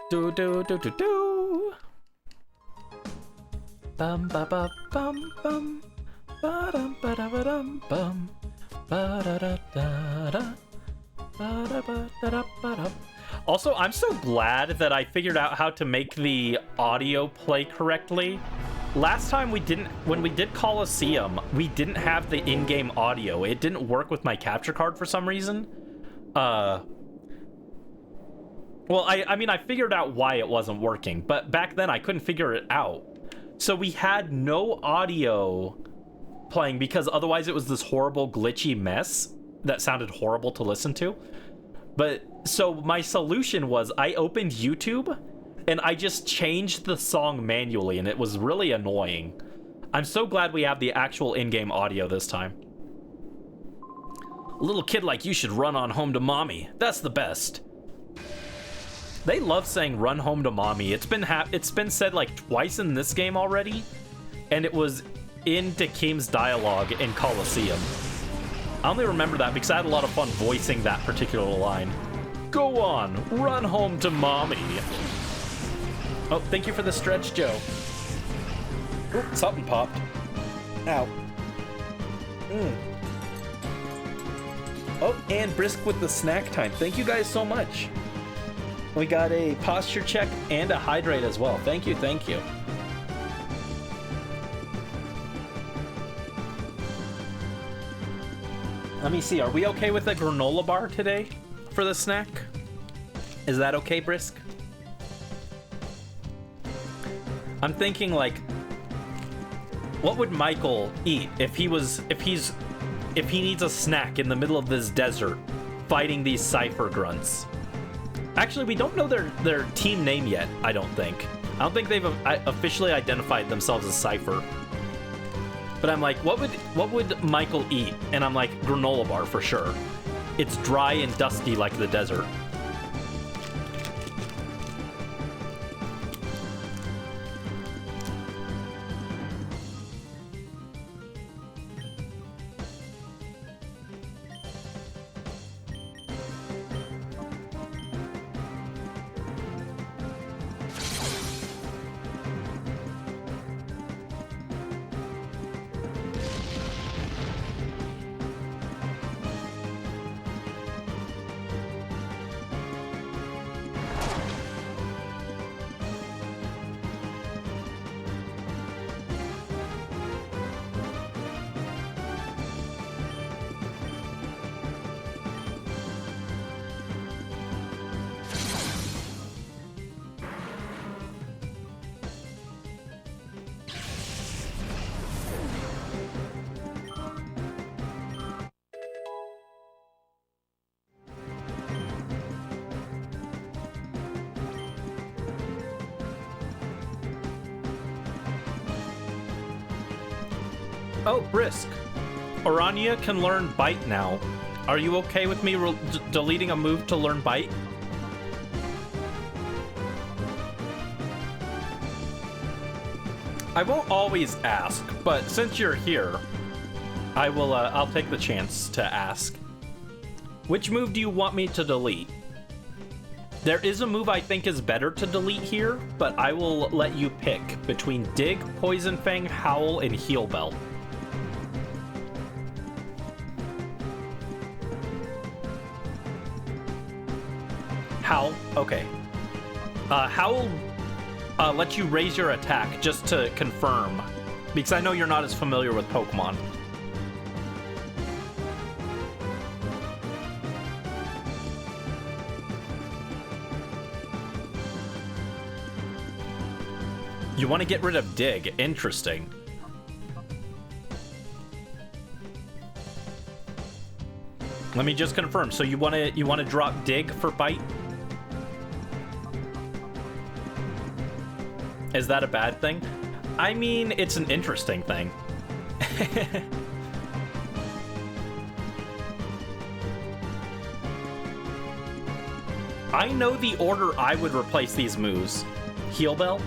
Do do do do do. Bum ba ba bum bum. Ba dum ba da ba dum bum. Ba da da da da. Ba da ba da da ba da. Also, I'm so glad that I figured out how to make the audio play correctly. Last time when we did Coliseum, we didn't have the in-game audio. It didn't work with my capture card for some reason. Well, I mean, I figured out why it wasn't working, but back then I couldn't figure it out. So we had no audio playing because otherwise it was this horrible glitchy mess that sounded horrible to listen to. But so my solution was I opened YouTube and I just changed the song manually, and it was really annoying. I'm so glad we have the actual in-game audio this time. A little kid like you should run on home to mommy. That's the best. They love saying run home to mommy. It's been said like twice in this game already, and it was in Dakeem's dialogue in Coliseum. I only remember that because I had a lot of fun voicing that particular line. Go on, run home to mommy. Oh, thank you for the stretch, Joe. Oop, something popped. Ow. Oh, and Brisk with the snack time. Thank you guys so much. We got a posture check and a hydrate as well. Thank you, thank you. Let me see, are we okay with a granola bar today for the snack? Is that okay, Brisk? I'm thinking like, what would Michael eat if he needs a snack in the middle of this desert fighting these Cypher grunts? Actually, we don't know their team name yet, I don't think. I don't think they've officially identified themselves as Cypher. But I'm like, what would Michael eat? And I'm like, granola bar for sure. It's dry and dusty like the desert. Oh, Brisk. Orania can learn Bite now. Are you okay with me deleting a move to learn Bite? I won't always ask, but since you're here, I will, I'll take the chance to ask. Which move do you want me to delete? There is a move I think is better to delete here, but I will let you pick between Dig, Poison Fang, Howl, and Heal Bell. Howl? Okay. Howl lets you raise your attack just to confirm, because I know you're not as familiar with Pokemon. You want to get rid of Dig. Interesting. Let me just confirm. So you want to drop Dig for Bite? Is that a bad thing? I mean, it's an interesting thing. I know the order I would replace these moves. Heal Bell?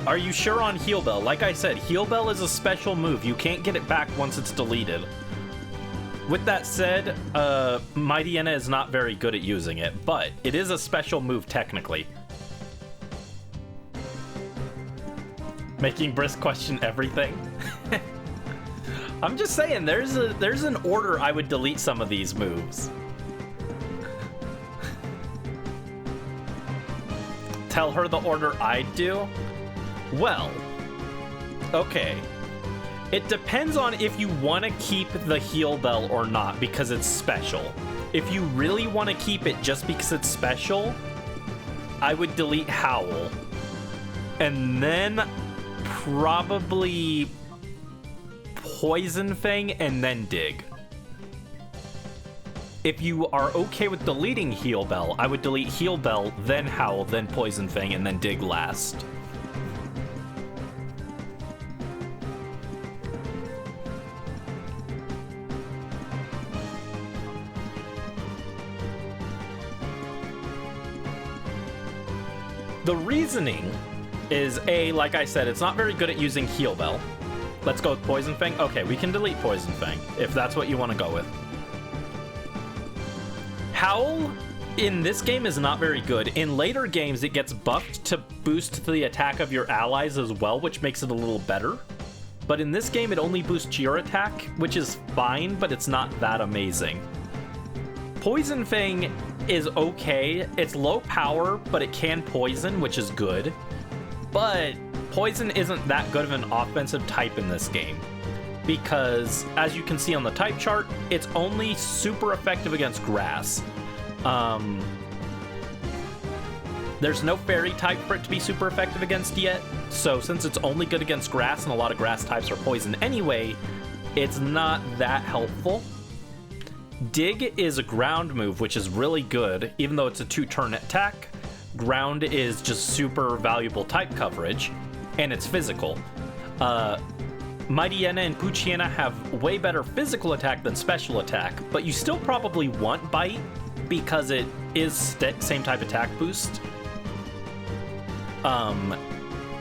Are you sure on Heal Bell? Like I said, Heal Bell is a special move. You can't get it back once it's deleted. With that said, Mightyena is not very good at using it, but it is a special move technically. Making Brisk question everything. I'm just saying, there's an order I would delete some of these moves. Tell her the order I'd do? Well, okay. It depends on if you want to keep the Heal Bell or not, because it's special. If you really want to keep it just because it's special, I would delete Howl. And then probably Poison Fang and then Dig. If you are okay with deleting Heal Bell, I would delete Heal Bell, then Howl, then Poison Fang, and then Dig last. The reasoning is, A, like I said, it's not very good at using Heal Bell. Let's go with Poison Fang. Okay, we can delete Poison Fang, if that's what you want to go with. Howl in this game is not very good. In later games, it gets buffed to boost the attack of your allies as well, which makes it a little better. But in this game, it only boosts your attack, which is fine, but it's not that amazing. Poison Fang is okay. It's low power, but it can poison, which is good. But poison isn't that good of an offensive type in this game, because as you can see on the type chart, it's only super effective against grass. There's no fairy type for it to be super effective against yet, so since it's only good against grass and a lot of grass types are poison anyway, it's not that helpful. Dig is a ground move, which is really good. Even though it's a 2-turn attack, ground is just super valuable type coverage, and it's physical. Mightyena and Poochyena have way better physical attack than special attack, but you still probably want Bite because it is same type attack boost.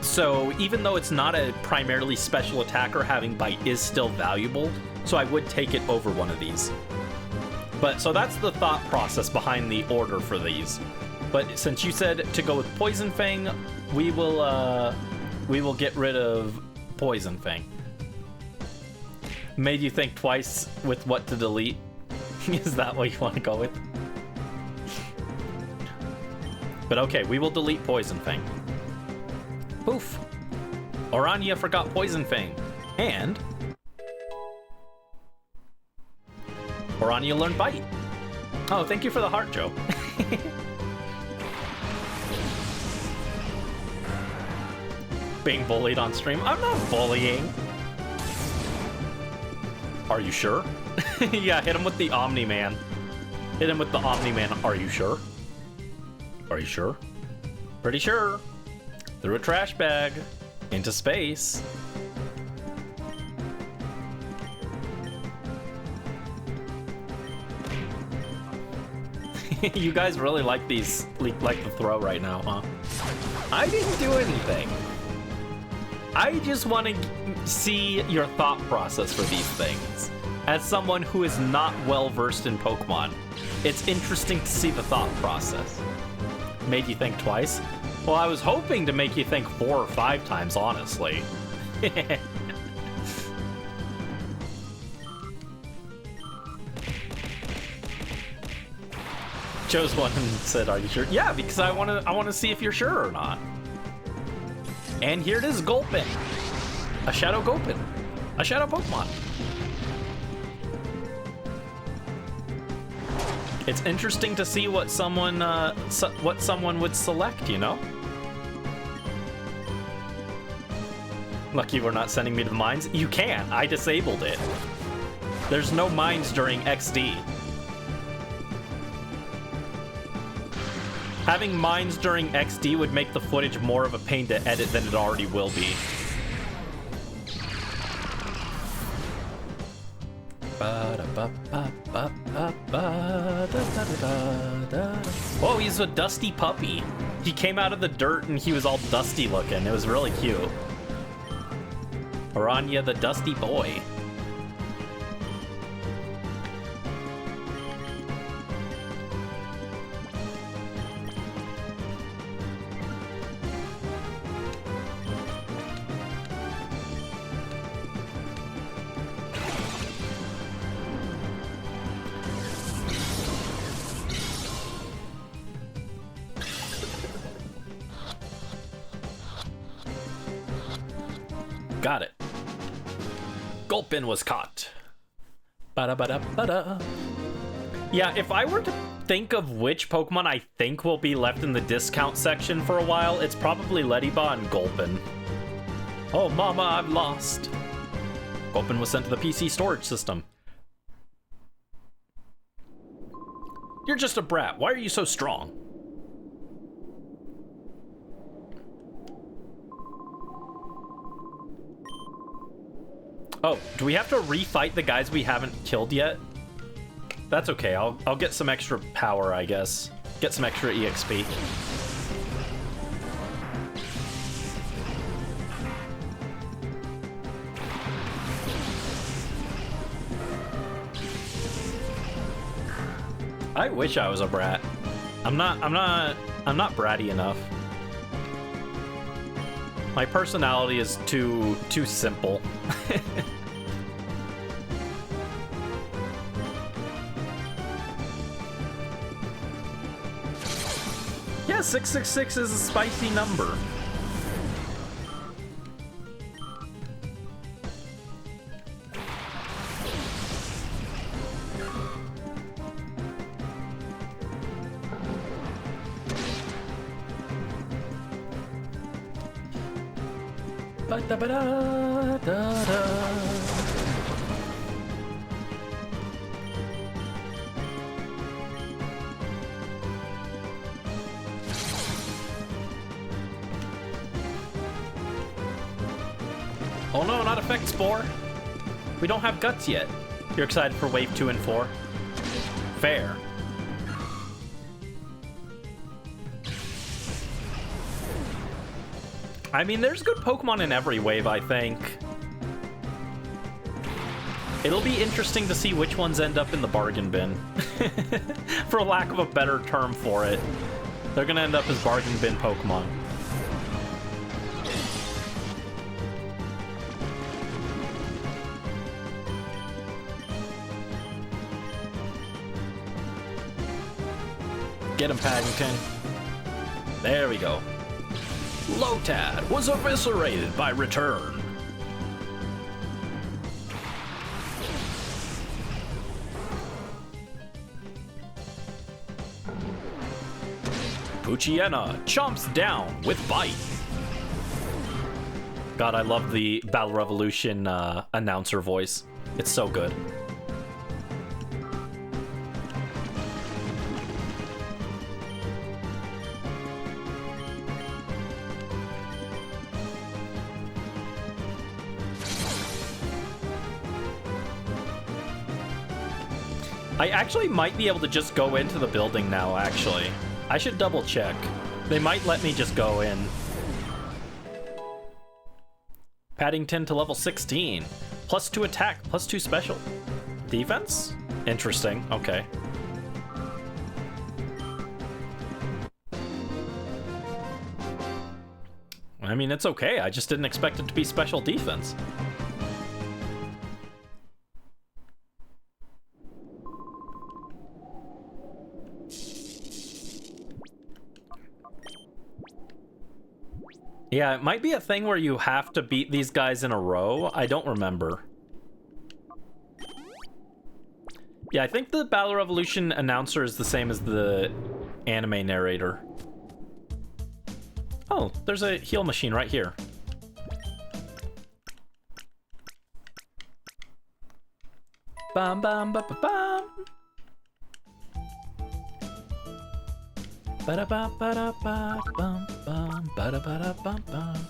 So even though it's not a primarily special attacker, having Bite is still valuable, so I would take it over one of these. But so that's the thought process behind the order for these. But since you said to go with Poison Fang, we will get rid of Poison Fang. Made you think twice with what to delete? Is that what you want to go with? But okay, we will delete Poison Fang. Poof. Orania forgot Poison Fang. And Orania learned Bite. Oh, thank you for the heart, Joe. Being bullied on stream? I'm not bullying. Are you sure? Yeah, hit him with the Omni-Man. Hit him with the Omni-Man. Are you sure? Are you sure? Pretty sure. Through a trash bag. Into space. You guys really like these, like the throw right now, huh? I didn't do anything. I just want to see your thought process for these things. As someone who is not well versed in Pokemon, it's interesting to see the thought process. Made you think twice? Well, I was hoping to make you think 4 or 5 times, honestly. Chose one and said, "Are you sure?" Yeah, because I want to see if you're sure or not. And here it is, Gulpin. A Shadow Gulpin. A Shadow Pokemon. It's interesting to see what someone would select, you know? Lucky we're not sending me to the mines. You can. I disabled it. There's no mines during XD. Having mines during XD would make the footage more of a pain to edit than it already will be. Oh, he's a dusty puppy. He came out of the dirt and he was all dusty looking. It was really cute. Aranya the Dusty Boy. Got it. Gulpin was caught. Ba-da-ba-da-ba-da. Yeah, if I were to think of which Pokemon I think will be left in the discount section for a while, it's probably Ledyba and Gulpin. Oh, mama, I'm lost. Gulpin was sent to the PC storage system. You're just a brat. Why are you so strong? Oh, do we have to refight the guys we haven't killed yet? That's okay. I'll get some extra power, I guess. Get some extra EXP. I wish I was a brat. I'm not bratty enough. My personality is too simple. Yeah, 666 is a spicy number. Oh no, not Effect Spore. We don't have Guts yet. You're excited for Wave 2 and 4? Fair. I mean, there's good Pokemon in every wave, I think. It'll be interesting to see which ones end up in the bargain bin. For lack of a better term for it. They're gonna end up as bargain bin Pokemon. Get him, Paddington. There we go. Lotad was eviscerated by Return. Poochyena chomps down with Bite. God, I love the Battle Revolution announcer voice. It's so good. I actually might be able to just go into the building now, actually. I should double check. They might let me just go in. Paddington to level 16. +2 attack, +2 special. Defense? Interesting, okay. I mean, it's okay. I just didn't expect it to be special defense. Yeah, it might be a thing where you have to beat these guys in a row. I don't remember. Yeah, I think the Battle Revolution announcer is the same as the anime narrator. Oh, there's a heal machine right here. Bum bum ba ba bum. Ba da ba da ba bum bum ba da bum bum.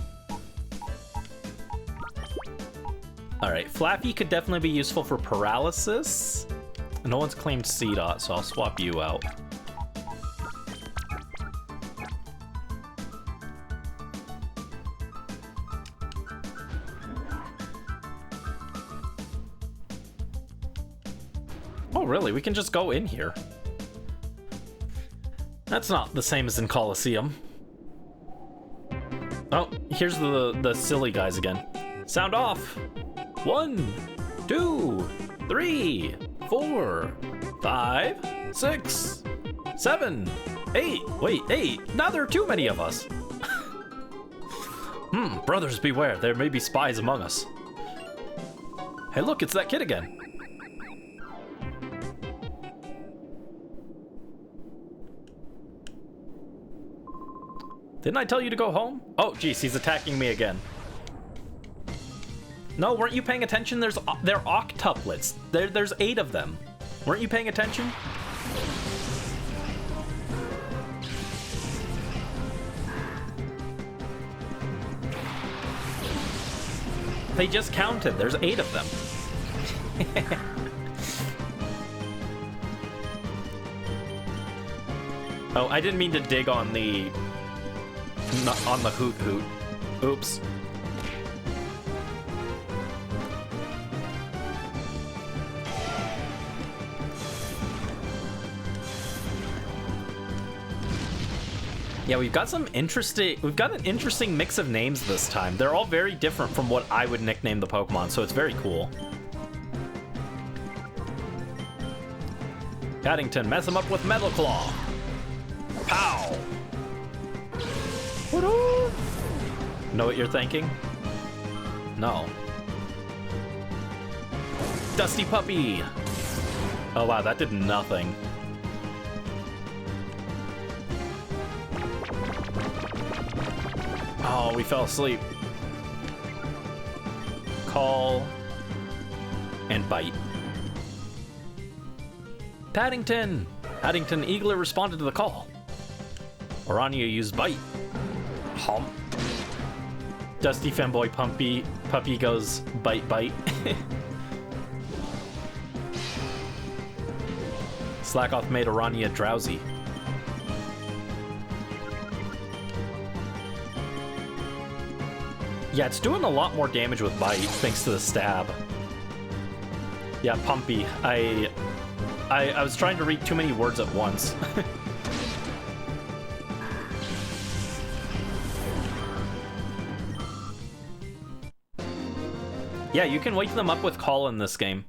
All right, Flappy could definitely be useful for paralysis. No one's claimed C-Dot, so I'll swap you out. Oh, really? We can just go in here. That's not the same as in Coliseum. Oh, here's the silly guys again. Sound off! 1, 2, 3, 4, 5, 6, 7, 8. Wait, 8. Now there are too many of us. Brothers beware. There may be spies among us. Hey, look, it's that kid again. Didn't I tell you to go home? Oh, geez, he's attacking me again. No, weren't you paying attention? They're octuplets. There's 8 of them. Weren't you paying attention? They just counted. There's 8 of them. Oh, I didn't mean to dig on the hoot hoot. Oops. Yeah, we've got an interesting mix of names this time. They're all very different from what I would nickname the Pokemon, so it's very cool. Paddington, mess him up with Metal Claw. Pow! Know what you're thinking? No. Dusty Puppy! Oh wow, that did nothing. Oh, we fell asleep. Call and bite. Paddington! Paddington eagerly responded to the call. Orania used bite. Hump. Dusty Femboy Puppy goes bite bite. Slackoff made Orania drowsy. Yeah, it's doing a lot more damage with bite thanks to the stab. Yeah, Pumpy. I was trying to read too many words at once. Yeah, you can wake them up with call in this game.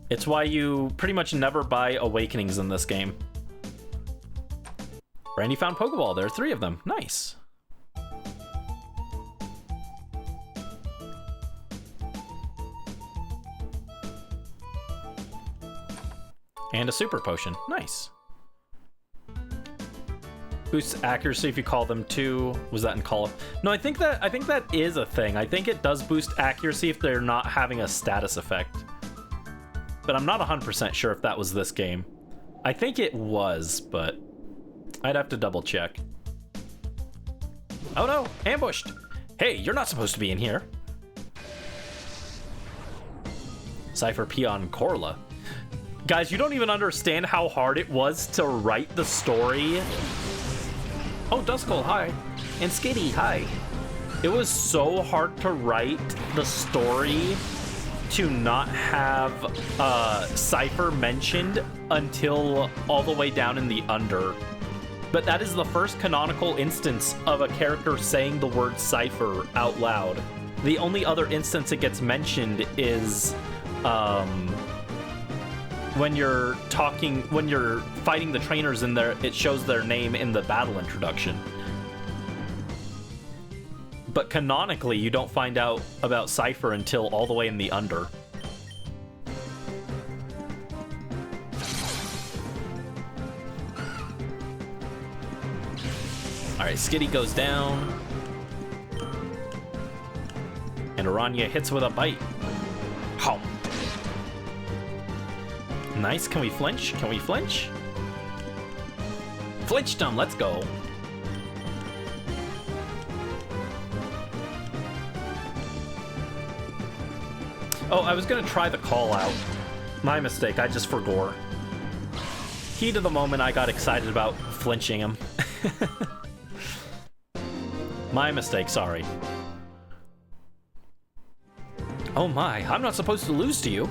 It's why you pretty much never buy Awakenings in this game. Randy found Pokeball. There are 3 of them. Nice. And a Super Potion. Nice. Boosts accuracy if you call them 2. Was that in Call of? No, I think that is a thing. I think it does boost accuracy if they're not having a status effect. But I'm not 100% sure if that was this game. I think it was, but I'd have to double check. Oh no, ambushed! Hey, you're not supposed to be in here. Cypher Peon Corla. Guys, you don't even understand how hard it was to write the story. Oh, Duskull, hi. And Skitty, hi. It was so hard to write the story to not have Cypher mentioned until all the way down in the under. But that is the first canonical instance of a character saying the word Cypher out loud. The only other instance it gets mentioned is when you're fighting the trainers in there, it shows their name in the battle introduction. But canonically, you don't find out about Cypher until all the way in the under. Alright, Skitty goes down. And Aranya hits with a bite. How? Nice, can we flinch? Can we flinch? Flinched him, let's go. Oh, I was gonna try the call out. My mistake, I just forgot. Heat of the moment, I got excited about flinching him. My mistake, sorry. Oh my, I'm not supposed to lose to you.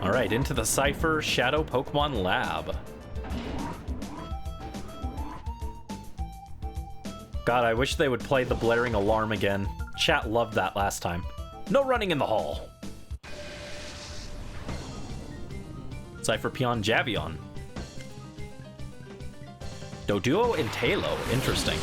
Alright, into the Cypher Shadow Pokemon Lab. God, I wish they would play the blaring alarm again. Chat loved that last time. No running in the hall. Cypher Peon Javion. Doduo and Talo. Interesting.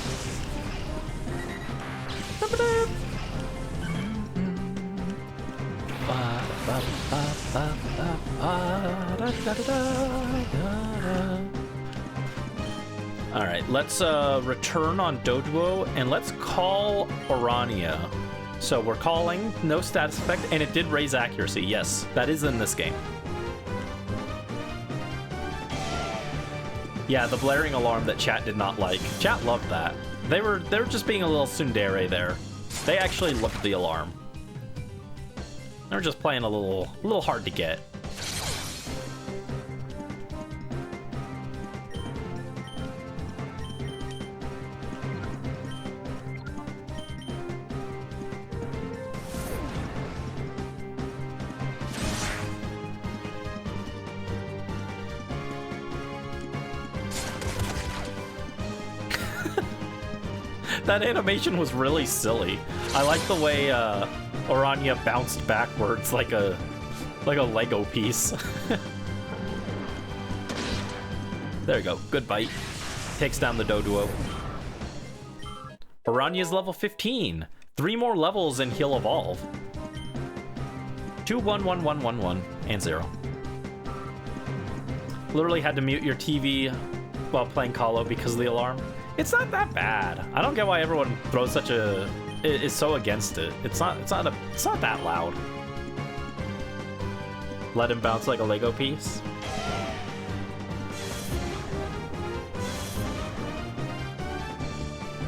Alright, let's return on Doduo and let's call Orania. So we're calling, no status effect, and it did raise accuracy. Yes, that is in this game. Yeah, the blaring alarm that chat did not like. Chat loved that. They were just being a little tsundere there. They actually loved the alarm. They were just playing a little hard to get. That animation was really silly. I like the way Orania bounced backwards like a Lego piece. There you go. Good bite. Takes down the Doduo. Orania's level 15. 3 more levels and he'll evolve. 2, 1, 1, 1, 1, 1, and 0. Literally had to mute your TV while playing Call-O because of the alarm. It's not that bad. I don't get why everyone throws is so against it. It's not that loud. Let him bounce like a Lego piece.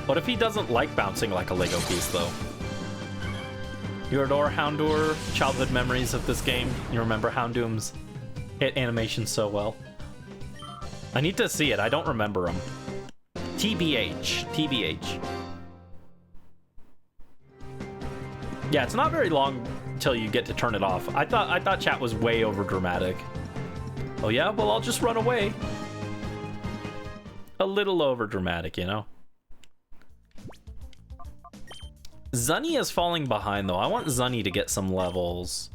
What if he doesn't like bouncing like a Lego piece, though? You adore Houndour, childhood memories of this game. You remember Houndoom's hit animation so well. I need to see it. I don't remember him. TBH. TBH. Yeah, it's not very long till you get to turn it off. I thought chat was way over dramatic. Oh yeah? Well, I'll just run away. A little over dramatic, you know? Zunny is falling behind, though. I want Zunny to get some levels.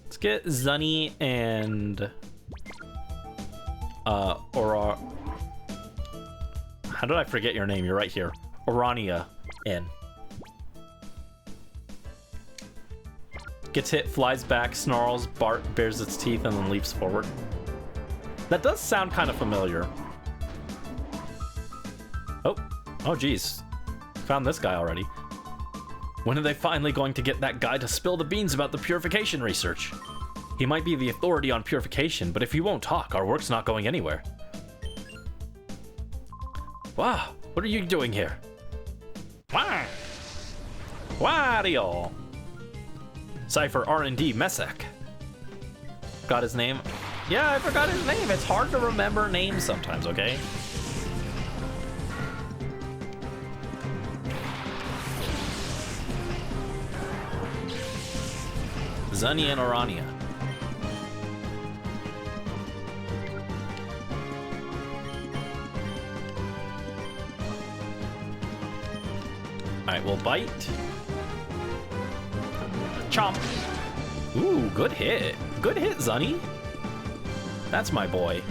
Let's get Zunny and... How did I forget your name? You're right here. Orania in. Gets hit, flies back, snarls, bares its teeth, and then leaps forward. That does sound kind of familiar. Oh geez. Found this guy already. When are they finally going to get that guy to spill the beans about the purification research? He might be the authority on purification, but if he won't talk, our work's not going anywhere. Wow, what are you doing here? Why? Wario. Cypher R&D Messek. Got his name? Yeah, I forgot his name. It's hard to remember names sometimes, okay? Zunny and Orania. Alright, we'll bite. Chomp. Ooh, good hit. Good hit, Zunny. That's my boy.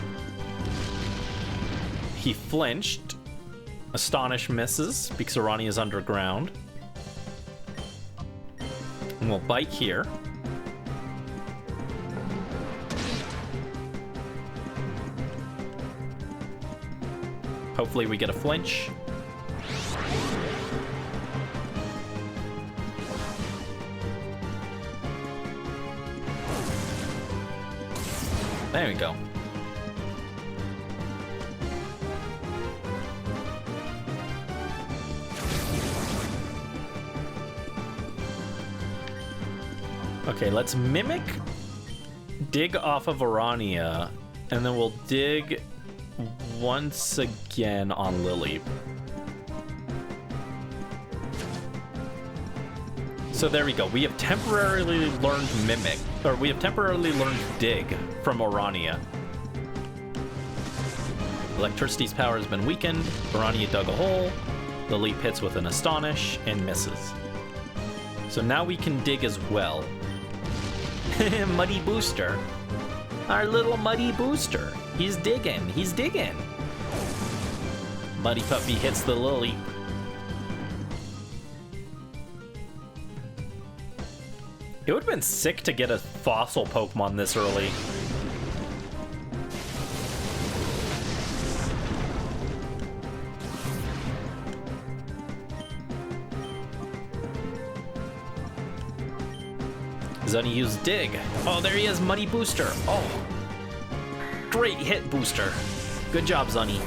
He flinched. Astonish misses because Orania is underground. And we'll bite here. Hopefully we get a flinch. There we go. Okay, let's mimic dig off of Orania, and then we'll dig once again on Lily. So there we go. We have temporarily learned Mimic, or we have temporarily learned Dig from Orania. Electricity's power has been weakened. Orania dug a hole. Lily hits with an Astonish and misses. So now we can dig as well. Muddy Booster. Our little Muddy Booster. He's digging. He's digging. Muddy Puppy hits the Lily. It would have been sick to get a fossil Pokemon this early. Zunny used Dig. Oh, there he is, Muddy Booster. Oh, great hit, Booster. Good job, Zunny.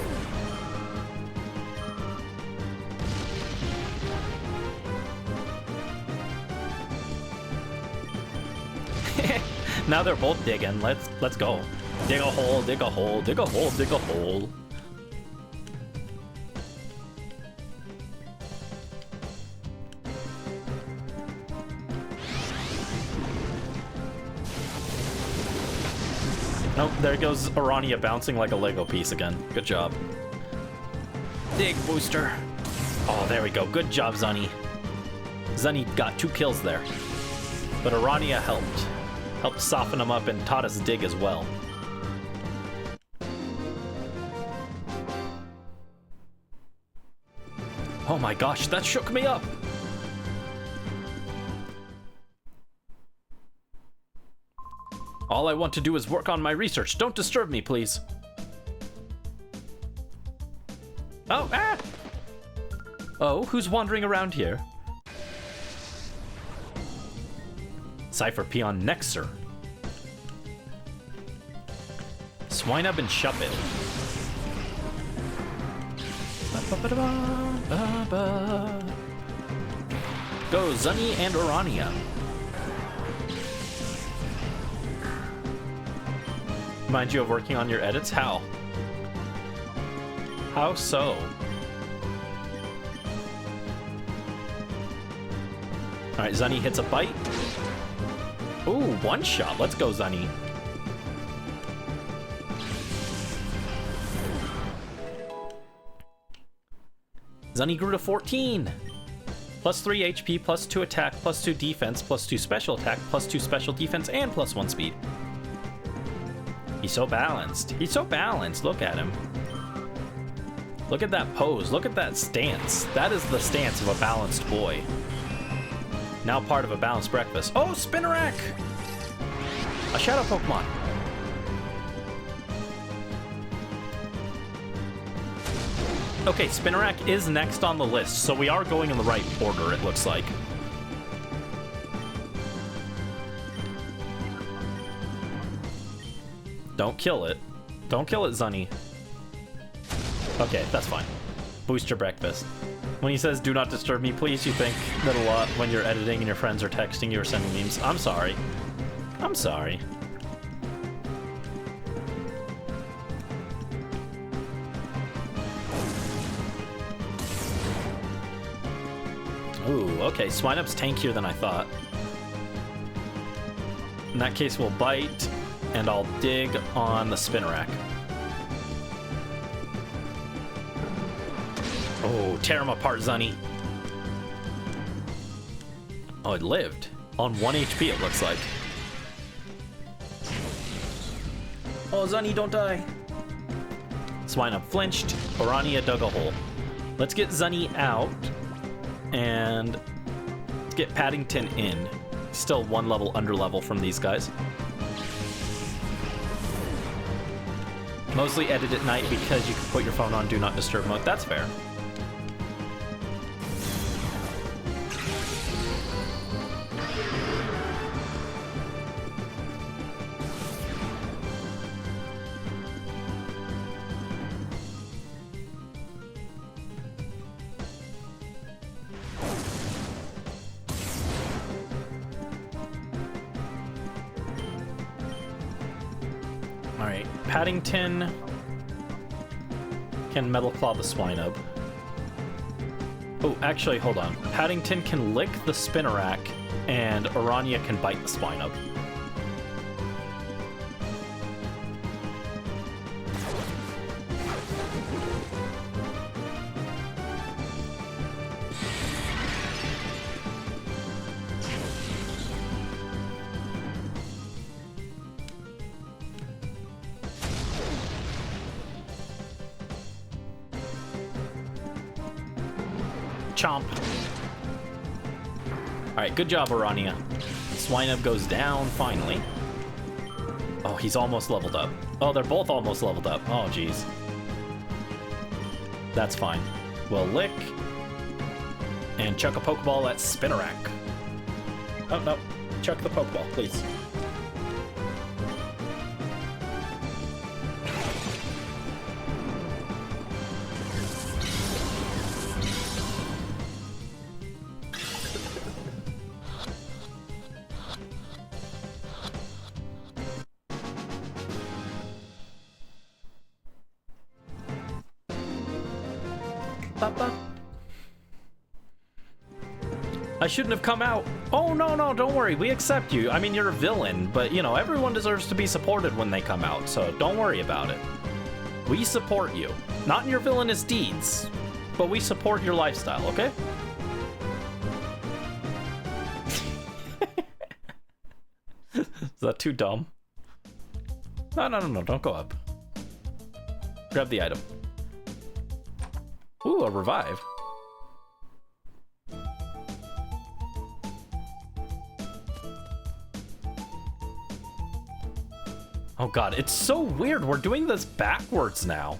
Now they're both digging. Let's go. Dig a hole, dig a hole, dig a hole, dig a hole. Nope, there goes Orania bouncing like a Lego piece again. Good job. Dig, Booster. Oh, there we go. Good job, Zunny. Zunny got 2 kills there. But Orania helped. Helped soften him up and taught us Dig as well. Oh my gosh, that shook me up! All I want to do is work on my research. Don't disturb me, please. Oh, ah! Oh, who's wandering around here? Cypher Peon Nexer. Swinub and Shuppet. Go, Zunny and Orania. Mind you of working on your edits? How? How so? Alright, Zunny hits a bite. Ooh, 1 shot. Let's go, Zunny. Zunny grew to 14. Plus 3 HP, plus 2 attack, plus 2 defense, plus 2 special attack, plus 2 special defense, and plus 1 speed. He's so balanced. He's so balanced. Look at him. Look at that pose. Look at that stance. That is the stance of a balanced boy. Now part of a balanced breakfast. Oh, Spinarak! A shadow Pokemon. Okay, Spinarak is next on the list, so we are going in the right order, it looks like. Don't kill it. Don't kill it, Zunny. Okay, that's fine. Boost your breakfast. When he says, do not disturb me, please, you think that a lot when you're editing and your friends are texting you or sending memes. I'm sorry. I'm sorry. Ooh, okay. Swine-Up's tankier than I thought. In that case, we'll bite, and I'll dig on the Spinnerack. Oh, tear him apart, Zunny. Oh, it lived. On 1 HP, it looks like. Oh, Zunny, don't die. Swine-Up flinched. Orania dug a hole. Let's get Zunny out. And let's get Paddington in. Still one level under level from these guys. Mostly edit at night because you can put your phone on Do Not Disturb mode. That's fair. Alright, Paddington can Metal Claw the Swine-Up. Oh, actually, hold on. Paddington can lick the Spinnerack, and Orania can bite the Swine-Up. Chomp. Alright, good job, Orania. Swine-Up goes down, finally. Oh, he's almost leveled up. Oh, they're both almost leveled up. Oh, jeez. That's fine. We'll lick. And chuck a Pokeball at Spinnerack. Oh, no. Chuck the Pokeball, please. I shouldn't have come out. Oh, no, don't worry. We accept you. I mean, you're a villain, but, you know, everyone deserves to be supported when they come out, so don't worry about it. We support you. Not in your villainous deeds, but we support your lifestyle, okay? Is that too dumb? No, don't go up. Grab the item. Ooh, a revive. Oh god, it's so weird. We're doing this backwards now.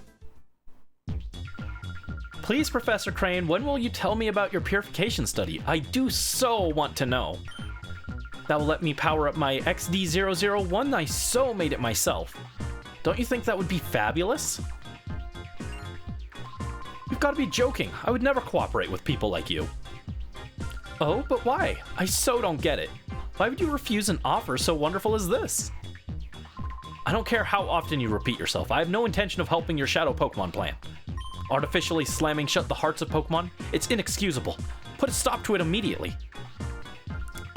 Please, Professor Crane, when will you tell me about your purification study? I do so want to know. That will let me power up my XD001. I so made it myself. Don't you think that would be fabulous? You've got to be joking. I would never cooperate with people like you. Oh, but why? I so don't get it. Why would you refuse an offer so wonderful as this? I don't care how often you repeat yourself. I have no intention of helping your shadow Pokemon plan. Artificially slamming shut the hearts of Pokemon? It's inexcusable. Put a stop to it immediately.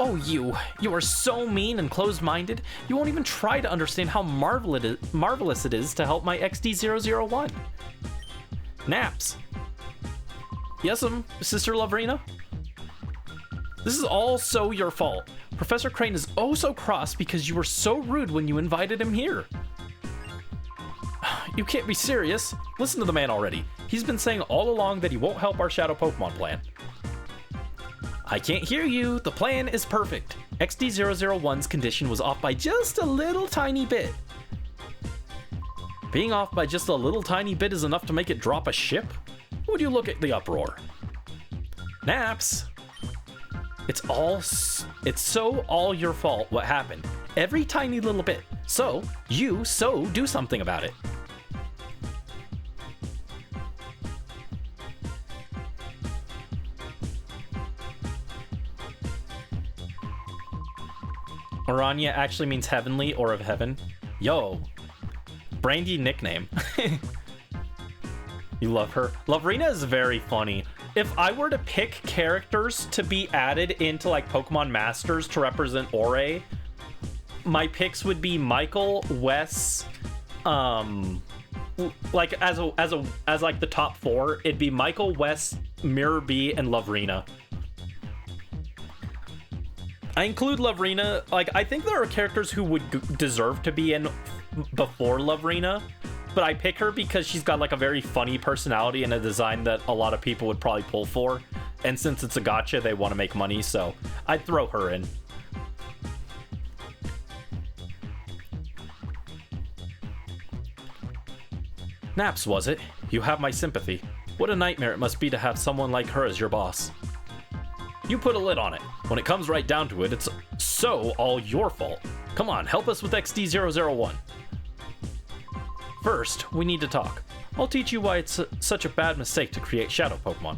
Oh, you are so mean and closed-minded. You won't even try to understand how marvelous it is to help my XD001. Naps. Yes'm, Sister Lavrina? This is all so your fault. Professor Crane is oh so cross because you were so rude when you invited him here. You can't be serious. Listen to the man already. He's been saying all along that he won't help our Shadow Pokemon plan. I can't hear you. The plan is perfect. XD001's condition was off by just a little tiny bit. Being off by just a little tiny bit is enough to make it drop a ship? Would you look at the uproar? Naps. It's so all your fault what happened. Every tiny little bit. So do something about it. Orania actually means heavenly or of heaven. Yo. Brandy nickname. You love her. Lovrina is very funny. If I were to pick characters to be added into like Pokemon Masters to represent Ore, my picks would be Michael, Wes, like as like the top 4, it'd be Michael, Wes, Mirror B, and Lovrina. I include Lovrina, like I think there are characters who would deserve to be in before Lovrina, but I pick her because she's got like a very funny personality and a design that a lot of people would probably pull for. And since it's a gacha, they want to make money, so I'd throw her in. Naps, was it? You have my sympathy. What a nightmare it must be to have someone like her as your boss. You put a lid on it. When it comes right down to it, it's so all your fault. Come on, help us with XD001. First, we need to talk. I'll teach you why it's such a bad mistake to create shadow Pokemon.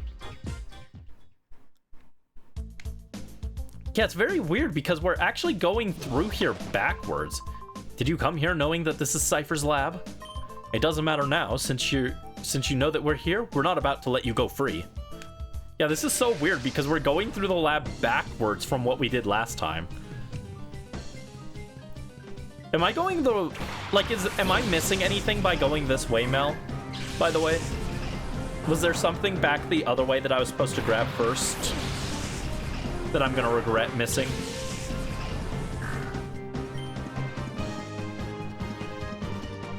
Yeah, it's very weird because we're actually going through here backwards. Did you come here knowing that this is Cypher's lab? It doesn't matter now, since you know that we're here, we're not about to let you go free. Yeah, this is so weird because we're going through the lab backwards from what we did last time. Am I going the... like, am I missing anything by going this way, Mel? By the way? Was there something back the other way that I was supposed to grab first that I'm gonna regret missing?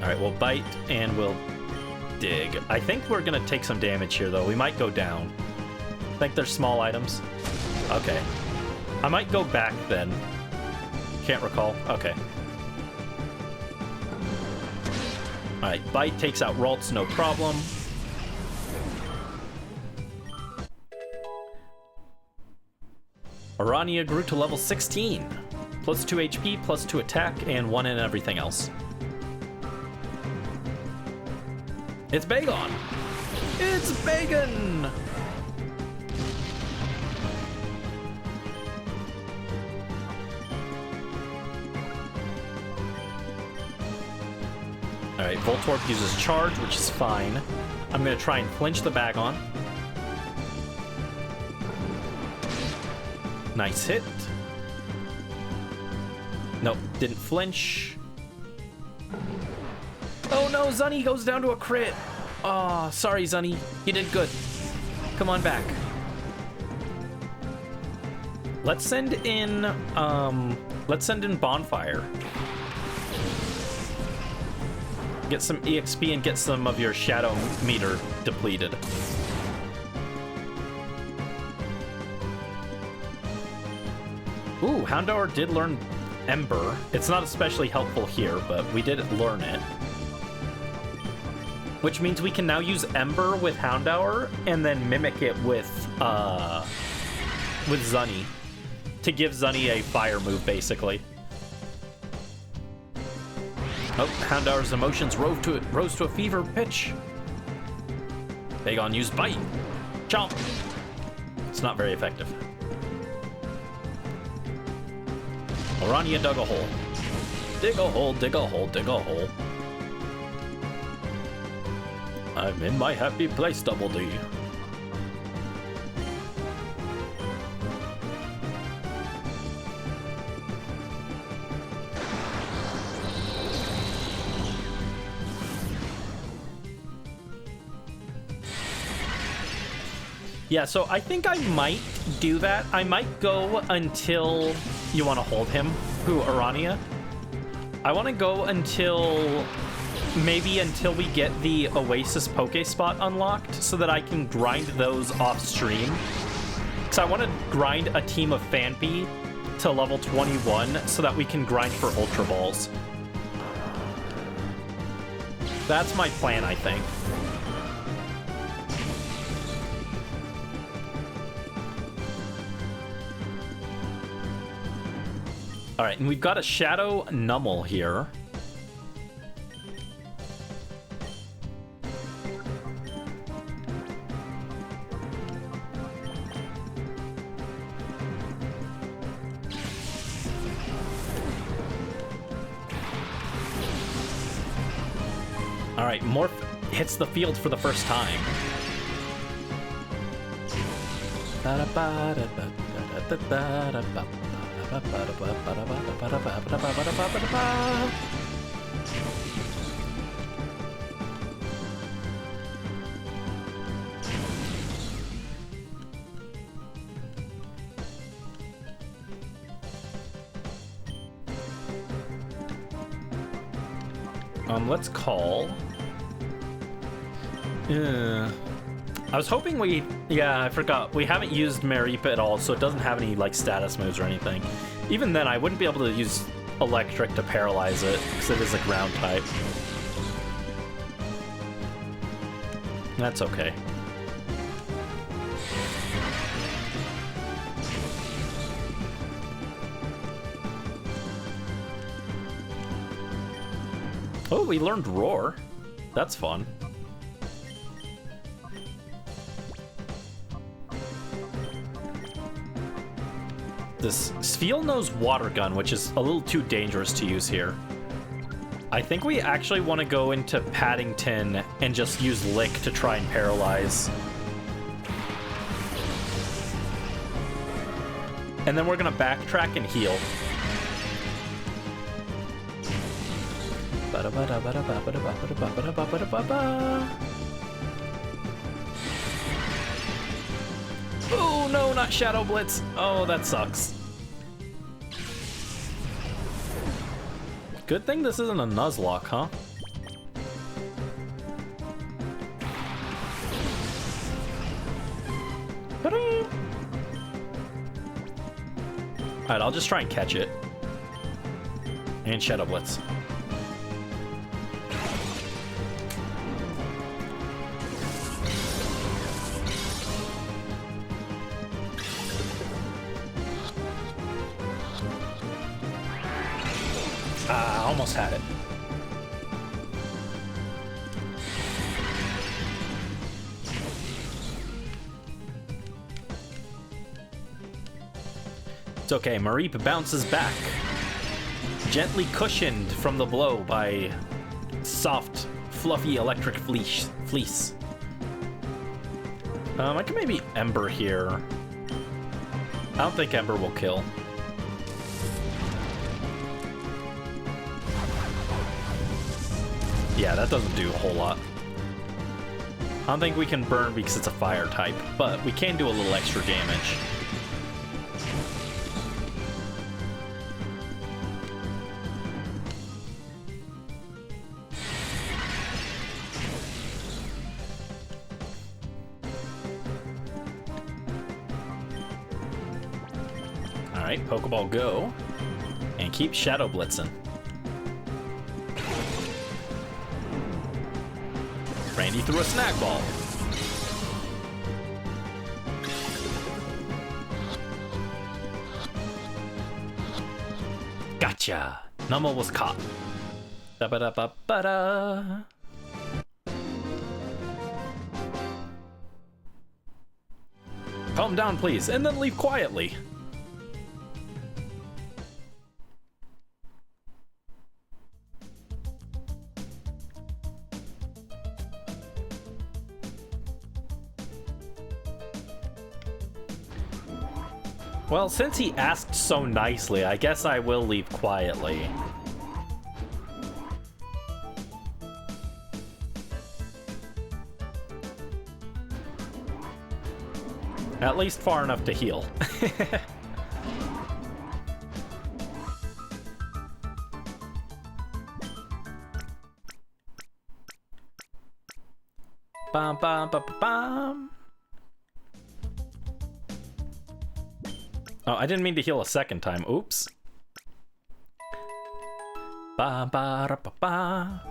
Alright, we'll bite and we'll dig. I think we're gonna take some damage here, though. We might go down. I think they're small items. Okay. I might go back then. Can't recall. Okay. Alright, bite takes out Ralts, no problem. Orania grew to level 16. Plus 2 HP, plus 2 attack, and 1 in everything else. It's Bagon! It's Bagon! Alright, Voltorb uses Charge, which is fine. I'm going to try and flinch the Bagon. Nice hit. Nope, didn't flinch. Oh no, Zunny goes down to a crit. Oh, sorry, Zunny. You did good. Come on back. Let's send in Bonfire. Get some EXP and get some of your shadow meter depleted. Ooh, Houndour did learn Ember. It's not especially helpful here, but we did learn it. Which means we can now use Ember with Houndour and then mimic it with Zunny to give Zunny a fire move, basically. Oh, Houndour's emotions rose to a fever pitch. Bagon used Bite. Chomp. It's not very effective. Orania dug a hole. Dig a hole, dig a hole, dig a hole. I'm in my happy place, Double D. Yeah, so I think I might do that. I might go until... You want to hold him? Who, Orania? I want to go until... Maybe until we get the Oasis Pokespot unlocked so that I can grind those off stream. Because I want to grind a team of Phanpy to level 21 so that we can grind for Ultra Balls. That's my plan, I think. All right, and we've got a Shadow Numel here. Alright, Morph hits the field for the first time. Let's call. I was hoping we... Yeah, I forgot. We haven't used Mareep at all, so it doesn't have any, like, status moves or anything. Even then, I wouldn't be able to use Electric to paralyze it, because it is a ground type. That's okay. Oh, we learned Roar. That's fun. This Sfeel knows Water Gun, which is a little too dangerous to use here. I think we actually want to go into Paddington and just use Lick to try and paralyze. And then we're going to backtrack and heal. Oh no, not Shadow Blitz. Oh, that sucks. Good thing this isn't a Nuzlocke, huh? Alright, I'll just try and catch it. And Shadow Blitz. Almost had it. It's okay, Mareep bounces back. Gently cushioned from the blow by soft, fluffy electric fleece. I can maybe Ember here. I don't think Ember will kill. Yeah, that doesn't do a whole lot. I don't think we can burn because it's a fire type, but we can do a little extra damage. Alright, Pokeball go. And keep Shadow Blitzing. Randy threw a Snag Ball. Gotcha! Numel was caught. Da-ba-da-ba-ba-da. Calm down, please, and then leave quietly. Well, since he asked so nicely, I guess I will leave quietly. At least far enough to heal. Bum bum bum bum. Oh, I didn't mean to heal a second time. Oops. Ba ba ra ba ba.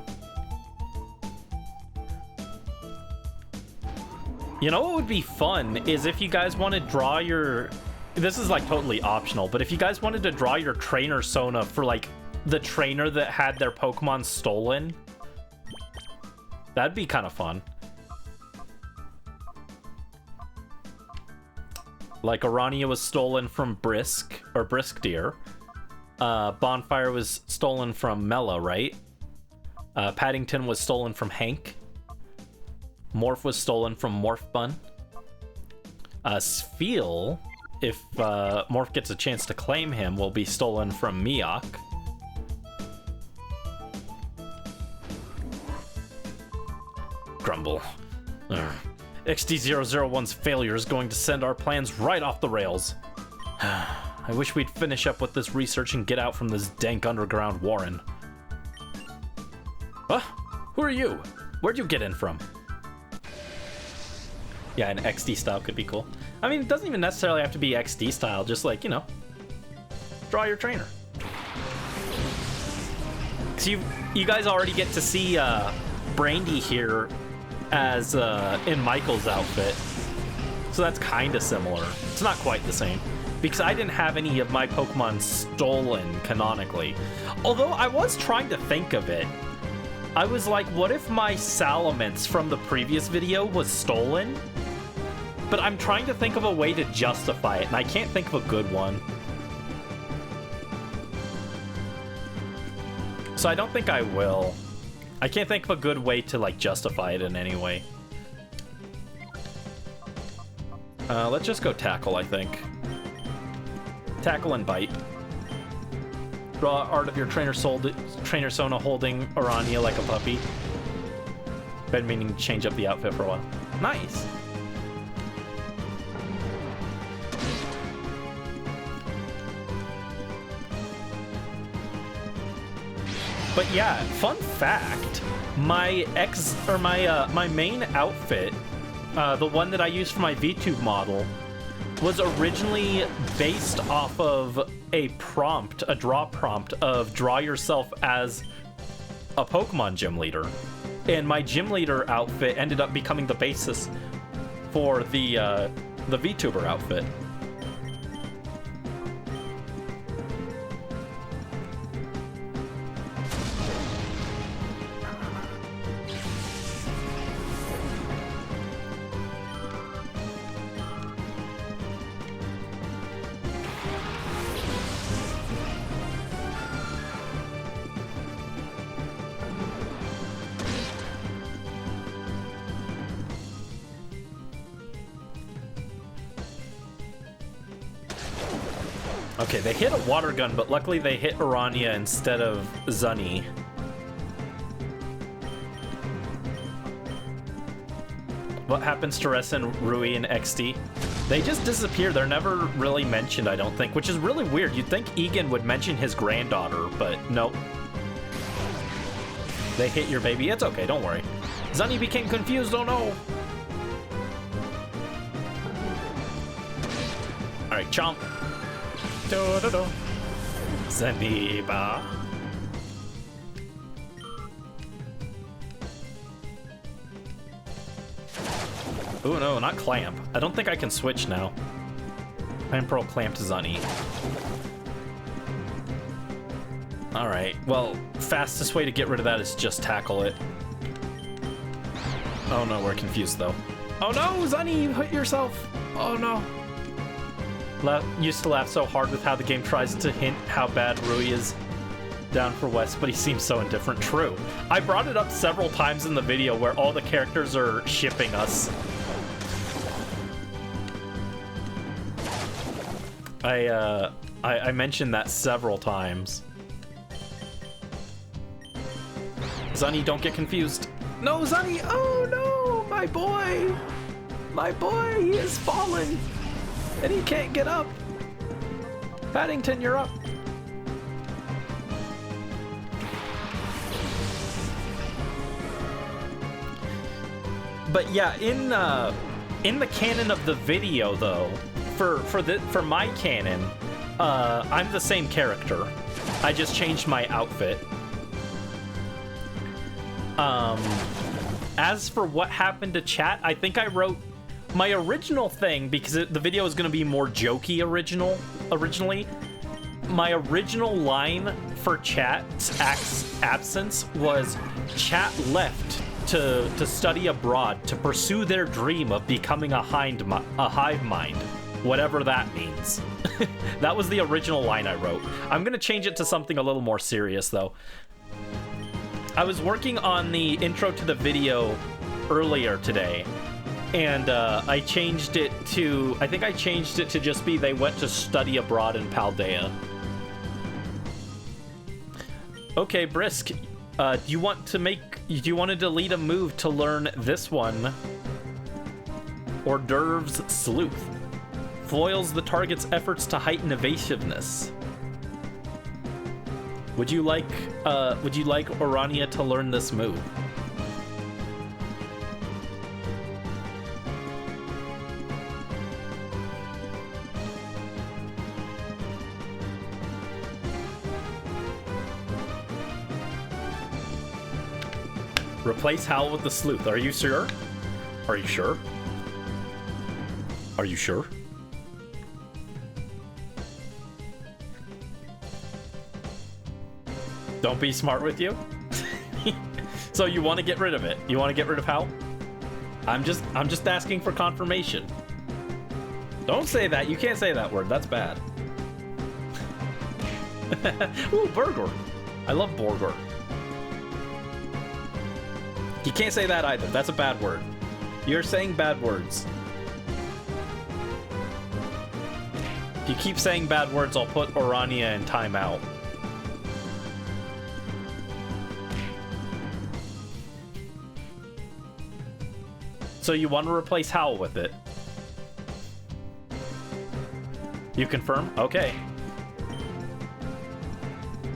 You know what would be fun is if you guys want to draw your... This is like totally optional, but if you guys wanted to draw your trainer Sona for like the trainer that had their Pokemon stolen, that'd be kind of fun. Like Arania was stolen from Brisk, or Brisk Deer. Bonfire was stolen from Mela, right? Paddington was stolen from Hank. Morph was stolen from Morph Bun. Sfeel, if Morph gets a chance to claim him, will be stolen from Miak. Grumble. XD001's failure is going to send our plans right off the rails. I wish we'd finish up with this research and get out from this dank underground warren. Who are you? Where'd you get in from? Yeah, an XD style could be cool. I mean, it doesn't even necessarily have to be XD style, just like, you know, draw your trainer. So you guys already get to see Brandy here as in Michael's outfit. So that's kind of similar. It's not quite the same, because I didn't have any of my Pokemon stolen canonically. Although I was trying to think of it. I was like, what if my Salamence from the previous video was stolen? But I'm trying to think of a way to justify it, and I can't think of a good one. So I don't think I will. I can't think of a good way to, like, justify it in any way. Let's just go Tackle, I think. Tackle and Bite. Draw art of your trainer Sona holding Orania like a puppy. Been meaning to change up the outfit for a while. Nice! But yeah, fun fact, my main outfit, the one that I used for my VTube model, was originally based off of a draw prompt of draw yourself as a Pokemon gym leader. And my gym leader outfit ended up becoming the basis for the VTuber outfit. Okay, they hit a water gun, but luckily they hit Orania instead of Zunny. What happens to Resin, Rui, and XD? They just disappear. They're never really mentioned, I don't think, which is really weird. You'd think Egan would mention his granddaughter, but nope. They hit your baby. It's okay, don't worry. Zunny became confused, oh no! Alright, chomp. Do-do-do. Zaniba. Ooh, no, not Clamp. I don't think I can switch now. Clam Pearl clamped Zunny. Alright, well, fastest way to get rid of that is just tackle it. Oh no, we're confused though. Oh no, Zunny, you hit yourself! Oh no. Used to laugh so hard with how the game tries to hint how bad Rui is down for West, but he seems so indifferent. True. I brought it up several times in the video where all the characters are shipping us. I mentioned that several times. Zunny, don't get confused. No, Zunny! Oh no! My boy! My boy, he has fallen! And he can't get up! Paddington, you're up! But yeah, in the canon of the video though, for my canon, I'm the same character. I just changed my outfit. As for what happened to chat, I think I wrote my original thing, because the video is going to be more jokey originally. My original line for chat's absence was, chat left to study abroad to pursue their dream of becoming a hive mind, whatever that means. That was the original line I wrote. I'm going to change it to something a little more serious, though. I was working on the intro to the video earlier today, and I changed it to... I think I changed it to just be they went to study abroad in Paldea. Okay, Brisk. Do you want to delete a move to learn this one? Hors d'oeuvres Sleuth. Foils the target's efforts to heighten evasiveness. Would you like Orania to learn this move? Replace Howl with the Sleuth. Are you sure? Are you sure? Are you sure? Don't be smart with you. So you want to get rid of it? You want to get rid of Howl? I'm just asking for confirmation. Don't say that. You can't say that word. That's bad. Ooh, burger. I love burger. You can't say that either. That's a bad word. You're saying bad words. If you keep saying bad words, I'll put Orania in timeout. So you want to replace Howl with it? You confirm? Okay.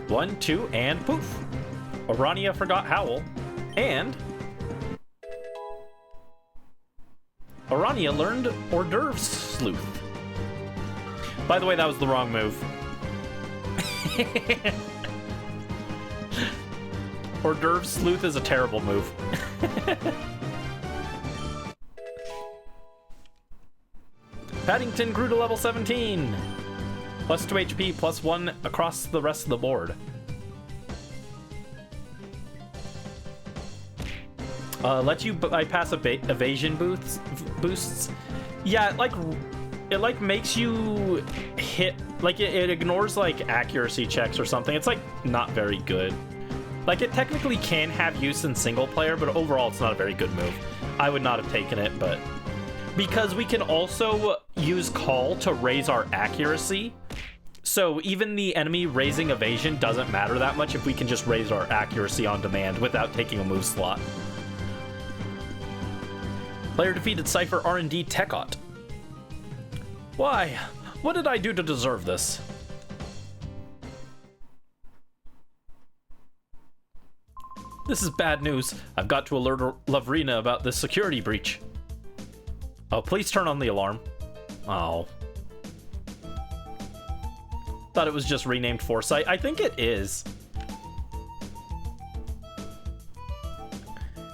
1, 2, and poof. Orania forgot Howl, and Orania learned Hors d'oeuvres Sleuth. By the way, that was the wrong move. Hors d'oeuvres Sleuth is a terrible move. Paddington grew to level 17. Plus 2 HP, plus 1 across the rest of the board. Let you bypass evasion boosts. Yeah, it like makes you hit, like it ignores like accuracy checks or something. It's like not very good. Like it technically can have use in single player, but overall it's not a very good move. I would not have taken it, but because we can also use call to raise our accuracy. So even the enemy raising evasion doesn't matter that much if we can just raise our accuracy on demand without taking a move slot. Player defeated Cypher R&D Tekot. Why? What did I do to deserve this? This is bad news. I've got to alert Lavrina about this security breach. Oh, please turn on the alarm. Oh. Thought it was just renamed Foresight. I think it is.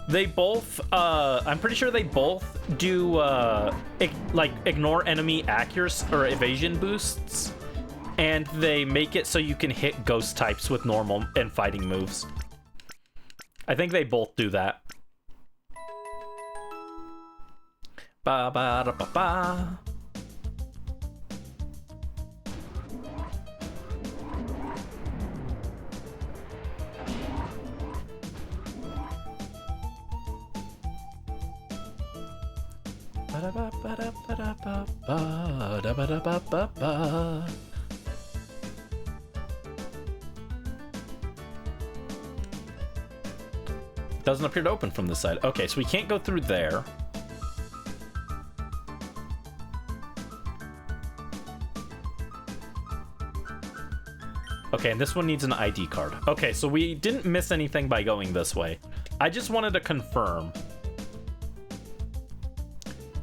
They both, I'm pretty sure they both do, like, ignore enemy accuracy or evasion boosts, and they make it so you can hit ghost types with normal and fighting moves. I think they both do that. Ba ba da ba ba. Doesn't appear to open from this side. Okay, so we can't go through there. Okay, and this one needs an ID card. Okay, so we didn't miss anything by going this way. I just wanted to confirm.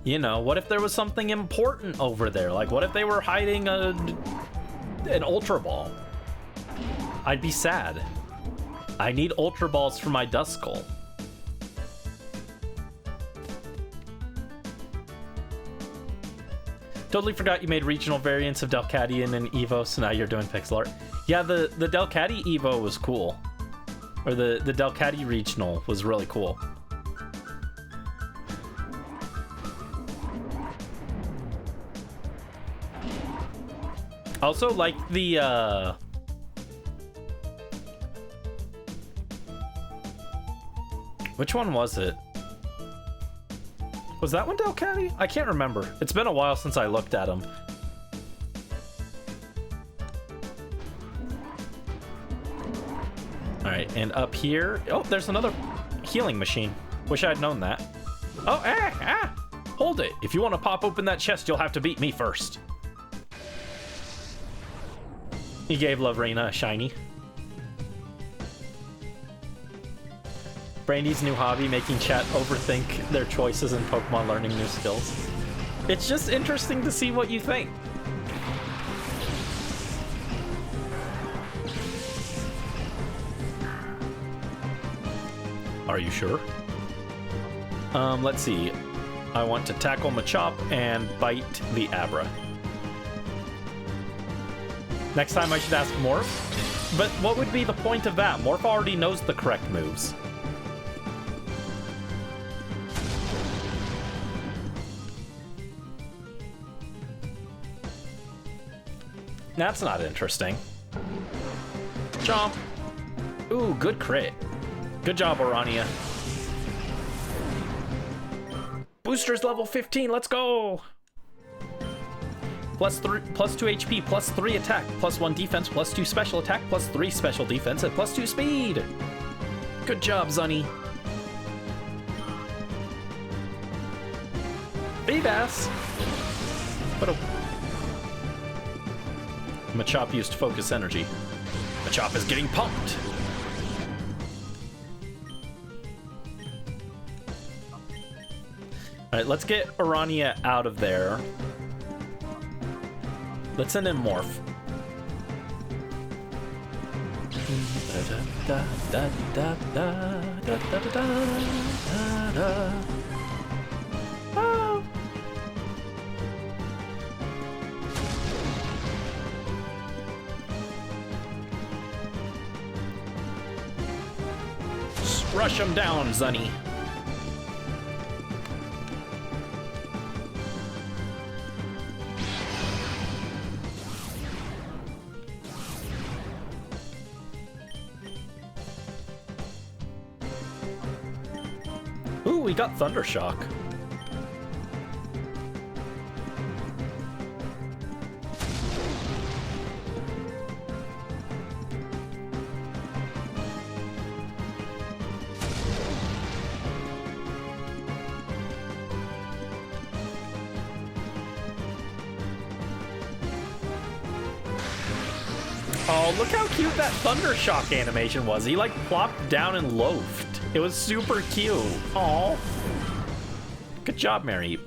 You know, what if there was something important over there? Like, what if they were hiding an Ultra Ball? I'd be sad. I need Ultra Balls for my Duskull. Totally forgot you made regional variants of Delcatty and Evo, so now you're doing pixel art. Yeah, the Delcatty Evo was cool. Or the Delcatty regional was really cool. Also, like the Which one was it? Was that one Delcatty? I can't remember. It's been a while since I looked at them. Alright, and up here... Oh, there's another healing machine. Wish I'd known that. Oh, hold it. If you want to pop open that chest, you'll have to beat me first. He gave Lovrena a shiny. Brandy's new hobby, making chat overthink their choices in Pokemon learning new skills. It's just interesting to see what you think. Are you sure? Let's see. I want to tackle Machop and bite the Abra. Next time I should ask Morph. But what would be the point of that? Morph already knows the correct moves. That's not interesting. Chomp. Ooh, good crit. Good job, Orania. Booster's level 15, let's go! Plus 2 HP, plus 3 attack, plus 1 defense, plus 2 special attack, plus 3 special defense, and plus 2 speed! Good job, Zunny. Beabass! What a... Machop used focus energy. Machop is getting pumped! Alright, let's get Orania out of there. Let's send in Morph. Oh. Rush him down, Zunny. Ooh, we got Thundershock. Oh, look how cute that Thundershock animation was. He like plopped down and loafed. It was super cute. Aw. Good job, Mary.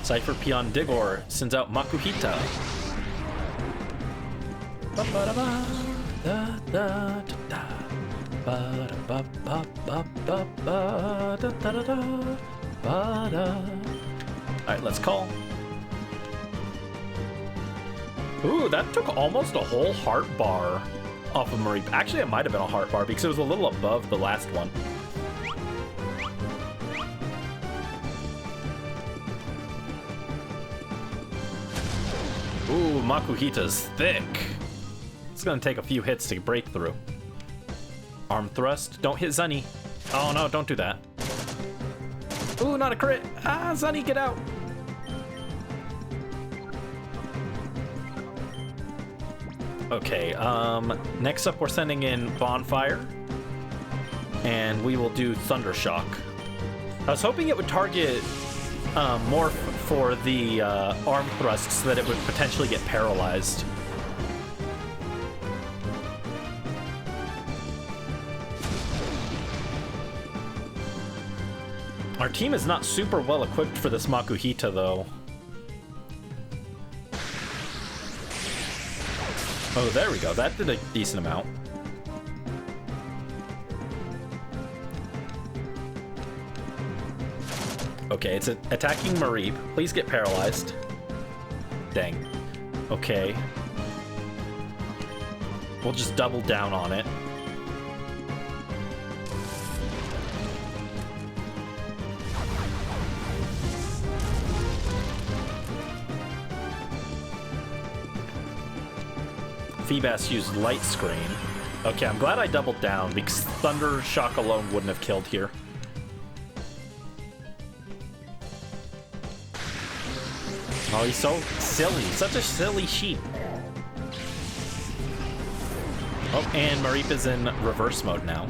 Cypher Peon Digor sends out Makuhita. Alright, let's call. Ooh, that took almost a whole heart bar off of Marie. Actually, it might have been a heart bar because it was a little above the last one. Ooh, Makuhita's thick. It's gonna take a few hits to break through. Arm thrust. Don't hit Zunny. Oh no, don't do that. Ooh, not a crit. Ah, Zunny, get out. Okay, next up we're sending in Bonfire. And we will do Thundershock. I was hoping it would target Morph for the arm thrust so that it would potentially get paralyzed. Our team is not super well equipped for this Makuhita, though. Oh, there we go. That did a decent amount. Okay, it's attacking Mareep. Please get paralyzed. Dang. Okay. We'll just double down on it. Feebas used Light Screen. Okay, I'm glad I doubled down because Thunder Shock alone wouldn't have killed here. Oh, he's so silly. Such a silly sheep. Oh, and Mareep is in reverse mode now.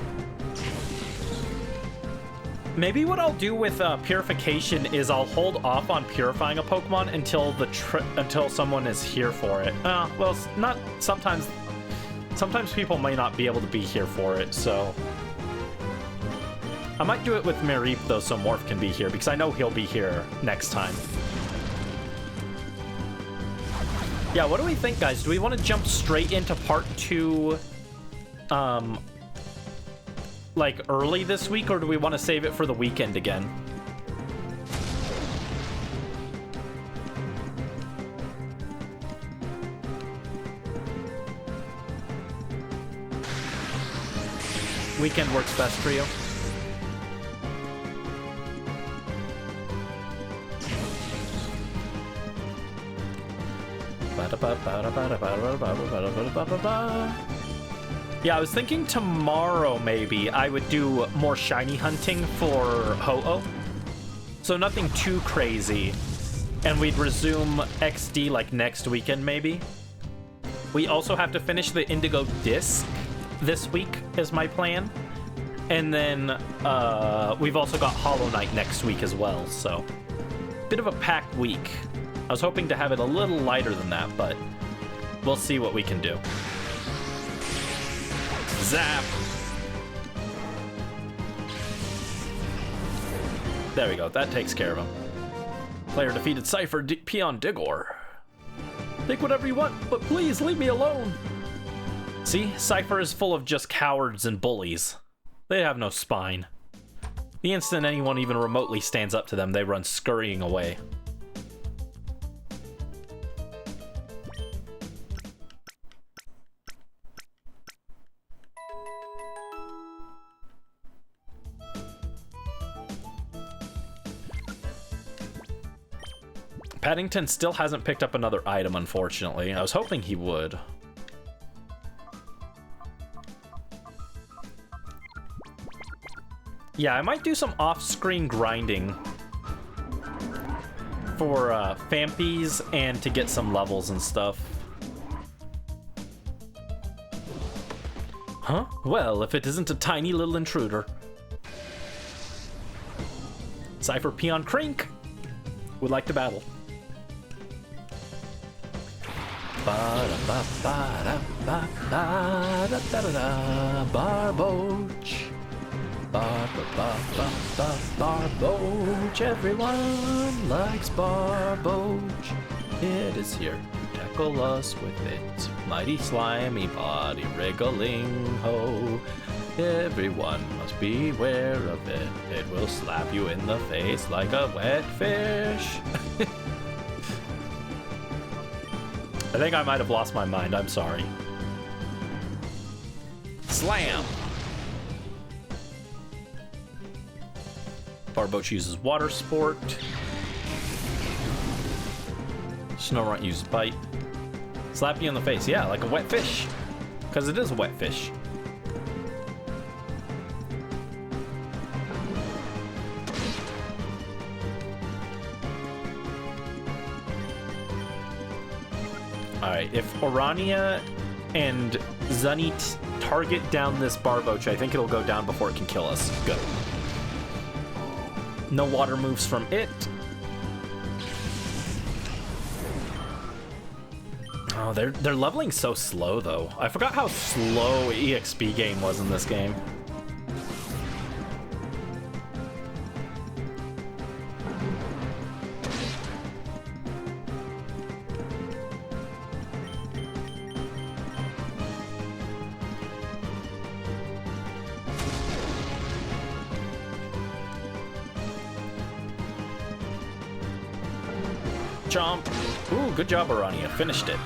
Maybe what I'll do with Purification is I'll hold off on purifying a Pokemon until someone is here for it. Well, not sometimes. Sometimes people may not be able to be here for it, so I might do it with Mareep though, so Morph can be here because I know he'll be here next time. Yeah, what do we think, guys? Do we want to jump straight into part 2? Like early this week, or do we want to save it for the weekend again? Weekend works best for you. Yeah, I was thinking tomorrow maybe I would do more shiny hunting for Ho-Oh. So nothing too crazy. And we'd resume XD like next weekend maybe. We also have to finish the Indigo Disc this week is my plan. And then we've also got Hollow Knight next week as well, so bit of a packed week. I was hoping to have it a little lighter than that, but we'll see what we can do. Zap! There we go, that takes care of him. Player defeated Cypher Peon Digor. Think whatever you want, but please leave me alone. See, Cypher is full of just cowards and bullies. They have no spine. The instant anyone even remotely stands up to them, they run scurrying away. Paddington still hasn't picked up another item, unfortunately. I was hoping he would. Yeah, I might do some off-screen grinding for Fampies and to get some levels and stuff. Huh? Well, if it isn't a tiny little intruder. Cypher Peon Crink would like to battle. Barboach. Barboach. Everyone likes Barboach. It is here to tackle us with its mighty slimy body wriggling ho. Everyone must beware of it. It will slap you in the face like a wet fish. I think I might have lost my mind. I'm sorry. Slam! Barboach uses Water Sport. Snorunt uses Bite. Slap you in the face. Yeah, like a wet fish. Because it is a wet fish. Alright, if Orania and Zunny target down this Barboach, I think it'll go down before it can kill us. Good. No water moves from it. Oh, they're leveling so slow, though. I forgot how slow EXP game was in this game. Chomp. Ooh, good job, Orania. Finished it.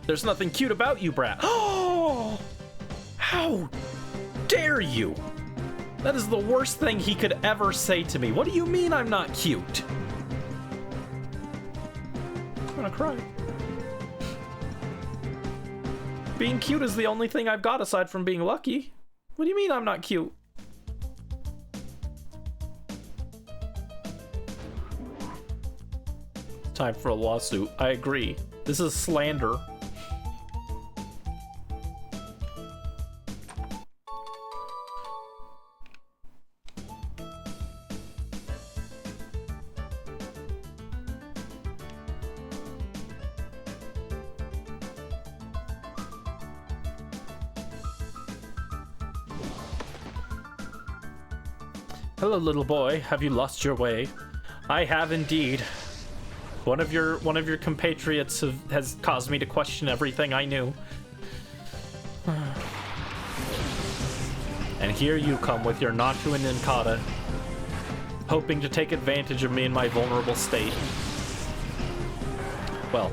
There's nothing cute about you, brat. Oh! How dare you! That is the worst thing he could ever say to me. What do you mean I'm not cute? I'm gonna cry. Being cute is the only thing I've got aside from being lucky. What do you mean I'm not cute? Time for a lawsuit. I agree. This is slander. Hello, little boy. Have you lost your way? I have indeed. One of your compatriots has caused me to question everything I knew. And here you come with your Natu and Ninkata, hoping to take advantage of me in my vulnerable state. Well,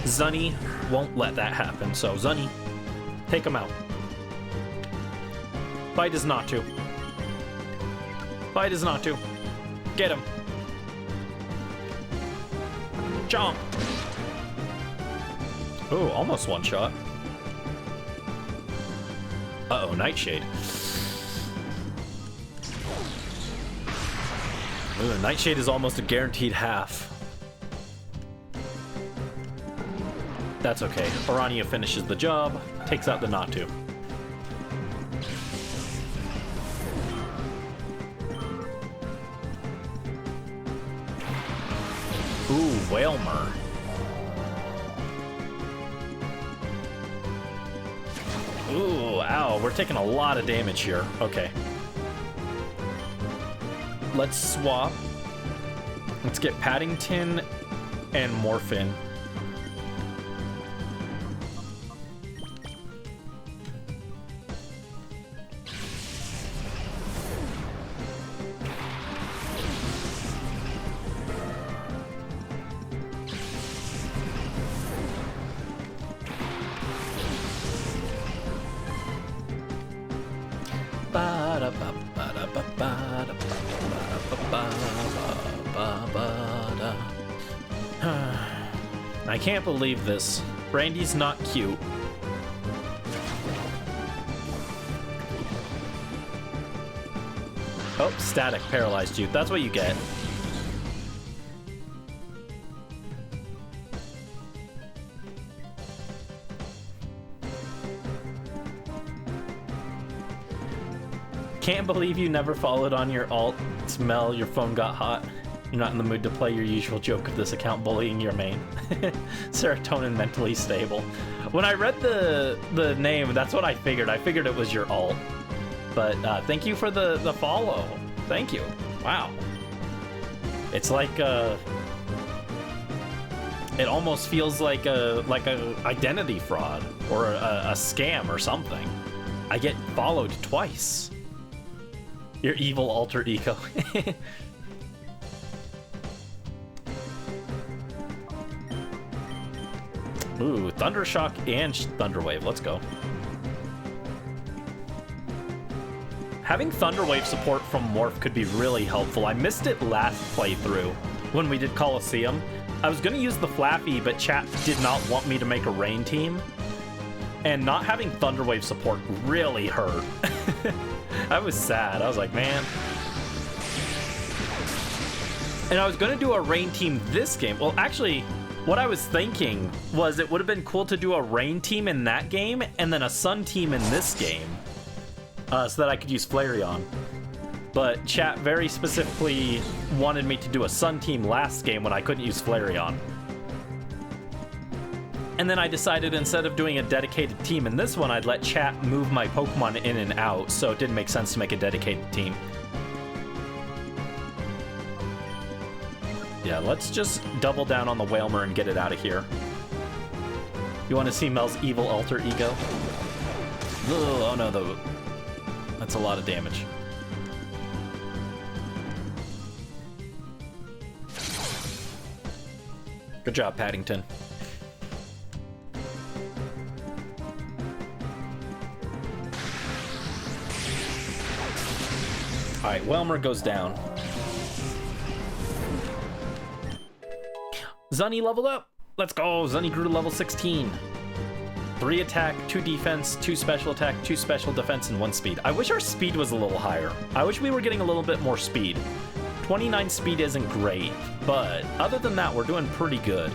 Zunny won't let that happen, so Zunny, take him out. Fight is Natu. Fight is Natu. Get him. Jump. Ooh, almost one shot. Uh-oh, Nightshade. Ooh, Nightshade is almost a guaranteed half. That's okay. Orania finishes the job, takes out the Natu. Ooh, Whalmer. Ooh, ow, we're taking a lot of damage here. Okay. Let's swap. Let's get Paddington and Morphin. I can't believe this. Brandy's not cute. Oh, static paralyzed you. That's what you get. Can't believe you never followed on your alt. Smell, your phone got hot. You're not in the mood to play your usual joke of this account bullying your main. Serotonin mentally stable. When I read the name, that's what I figured. I figured it was your alt. But thank you for the follow. Thank you. Wow. It's like it almost feels like a identity fraud or a scam or something. I get followed twice. Your evil alter ego. Ooh, Thundershock and Thunderwave. Let's go. Having Thunderwave support from Morph could be really helpful. I missed it last playthrough when we did Coliseum. I was going to use the Flaffy, but chat did not want me to make a rain team. And not having Thunderwave support really hurt. I was sad. I was like, man. And I was going to do a rain team this game. Well, actually, what I was thinking was it would have been cool to do a rain team in that game and then a sun team in this game. So that I could use Flareon. But chat very specifically wanted me to do a sun team last game when I couldn't use Flareon. And then I decided instead of doing a dedicated team in this one, I'd let chat move my Pokemon in and out, so it didn't make sense to make a dedicated team. Yeah, let's just double down on the Whalmer and get it out of here. You want to see Mel's evil alter ego? Ugh, oh no, that's a lot of damage. Good job, Paddington. Alright, Welmer goes down. Zunny leveled up! Let's go! Zunny grew to level 16. 3 attack, 2 defense, 2 special attack, 2 special defense, and 1 speed. I wish our speed was a little higher. I wish we were getting a little bit more speed. 29 speed isn't great, but other than that, we're doing pretty good.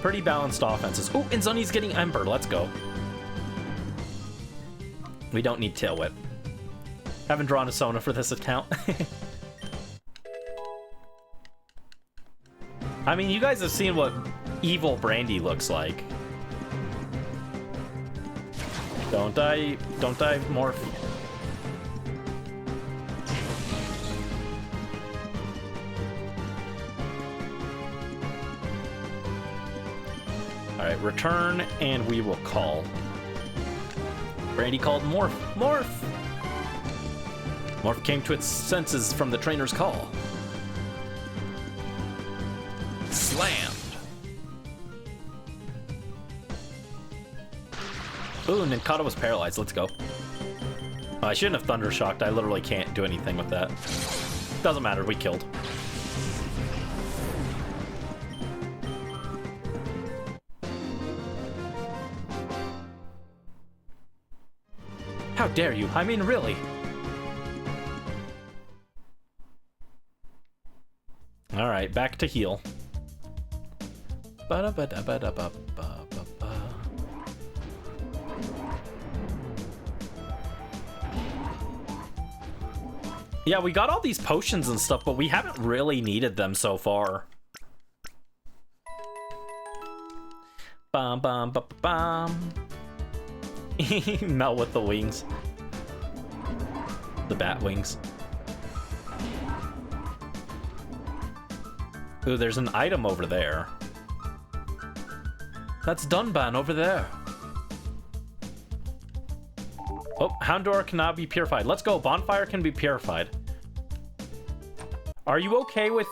Pretty balanced offenses. Oh, and Zunny's getting Ember. Let's go. We don't need Tail Whip. Haven't drawn a Sona for this account. I mean, you guys have seen what evil Brandy looks like. Don't die, Morph. All right, return, and we will call. Brandy called Morph. Morph! Morph came to its senses from the trainer's call. Slammed. Ooh, Ninkata was paralyzed. Let's go. I shouldn't have Thunder Shocked. I literally can't do anything with that. Doesn't matter. We killed. How dare you? I mean, really. All right, back to heal. Yeah, we got all these potions and stuff, but we haven't really needed them so far. Bum bum bum bum. Mel with the wings. The bat wings. Ooh, there's an item over there. That's Dunban over there. Oh, Houndour cannot be purified. Let's go. Bonfire can be purified. Are you okay with...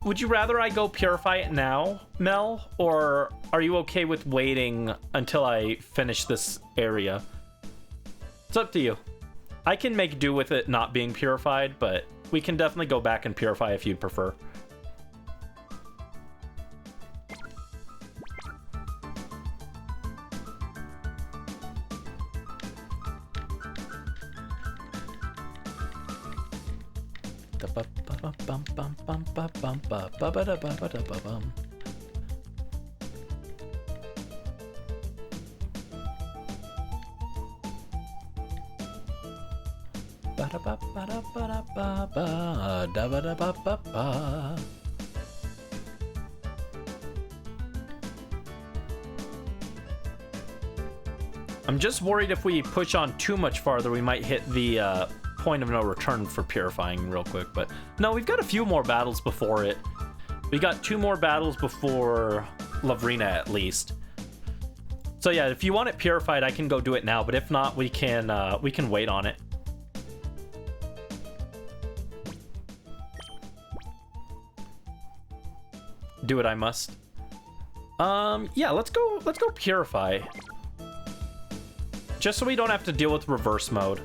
would you rather I go purify it now, Mel? Or are you okay with waiting until I finish this area? It's up to you. I can make do with it not being purified, but we can definitely go back and purify if you'd prefer. I'm just worried if we push on too much farther, we might hit the point of no return for purifying real quick. But no, we've got a few more battles before it. We got 2 more battles before Lavrina at least. So yeah, if you want it purified, I can go do it now. But if not, we can wait on it. Do what I must. Yeah, let's go purify. Just so we don't have to deal with reverse mode.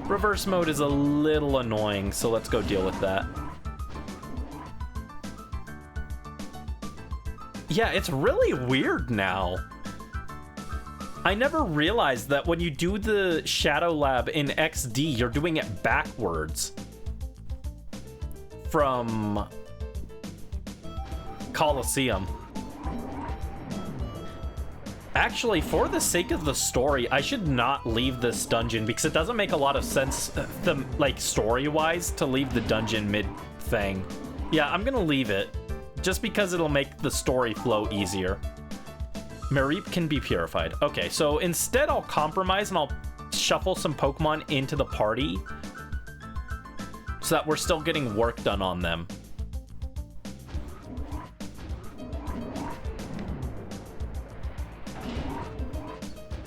Reverse mode is a little annoying, so let's go deal with that. Yeah, it's really weird now. I never realized that when you do the Shadow Lab in XD, you're doing it backwards from Colosseum. Actually, for the sake of the story, I should not leave this dungeon because it doesn't make a lot of sense, like story-wise, to leave the dungeon mid-thing. Yeah, I'm gonna leave it, just because it'll make the story flow easier. Mareep can be purified. Okay, so instead I'll compromise and I'll shuffle some Pokemon into the party so that we're still getting work done on them.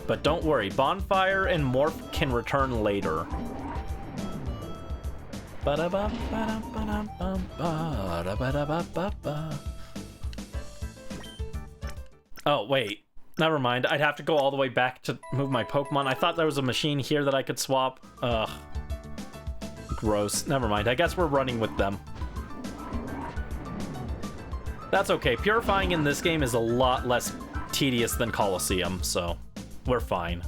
But don't worry, Bonfire and Morph can return later. Oh, wait. Never mind. I'd have to go all the way back to move my Pokemon. I thought there was a machine here that I could swap. Ugh. Gross. Never mind. I guess we're running with them. That's okay. Purifying in this game is a lot less tedious than Colosseum, so we're fine.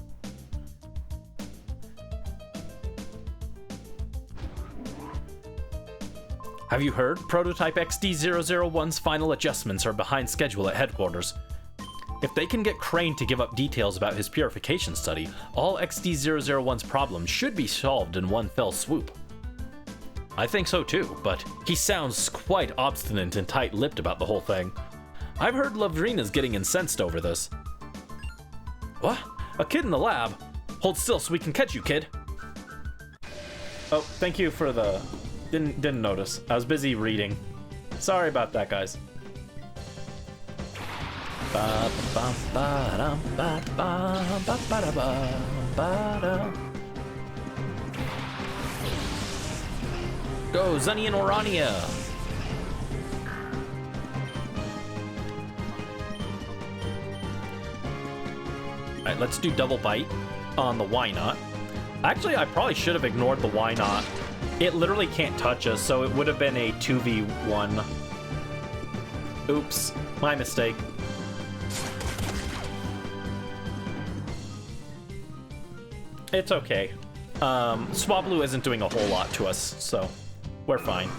Have you heard? Prototype XD001's final adjustments are behind schedule at headquarters. If they can get Crane to give up details about his purification study, all XD001's problems should be solved in one fell swoop. I think so too, but he sounds quite obstinate and tight-lipped about the whole thing. I've heard Lavrina's getting incensed over this. What? A kid in the lab? Hold still so we can catch you, kid. Oh, thank you for the... Didn't notice. I was busy reading. Sorry about that, guys. Go, Zunny and Orania! Alright, let's do double bite on the why not. Actually, I probably should have ignored the why not. It literally can't touch us, so it would have been a 2v1. Oops, my mistake. It's okay. Swablu isn't doing a whole lot to us, so we're fine.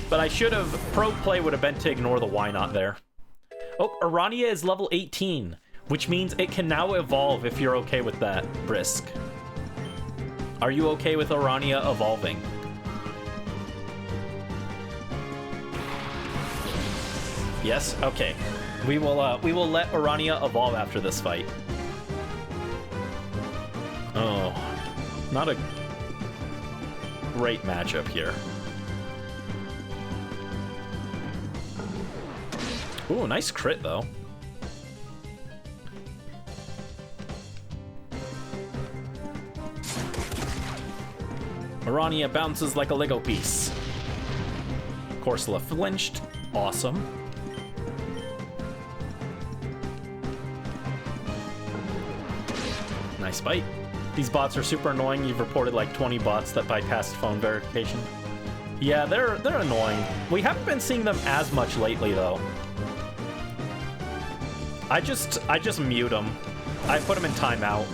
But I should have... Pro play would have been to ignore the why not there. Oh, Orania is level 18, which means it can now evolve if you're okay with that, Brisk. Are you okay with Orania evolving? Yes? Okay. We will let Orania evolve after this fight. Oh, not a great matchup here. Ooh, nice crit though. Orania bounces like a Lego piece. Corsola flinched. Awesome. Nice bite. These bots are super annoying. You've reported like 20 bots that bypassed phone verification. Yeah, they're annoying. We haven't been seeing them as much lately though. I just mute them. I put them in timeout,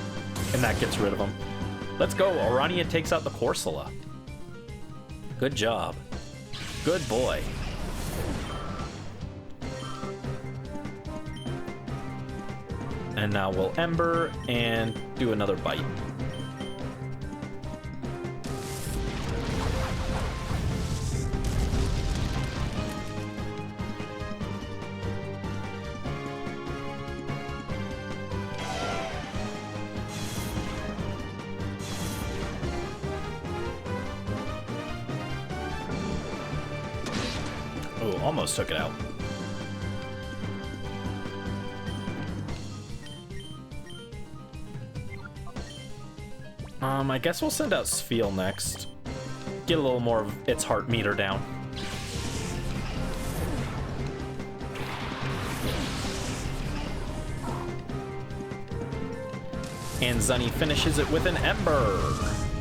and that gets rid of them. Let's go. Orania takes out the Corsola. Good job. Good boy. And now we'll Ember and do another bite. Oh, almost took it out. I guess we'll send out Sfeel next. Get a little more of its heart meter down. And Zunny finishes it with an Ember.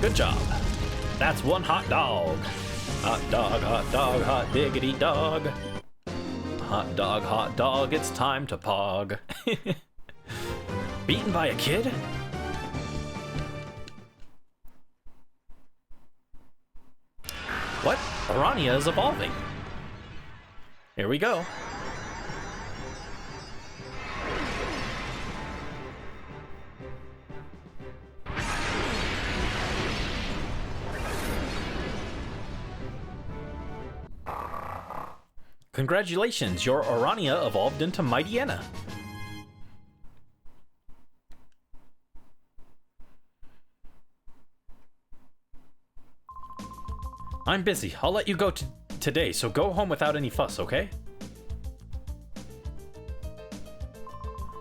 Good job. That's one hot dog. Hot dog, hot diggity dog. Hot dog, it's time to pog. Beaten by a kid? What? Orania is evolving. Here we go. Congratulations, your Orania evolved into Mightyena. I'm busy. I'll let you go today, so go home without any fuss, okay?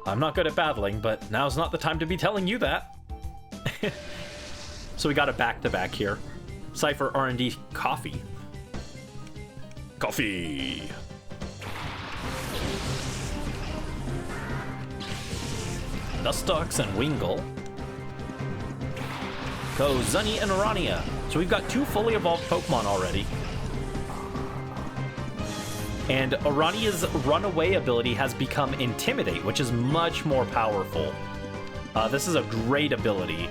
I'm not good at battling, but now's not the time to be telling you that. So we got a back-to-back here. Cypher R&D Coffee. Coffee! Dustox and Wingull. Go Zunny and Orania. So we've got 2 fully evolved Pokemon already. And Orania's runaway ability has become Intimidate, which is much more powerful. This is a great ability.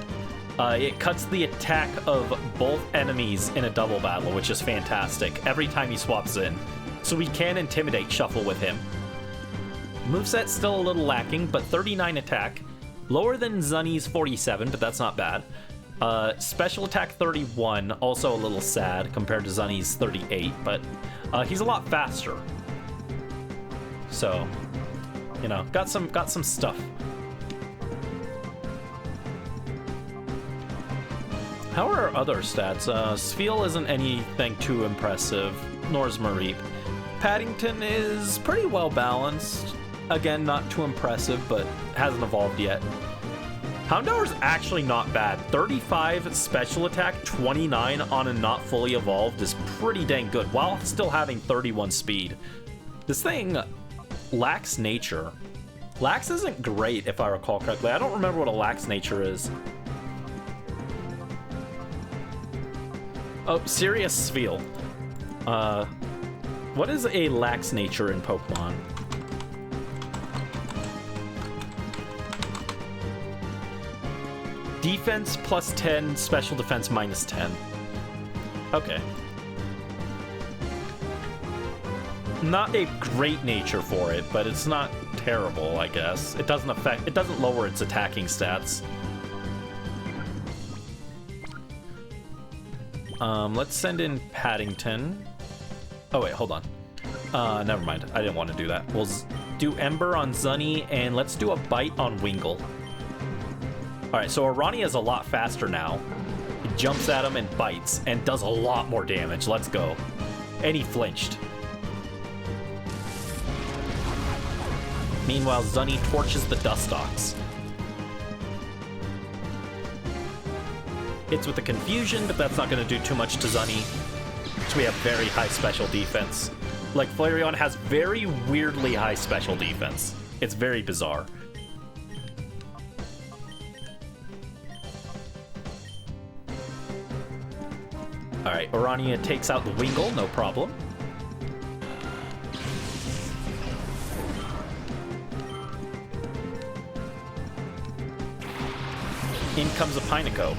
It cuts the attack of both enemies in a double battle, which is fantastic, every time he swaps in. So we can Intimidate Shuffle with him. Moveset's still a little lacking, but 39 attack. Lower than Zunny's 47, but that's not bad. Special attack 31, also a little sad compared to Zunny's 38, but he's a lot faster. So, you know, got some stuff. How are our other stats? Spheal isn't anything too impressive, nor is Mareep. Paddington is pretty well balanced. Again, not too impressive, but hasn't evolved yet. Houndour's actually not bad. 35 special attack, 29 on a not fully evolved is pretty dang good, while still having 31 speed. This thing lacks nature. Lax isn't great, if I recall correctly. I don't remember what a lax nature is. Oh, serious Spheal. What is a lax nature in Pokemon? Defense plus 10, special defense minus 10. Okay. Not a great nature for it, but it's not terrible, I guess. It doesn't lower its attacking stats. Let's send in Paddington. Oh wait, hold on. Never mind. I didn't want to do that. We'll do Ember on Zunny, and let's do a Bite on Wingull. Alright, so Orania is a lot faster now. He jumps at him and bites, and does a lot more damage. Let's go. And he flinched. Meanwhile, Zunny torches the Dustox. Hits with the Confusion, but that's not going to do too much to Zunny. So we have very high special defense. Like, Flareon has very weirdly high special defense. It's very bizarre. Alright, Orania takes out the Wingull, no problem. In comes a Pineco.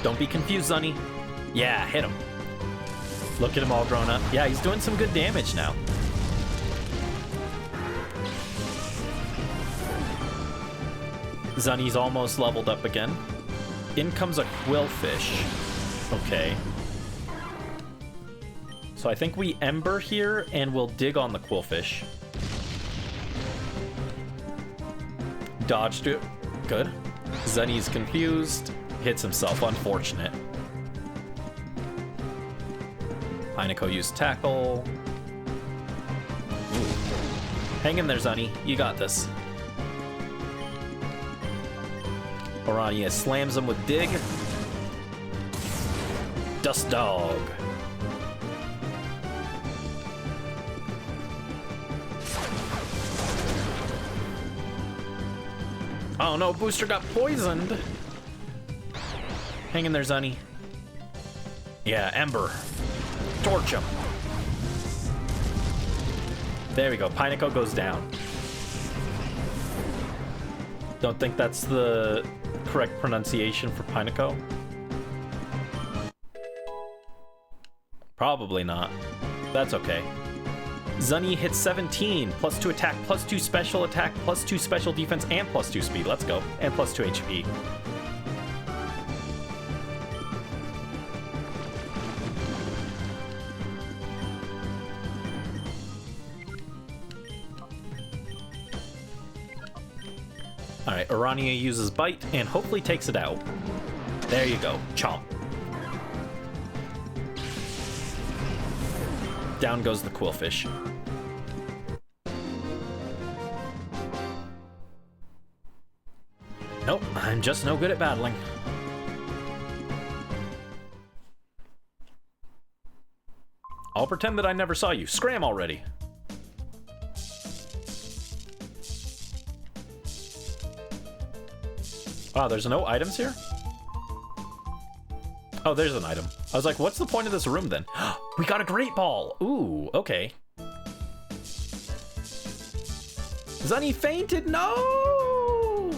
Don't be confused, Zunny. Yeah, hit him. Look at him all grown up. Yeah, he's doing some good damage now. Zunny's almost leveled up again. In comes a Quillfish. Okay. So I think we Ember here, and we'll dig on the Quillfish. Dodged it. Good. Zunny's confused. Hits himself. Unfortunate. Pineco used Tackle. Ooh. Hang in there, Zunny. You got this. Orania slams him with Dig. Dust Dog. Oh no, Booster got poisoned. Hang in there, Zunny. Yeah, Ember. Torch him. There we go. Pineco goes down. Don't think that's the correct pronunciation for Pineco. Probably not. That's okay. Zunny hits 17, plus 2 attack, plus 2 special attack, plus 2 special defense, and plus 2 speed. Let's go. And plus 2 HP. Alright, Orania uses Bite and hopefully takes it out. There you go. Chomp. Down goes the Quillfish. Nope, I'm just no good at battling. I'll pretend that I never saw you. Scram already. Wow, there's no items here? Oh, there's an item. I was like, what's the point of this room then? We got a great ball. Ooh, okay. Zunny fainted. No!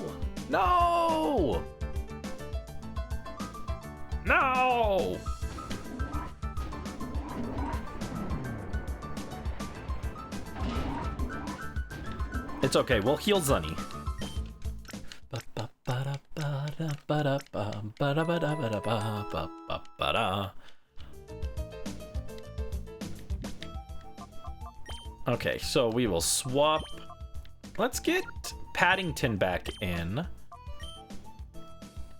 No! No! It's okay, we'll heal Zunny. Okay, so we will swap. Let's get Paddington back in.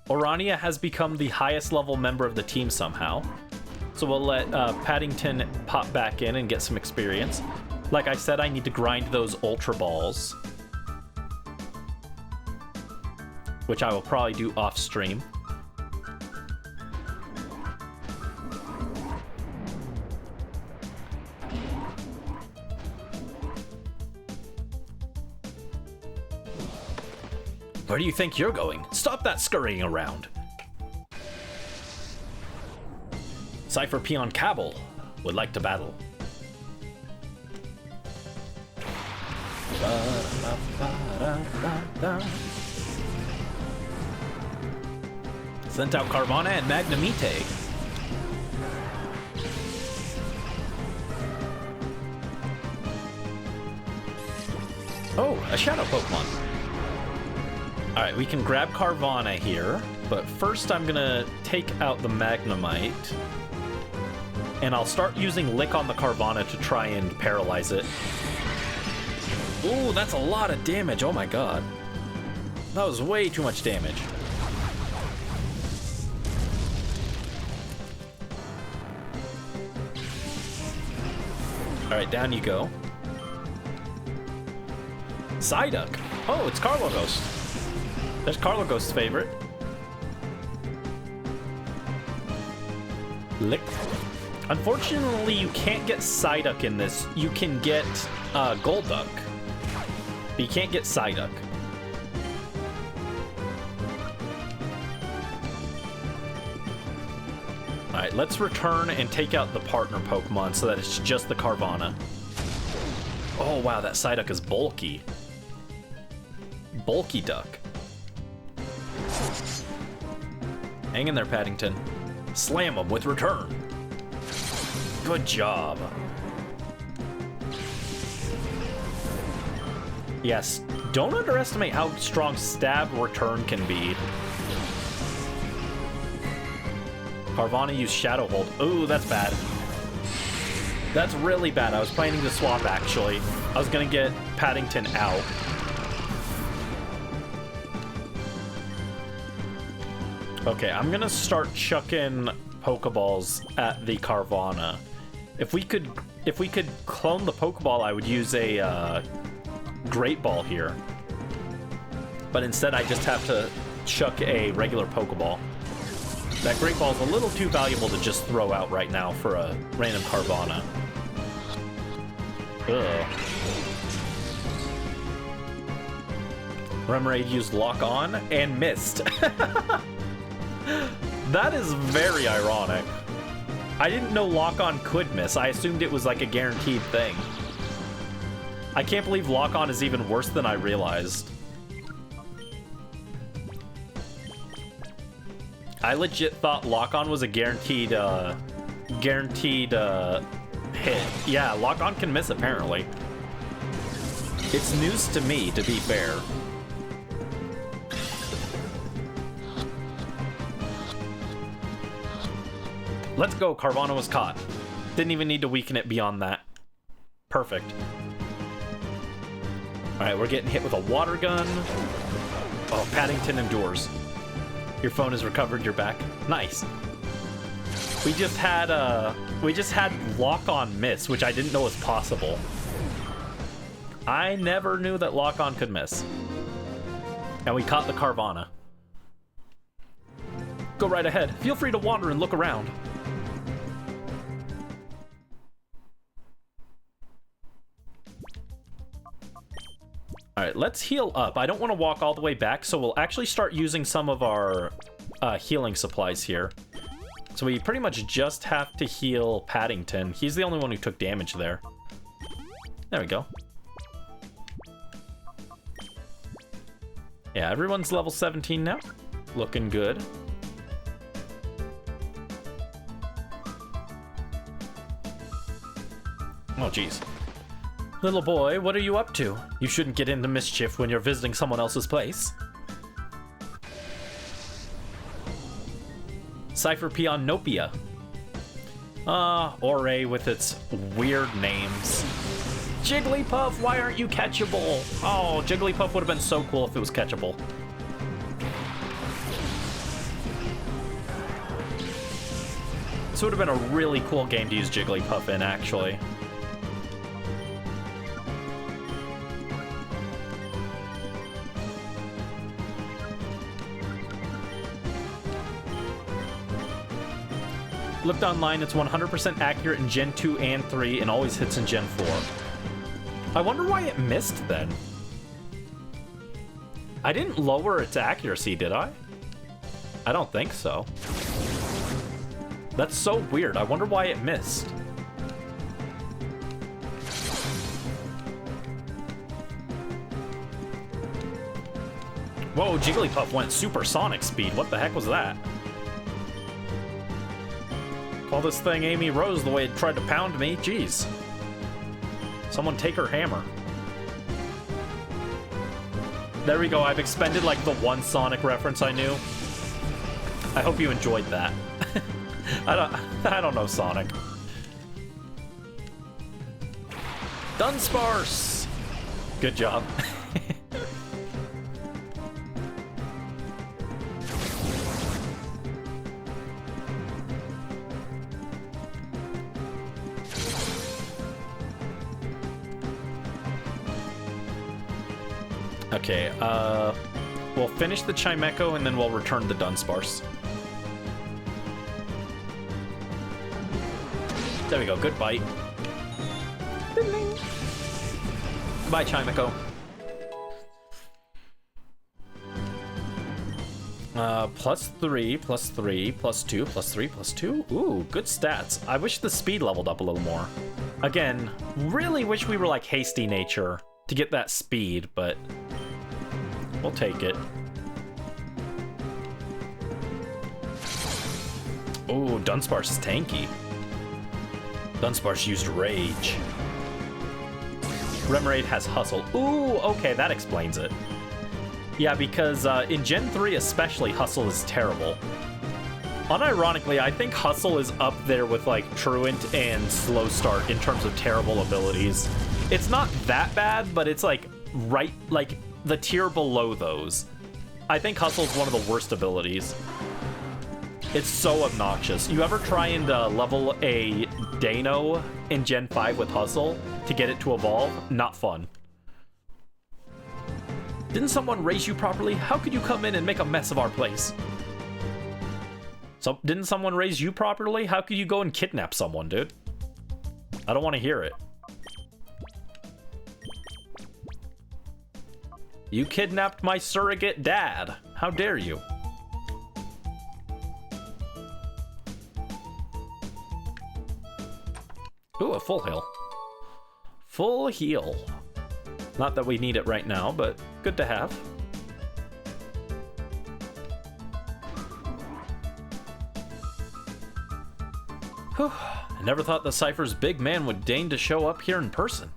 Orania has become the highest level member of the team somehow. So we'll let Paddington pop back in and get some experience. Like I said, I need to grind those Ultra Balls, which I will probably do off stream. Where do you think you're going? Stop that scurrying around. Cypher Peon Cabal would like to battle. Sent out Carvana and Magnamite. Oh, a Shadow Pokemon. Alright, we can grab Carvana here, but first I'm gonna take out the Magnemite. And I'll start using Lick on the Carvana to try and paralyze it. Ooh, that's a lot of damage, oh my god. That was way too much damage. Alright, down you go. Psyduck. Oh, it's Carloghost. There's Carloghost's favorite. Lick. Unfortunately, you can't get Psyduck in this. You can get Golduck, but you can't get Psyduck. Alright, let's return and take out the partner Pokemon so that it's just the Carvana. Oh wow, that Psyduck is bulky. Bulky duck. Hang in there, Paddington. Slam him with return. Good job. Yes, don't underestimate how strong stab return can be. Carvana used Shadow Hold. Ooh, that's bad. That's really bad. I was planning to swap, actually. I was gonna get Paddington out. Okay, I'm gonna start chucking Pokeballs at the Carvana. If we could clone the Pokeball, I would use a Great Ball here. But instead, I just have to chuck a regular Pokeball. That Great Ball is a little too valuable to just throw out right now for a random Carvana. Ugh. Remoraid used Lock On and missed. That is very ironic. I didn't know Lock On could miss. I assumed it was like a guaranteed thing. I can't believe Lock On is even worse than I realized. I legit thought Lock On was a guaranteed hit. Yeah, Lock On can miss apparently. It's news to me, to be fair. Let's go, Carvana was caught. Didn't even need to weaken it beyond that. Perfect. Alright, we're getting hit with a water gun. Oh, Paddington endures. Your phone has recovered, you're back. Nice. We just had Lock On miss, which I didn't know was possible. I never knew that Lock On could miss. And we caught the Carvana. Go right ahead. Feel free to wander and look around. All right, let's heal up. I don't want to walk all the way back, so we'll actually start using some of our healing supplies here. So we pretty much just have to heal Paddington. He's the only one who took damage there. There we go. Yeah, everyone's level 17 now. Looking good. Oh, jeez. Little boy, what are you up to? You shouldn't get into mischief when you're visiting someone else's place. Cypher Peonopia. Ore with its weird names. Jigglypuff, why aren't you catchable? Oh, Jigglypuff would have been so cool if it was catchable. This would have been a really cool game to use Jigglypuff in, actually. Looked online, it's 100% accurate in Gen 2 and 3 and always hits in Gen 4. I wonder why it missed then. I didn't lower its accuracy, did I? I don't think so. That's so weird. I wonder why it missed. Whoa, Jigglypuff went supersonic speed. What the heck was that? Call this thing Amy Rose the way it tried to pound me. Jeez. Someone take her hammer. There we go. I've expended like the one Sonic reference I knew. I hope you enjoyed that. I don't know Sonic. Dunsparce! Good job. Okay, we'll finish the Chimecho and then we'll return the Dunsparce. There we go, good bite. Bye, Chimecho. +3, +3, +2, +3, +2. Ooh, good stats. I wish the speed leveled up a little more. Again, really wish we were like Hasty Nature to get that speed, but we'll take it. Ooh, Dunsparce is tanky. Dunsparce used Rage. Remoraid has Hustle. Ooh, okay, that explains it. Yeah, because in Gen 3 especially, Hustle is terrible. Unironically, I think Hustle is up there with like Truant and Slow Start in terms of terrible abilities. It's not that bad, but it's like right, like the tier below those. I think Hustle is one of the worst abilities. It's so obnoxious. You ever try and level a Dano in Gen 5 with Hustle to get it to evolve? Not fun. Didn't someone raise you properly? How could you come in and make a mess of our place? So, didn't someone raise you properly? How could you go and kidnap someone, dude? I don't want to hear it. You kidnapped my surrogate dad. How dare you? Ooh, a full heal. Full heal. Not that we need it right now, but good to have. Whew. I never thought the Cypher's big man would deign to show up here in person.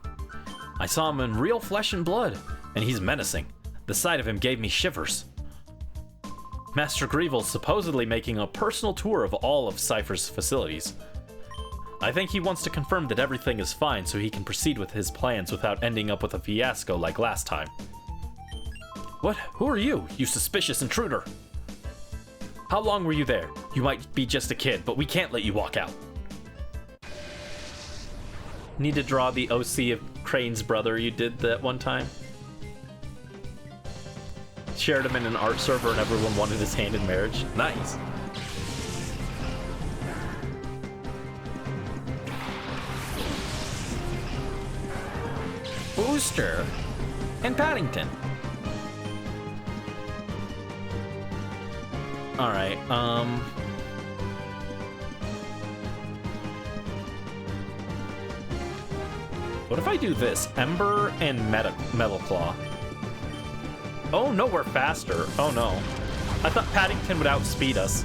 I saw him in real flesh and blood, and he's menacing. The sight of him gave me shivers. Master Greevil's supposedly making a personal tour of all of Cypher's facilities. I think he wants to confirm that everything is fine so he can proceed with his plans without ending up with a fiasco like last time. What? Who are you, you suspicious intruder? How long were you there? You might be just a kid, but we can't let you walk out. Need to draw the OC of Crane's brother you did that one time? Shared him in an art server and everyone wanted his hand in marriage. Nice. Booster. and Paddington. Alright, what if I do this? Ember and Metal Claw. Oh no, we're faster. Oh no. I thought Paddington would outspeed us.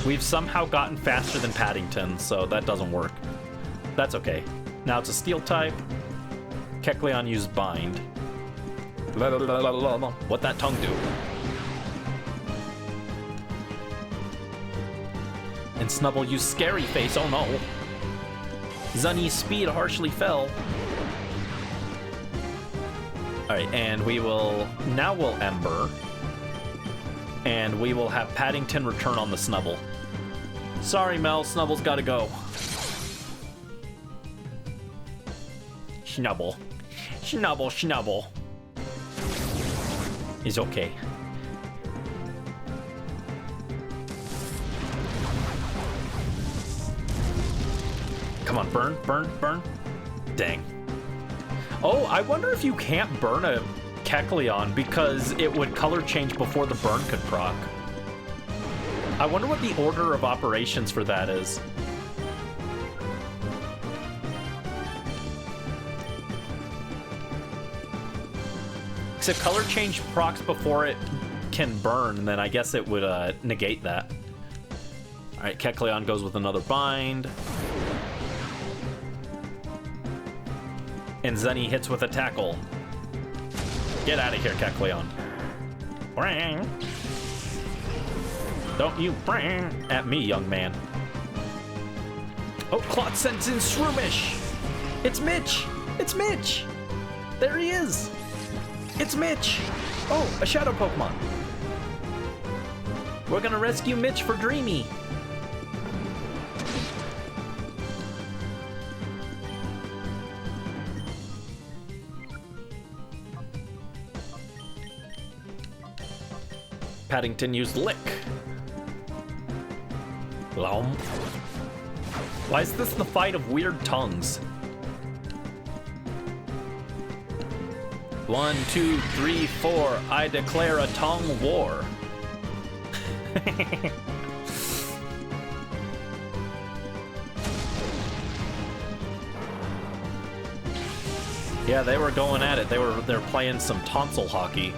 We've somehow gotten faster than Paddington, so that doesn't work. That's okay. Now it's a steel type. Kecleon used Bind. What'd that tongue do? And Snubble used Scary Face, oh no. Zunny's speed harshly fell. Alright, and we will... Now we'll Ember. And we will have Paddington return on the Snubble. Sorry, Mel, Snubble's gotta go. Snubble. Snubble, Snubble. Is okay. Come on, burn, burn, burn. Dang. Oh, I wonder if you can't burn a Kecleon because it would color change before the burn could proc. I wonder what the order of operations for that is. Because if color change procs before it can burn, then I guess it would negate that. Alright, Kecleon goes with another bind. And Zenny hits with a tackle. Get out of here, Kecleon. Don't you at me, young man. Oh, Clot sends in Shroomish. It's Mitch. It's Mitch. There he is. It's Mitch. Oh, a shadow Pokemon. We're gonna rescue Mitch for Dreamy. Paddington used Lick. Glom. Why is this the fight of weird tongues? 1, 2, 3, 4. I declare a tongue war. Yeah, they were going at it. They're playing some tonsil hockey.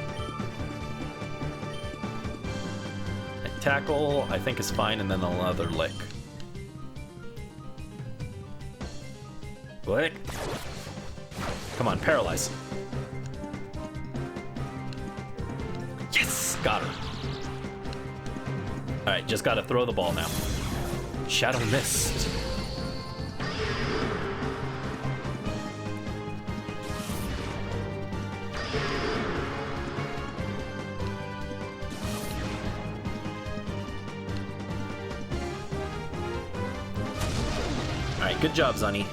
Tackle, I think, is fine, and then another Lick. Lick. Come on, paralyze. Yes! Got her. Alright, just gotta throw the ball now. Shadow Mist. Alright, good job, Zunny.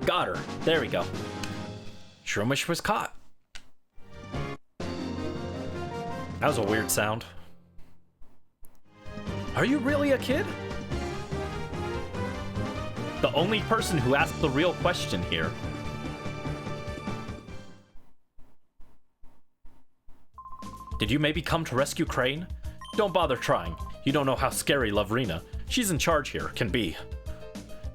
Got her. There we go. Shroomish was caught. That was a weird sound. Are you really a kid? The only person who asked the real question here. Did you maybe come to rescue Crane? Don't bother trying. You don't know how scary Lovrina, she's in charge here, can be.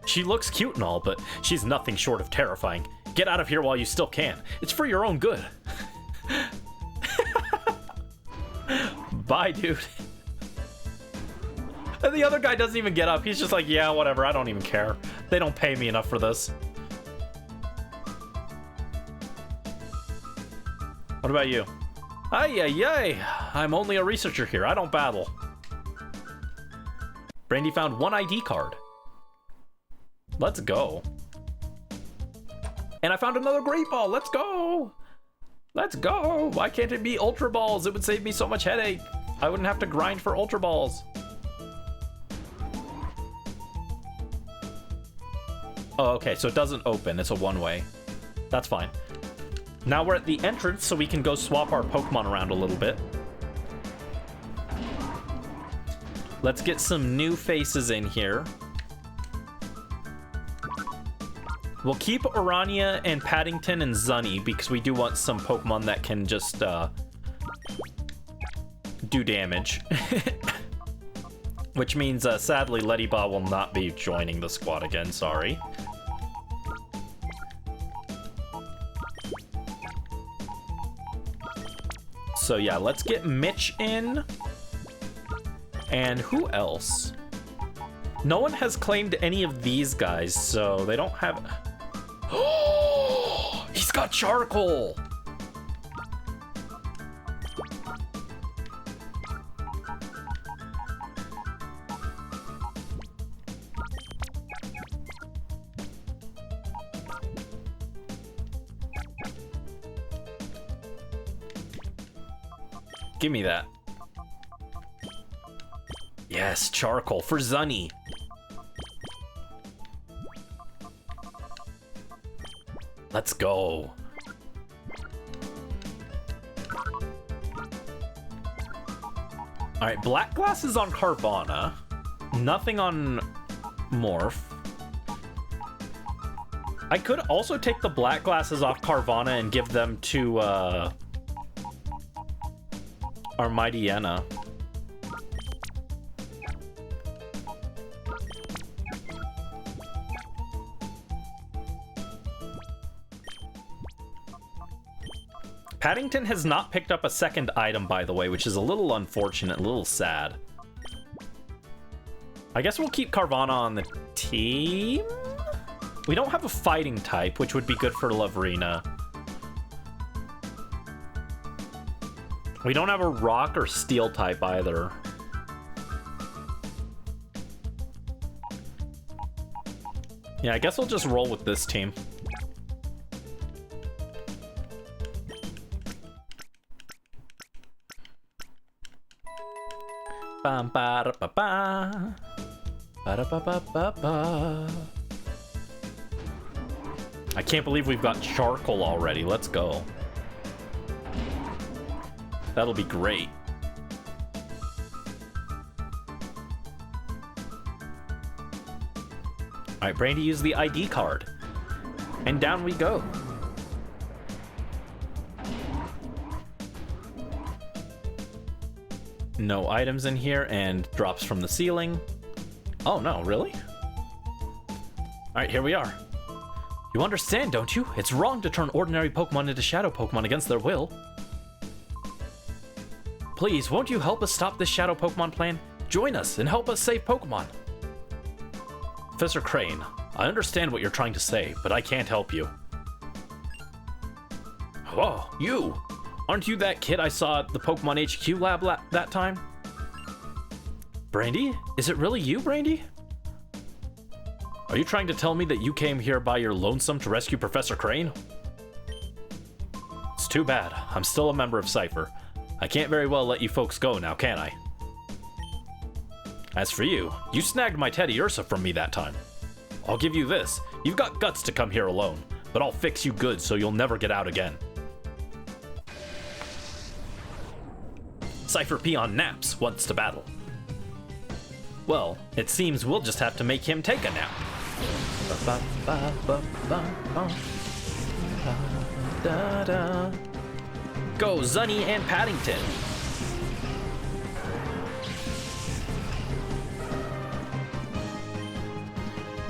She looks cute and all, but she's nothing short of terrifying. Get out of here while you still can. It's for your own good. Bye, dude. And the other guy doesn't even get up. He's just like, yeah, whatever. I don't even care. They don't pay me enough for this. What about you? Ay, ay, ay. I'm only a researcher here. I don't battle. Brandy found one ID card. Let's go. And I found another Great Ball. Let's go. Let's go! Why can't it be Ultra Balls? It would save me so much headache. I wouldn't have to grind for Ultra Balls. Oh, okay, so it doesn't open. It's a one-way. That's fine. Now we're at the entrance, so we can go swap our Pokemon around a little bit. Let's get some new faces in here. We'll keep Orania and Paddington and Zunny because we do want some Pokemon that can just do damage. Which means, sadly, Lettyba will not be joining the squad again, sorry. So yeah, let's get Mitch in. And who else? No one has claimed any of these guys, so they don't have... Oh, he's got Charcoal! Give me that. Yes, Charcoal for Zunny. Let's go. Alright, Black Glasses on Carvana. Nothing on Morph. I could also take the Black Glasses off Carvana and give them to our Mightyena. Paddington has not picked up a second item, by the way, which is a little unfortunate, a little sad. I guess we'll keep Carvana on the team? We don't have a fighting type, which would be good for Lavrina. We don't have a rock or steel type either. Yeah, I guess we'll just roll with this team. Bam, ba da ba ba. Ba da ba ba ba ba. I can't believe we've got Charcoal already. Let's go. That'll be great. Alright, Brandy, use the ID card. And down we go. No items in here, and drops from the ceiling. Oh no, really? Alright, here we are. You understand, don't you? It's wrong to turn ordinary Pokemon into Shadow Pokemon against their will. Please, won't you help us stop this Shadow Pokemon plan? Join us and help us save Pokemon. Professor Crane, I understand what you're trying to say, but I can't help you. Whoa, you! Aren't you that kid I saw at the Pokemon HQ lab that time? Brandy? Is it really you, Brandy? Are you trying to tell me that you came here by your lonesome to rescue Professor Crane? It's too bad. I'm still a member of Cypher. I can't very well let you folks go now, can I? As for you, you snagged my Teddy Ursa from me that time. I'll give you this. You've got guts to come here alone, but I'll fix you good so you'll never get out again. Cypher Peon Naps wants to battle. Well, it seems we'll just have to make him take a nap. Go, Zunny and Paddington.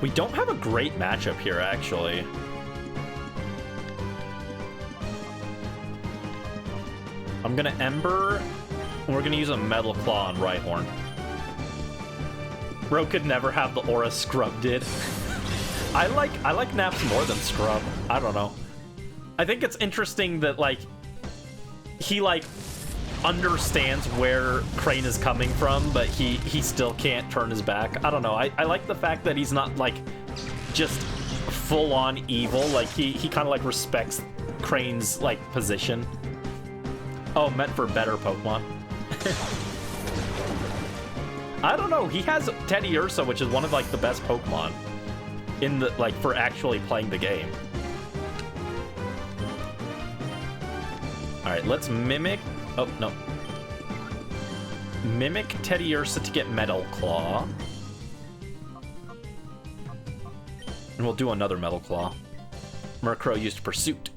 We don't have a great matchup here, actually. I'm gonna Ember, and we're gonna use a Metal Claw on Rhyhorn. Bro could never have the aura Scrub did. I like Naps more than Scrub. I don't know. I think it's interesting that, like, he, like, understands where Crane is coming from, but he still can't turn his back. I don't know. I like the fact that he's not, like, just full-on evil. Like, he kind of, like, respects Crane's, like, position. Oh, meant for better Pokemon. I don't know. He has Teddy Ursa, which is one of, like, the best Pokemon in the, like, for actually playing the game. Alright, let's mimic... Oh, no. Mimic Teddy Ursa to get Metal Claw. And we'll do another Metal Claw. Murkrow used Pursuit.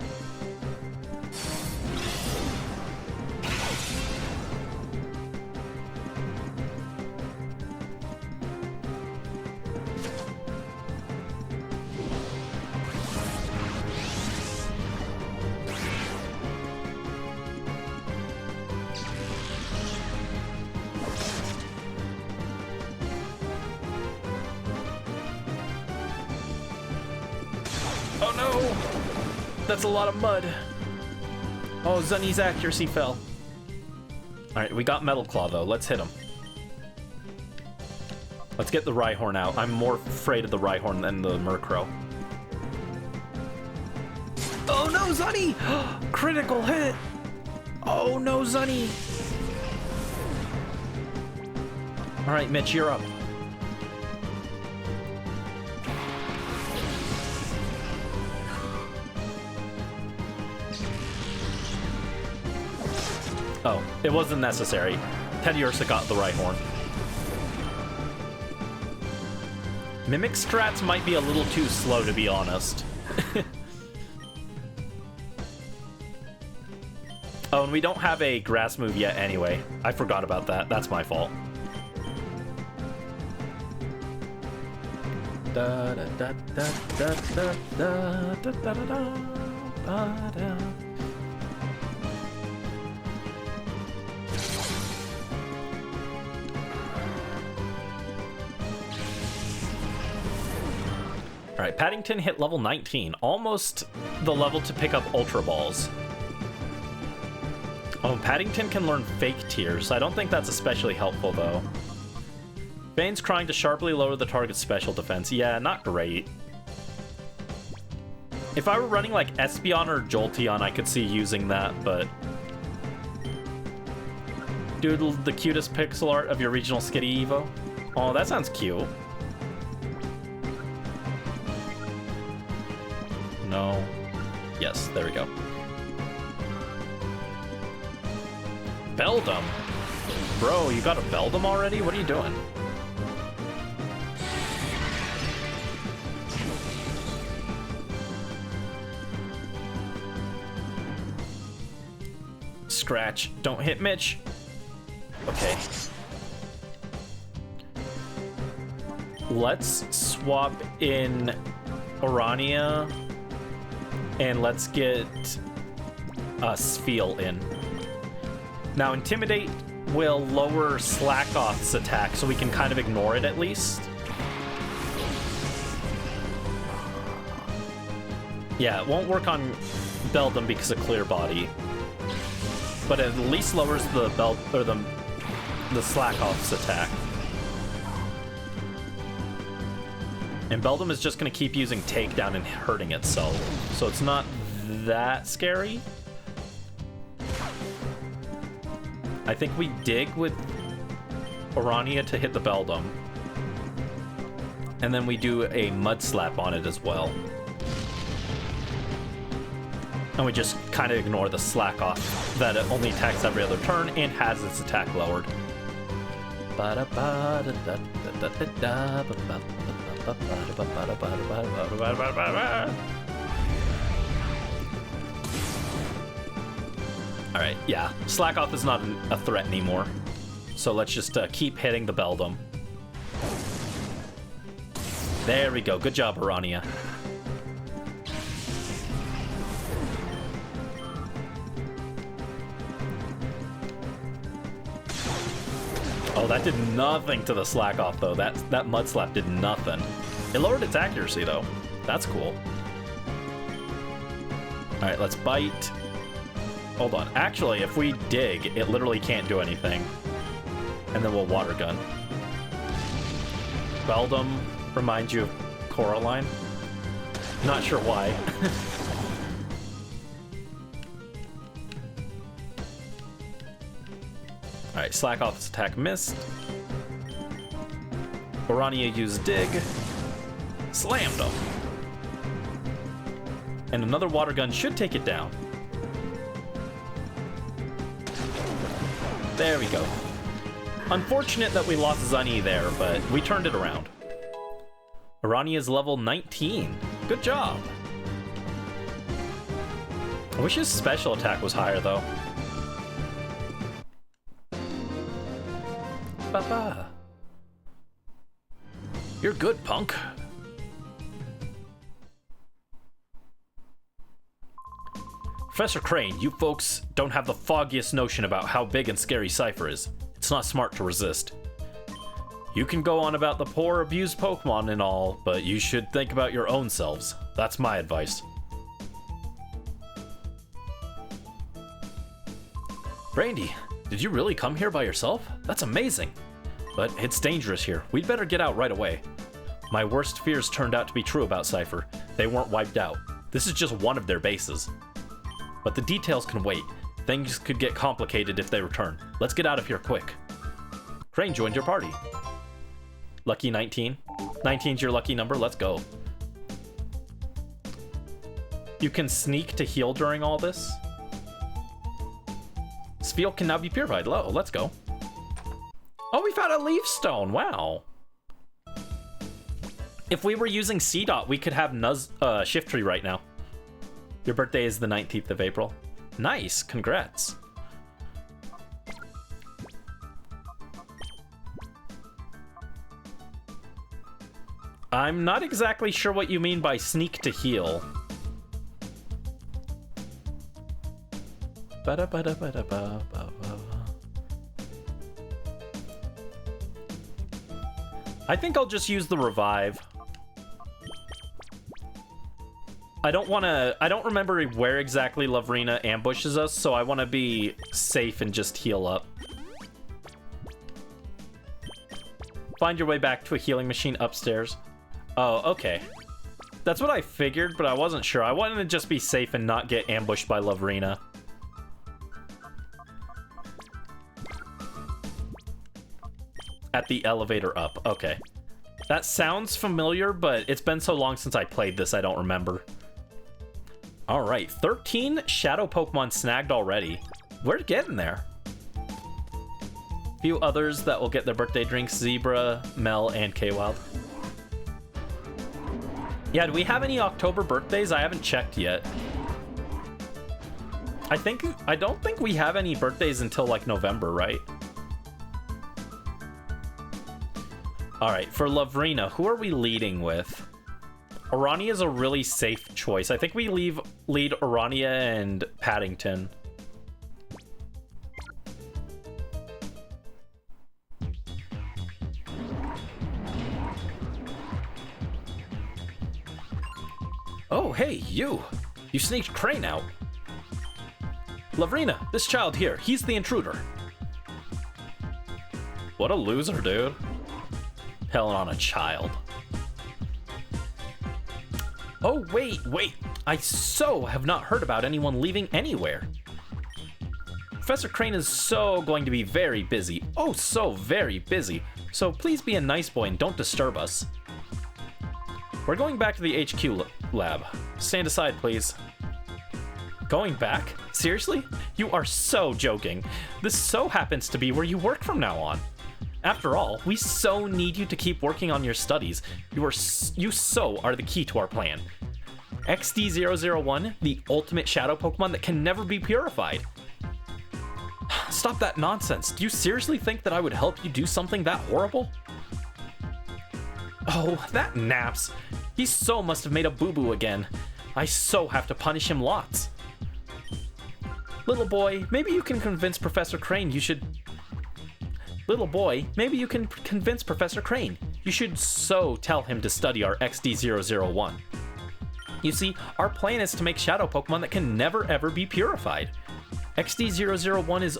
Oh no! That's a lot of mud. Oh, Zunny's accuracy fell. Alright, we got Metal Claw though. Let's hit him. Let's get the Rhyhorn out. I'm more afraid of the Rhyhorn than the Murkrow. Oh no, Zunny! Critical hit! Oh no, Zunny! Alright, Mitch, you're up. Oh, it wasn't necessary. Teddy Ursa got the Rhyhorn. Mimic strats might be a little too slow, to be honest. Oh, and we don't have a grass move yet anyway. I forgot about that. That's my fault. Da da da da da da da da da da da. Alright, Paddington hit level 19, almost the level to pick up Ultra Balls. Oh, Paddington can learn Fake Tears. I don't think that's especially helpful, though. Bane's trying to sharply lower the target's special defense. Yeah, not great. If I were running, like, Espeon or Jolteon, I could see using that, but... Doodle the cutest pixel art of your regional Skitty Evo. Oh, that sounds cute. No. Yes, there we go. Beldum? Bro, you got a Beldum already? What are you doing? Scratch. Don't hit Mitch. Okay. Let's swap in Orania. And let's get Spheal in. Now, Intimidate will lower Slackoth's attack, so we can kind of ignore it at least. Yeah, it won't work on Beldum because of Clear Body. But it at least lowers the Slackoth's attack. And Beldum is just going to keep using Takedown and hurting itself. So it's not that scary. I think we dig with Orania to hit the Beldum. And then we do a Mud Slap on it as well. And we just kind of ignore the Slack off that it only attacks every other turn and has its attack lowered. Alright, yeah. Slackoth is not a threat anymore. So let's just keep hitting the Beldum. There we go. Good job, Orania. Oh, that did nothing to the Slackoth, though. That Mud Slap did nothing. It lowered its accuracy, though. That's cool. Alright, let's bite. Hold on. Actually, if we dig, it literally can't do anything. And then we'll Water Gun. Beldum reminds you of Coraline. Not sure why. Alright, slack off its attack missed. Orania used dig. Slammed him. And another water gun should take it down. There we go. Unfortunate that we lost Zunny there, but we turned it around. Orania's level 19. Good job. I wish his special attack was higher, though. Ba-ba. You're good, punk. Professor Crane, you folks don't have the foggiest notion about how big and scary Cypher is. It's not smart to resist. You can go on about the poor, abused Pokemon and all, but you should think about your own selves. That's my advice. Brandy, did you really come here by yourself? That's amazing. But it's dangerous here. We'd better get out right away. My worst fears turned out to be true about Cypher. They weren't wiped out. This is just one of their bases. But the details can wait. Things could get complicated if they return. Let's get out of here quick. Crane joined your party. Lucky 19. 19's your lucky number. Let's go. You can sneak to heal during all this. Spheal can now be purified. Let's go. Oh, we found a leaf stone. Wow. If we were using C-Dot, we could have Shiftry right now. Your birthday is the 19th of April. Nice. Congrats. I'm not exactly sure what you mean by sneak to heal. I think I'll just use the revive. I don't remember where exactly Lavrina ambushes us, so I want to be safe and just heal up. Find your way back to a healing machine upstairs. Oh, okay. That's what I figured, but I wasn't sure. I wanted to just be safe and not get ambushed by Lavrina. At the elevator up. Okay. That sounds familiar, but it's been so long since I played this, I don't remember. Alright, 13 Shadow Pokemon snagged already. We're getting there. Few others that will get their birthday drinks, Zebra, Mel, and K-Wild. Yeah, do we have any October birthdays? I haven't checked yet. I don't think we have any birthdays until like November, right? Alright, for Lavrina, who are we leading with? Orania is a really safe choice. I think we lead Orania and Paddington. Oh, hey, you! You sneaked Crane out. Lavrina, this child here, he's the intruder. What a loser, dude. Telling on a child. Oh, wait. I so have not heard about anyone leaving anywhere. Professor Crane is so going to be very busy. Oh, so very busy. So please be a nice boy and don't disturb us. We're going back to the HQ lab. Stand aside, please. Going back? Seriously? You are so joking. This so happens to be where you work from now on. After all, we so need you to keep working on your studies. You so are the key to our plan. XD001, the ultimate shadow Pokemon that can never be purified. Stop that nonsense. Do you seriously think that I would help you do something that horrible? Oh, that Naps. He so must have made a boo-boo again. I so have to punish him lots. Little boy, maybe you can convince Professor Crane you should... Little boy, maybe you can convince Professor Crane. You should so tell him to study our XD001. You see, our plan is to make shadow Pokemon that can never ever be purified. XD001 is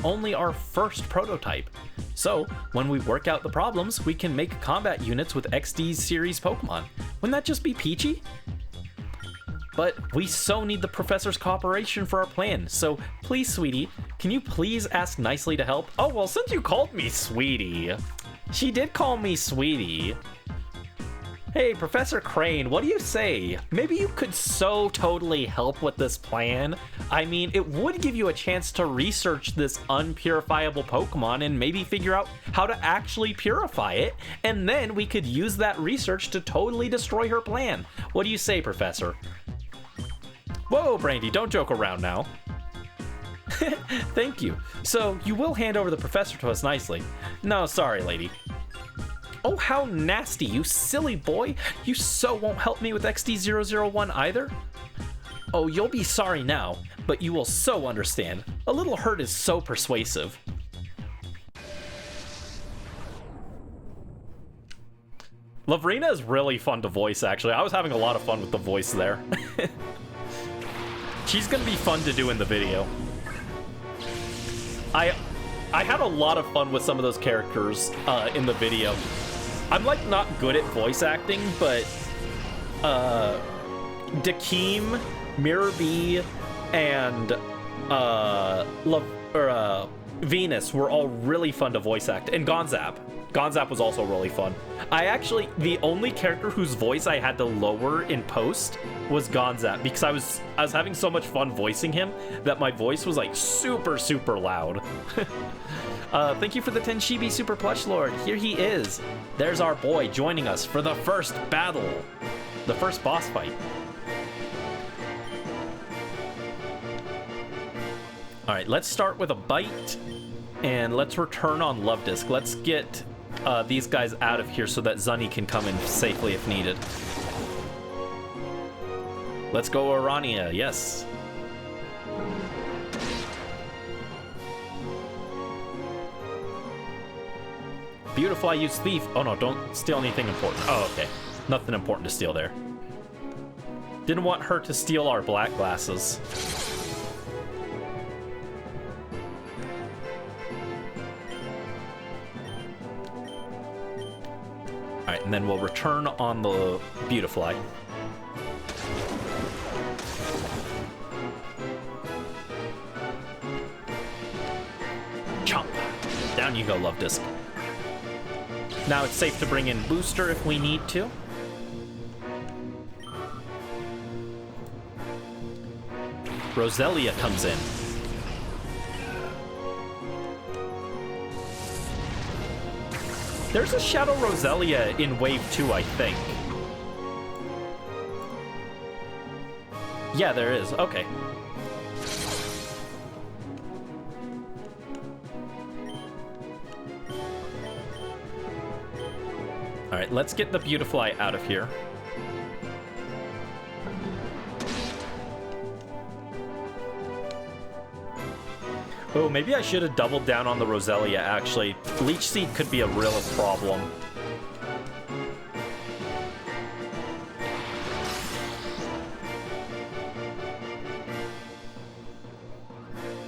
only our first prototype. So, when we work out the problems, we can make combat units with XD series Pokemon. Wouldn't that just be peachy? But we so need the professor's cooperation for our plan, so please, sweetie, Can you please ask nicely to help? Oh, well, since you called me sweetie. She did call me sweetie. Hey, Professor Crane, what do you say? Maybe you could so totally help with this plan. I mean, it would give you a chance to research this unpurifiable Pokemon and maybe figure out how to actually purify it, and then we could use that research to totally destroy her plan. What do you say, Professor? Whoa, Brandy, don't joke around now. Thank you. So, you will hand over the professor to us nicely. No, sorry, lady. Oh, how nasty, you silly boy. You so won't help me with XD001 either? Oh, you'll be sorry now, but you will so understand. A little hurt is so persuasive. Lavrina is really fun to voice, actually. I was having a lot of fun with the voice there. She's gonna be fun to do in the video. I had a lot of fun with some of those characters in the video. I'm like not good at voice acting, but Dakeem, Mirror B, and Venus were all really fun to voice act, and Gonzap. Gonzap was also really fun. The only character whose voice I had to lower in post was Gonzap, because I was having so much fun voicing him that my voice was like super, super loud. Thank you for the 10 Chibi Super Plush Lord. Here he is. There's our boy joining us for the first battle. The first boss fight. Alright, let's start with a bite. And let's return on Love Disc. Let's get these guys out of here so that Zunny can come in safely if needed. Let's go Arania, yes. Beautiful, I use Thief. Oh no, don't steal anything important. Oh, okay. Nothing important to steal there. Didn't want her to steal our black glasses. Alright, and then we'll return on the Beautifly. Chomp! Down you go, Love Disc. Now it's safe to bring in Booster if we need to. Roselia comes in. There's a Shadow Roselia in Wave 2, I think. Yeah, there is. Okay. Alright, let's get the Beautifly out of here. Oh, maybe I should have doubled down on the Roselia, actually. Leech Seed could be a real problem.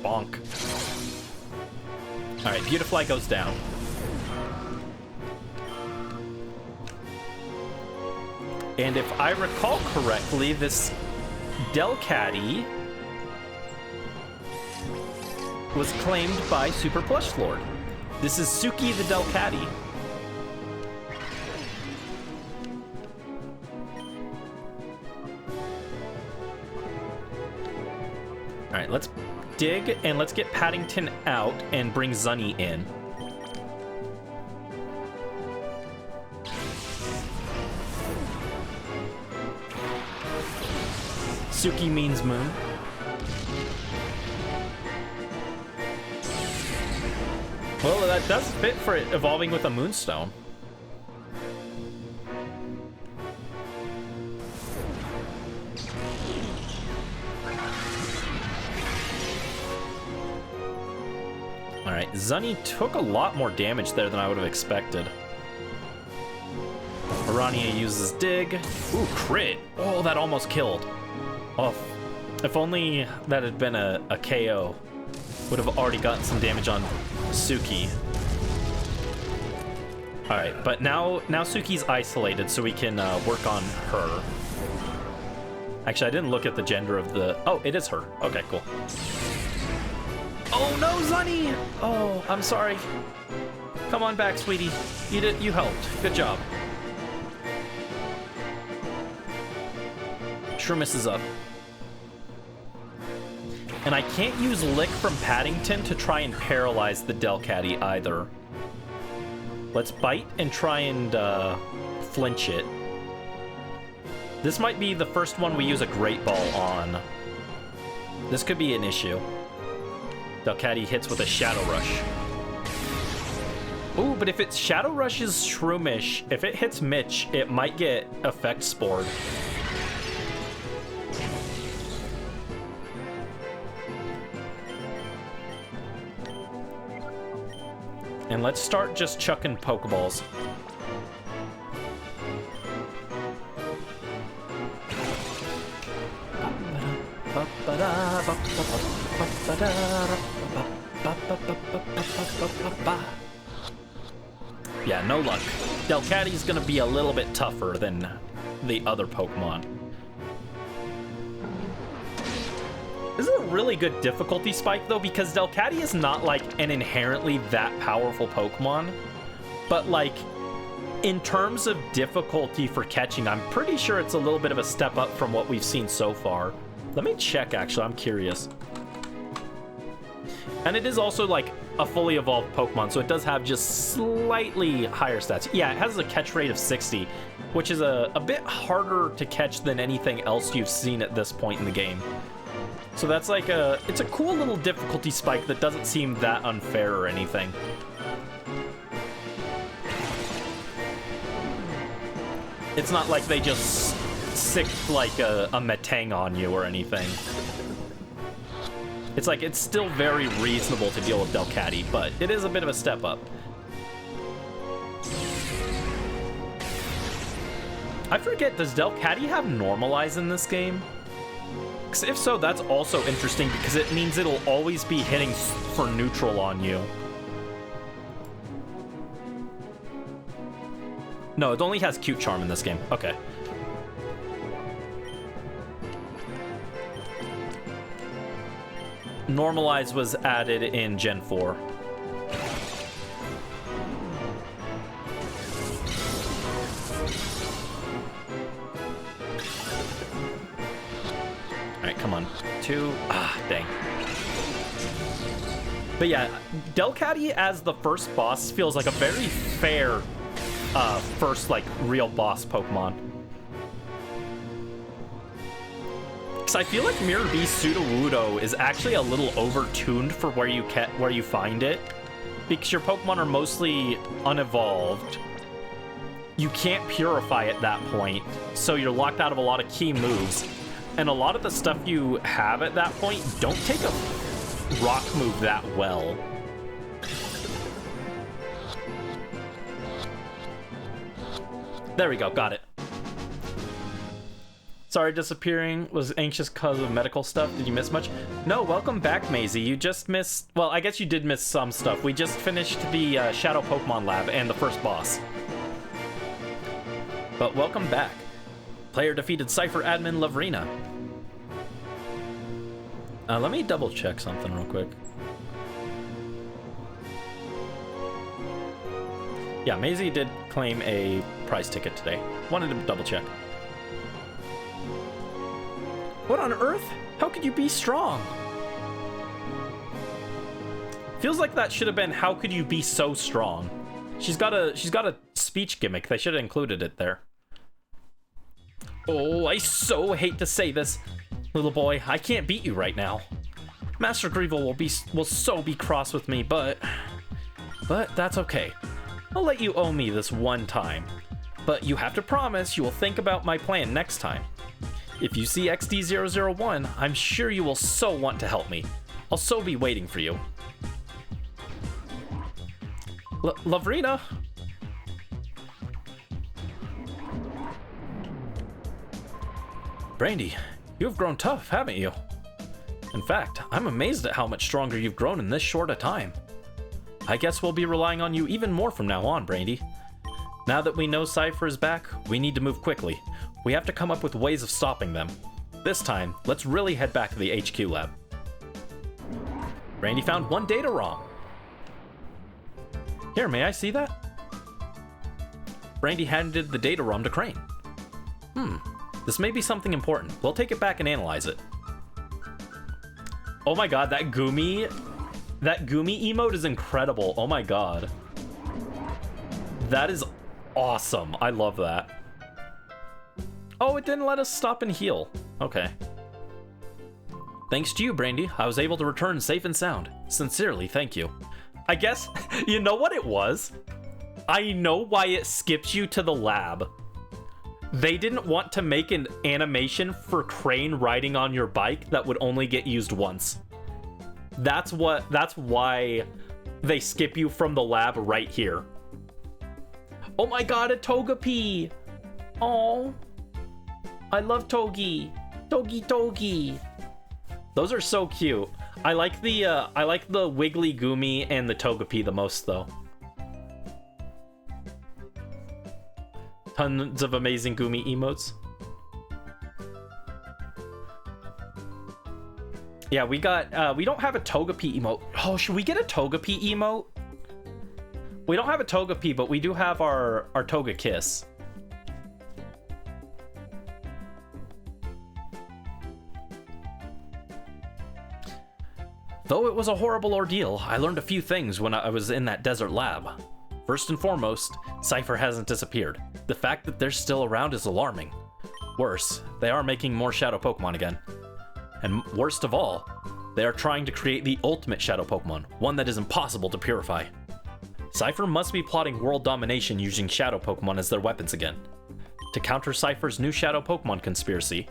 Bonk. Alright, Beautifly goes down. And if I recall correctly, this Delcatty was claimed by Super Plush Lord. This is Suki the Delcatty. Alright, let's dig and let's get Paddington out and bring Zunny in. Suki means moon. Well, that does fit for it evolving with a Moonstone. Alright, Zunny took a lot more damage there than I would have expected. Arania uses Dig. Ooh, crit. Oh, that almost killed. Oh, if only that had been a KO. Would have already gotten some damage on Suki. Alright, but now Suki's isolated, so we can work on her. Actually, I didn't look at the gender of the... Oh, it is her. Okay, cool. Oh no, Zunny! Oh, I'm sorry. Come on back, sweetie. You helped. Good job. Shroomis is up. And I can't use Lick from Paddington to try and paralyze the Delcatty either. Let's bite and try and flinch it. This might be the first one we use a Great Ball on. This could be an issue. Delcatty hits with a Shadow Rush. Ooh, but if it's Shadow Rush's Shroomish, if it hits Mitch, it might get Effect Spored. And let's start just chucking Pokeballs. Yeah, no luck. Delcatty's gonna be a little bit tougher than the other Pokemon. This is a really good difficulty spike, though, because Delcatty is not, like, an inherently that powerful Pokemon. But, like, in terms of difficulty for catching, I'm pretty sure it's a little bit of a step up from what we've seen so far. Let me check, actually. I'm curious. And it is also, like, a fully evolved Pokemon, so it does have just slightly higher stats. Yeah, it has a catch rate of 60, which is a bit harder to catch than anything else you've seen at this point in the game. So that's like it's a cool little difficulty spike that doesn't seem that unfair or anything. It's not like they just sicked like a Metang on you or anything. It's like, it's still very reasonable to deal with Delcatty, but it is a bit of a step up. I forget, does Delcatty have Normalize in this game? Because if so, that's also interesting because it means it'll always be hitting for neutral on you. No, it only has Cute Charm in this game. Okay. Normalize was added in Gen 4. Alright, come on. 2. Ah, dang. But yeah, Delcatty as the first boss feels like a very fair first, like, real boss Pokemon. Because I feel like Mirror B Sudowoodo is actually a little overtuned for where you find it. Because your Pokemon are mostly unevolved. You can't purify at that point, so you're locked out of a lot of key moves. And a lot of the stuff you have at that point don't take a rock move that well. There we go, got it. Sorry, disappearing. Was anxious because of medical stuff. Did you miss much? No, welcome back, Maisie. You just missed... Well, I guess you did miss some stuff. We just finished the Shadow Pokemon Lab and the first boss. But welcome back. Player defeated Cypher admin Lavrina. Let me double check something real quick. Yeah, Maisie did claim a prize ticket today. Wanted to double check. What on earth? How could you be strong? Feels like that should have been, how could you be so strong? She's got a speech gimmick. They should have included it there. Oh, I so hate to say this, little boy. I can't beat you right now. Master Greevil will so be cross with me, but that's okay. I'll let you owe me this one time. But you have to promise you will think about my plan next time. If you see XD001, I'm sure you will so want to help me. I'll so be waiting for you. Lavrina? Brandy, you have grown tough, haven't you? In fact, I'm amazed at how much stronger you've grown in this short a time. I guess we'll be relying on you even more from now on, Brandy. Now that we know Cypher is back, we need to move quickly. We have to come up with ways of stopping them. This time, let's really head back to the HQ lab. Brandy found one data ROM. Here, may I see that? Brandy handed the data ROM to Crane. This may be something important. We'll take it back and analyze it. Oh my god, that Gumi emote is incredible. Oh my god. That is awesome. I love that. Oh, it didn't let us stop and heal. Okay. Thanks to you, Brandy, I was able to return safe and sound. Sincerely, thank you. I guess, you know what it was? I know why it skips you to the lab. They didn't want to make an animation for Crane riding on your bike that would only get used once. That's why they skip you from the lab right here. Oh my god, a Togepi! Oh, I love Togi. Togi. Those are so cute. I like the Wiggly Gumi and the Togepi the most though. Tons of amazing Gumi emotes. Yeah, we don't have a Togepi emote. Oh, should we get a Togepi emote? We don't have a Togepi, but we do have our Togekiss. Though it was a horrible ordeal, I learned a few things when I was in that desert lab. First and foremost, Cypher hasn't disappeared. The fact that they're still around is alarming. Worse, they are making more Shadow Pokemon again. And worst of all, they are trying to create the ultimate Shadow Pokemon, one that is impossible to purify. Cypher must be plotting world domination using Shadow Pokemon as their weapons again. To counter Cypher's new Shadow Pokemon conspiracy,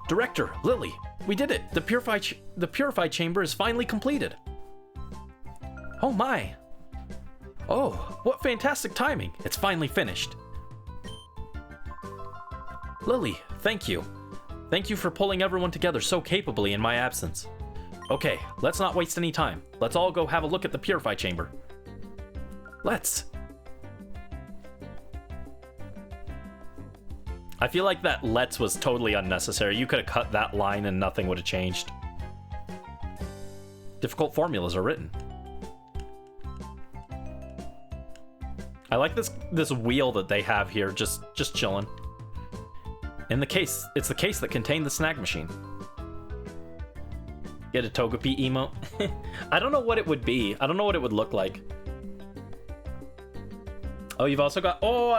Director, Lily, we did it! The Purify Chamber is finally completed! Oh my! Oh, what fantastic timing! It's finally finished! Lily, thank you. Thank you for pulling everyone together so capably in my absence. Okay, let's not waste any time. Let's all go have a look at the Purify Chamber. Let's! I feel like that "let's" was totally unnecessary. You could have cut that line and nothing would have changed. Difficult formulas are written. I like this wheel that they have here, just chilling. In the case, it's the case that contained the snag machine. Get a Togepi emote. I don't know what it would be. I don't know what it would look like. Oh, you've also got... Oh,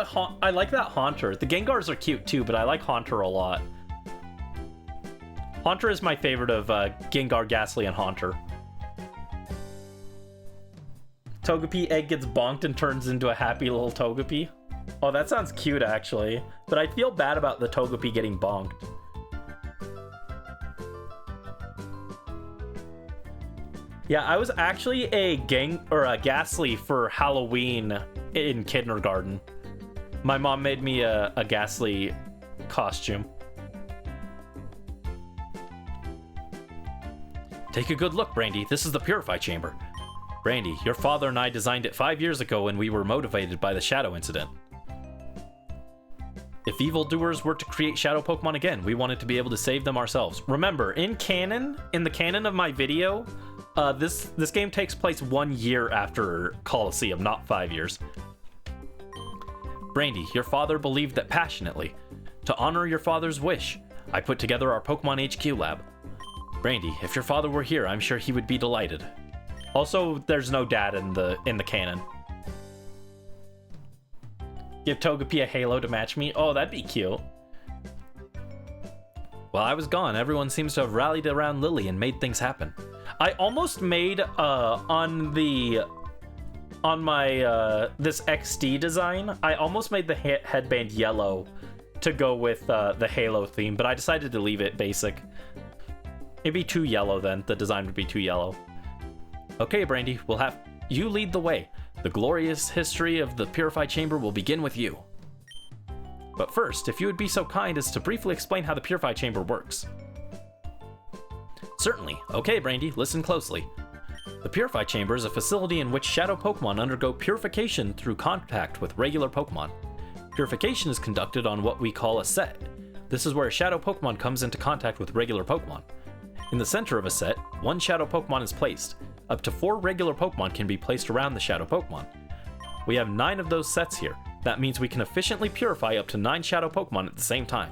I like that Haunter. The Gengars are cute too, but I like Haunter a lot. Haunter is my favorite of Gengar, Ghastly, and Haunter. Togepi egg gets bonked and turns into a happy little Togepi. Oh, that sounds cute actually. But I feel bad about the Togepi getting bonked. Yeah, I was actually a Ghastly for Halloween in kindergarten. My mom made me a Ghastly costume. Take a good look, Brandy. This is the Purify Chamber. Brandy, your father and I designed it 5 years ago when we were motivated by the Shadow incident. If evildoers were to create Shadow Pokemon again, we wanted to be able to save them ourselves. Remember, in the canon of my video, this game takes place 1 year after Colosseum, not 5 years. Brandy, your father believed that passionately. To honor your father's wish, I put together our Pokemon HQ lab. Brandy, if your father were here, I'm sure he would be delighted. Also, there's no dad in the canon. Give Togepi a halo to match me? Oh, that'd be cute. While I was gone, everyone seems to have rallied around Lily and made things happen. I almost made on my this XD design, I almost made the headband yellow to go with the Halo theme, but I decided to leave it basic. It'd be too yellow then. The design would be too yellow. Okay, Brandy, we'll have you lead the way. The glorious history of the Purify Chamber will begin with you. But first, if you would be so kind as to briefly explain how the Purify Chamber works. Certainly. Okay, Brandy, listen closely. The Purify Chamber is a facility in which Shadow Pokemon undergo purification through contact with regular Pokemon. Purification is conducted on what we call a set, This is where a shadow Pokemon comes into contact with regular Pokemon. In the center of a set, one shadow Pokemon is placed. Up to 4 regular Pokemon can be placed around the shadow Pokemon. We have 9 of those sets here. That means we can efficiently purify up to 9 shadow Pokemon at the same time.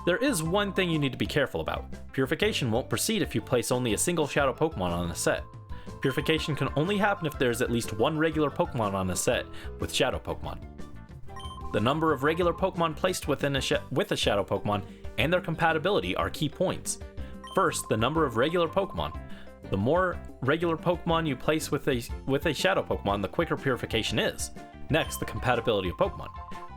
There is one thing you need to be careful about. Purification won't proceed if you place only a single shadow Pokemon on a set. Purification can only happen if there's at least 1 regular Pokemon on a set with shadow Pokemon. The number of regular Pokemon placed within with a shadow Pokemon and their compatibility are key points. First, the number of regular Pokemon. The more regular Pokemon you place with a shadow Pokemon, the quicker purification is. Next, the compatibility of Pokemon.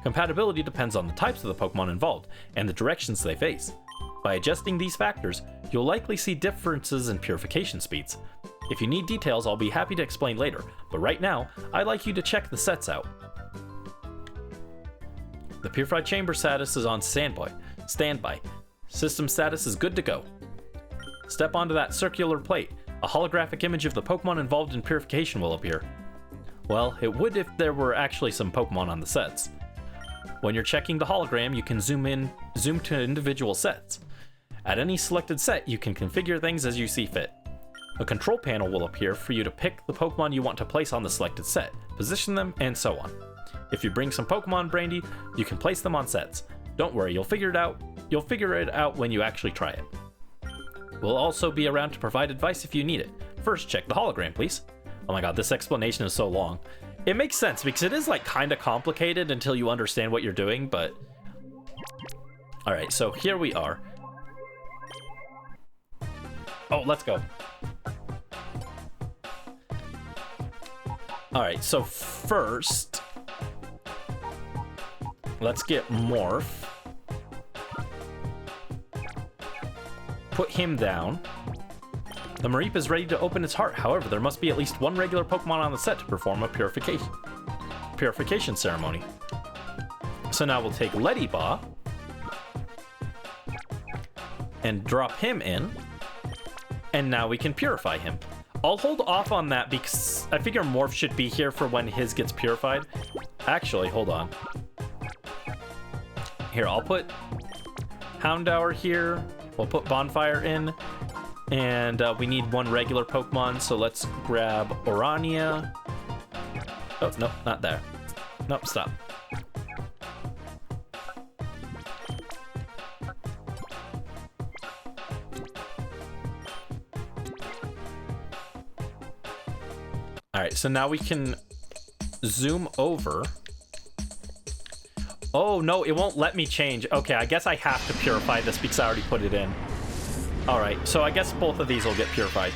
Compatibility depends on the types of the Pokemon involved and the directions they face. By adjusting these factors, you'll likely see differences in purification speeds. If you need details, I'll be happy to explain later, but right now, I'd like you to check the sets out. The purified chamber status is on standby. System status is good to go. Step onto that circular plate. A holographic image of the Pokemon involved in purification will appear. Well, it would if there were actually some Pokemon on the sets. When you're checking the hologram, you can zoom to individual sets. At any selected set, you can configure things as you see fit. A control panel will appear for you to pick the Pokemon you want to place on the selected set, position them, and so on. If you bring some Pokemon Brandy, you can place them on sets. Don't worry, you'll figure it out when you actually try it. We'll also be around to provide advice if you need it. First, check the hologram, please. Oh my god, this explanation is so long. It makes sense because it is like kind of complicated until you understand what you're doing, but... Alright, so here we are. Oh, let's go. Alright, so first... let's get Morph. Put him down. The Mareep is ready to open its heart. However, there must be at least 1 regular Pokemon on the set to perform a purification ceremony. So now we'll take Ledyba and drop him in, and now we can purify him. I'll hold off on that because I figure Morph should be here for when his gets purified. Actually, hold on. Here, I'll put Houndour here. We'll put Bonfire in. And we need 1 regular Pokemon, so let's grab Orania. Oh, no, not there. Nope, stop. Alright, so now we can zoom over. Oh, no, it won't let me change. Okay, I guess I have to purify this because I already put it in. Alright, so I guess both of these will get purified.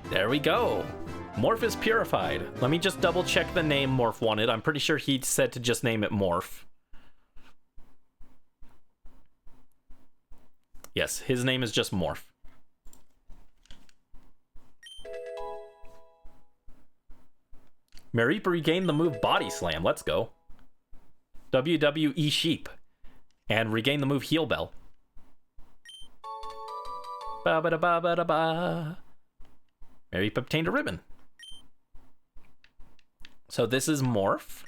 There we go. Morph is purified. Let me just double check the name Morph wanted. I'm pretty sure he said to just name it Morph. Yes, his name is just Morph. Mareep regained the move Body Slam. Let's go. WWE Sheep. And regain the move Heal Bell. Ba ba da ba ba da ba. Mareep obtained a ribbon. So this is Morph.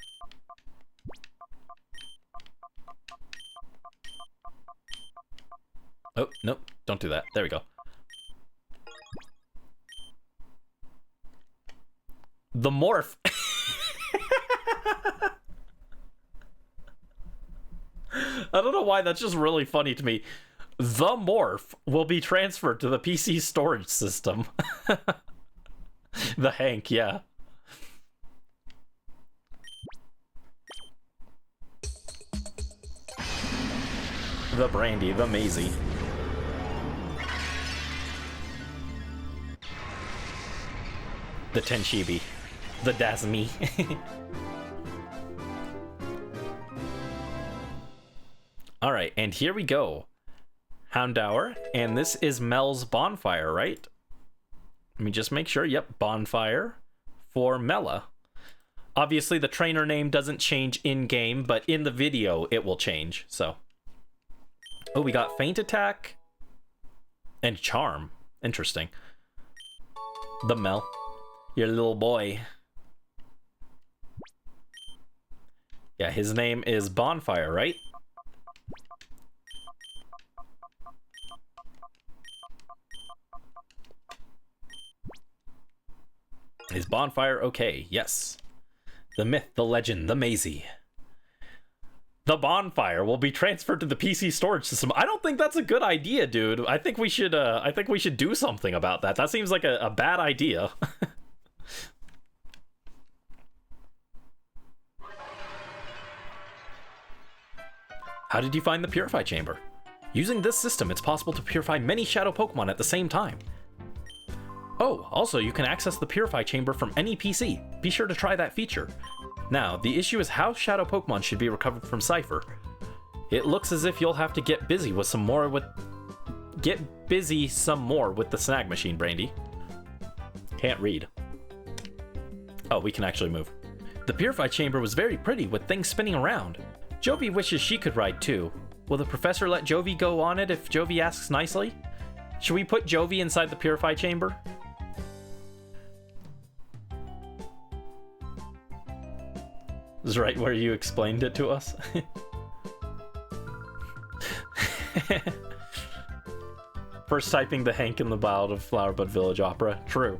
Oh, nope, don't do that. There we go. The Morph. I don't know why, that's just really funny to me. The Morph will be transferred to the PC storage system. The Hank, yeah. The Brandy, the Maisie. The Tenshibi. The Dasmi. Alright, and here we go. Houndour, and this is Mel's Bonfire, right? Let me just make sure. Yep, Bonfire for Mela. Obviously, the trainer name doesn't change in-game, but in the video, it will change, so. Oh, we got Feint Attack and Charm. Interesting. The Mel. Your little boy. Yeah, his name is Bonfire, right? Is Bonfire okay? Yes. The myth, the legend, the Maisie. The Bonfire will be transferred to the PC storage system. I don't think that's a good idea, dude. I think we should do something about that. That seems like a bad idea. How did you find the Purify Chamber? Using this system, it's possible to purify many Shadow Pokemon at the same time. Oh, also, you can access the Purify Chamber from any PC. Be sure to try that feature. Now, the issue is how Shadow Pokemon should be recovered from Cypher. It looks as if you'll have to get busy some more with the snag machine, Brandy. Can't read. Oh, we can actually move. The Purify Chamber was very pretty with things spinning around. Jovi wishes she could ride too. Will the professor let Jovi go on it if Jovi asks nicely? Should we put Jovi inside the Purify Chamber? This is right where you explained it to us. First typing the Hank in the Ballad of Flowerbud Village opera. True.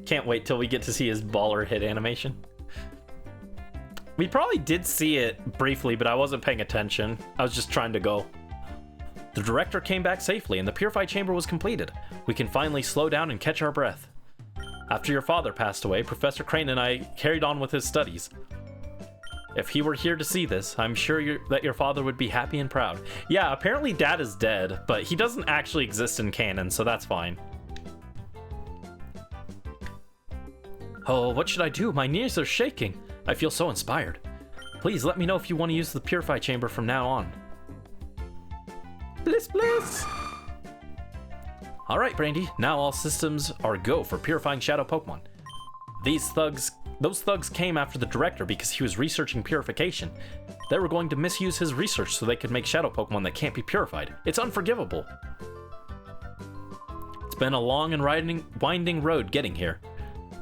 Can't wait till we get to see his baller hit animation. We probably did see it briefly, but I wasn't paying attention. I was just trying to go. The director came back safely and the Purify Chamber was completed. We can finally slow down and catch our breath. After your father passed away, Professor Crane and I carried on with his studies. If he were here to see this, I'm sure that your father would be happy and proud. Yeah, apparently Dad is dead, but he doesn't actually exist in canon, so that's fine. Oh, what should I do? My knees are shaking. I feel so inspired. Please let me know if you want to use the Purify Chamber from now on. Bliss, bliss! Alright, Brandy, now all systems are go for purifying Shadow Pokemon. Those thugs came after the director because he was researching purification. They were going to misuse his research so they could make Shadow Pokemon that can't be purified. It's unforgivable. It's been a long and winding road getting here.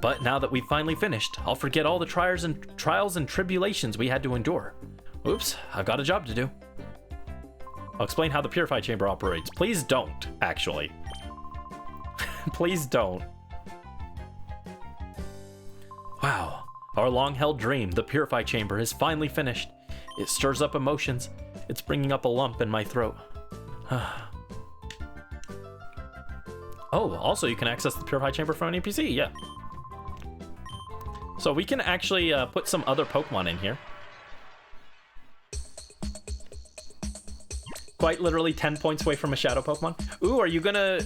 But now that we've finally finished, I'll forget all the trials and tribulations we had to endure. Oops, I've got a job to do. I'll explain how the Purify Chamber operates. Please don't, actually. Please don't. Wow, our long-held dream, the Purify Chamber, is finally finished. It stirs up emotions. It's bringing up a lump in my throat. Oh, also you can access the Purify Chamber from an NPC, yeah. So we can actually put some other Pokemon in here. Quite literally 10 points away from a Shadow Pokemon. Ooh, are you gonna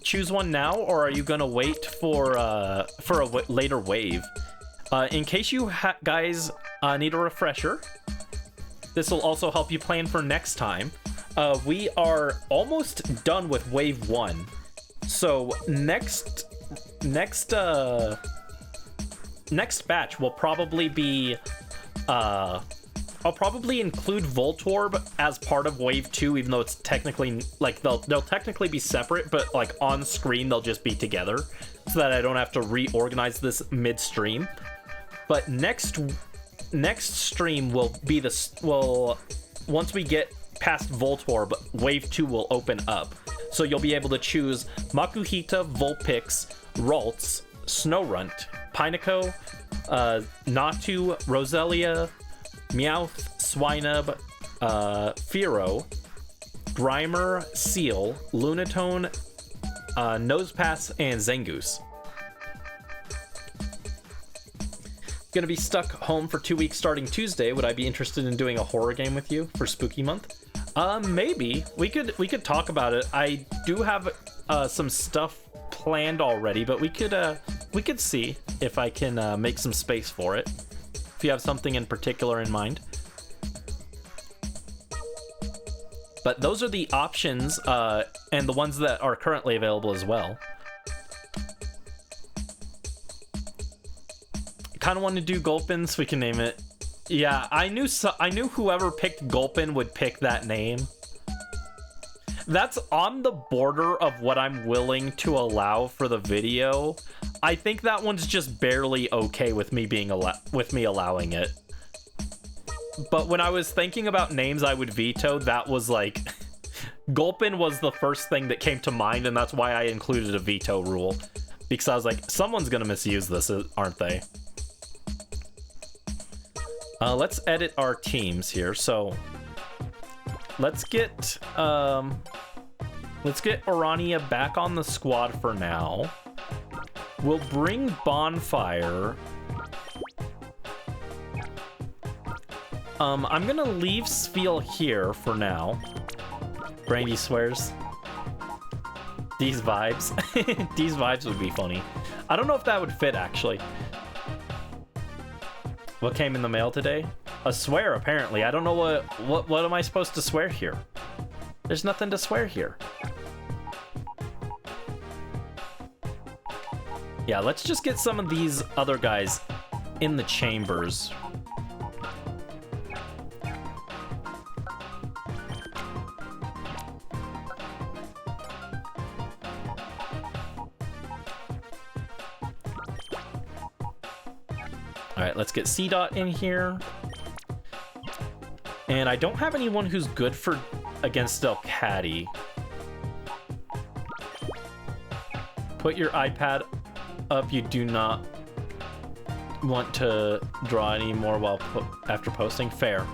choose one now, or are you gonna wait for a later wave? In case you guys need a refresher, this will also help you plan for next time. We are almost done with Wave 1, so next batch will probably be I'll probably include Voltorb as part of Wave 2, even though it's technically, like, they'll technically be separate, but, like, on screen they'll just be together, so that I don't have to reorganize this mid-stream. But next stream will be once we get past Voltorb, Wave 2 will open up. So you'll be able to choose Makuhita, Vulpix, Ralts, Snorunt, Pineco, Natu, Roselia, Meowth, Swinub, Fearow, Grimer, Seal, Lunatone, Nosepass, and Zangoose. Gonna be stuck home for 2 weeks starting Tuesday. Would I be interested in doing a horror game with you for Spooky Month? Maybe. We could talk about it. I do have some stuff planned already, but we could see if I can make some space for it. If you have something in particular in mind. But those are the options, and the ones that are currently available as well. Kind of want to do Gulpin so we can name it. Yeah, I knew whoever picked Gulpin would pick that name. That's on the border of what I'm willing to allow for the video. I think that one's just barely okay with me being allowing it. But when I was thinking about names I would veto, that was like Gulpin was the first thing that came to mind, and that's why I included a veto rule. Because I was like, someone's gonna misuse this, aren't they? Let's edit our teams here. So let's get Orania back on the squad for now. We'll bring Bonfire. I'm gonna leave Spiel here for now. Brandy swears. These vibes. These vibes would be funny. I don't know if that would fit, actually. What came in the mail today? A swear, apparently. I don't know what am I supposed to swear here? There's nothing to swear here. Yeah, let's just get some of these other guys in the chambers. Alright, let's get C-Dot in here. And I don't have anyone who's good for against Delcatty. Put your iPad up. You do not want to draw any more while after posting. Fair.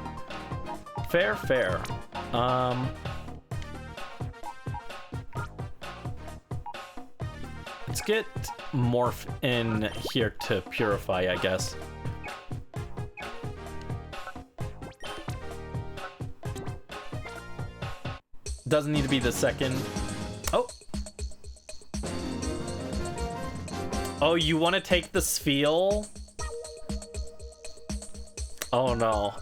Fair, fair. Let's get Morph in here to purify, I guess. Doesn't need to be the second. Oh. Oh, you want to take the Spiel? Oh no.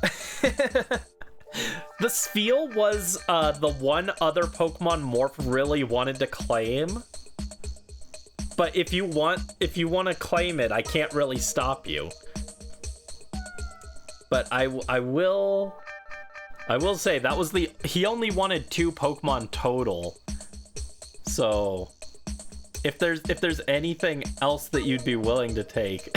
The Spiel was the one other Pokemon Morph really wanted to claim. But if you want to claim it, I can't really stop you. But I will say that was he only wanted 2 Pokemon total. So if there's anything else that you'd be willing to take.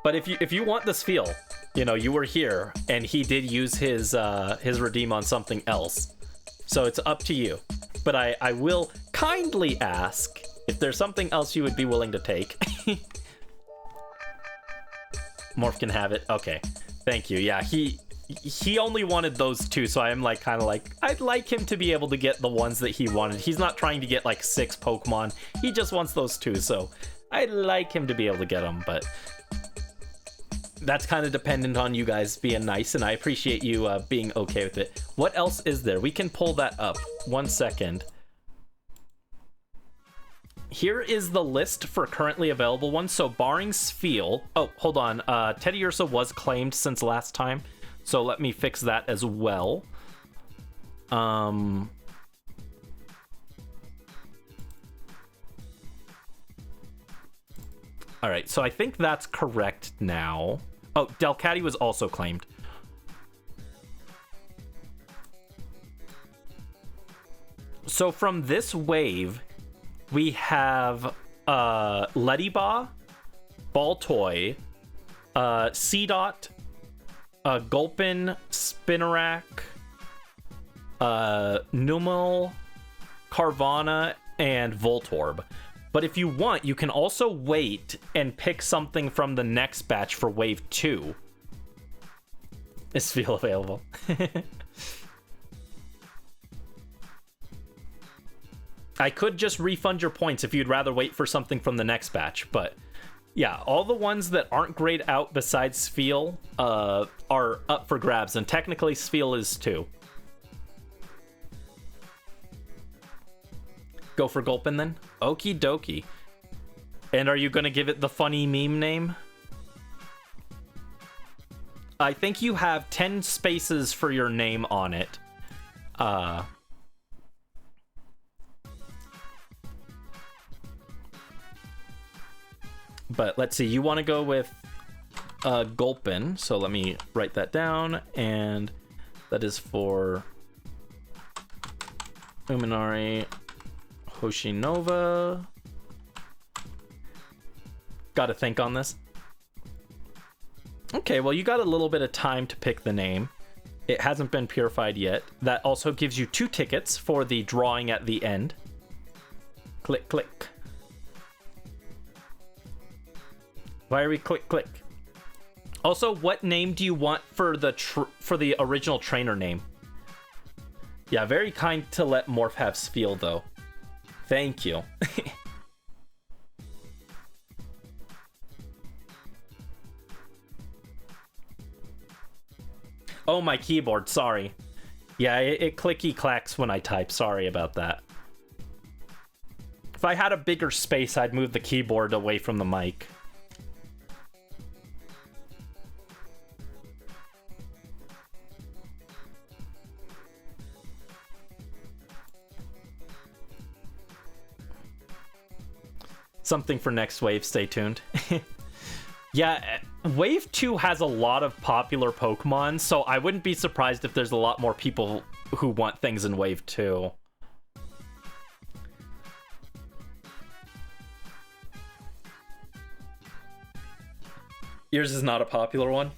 But if you want this feel, you know, you were here and he did use his redeem on something else. So it's up to you. But I will kindly ask if there's something else you would be willing to take. Morph can have it. Okay. Thank you. Yeah, he only wanted those 2, so I am like kind of like I'd like him to be able to get the ones that he wanted. He's not trying to get like 6 Pokemon. He just wants those 2, so I'd like him to be able to get them, but that's kind of dependent on you guys being nice, and I appreciate you being okay with it. What else is there? We can pull that up. 1 second. Here is the list for currently available ones. So barring Spiel... Oh, hold on. Teddy Ursa was claimed since last time. So let me fix that as well. Alright, so I think that's correct now. Oh, Delcatty was also claimed. So from this wave... we have Leddyba, Baltoy, C-Dot, Gulpin, Spinarak, Numel, Carvana, and Voltorb. But if you want, you can also wait and pick something from the next batch for Wave 2. Is Spiel available? I could just refund your points if you'd rather wait for something from the next batch, but yeah, all the ones that aren't grayed out besides Spiel are up for grabs, and technically Spiel is too. Go for Gulpin then? Okie dokie. And are you gonna give it the funny meme name? I think you have 10 spaces for your name on it. But let's see, you want to go with Gulpin, so let me write that down, and that is for Uminari, Hoshinova. Gotta think on this. Okay, well, you got a little bit of time to pick the name. It hasn't been purified yet. That also gives you 2 tickets for the drawing at the end. Click, click. Why are we click, click? Also, what name do you want for the original trainer name? Yeah, very kind to let Morph have Spiel, though. Thank you. Oh, my keyboard, sorry. Yeah, it clicky-clacks when I type. Sorry about that. If I had a bigger space, I'd move the keyboard away from the mic. Something for next wave, stay tuned. Yeah, Wave 2 has a lot of popular Pokemon, so I wouldn't be surprised if there's a lot more people who want things in Wave 2. Yours is not a popular one?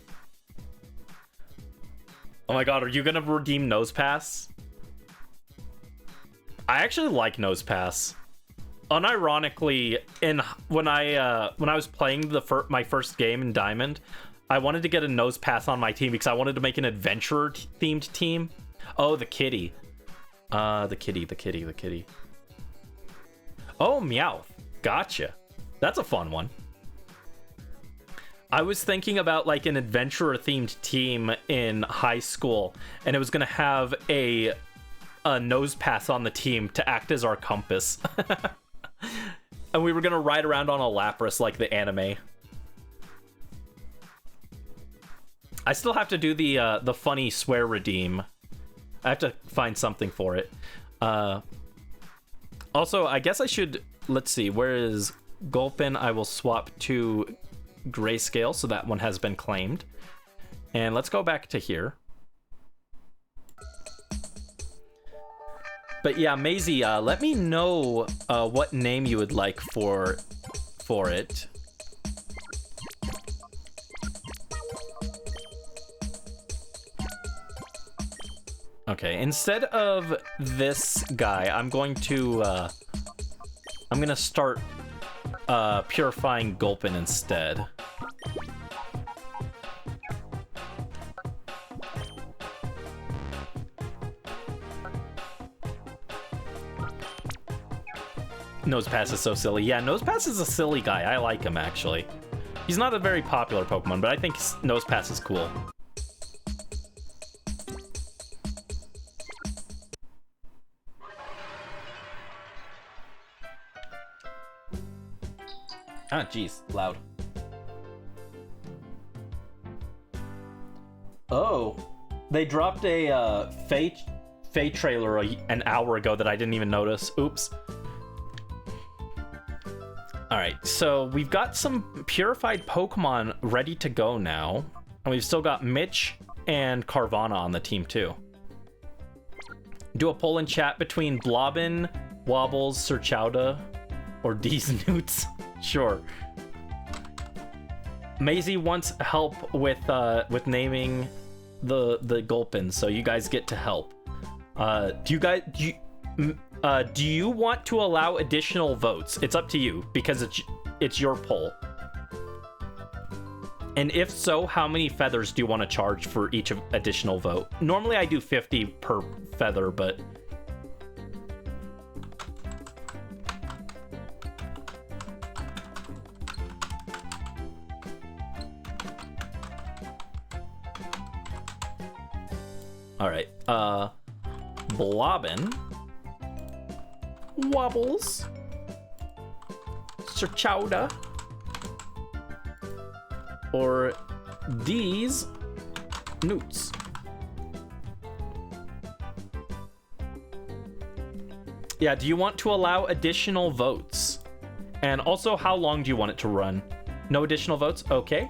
Oh my god, are you gonna redeem Nose Pass? I actually like Nose Pass. Unironically, when I was playing my first game in Diamond, I wanted to get a Nose Pass on my team because I wanted to make an adventure themed team. Oh, the kitty. The kitty. Oh, Meowth. Gotcha. That's a fun one. I was thinking about like an adventurer themed team in high school, and it was gonna have a Nose Pass on the team to act as our compass. And we were gonna ride around on a Lapras like the anime. I still have to do the funny swear redeem. I have to find something for it. Also, I guess I should... Let's see, where is Gulpin? I will swap to Grayscale, so that one has been claimed. And let's go back to here. But yeah, Maisie, let me know what name you would like for it. Okay, instead of this guy, I'm gonna start purifying Gulpin instead. Nosepass is so silly. Yeah, Nosepass is a silly guy. I like him, actually. He's not a very popular Pokemon, but I think Nosepass is cool. Ah, jeez, loud. Oh, they dropped a Fae trailer an hour ago that I didn't even notice. Oops. Alright, so we've got some purified Pokemon ready to go now. And we've still got Mitch and Carvana on the team too. Do a poll in chat between Blobbin, Wobbles, Serchowda, or D's Newts. Sure. Maisie wants help with naming the Gulpin, so you guys get to help. Do you want to allow additional votes? It's up to you, because it's your poll. And if so, how many feathers do you want to charge for each additional vote? Normally I do 50 per feather, but... Alright, Blobbin, Wobbles, Serchowda, or D's Newts. Yeah, do you want to allow additional votes? And also, how long do you want it to run? No additional votes? Okay.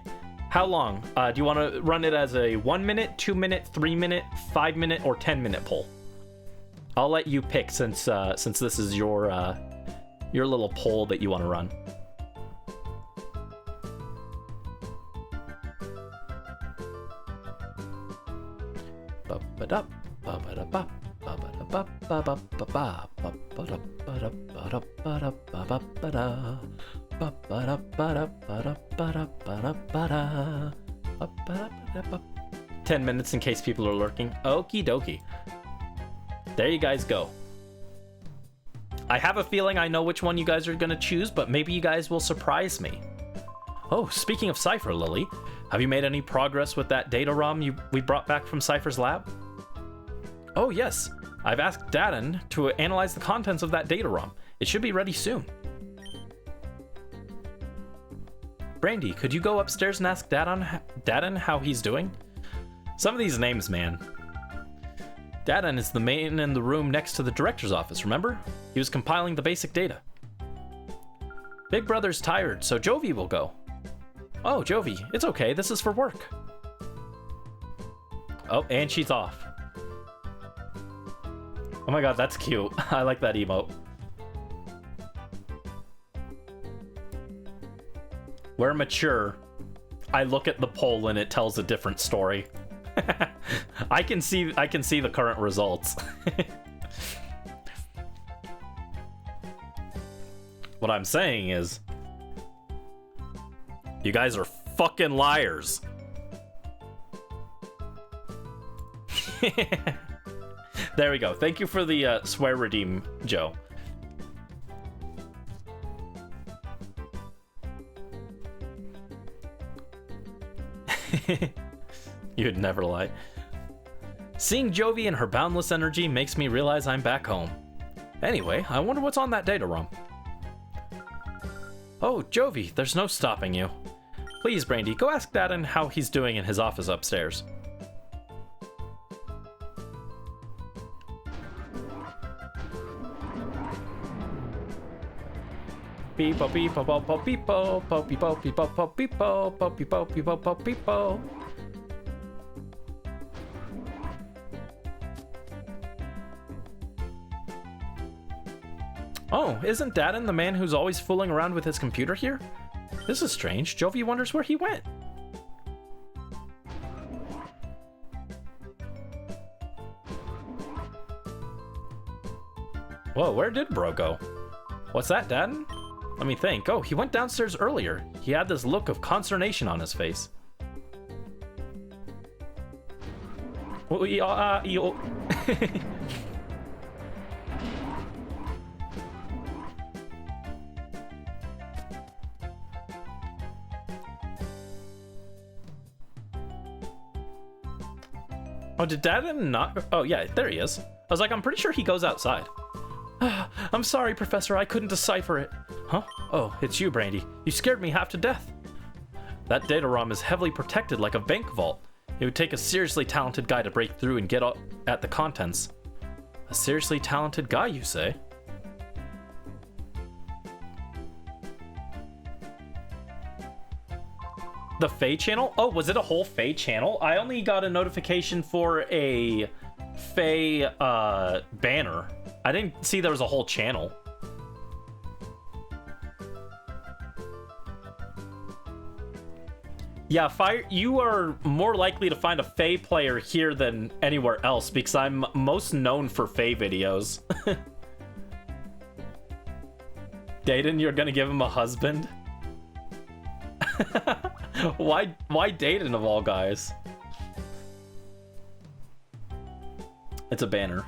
How long? Do you want to run it as a 1 minute, 2 minute, 3 minute, 5 minute, or 10 minute poll? I'll let you pick since this is your little poll that you want to run. "10 minutes in case people are lurking." Okie dokie. There you guys go. I have a feeling I know which one you guys are gonna choose, but maybe you guys will surprise me. Oh, speaking of Cypher, Lily, have you made any progress with that data ROM we brought back from Cypher's lab? Oh yes, I've asked Daden to analyze the contents of that data ROM. It should be ready soon. Brandy, could you go upstairs and ask Daden how he's doing? Some of these names, man. Daden is the man in the room next to the director's office, remember? He was compiling the basic data. Big Brother's tired, so Jovi will go. Oh, Jovi, it's okay, this is for work. Oh, and she's off. Oh my god, that's cute. I like that emote. We're mature. I look at the poll and it tells a different story. I can see the current results. What I'm saying is, you guys are fucking liars. There we go. Thank you for the swear redeem, Joe. You'd never lie. Seeing Jovi and her boundless energy makes me realize I'm back home. Anyway, I wonder what's on that data ROM. Oh, Jovi, there's no stopping you. Please, Brandy, go ask Daden how he's doing in his office upstairs. Beepo, beepo, beepo, beepo, beepo, beepo, beepo, beepo, beepo, beepo, beepo. Oh, isn't Daden the man who's always fooling around with his computer here? This is strange. Jovi wonders where he went. Whoa, where did Bro go? What's that, Daden? Let me think. Oh, he went downstairs earlier. He had this look of consternation on his face. Oh, did Daden not? Oh, yeah, there he is. I was like, I'm pretty sure he goes outside. I'm sorry, Professor, I couldn't decipher it. Huh? Oh, it's you, Brandy. You scared me half to death. That data ROM is heavily protected like a bank vault. It would take a seriously talented guy to break through and get at the contents. A seriously talented guy, you say? The Fae channel? Oh, was it a whole Fae channel? I only got a notification for a Fae banner. I didn't see there was a whole channel. Yeah, Fire, you are more likely to find a Fae player here than anywhere else because I'm most known for Fae videos. Daden, you're gonna give him a husband? Why Daden of all guys? It's a banner.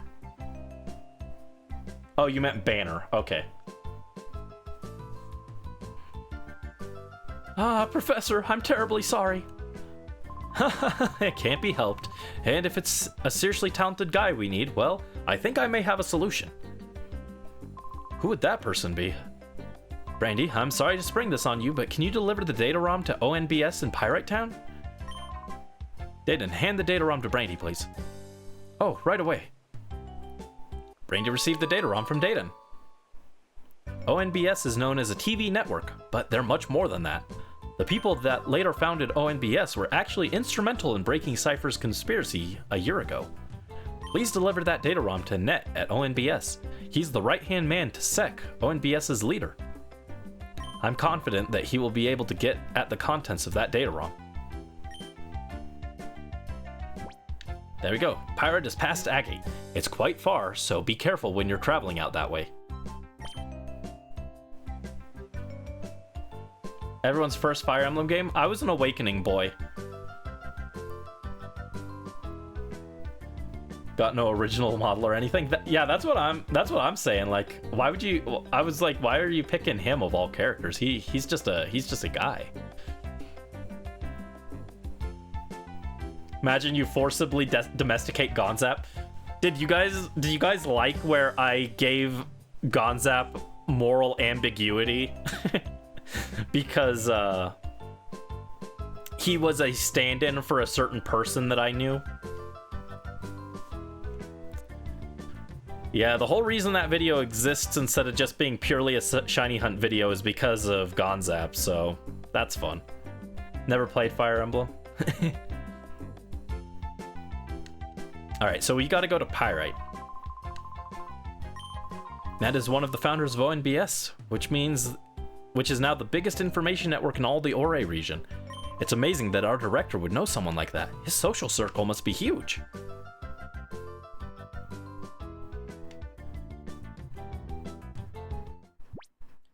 Oh, you meant banner. Okay. Ah, Professor, I'm terribly sorry. It can't be helped. And if it's a seriously talented guy we need, well, I think I may have a solution. Who would that person be? Brandy, I'm sorry to spring this on you, but can you deliver the data ROM to ONBS in Pyrite Town? Daden, hand the data ROM to Brandy, please. Oh, right away. Brandy received the data ROM from Daden. ONBS is known as a TV network, but they're much more than that. The people that later founded ONBS were actually instrumental in breaking Cypher's conspiracy a year ago. Please deliver that data ROM to Net at ONBS. He's the right-hand man to Sec, ONBS's leader. I'm confident that he will be able to get at the contents of that data ROM. There we go. Pirate is past Agate. It's quite far, so be careful when you're traveling out that way. Everyone's first Fire Emblem game? I was an Awakening boy. Got no original model or anything. Yeah, that's what I'm saying. Like, why would you? I was like, why are you picking him of all characters? He's just a guy. Imagine you forcibly domesticate Gonzap. Did you guys like where I gave Gonzap moral ambiguity? Because he was a stand-in for a certain person that I knew. Yeah, the whole reason that video exists instead of just being purely a shiny hunt video is because of Gonzap, so that's fun. Never played Fire Emblem. Alright, so we gotta go to Pyrite. That is one of the founders of ONBS, which is now the biggest information network in all the Ore region. It's amazing that our director would know someone like that. His social circle must be huge.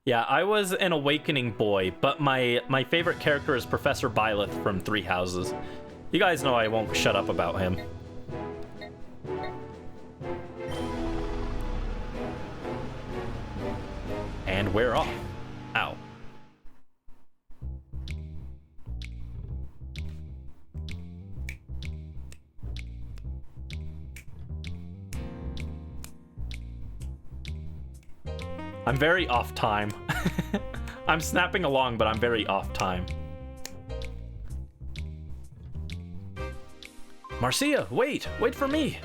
Yeah, I was an Awakening boy, but my favorite character is Professor Byleth from Three Houses. You guys know I won't shut up about him. And we're off. Ow. I'm very off time. I'm snapping along, but I'm very off time. Marcia, wait for me.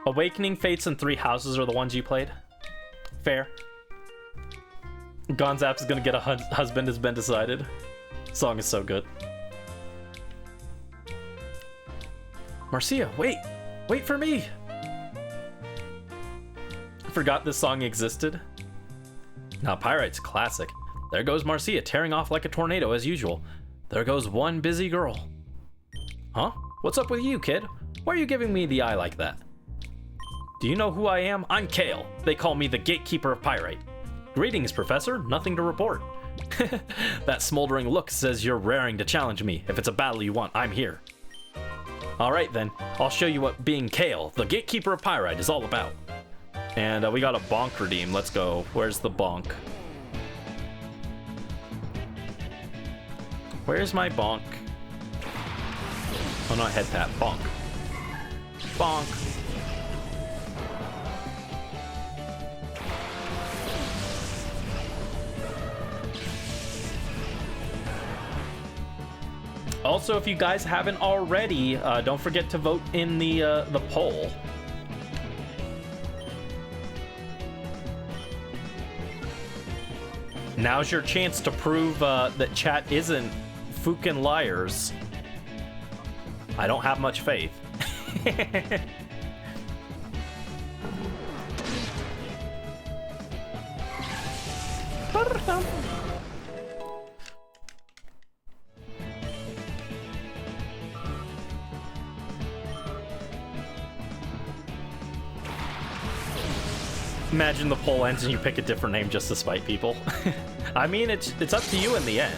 Awakening, Fates, and Three Houses are the ones you played? Fair. Gonzap's gonna get a husband has been decided. Song is so good. Marcia, wait for me. I forgot this song existed. Now Pyrite's classic. There goes Marcia tearing off like a tornado as usual. There goes one busy girl. Huh? What's up with you, kid? Why are you giving me the eye like that? Do you know who I am? I'm Gale. They call me the Gatekeeper of Pyrite. Greetings, Professor. Nothing to report. That smoldering look says you're raring to challenge me. If it's a battle you want, I'm here. Alright then, I'll show you what being Gale, the Gatekeeper of Pyrite, is all about. And we got a bonk redeem. Let's go. Where's the bonk? Where's my bonk? Oh, not head tap. Bonk. Bonk. Also, if you guys haven't already, don't forget to vote in the poll. Now's your chance to prove that chat isn't fucking liars. I don't have much faith. Imagine the poll ends and you pick a different name just to spite people. I mean, it's up to you in the end.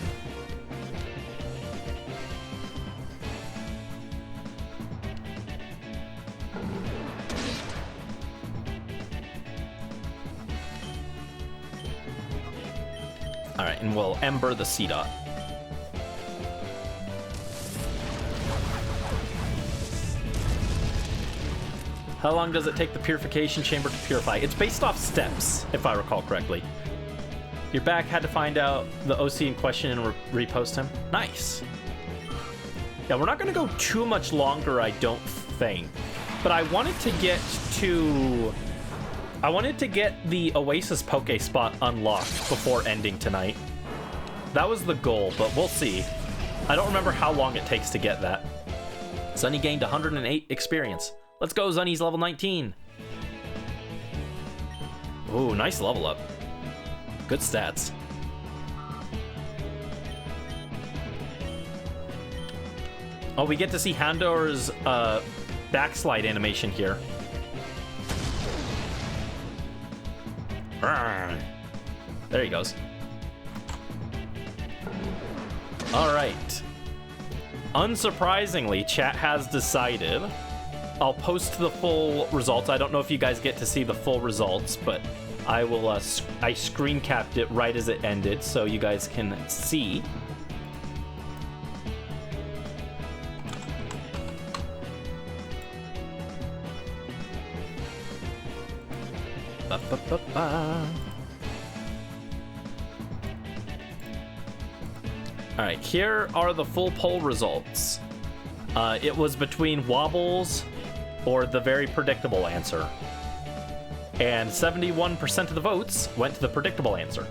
Alright, and we'll Ember the C-Dot. How long does it take the purification chamber to purify? It's based off steps, if I recall correctly. Your back had to find out the OC in question and repost him. Nice. Yeah, we're not going to go too much longer, I don't think. But I wanted to get to I wanted to get the Oasis Poke spot unlocked before ending tonight. That was the goal, but we'll see. I don't remember how long it takes to get that. Sunny gained 108 experience. Let's go, Zunny's level 19. Ooh, nice level up. Good stats. Oh, we get to see Handor's backslide animation here. There he goes. All right. Unsurprisingly, chat has decided. I'll post the full results. I don't know if you guys get to see the full results, but I will. I screen capped it right as it ended, so you guys can see. Ba, ba, ba, ba. All right, here are the full poll results. It was between Wobbles or the very predictable answer. And 71% of the votes went to the predictable answer.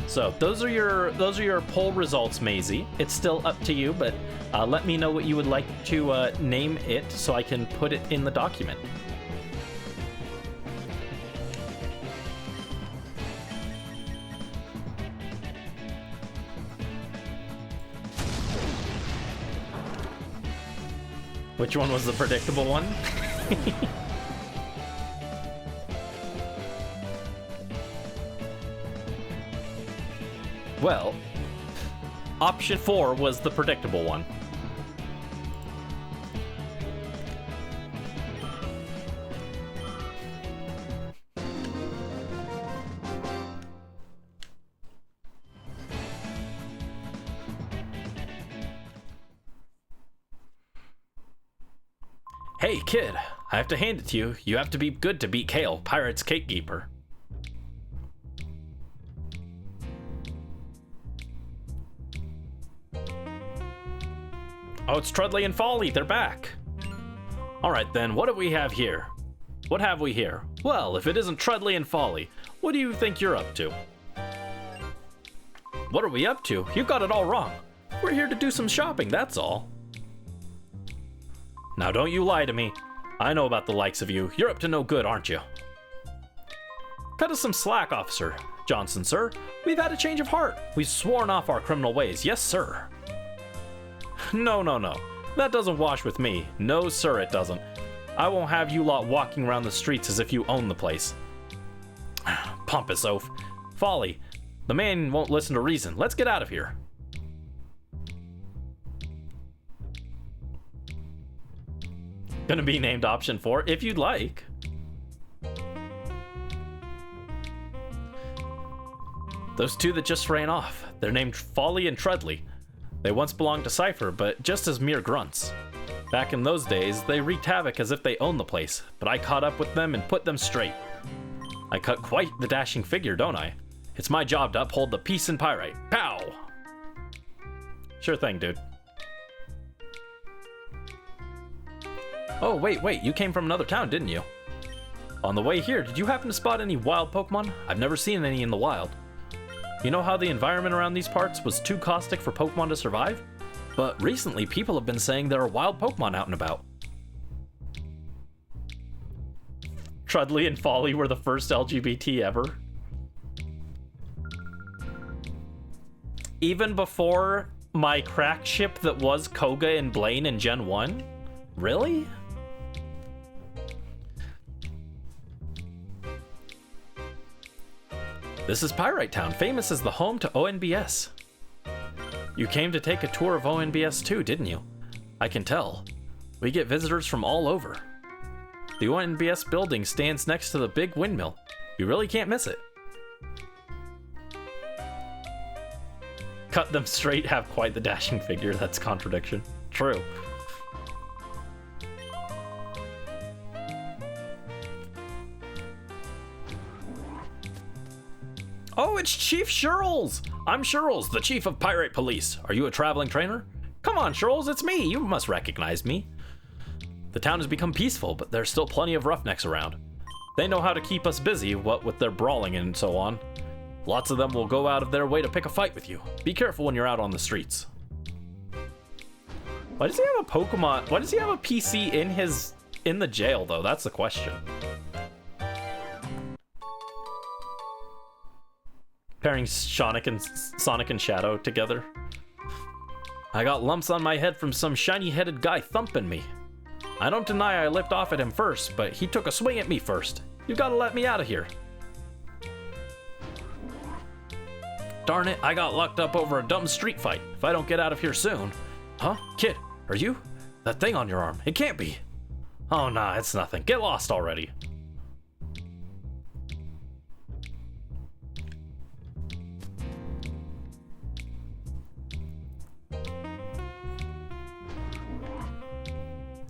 So those are your poll results, Maisie. It's still up to you, but let me know what you would like to name it so I can put it in the document. Which one was the predictable one? Well, option 4 was the predictable one. Hey, kid, I have to hand it to you. You have to be good to beat Gale, Pirate's Cakekeeper. Oh, it's Trudley and Folly. They're back. All right, then, what do we have here? What have we here? Well, if it isn't Trudley and Folly, what do you think you're up to? What are we up to? You got it all wrong. We're here to do some shopping, that's all. Now don't you lie to me. I know about the likes of you. You're up to no good, aren't you? Cut us some slack, Officer Johnson, sir. We've had a change of heart. We've sworn off our criminal ways. Yes, sir. No. That doesn't wash with me. No, sir, it doesn't. I won't have you lot walking around the streets as if you own the place. Pompous oaf. Folly. The man won't listen to reason. Let's get out of here. Gonna be named option 4 if you'd like. Those two that just ran off. They're named Folly and Trudley. They once belonged to Cypher, but just as mere grunts. Back in those days, they wreaked havoc as if they owned the place, but I caught up with them and put them straight. I cut quite the dashing figure, don't I? It's my job to uphold the peace in Pyrite. Pow! Sure thing, dude. Oh, wait, you came from another town, didn't you? On the way here, did you happen to spot any wild Pokemon? I've never seen any in the wild. You know how the environment around these parts was too caustic for Pokemon to survive? But recently, people have been saying there are wild Pokemon out and about. Trudley and Folly were the first LGBT ever. Even before my crack ship that was Koga and Blaine in Gen 1? Really? This is Pyrite Town, famous as the home to ONBS. You came to take a tour of ONBS too, didn't you? I can tell. We get visitors from all over. The ONBS building stands next to the big windmill. You really can't miss it. Cut them straight, have quite the dashing figure. That's contradiction. True. Oh, it's Chief Shirls! I'm Shirls, the Chief of Pirate Police. Are you a traveling trainer? Come on, Shirls, it's me. You must recognize me. The town has become peaceful, but there's still plenty of roughnecks around. They know how to keep us busy, what with their brawling and so on. Lots of them will go out of their way to pick a fight with you. Be careful when you're out on the streets. Why does he have a Pokemon? Why does he have a PC in the jail though? That's the question. Pairing Sonic and Shadow together. I got lumps on my head from some shiny-headed guy thumping me. I don't deny I lipped off at him first, but he took a swing at me first. You gotta let me out of here. Darn it, I got locked up over a dumb street fight. If I don't get out of here soon... Huh? Kid, are you? That thing on your arm, it can't be. Oh nah, it's nothing. Get lost already.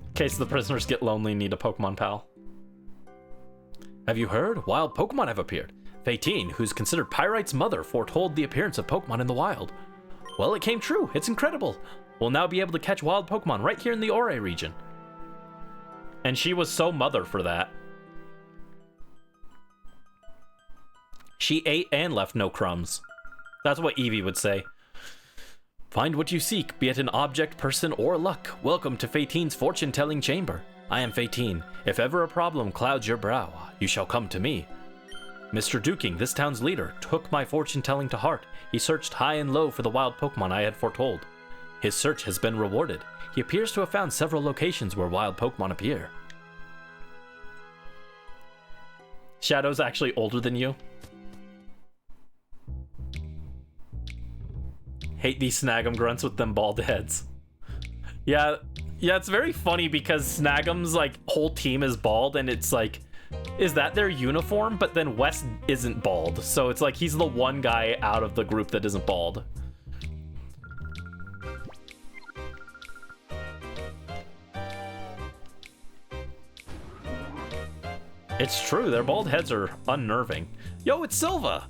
In case the prisoners get lonely and need a Pokemon pal. Have you heard? Wild Pokemon have appeared. Phaetine, who's considered Pyrite's mother, foretold the appearance of Pokemon in the wild. Well, it came true. It's incredible. We'll now be able to catch wild Pokemon right here in the Ore region. And she was so mother for that. She ate and left no crumbs. That's what Eevee would say. Find what you seek, be it an object, person, or luck. Welcome to Phaetine's fortune-telling chamber. I am Phaetine. If ever a problem clouds your brow, you shall come to me. Mr. Duking, this town's leader, took my fortune-telling to heart. He searched high and low for the wild Pokemon I had foretold. His search has been rewarded. He appears to have found several locations where wild Pokemon appear. Shadow's actually older than you. Hate these Snag'em grunts with them bald heads. Yeah, it's very funny because Snag'em's like whole team is bald, and it's like, is that their uniform? But then West isn't bald, so it's like he's the one guy out of the group that isn't bald. It's true, their bald heads are unnerving. Yo, it's Silva!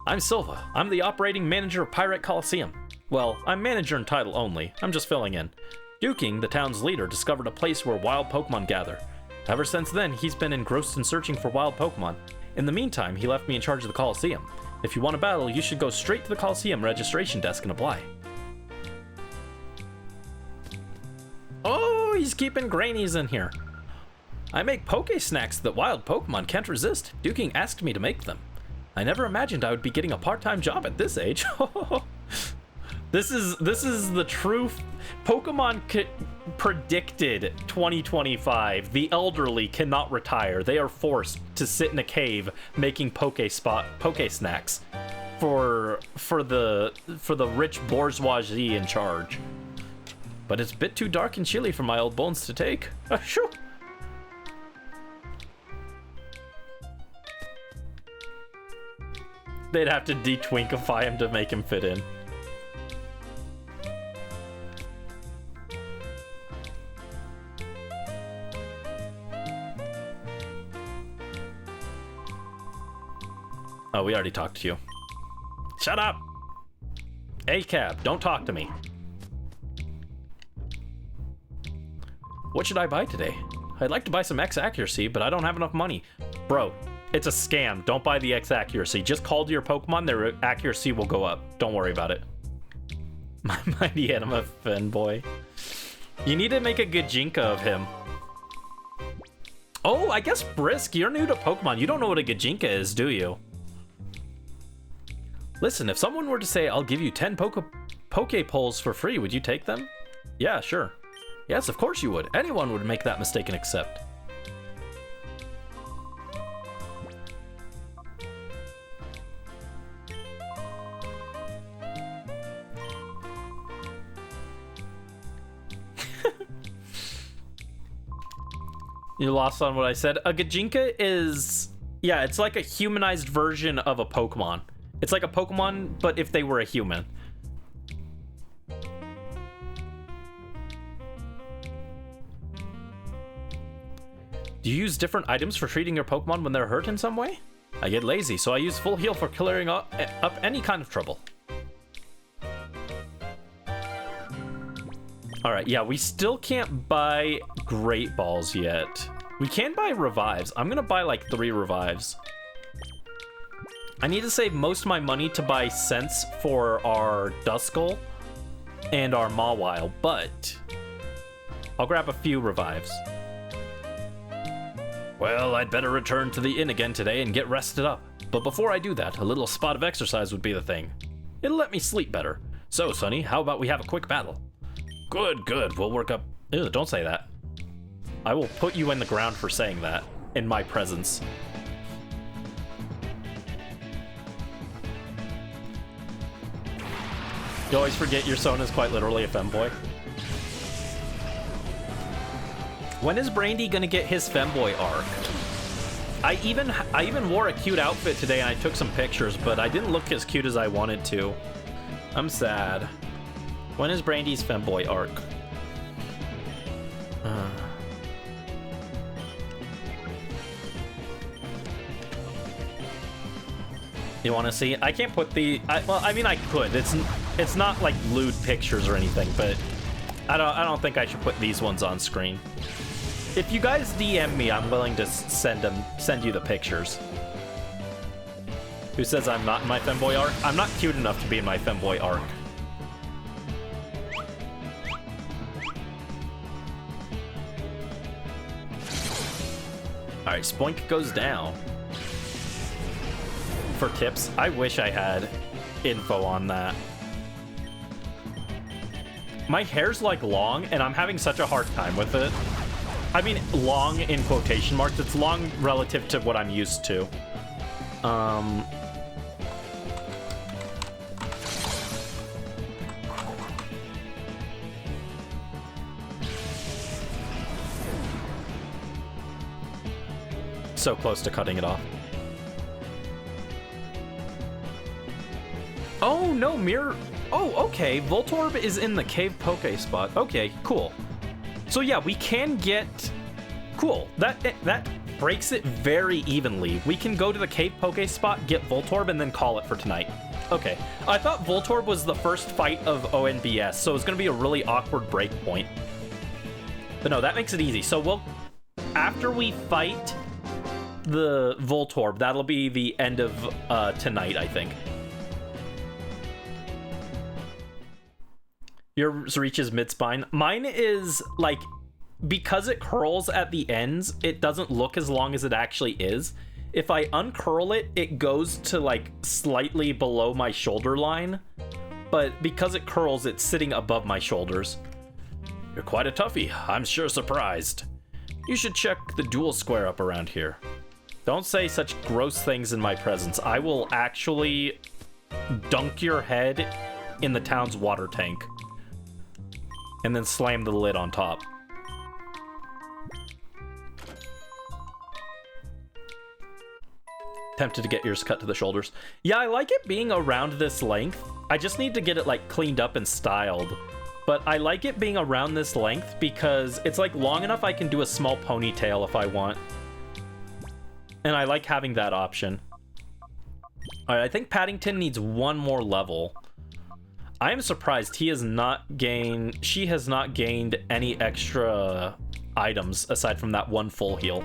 I'm Silva. I'm the operating manager of Pyrite Coliseum. Well, I'm manager in title only. I'm just filling in. Duking, the town's leader, discovered a place where wild Pokemon gather. Ever since then, he's been engrossed in searching for wild Pokemon. In the meantime, he left me in charge of the Coliseum. If you want a battle, you should go straight to the Coliseum registration desk and apply. Oh, he's keeping Grainies in here. I make Poke Snacks that wild Pokemon can't resist. Duking asked me to make them. I never imagined I would be getting a part-time job at this age. This is the truth. Pokemon predicted 2025. The elderly cannot retire. They are forced to sit in a cave making Poke Snacks for the rich bourgeoisie in charge. But it's a bit too dark and chilly for my old bones to take. Shoo! They'd have to de-twinkify him to make him fit in. Oh, we already talked to you. Shut up! Hey, Cab, don't talk to me. What should I buy today? I'd like to buy some X accuracy, but I don't have enough money. Bro, it's a scam. Don't buy the X accuracy. Just call to your Pokemon, their accuracy will go up. Don't worry about it. My mighty anima fanboy. You need to make a Gajinka of him. Oh, I guess Brisk, you're new to Pokemon. You don't know what a Gajinka is, do you? Listen, if someone were to say, I'll give you 10 Pokepoles for free, would you take them? Yeah, sure. Yes, of course you would. Anyone would make that mistake and accept. You lost on what I said. A Gajinka is... yeah, it's like a humanized version of a Pokemon. It's like a Pokemon, but if they were a human. Do you use different items for treating your Pokemon when they're hurt in some way? I get lazy, so I use full heal for clearing up any kind of trouble. All right, yeah, we still can't buy Great Balls yet. We can buy revives. I'm gonna buy like 3 revives. I need to save most of my money to buy scents for our Duskull and our Mawile, but I'll grab a few revives. Well, I'd better return to the inn again today and get rested up. But before I do that, a little spot of exercise would be the thing. It'll let me sleep better. So, Sonny, how about we have a quick battle? Good, good. We'll work up... Ew, don't say that. I will put you in the ground for saying that in my presence. You always forget your son is quite literally a femboy. When is Brandy gonna get his femboy arc? I even wore a cute outfit today and I took some pictures, but I didn't look as cute as I wanted to. I'm sad. When is Brandy's femboy arc? You want to see? I can't put the. Well, I mean, I could. It's not like lewd pictures or anything, but I don't think I should put these ones on screen. If you guys DM me, I'm willing to send you the pictures. Who says I'm not in my femboy arc? I'm not cute enough to be in my femboy arc. All right, Spoink goes down. For tips, I wish I had info on that. My hair's like long and I'm having such a hard time with it. I mean, long in quotation marks. It's long relative to what I'm used to. So close to cutting it off. Oh, no, mirror. Oh, okay. Voltorb is in the cave poke spot. Okay, cool. So yeah, we can get... Cool. That breaks it very evenly. We can go to the cave poke spot, get Voltorb, and then call it for tonight. Okay. I thought Voltorb was the first fight of ONBS, so it's going to be a really awkward break point. But no, that makes it easy. So we'll... After we fight the Voltorb, that'll be the end of tonight, I think. Yours reaches mid-spine. Mine is, like, because it curls at the ends, it doesn't look as long as it actually is. If I uncurl it, it goes to, like, slightly below my shoulder line. But because it curls, it's sitting above my shoulders. You're quite a toughie. I'm sure surprised. You should check the dual square up around here. Don't say such gross things in my presence. I will actually dunk your head in the town's water tank. And then slam the lid on top. Tempted to get yours cut to the shoulders. Yeah, I like it being around this length. I just need to get it, like, cleaned up and styled. But I like it being around this length because it's, like, long enough I can do a small ponytail if I want. And I like having that option. Alright, I think Paddington needs one more level. I am surprised she has not gained any extra items aside from that one full heal.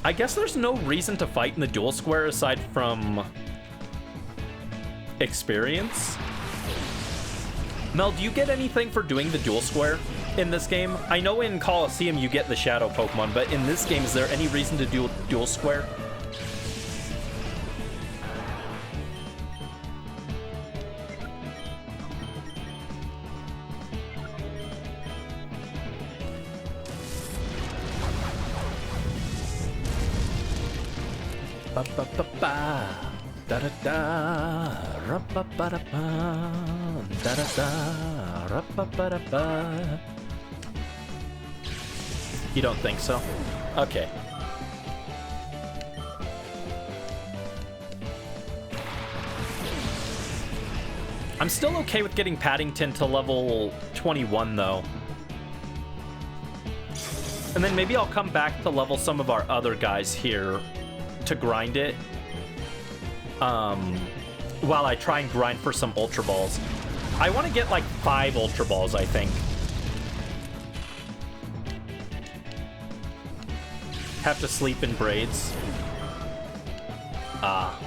I guess there's no reason to fight in the dual square aside from experience. Mel, do you get anything for doing the dual square in this game? I know in Colosseum you get the shadow Pokemon, but in this game, is there any reason to do dual square? Ba ba ba ba, da da da, ra ba ba da ba, da da da, ra ba ba da ba. You don't think so? Okay. I'm still okay with getting Paddington to level 21 though. And then maybe I'll come back to level some of our other guys here to grind it, while I try and grind for some Ultra Balls. I want to get like 5 Ultra Balls, I think. Have to sleep in braids. Ah.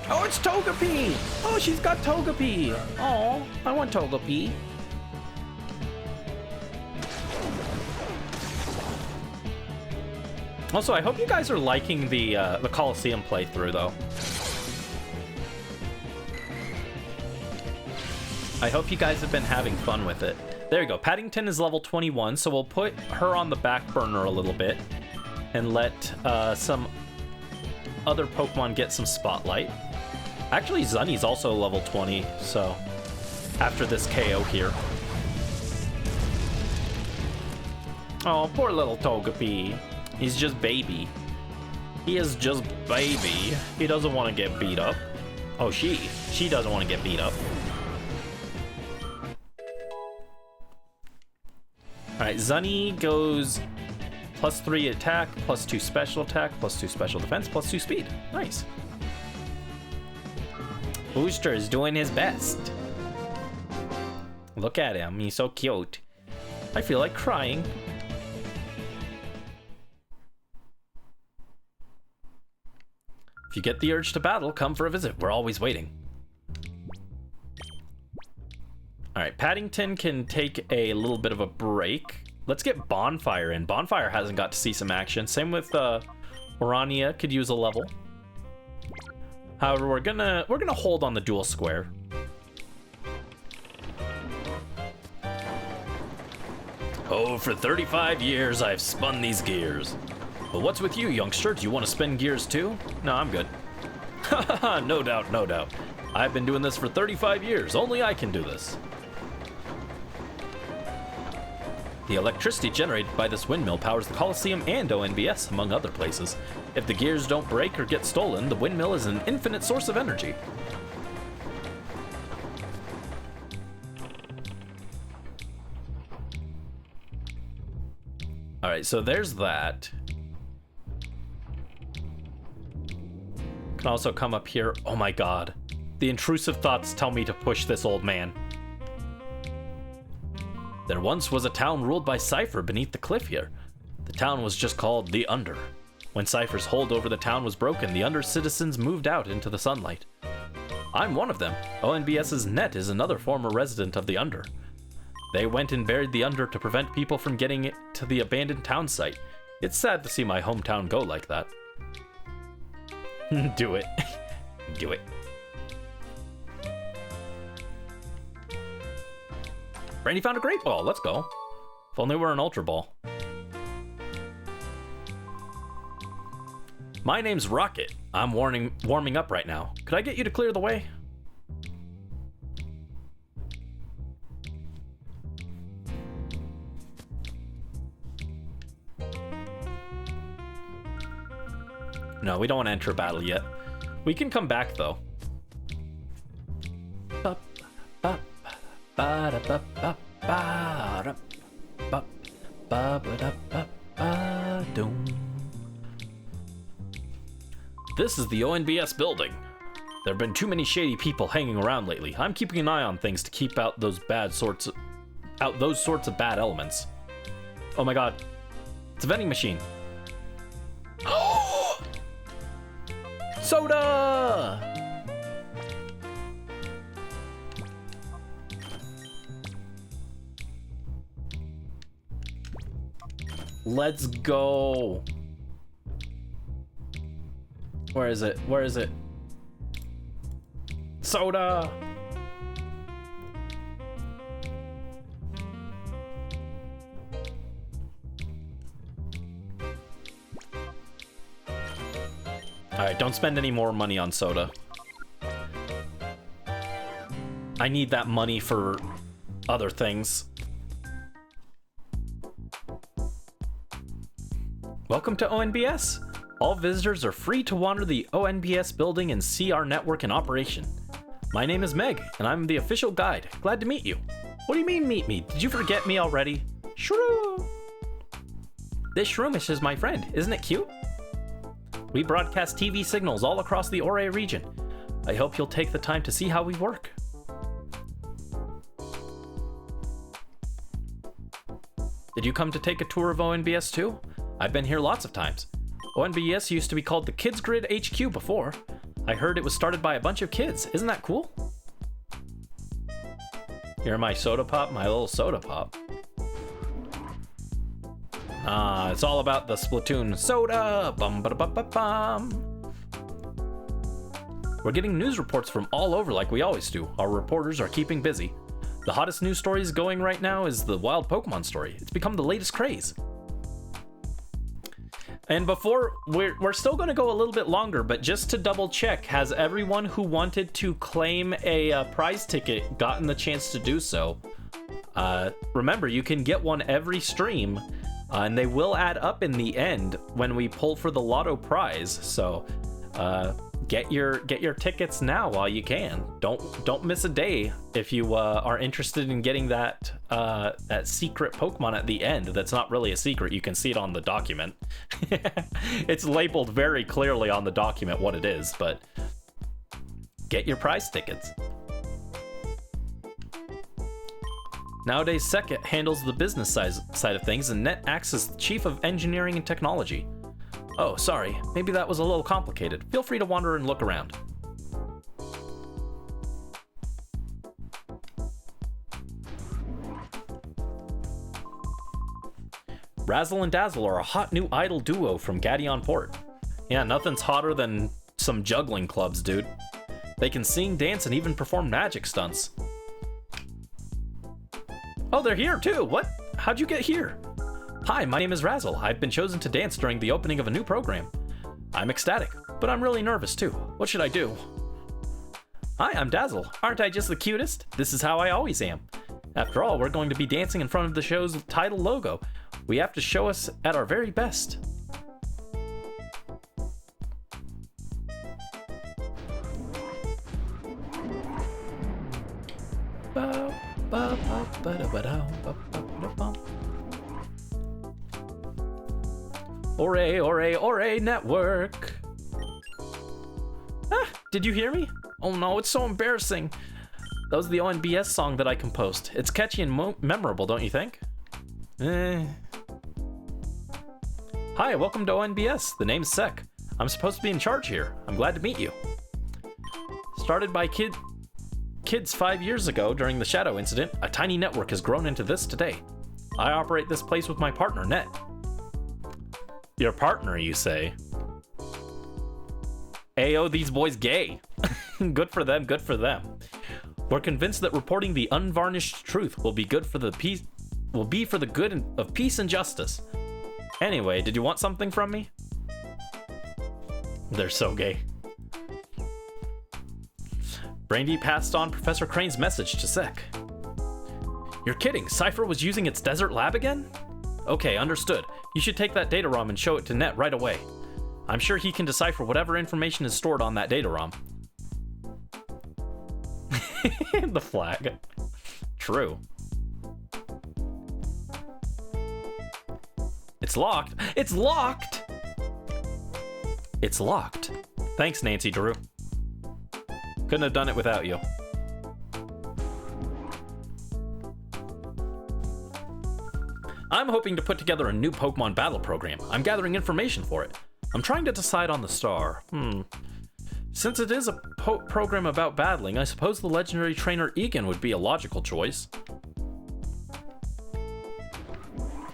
Oh, it's Togepi! Oh, she's got Togepi! Oh, I want Togepi. Also, I hope you guys are liking the Coliseum playthrough, though. I hope you guys have been having fun with it. There you go. Paddington is level 21, so we'll put her on the back burner a little bit and let some other Pokemon get some spotlight. Actually, Zunny's also level 20, so after this KO here. Oh, poor little Togepi. He's just baby. He is just baby. He doesn't want to get beat up. Oh, she doesn't want to get beat up. Alright, Zunny goes +3 attack, +2 special attack, +2 special defense, +2 speed. Nice. Booster is doing his best. Look at him, he's so cute. I feel like crying. If you get the urge to battle, come for a visit. We're always waiting. Alright, Paddington can take a little bit of a break. Let's get Bonfire in. Bonfire hasn't got to see some action. Same with Orania, could use a level. However, we're gonna hold on the dual square. Oh, for 35 years I've spun these gears. But what's with you, youngster? Do you want to spin gears too? No, I'm good. Haha, no doubt, no doubt. I've been doing this for 35 years. Only I can do this. The electricity generated by this windmill powers the Coliseum and ONBS, among other places. If the gears don't break or get stolen, the windmill is an infinite source of energy. Alright, so there's that. Can also come up here. Oh my god. The intrusive thoughts tell me to push this old man. There once was a town ruled by Cypher beneath the cliff here. The town was just called the Under. When Cypher's hold over the town was broken, the Under citizens moved out into the sunlight. I'm one of them. ONBS's Net is another former resident of the Under. They went and buried the Under to prevent people from getting it to the abandoned town site. It's sad to see my hometown go like that. Do it. Do it. Brandy found a Great Ball. Let's go. If only we're an Ultra Ball. My name's Rocket. I'm warming up right now. Could I get you to clear the way? No, we don't want to enter a battle yet. We can come back though. This is the ONBS building. There have been too many shady people hanging around lately. I'm keeping an eye on things to keep out those sorts of bad elements. Oh my god. It's a vending machine. Soda! Let's go. Where is it? Where is it? Soda! Alright, don't spend any more money on soda. I need that money for other things. Welcome to ONBS. All visitors are free to wander the ONBS building and see our network in operation. My name is Meg, and I'm the official guide. Glad to meet you. What do you mean, meet me? Did you forget me already? Shroom! This Shroomish is my friend. Isn't it cute? We broadcast TV signals all across the Ore region. I hope you'll take the time to see how we work. Did you come to take a tour of ONBS too? I've been here lots of times. ONBS used to be called the Kids Grid HQ before. I heard it was started by a bunch of kids. Isn't that cool? You're my soda pop, my little soda pop. It's all about the Splatoon soda. Bum ba da ba bum. We're getting news reports from all over like we always do. Our reporters are keeping busy. The hottest news stories going right now is the wild Pokemon story. It's become the latest craze. And before, we're still going to go a little bit longer, but just to double check, has everyone who wanted to claim a prize ticket gotten the chance to do so? Remember, you can get one every stream, and they will add up in the end when we pull for the lotto prize. So get your tickets now while you can. Don't miss a day if you are interested in getting that secret Pokemon at the end. That's not really a secret. You can see it on the document. It's labeled very clearly on the document what it is, but get your prize tickets. Nowadays, Sek handles the business side of things, and Net acts as the Chief of Engineering and Technology. Oh, sorry. Maybe that was a little complicated. Feel free to wander and look around. Razzle and Dazzle are a hot new idol duo from Gadeon Port. Yeah, nothing's hotter than some juggling clubs, dude. They can sing, dance, and even perform magic stunts. Oh, they're here too! What? How'd you get here? Hi, my name is Razzle. I've been chosen to dance during the opening of a new program. I'm ecstatic, but I'm really nervous too. What should I do? Hi, I'm Dazzle. Aren't I just the cutest? This is how I always am. After all, we're going to be dancing in front of the show's title logo. We have to show us at our very best. Ore, ore, ore, network. Ah, did you hear me? Oh no, it's so embarrassing. That was the ONBS song that I composed. It's catchy and memorable, don't you think? Hi, welcome to ONBS. The name's Sek. I'm supposed to be in charge here. I'm glad to meet you. Started by kids 5 years ago during the Shadow incident, a tiny network has grown into this today. I operate this place with my partner, Net. Your partner, you say? Ayo, these boys gay. Good for them, good for them. We're convinced that reporting the unvarnished truth will be good for the peace, will be for the good of peace and justice. Anyway, did you want something from me? They're so gay. Brandy passed on Professor Crane's message to Sek. You're kidding, Cypher was using its desert lab again? Okay, understood. You should take that data ROM and show it to Net right away. I'm sure he can decipher whatever information is stored on that data ROM. The flag. True. It's locked. It's locked! It's locked. Thanks, Nancy Drew. Couldn't have done it without you. I'm hoping to put together a new Pokemon battle program. I'm gathering information for it. I'm trying to decide on the star. Since it is a program about battling, I suppose the legendary trainer Egan would be a logical choice.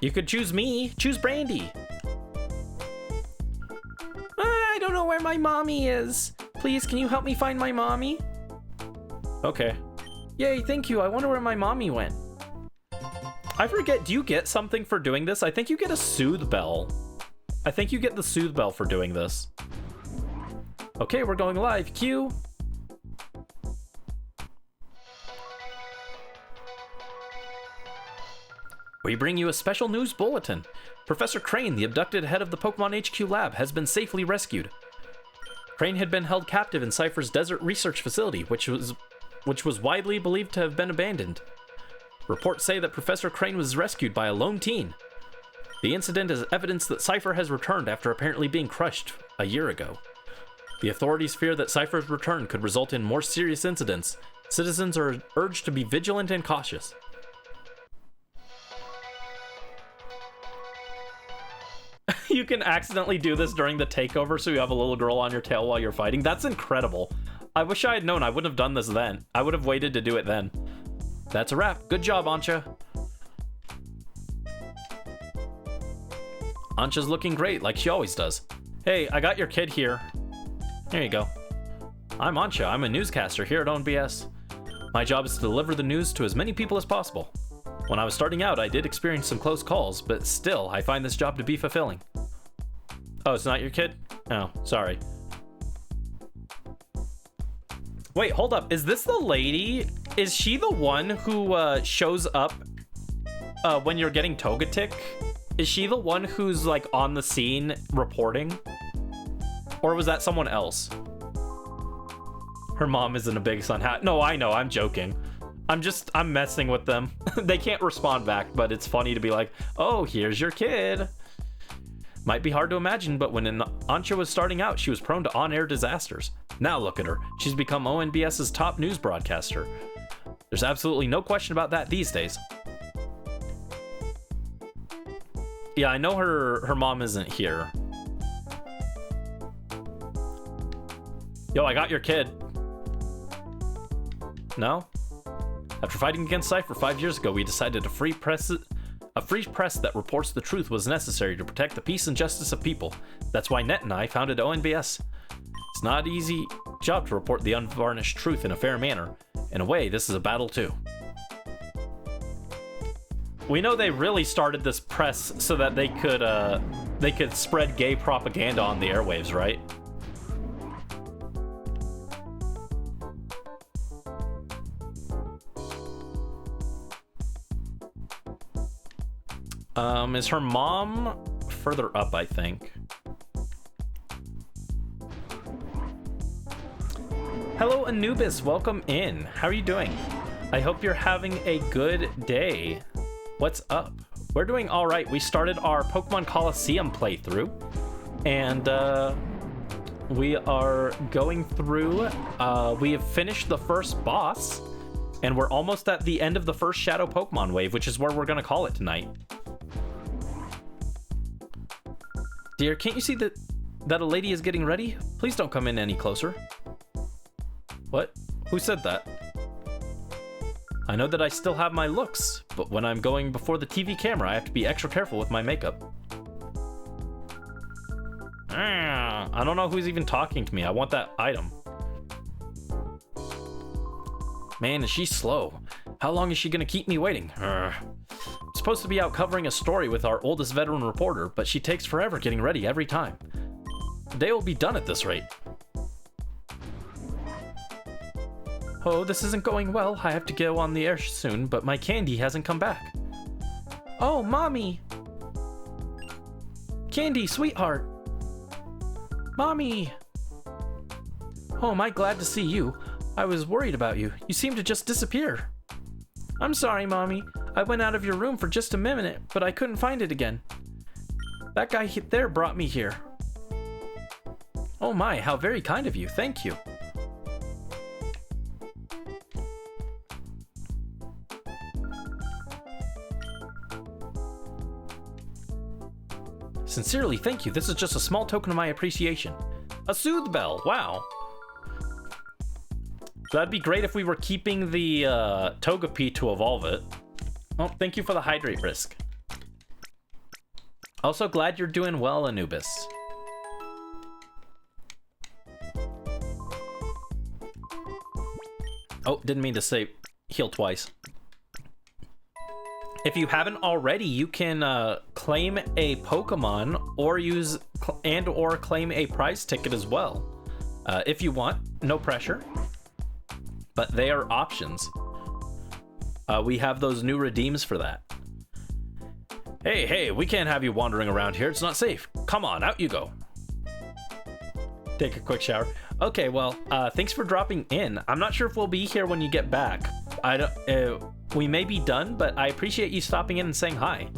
You could choose me. Choose Brandy. I don't know where my mommy is. Please, can you help me find my mommy? Okay. Yay, thank you. I wonder where my mommy went. I forget, do you get something for doing this? I think you get a Soothe Bell. I think you get the Soothe Bell for doing this. Okay, we're going live. Cue. We bring you a special news bulletin. Professor Crane, the abducted head of the Pokemon HQ lab, has been safely rescued. Crane had been held captive in Cypher's desert research facility, which was widely believed to have been abandoned. Reports say that Professor Crane was rescued by a lone teen. The incident is evidence that Cypher has returned after apparently being crushed a year ago. The authorities fear that Cypher's return could result in more serious incidents. Citizens are urged to be vigilant and cautious. You can accidentally do this during the takeover, so you have a little girl on your tail while you're fighting. That's incredible. I wish I had known. I wouldn't have done this then. I would have waited to do it then. That's a wrap. Good job, Ancha. Ancha's looking great, like she always does. Hey, I got your kid here. There you go. I'm Ancha. I'm a newscaster here at ONBS. My job is to deliver the news to as many people as possible. When I was starting out, I did experience some close calls, but still, I find this job to be fulfilling. Oh, it's not your kid? Oh, sorry. Wait, hold up. Is this the lady? Is she the one who shows up when you're getting Togetic? Is she the one who's like on the scene reporting? Or was that someone else? Her mom isn't a big sun hat. No, I know, I'm joking. I'm messing with them. They can't respond back, but it's funny to be like, oh, here's your kid. Might be hard to imagine, but when Ancha was starting out, she was prone to on-air disasters. Now look at her. She's become ONBS's top news broadcaster. There's absolutely no question about that these days. Yeah, I know her mom isn't here. Yo, I got your kid. No? After fighting against Cypher 5 years ago, we decided a free press that reports the truth was necessary to protect the peace and justice of people. That's why Net and I founded ONBS. It's not an easy job to report the unvarnished truth in a fair manner. In a way, this is a battle too. We know they really started this press so that they could spread gay propaganda on the airwaves, right? Is her mom further up, I think? Hello, Anubis. Welcome in. How are you doing? I hope you're having a good day. What's up? We're doing all right. We started our Pokemon Coliseum playthrough, and we are going through. We have finished the first boss, and we're almost at the end of the first Shadow Pokemon wave, which is where we're going to call it tonight. Dear, can't you see that a lady is getting ready? Please don't come in any closer. What? Who said that? I know that I still have my looks, but when I'm going before the TV camera, I have to be extra careful with my makeup. I don't know who's even talking to me. I want that item. Man, is she slow. How long is she gonna keep me waiting? I'm supposed to be out covering a story with our oldest veteran reporter, but she takes forever getting ready every time. The day will be done at this rate. Oh, this isn't going well. I have to go on the air soon, but my candy hasn't come back. Oh, Mommy! Candy, sweetheart! Mommy! Oh, am I glad to see you. I was worried about you. You seem to just disappear. I'm sorry, Mommy. I went out of your room for just a minute, but I couldn't find it again. That guy there brought me here. Oh my, how very kind of you. Thank you. Sincerely, thank you. This is just a small token of my appreciation. A Soothe Bell. Wow. That'd be great if we were keeping the Togepi to evolve it. Oh, thank you for the hydrate risk. Also glad you're doing well, Anubis. Oh, didn't mean to say heal twice. If you haven't already, you can claim a Pokemon or or claim a prize ticket as well. If you want, no pressure. But they are options. We have those new redeems for that. Hey, we can't have you wandering around here. It's not safe. Come on, out you go. Take a quick shower. Okay, well, thanks for dropping in. I'm not sure if we'll be here when you get back. We may be done, but I appreciate you stopping in and saying hi.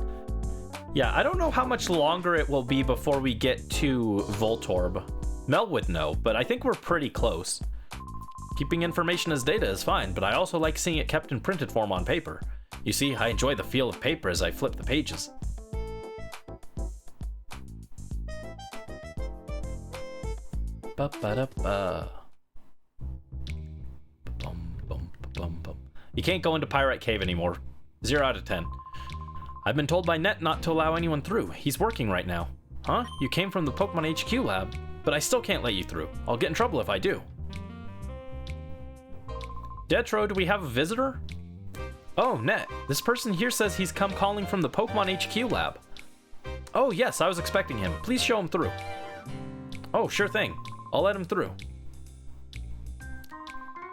Yeah, I don't know how much longer it will be before we get to Voltorb. Mel would know, but I think we're pretty close. Keeping information as data is fine, but I also like seeing it kept in printed form on paper. You see, I enjoy the feel of paper as I flip the pages. Ba-ba-da-ba. You can't go into Pyrite Cave anymore. 0 out of 10. I've been told by Net not to allow anyone through. He's working right now. Huh? You came from the Pokemon HQ lab, but I still can't let you through. I'll get in trouble if I do. Detro, do we have a visitor? Oh, Net. This person here says he's come calling from the Pokemon HQ lab. Oh, yes, I was expecting him. Please show him through. Oh, sure thing. I'll let him through.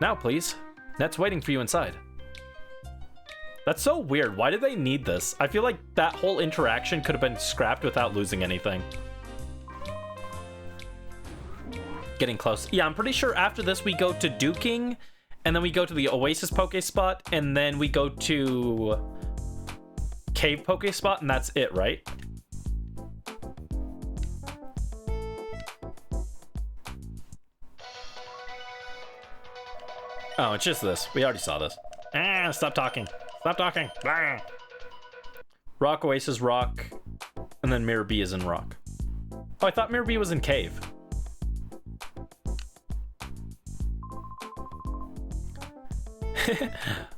Now, please. Net's waiting for you inside. That's so weird. Why did they need this? I feel like that whole interaction could have been scrapped without losing anything. Getting close. Yeah, I'm pretty sure after this we go to Duking, and then we go to the Oasis Pokespot, and then we go to Cave Pokespot, and that's it, right? Oh, it's just this. We already saw this. Ah, stop talking. Stop talking. Ah. Rock, Oasis, Rock, and then Mirror B is in Rock. Oh, I thought Mirror B was in Cave.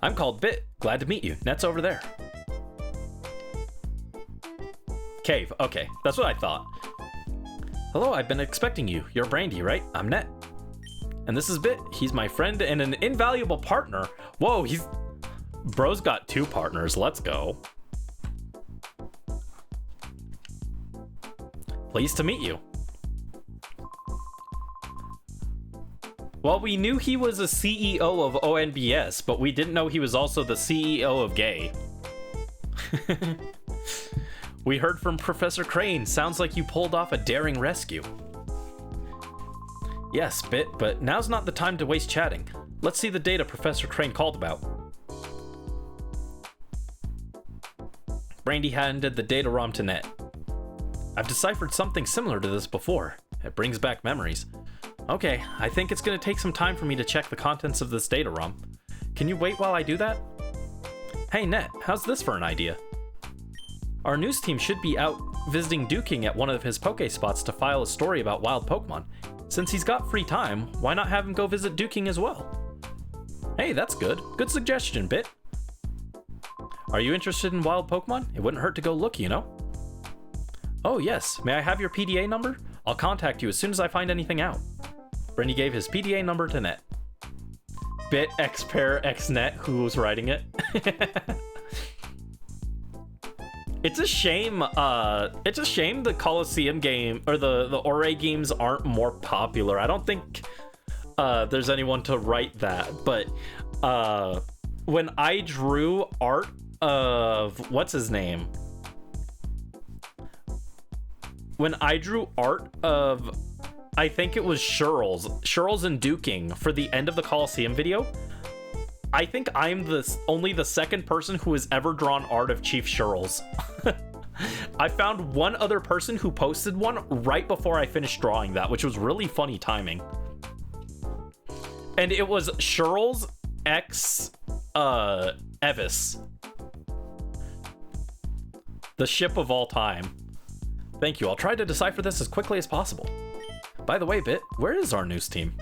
I'm called Bit. Glad to meet you. Net's over there. Cave. Okay, that's what I thought. Hello, I've been expecting you. You're Brandy, right? I'm Net. And this is Bit. He's my friend and an invaluable partner. Whoa, Bro's got 2 partners. Let's go. Pleased to meet you. Well, we knew he was a CEO of ONBS, but we didn't know he was also the CEO of Gay. We heard from Professor Crane. Sounds like you pulled off a daring rescue. Yes, Bit, but now's not the time to waste chatting. Let's see the data Professor Crane called about. Brandy handed the data ROM to Net. I've deciphered something similar to this before. It brings back memories. Okay, I think it's gonna take some time for me to check the contents of this data ROM. Can you wait while I do that? Hey Net, how's this for an idea? Our news team should be out visiting Duking at one of his Pokespots to file a story about wild Pokemon. Since he's got free time, why not have him go visit Duking as well? Hey, that's good. Good suggestion, Bit. Are you interested in wild Pokemon? It wouldn't hurt to go look, you know? Oh yes, may I have your PDA number? I'll contact you as soon as I find anything out. Brandy gave his PDA number to Net. Bit X Pair X Net, who was writing it. It's a shame the Coliseum game or the Ore games aren't more popular. I don't think there's anyone to write that, but when I drew art of what's his name? When I drew art of I think it was Shurls and Duking for the end of the Coliseum video, I think I'm only the second person who has ever drawn art of Chief Shurls. I found one other person who posted one right before I finished drawing that, which was really funny timing. And it was Shurls x Evis. The ship of all time. Thank you. I'll try to decipher this as quickly as possible. By the way, Bit, where is our news team?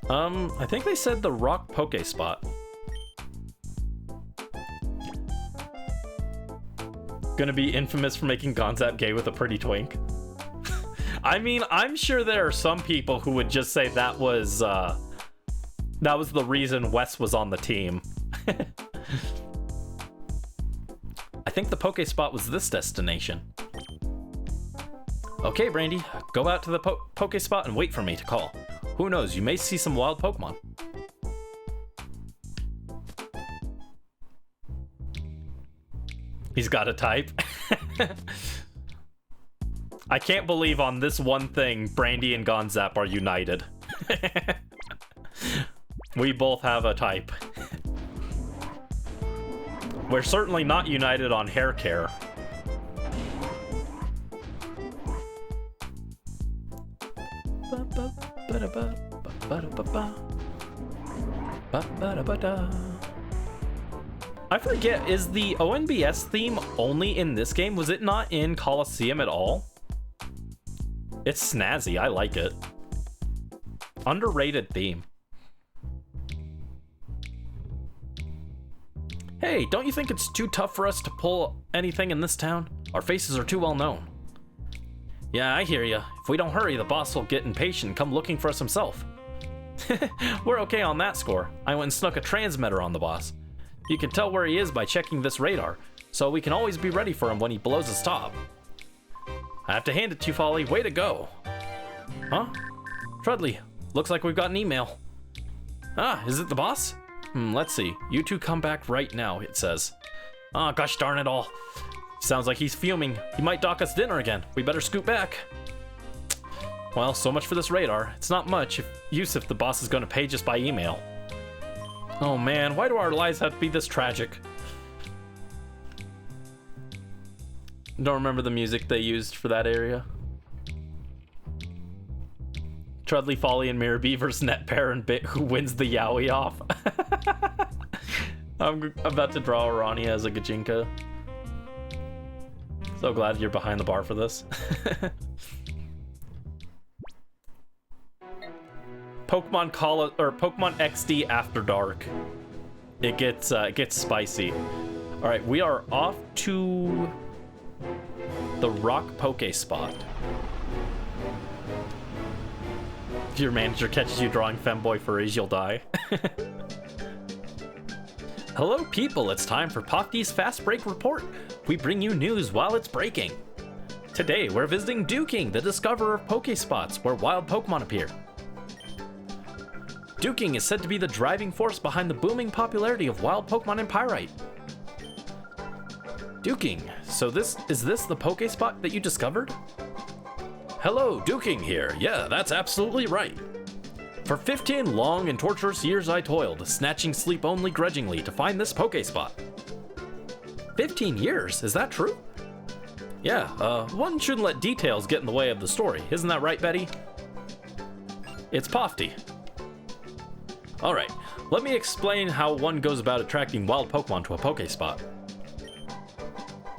I think they said the Rock Pokespot. Gonna be infamous for making Gonzap gay with a pretty twink. I mean, I'm sure there are some people who would just say that was the reason Wes was on the team. I think the Pokespot was this destination. Okay, Brandy, go out to the Pokespot and wait for me to call. Who knows, you may see some wild Pokemon. He's got a type. I can't believe on this one thing, Brandy and Gonzap are united. We both have a type. We're certainly not united on hair care. I forget, is the ONBS theme only in this game? Was it not in Coliseum at all? It's snazzy, I like it. Underrated theme. Hey, don't you think it's too tough for us to pull anything in this town? Our faces are too well known. Yeah, I hear ya. If we don't hurry, the boss will get impatient and come looking for us himself. We're okay on that score. I went and snuck a transmitter on the boss. You can tell where he is by checking this radar, so we can always be ready for him when he blows his top. I have to hand it to you, Folly. Way to go. Huh? Trudley, looks like we've got an email. Ah, is it the boss? Let's see. You two come back right now, it says. Ah, gosh darn it all. Sounds like he's fuming. He might dock us dinner again. We better scoot back. Well, so much for this radar. It's not much use if the boss is going to page us by email. Oh man, why do our lives have to be this tragic? Don't remember the music they used for that area. Trudley, Folly, and Mirror Beaver's net pair and bit who wins the Yowie off. I'm about to draw Arania as a Gajinka. So glad you're behind the bar for this. Pokemon Pokemon XD After Dark. It gets spicy. All right, we are off to the Rock Poke Spot. If your manager catches you drawing femboy furries, you'll die. Hello people, it's time for Pofty's Fast Break Report. We bring you news while it's breaking. Today we're visiting Duking, the discoverer of Pokespots, where wild Pokemon appear. Duking is said to be the driving force behind the booming popularity of wild Pokemon in Pyrite. Duking, so is this the Pokespot that you discovered? Hello, Duking here. Yeah, that's absolutely right. For 15 long and torturous years I toiled, snatching sleep only grudgingly to find this Pokespot. 15 years? Is that true? Yeah, one shouldn't let details get in the way of the story. Isn't that right, Betty? It's Pofty. Alright, let me explain how one goes about attracting wild Pokemon to a Pokespot.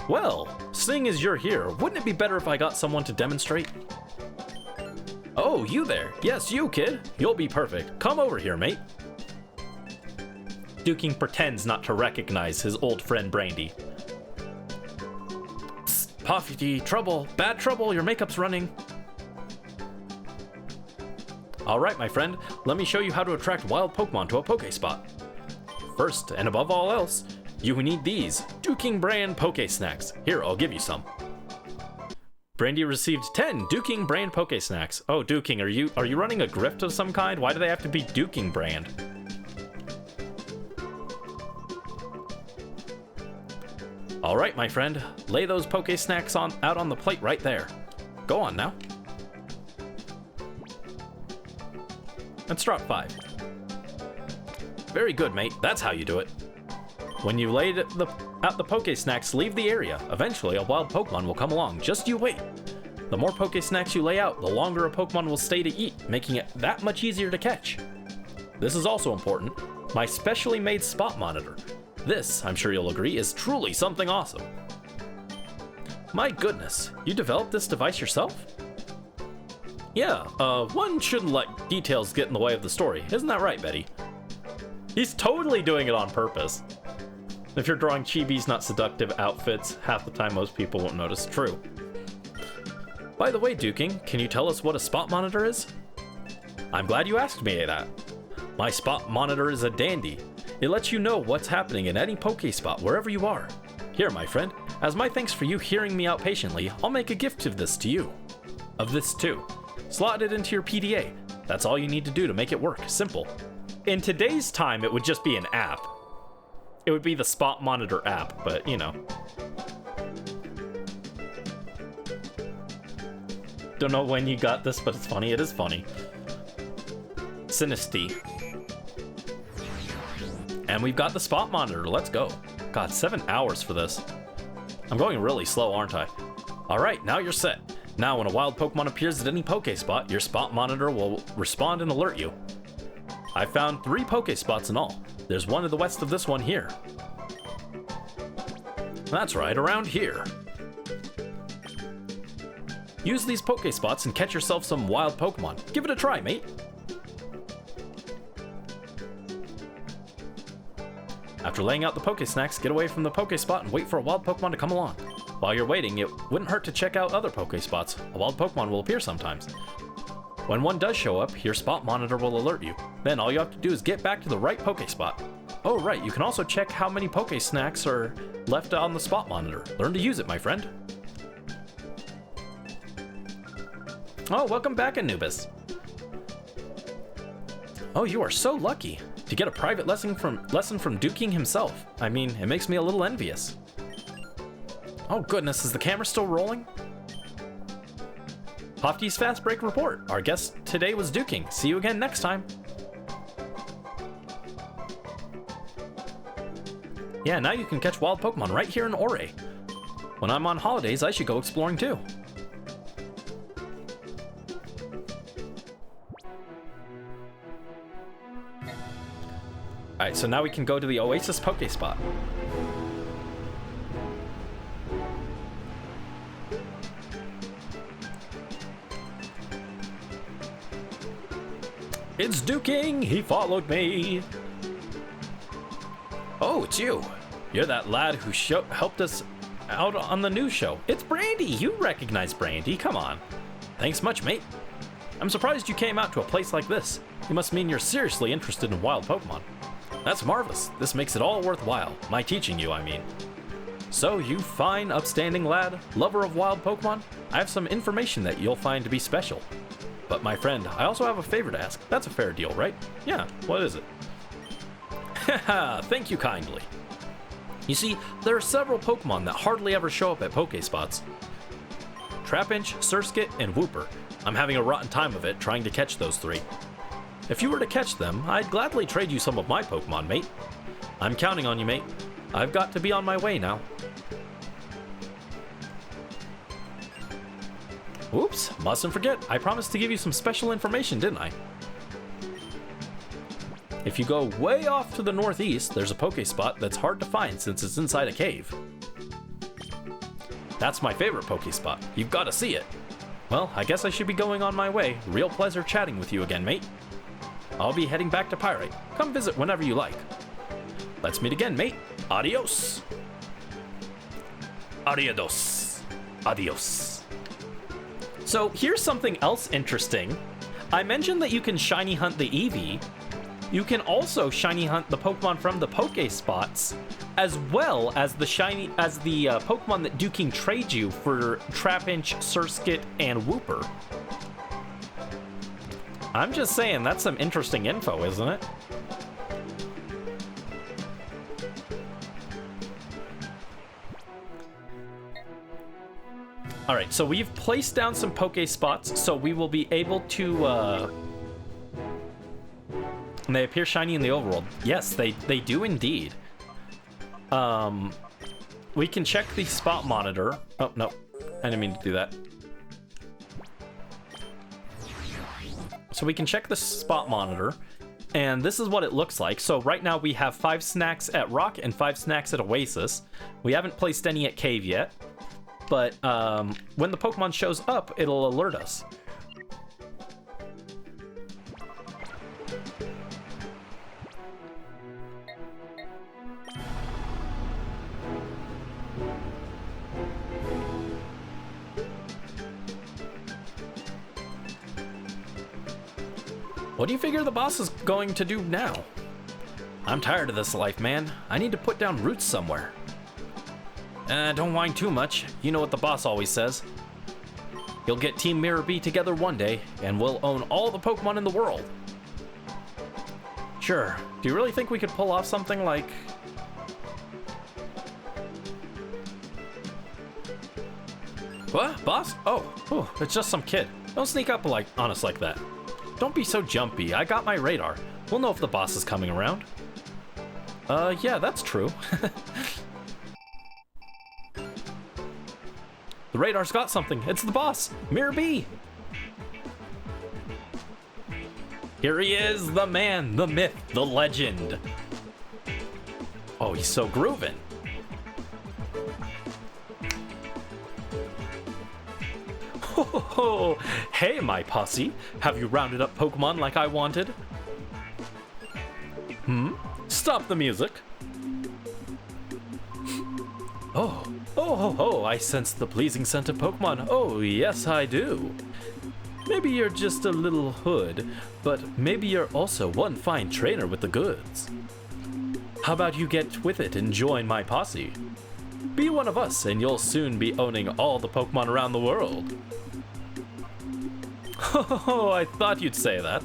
Well, seeing as you're here, wouldn't it be better if I got someone to demonstrate? Oh, you there. Yes, you, kid. You'll be perfect. Come over here, mate. Duking pretends not to recognize his old friend Brandy. Psst, Pofty, trouble. Bad trouble, your makeup's running. Alright, my friend, let me show you how to attract wild Pokemon to a Pokespot. First, and above all else, you need these Duking brand Poke Snacks. Here, I'll give you some. Brandy received 10 Duking brand Poke Snacks. Oh, Duking, are you running a grift of some kind? Why do they have to be Duking brand? Alright, my friend, lay those Poke Snacks out on the plate right there. Go on now. Let's drop 5. Very good, mate. That's how you do it. When you laid out the Poke Snacks, leave the area. Eventually, a wild Pokemon will come along. Just you wait. The more Poke Snacks you lay out, the longer a Pokemon will stay to eat, making it that much easier to catch. This is also important. My specially made spot monitor. This, I'm sure you'll agree, is truly something awesome. My goodness, you developed this device yourself? Yeah, one shouldn't let details get in the way of the story. Isn't that right, Betty? He's totally doing it on purpose. If you're drawing chibis, not seductive outfits, half the time most people won't notice. True. By the way, Duking, can you tell us what a spot monitor is? I'm glad you asked me that. My spot monitor is a dandy. It lets you know what's happening in any Pokespot, wherever you are. Here, my friend, as my thanks for you hearing me out patiently, I'll make a gift of this to you. Of this too. Slot it into your PDA. That's all you need to do to make it work. Simple. In today's time, it would just be an app. It would be the Spot Monitor app, but you know. Don't know when you got this, but it's funny. It is funny. Sinisty. And we've got the Spot Monitor. Let's go. God, 7 hours for this. I'm going really slow, aren't I? Alright, now you're set. Now when a wild Pokemon appears at any Pokespot, your Spot Monitor will respond and alert you. I found 3 Pokespots in all. There's one to the west of this one here. That's right, around here. Use these Pokespots and catch yourself some wild Pokemon. Give it a try, mate. After laying out the Poké Snacks, get away from the Poké Spot and wait for a wild Pokemon to come along. While you're waiting, it wouldn't hurt to check out other Poké Spots. A wild Pokemon will appear sometimes. When one does show up, your spot monitor will alert you. Then all you have to do is get back to the right Poké Spot. Oh right, you can also check how many Poké Snacks are left on the spot monitor. Learn to use it, my friend. Oh, welcome back, Anubis. Oh, you are so lucky to get a private lesson from Duking himself. I mean, it makes me a little envious. Oh goodness, is the camera still rolling? Hofty's Fast Break Report. Our guest today was Duking. See you again next time. Yeah, now you can catch wild Pokemon right here in Ore. When I'm on holidays, I should go exploring too. Alright, so now we can go to the Oasis Poké Spot. It's Duking! He followed me! Oh, it's you! You're that lad who helped us out on the news show. It's Brandy! You recognize Brandy, come on. Thanks much, mate. I'm surprised you came out to a place like this. You must mean you're seriously interested in wild Pokemon. That's marvelous. This makes it all worthwhile. My teaching you, I mean. So, you fine, upstanding lad, lover of wild Pokemon, I have some information that you'll find to be special. But my friend, I also have a favor to ask. That's a fair deal, right? Yeah, what is it? Haha, thank you kindly. You see, there are several Pokemon that hardly ever show up at Poké Spots. Trapinch, Surskit, and Wooper. I'm having a rotten time of it trying to catch those three. If you were to catch them, I'd gladly trade you some of my Pokemon, mate. I'm counting on you, mate. I've got to be on my way now. Oops, mustn't forget, I promised to give you some special information, didn't I? If you go way off to the northeast, there's a Poké Spot that's hard to find since it's inside a cave. That's my favorite Poké Spot. You've got to see it. Well, I guess I should be going on my way. Real pleasure chatting with you again, mate. I'll be heading back to Pyrite. Come visit whenever you like. Let's meet again, mate. Adios. Adios. Adios. So here's something else interesting. I mentioned that you can shiny hunt the Eevee. You can also shiny hunt the Pokemon from the Poké Spots, as well as the Pokemon that Duking trades you for Trapinch, Surskit, and Wooper. I'm just saying, that's some interesting info, isn't it? Alright, so we've placed down some Poké Spots, so we will be able to, and they appear shiny in the overworld. Yes, they do indeed. We can check the spot monitor. Oh, no. I didn't mean to do that. So we can check the spot monitor, and this is what it looks like. So right now we have 5 snacks at Rock and 5 snacks at Oasis. We haven't placed any at Cave yet, but when the Pokemon shows up, it'll alert us. What do you figure the boss is going to do now? I'm tired of this life, man. I need to put down roots somewhere. Don't whine too much. You know what the boss always says. You'll get Team Mirror B together one day, and we'll own all the Pokemon in the world. Sure. Do you really think we could pull off something like... What? Boss? Oh, it's just some kid. Don't sneak up on us like that. Don't be so jumpy. I got my radar. We'll know if the boss is coming around. Yeah, that's true. The radar's got something. It's the boss, Mirror B. Here he is, the man, the myth, the legend. Oh, he's so groovin'. Oh, hey, my posse. Have you rounded up Pokemon like I wanted? Stop the music. Oh, I sense the pleasing scent of Pokemon. Oh, yes, I do. Maybe you're just a little hood, but maybe you're also one fine trainer with the goods. How about you get with it and join my posse? Be one of us, and you'll soon be owning all the Pokemon around the world. Oh, I thought you'd say that.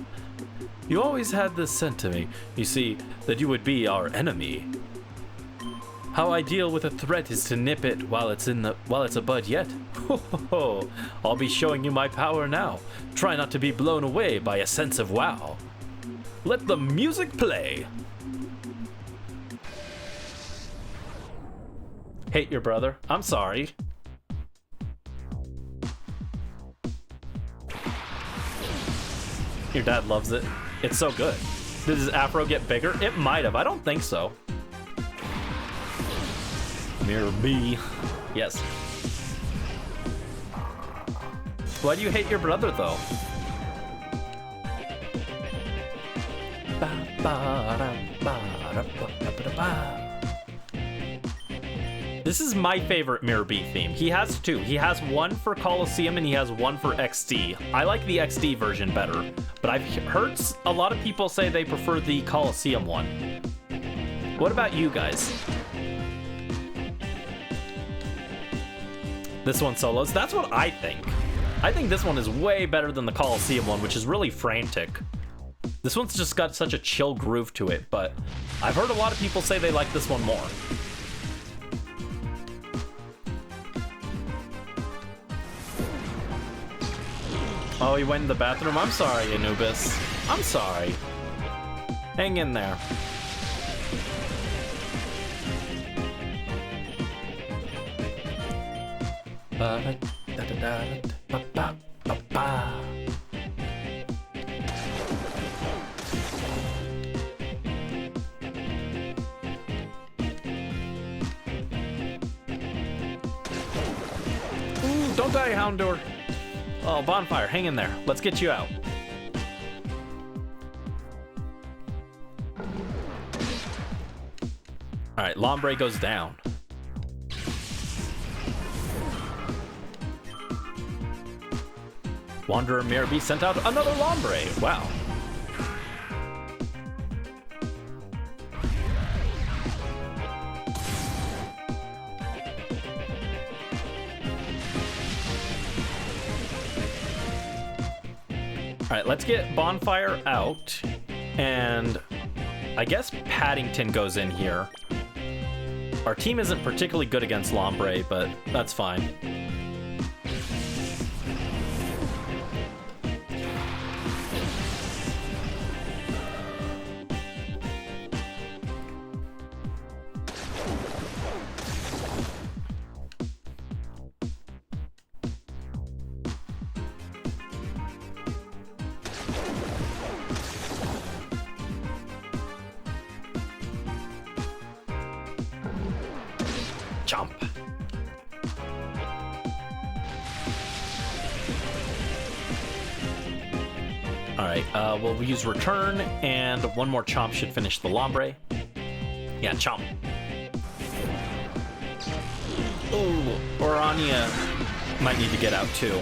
You always had this scent to me, you see, that you would be our enemy. How I deal with a threat is to nip it while it's a bud yet. Ho, I'll be showing you my power now. Try not to be blown away by a sense of wow. Let the music play. Hate your brother. I'm sorry. Your dad loves it. It's so good. Did his afro get bigger? It might have. I don't think so. Mirror B. Yes. Why do you hate your brother, though? This is my favorite Mirror B theme. He has two. He has one for Coliseum and he has one for XD. I like the XD version better, but I've heard a lot of people say they prefer the Coliseum one. What about you guys? This one solos? That's what I think. I think this one is way better than the Coliseum one, which is really frantic. This one's just got such a chill groove to it, but I've heard a lot of people say they like this one more. Oh, he went in the bathroom? I'm sorry, Anubis. I'm sorry. Hang in there. Ooh, don't die, Houndour. Oh, Bonfire, hang in there. Let's get you out. Alright, Lombre goes down. Wanderer Mirror B sent out another Lombre. Wow. Alright, let's get Bonfire out. And I guess Paddington goes in here. Our team isn't particularly good against Lombre, but that's fine. Jump. Alright, we'll use Return, and one more Chomp should finish the Lombre. Yeah, Chomp. Ooh, Orania might need to get out too.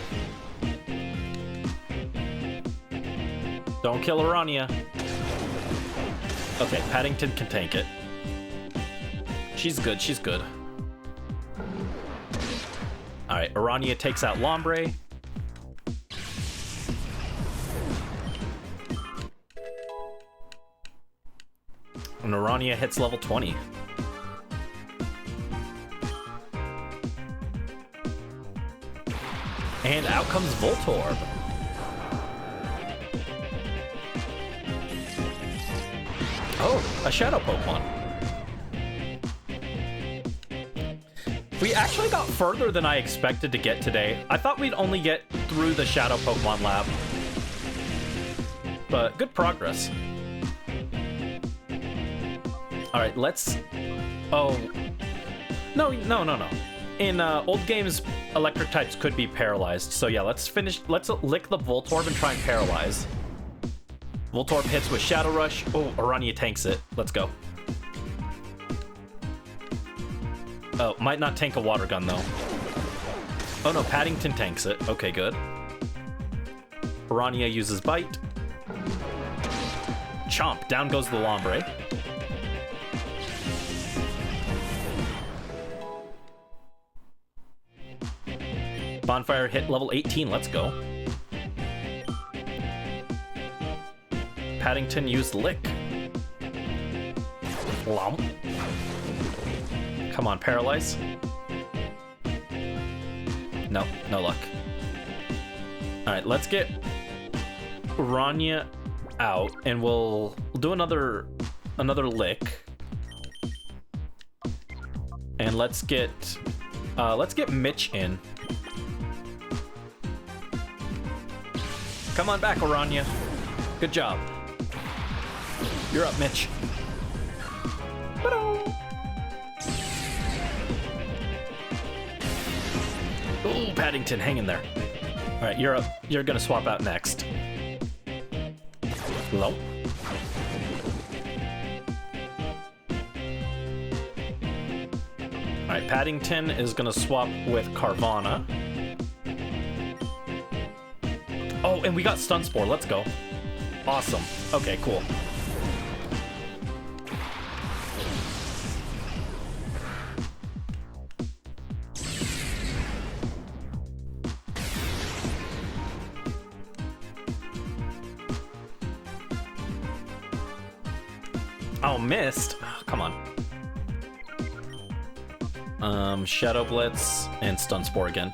Don't kill Orania. Okay, Paddington can tank it. She's good, she's good. Alright, Orania takes out Lombre. And Orania hits level 20. And out comes Voltorb. Oh, a Shadow Pokemon. We actually got further than I expected to get today. I thought we'd only get through the Shadow Pokemon Lab. But good progress. Alright, let's... Oh. No. In old games, electric types could be paralyzed. So yeah, let's lick the Voltorb and try and paralyze. Voltorb hits with Shadow Rush. Oh, Orania tanks it. Let's go. Oh, might not tank a water gun, though. Oh, no, Paddington tanks it. Okay, good. Piranha uses Bite. Chomp. Down goes the Lombre. Bonfire hit level 18. Let's go. Paddington used Lick. Lomp. Come on, Paralyze. No, no luck. Alright, let's get Rania out, and we'll do another Lick. And let's get Mitch in. Come on back, Orania. Good job. You're up, Mitch. Ooh, Paddington, hang in there. All right, you're up. You're gonna swap out next. Hello? All right, Paddington is gonna swap with Carvana. Oh, and we got Stun Spore. Let's go. Awesome. Okay, cool. Oh, missed. Oh, come on. Shadow Blitz and Stun Spore again.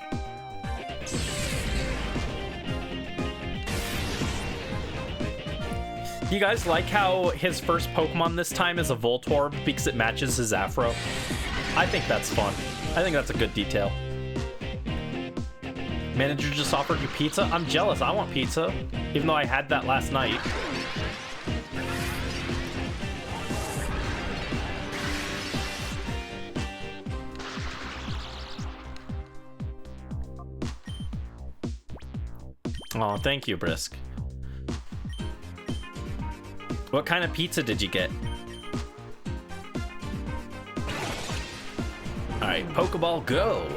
You guys like how his first Pokemon this time is a Voltorb because it matches his afro? I think that's fun. I think that's a good detail. Manager just offered you pizza? I'm jealous. I want pizza, even though I had that last night. Oh, thank you, Brisk. What kind of pizza did you get? Alright, Pokeball, go!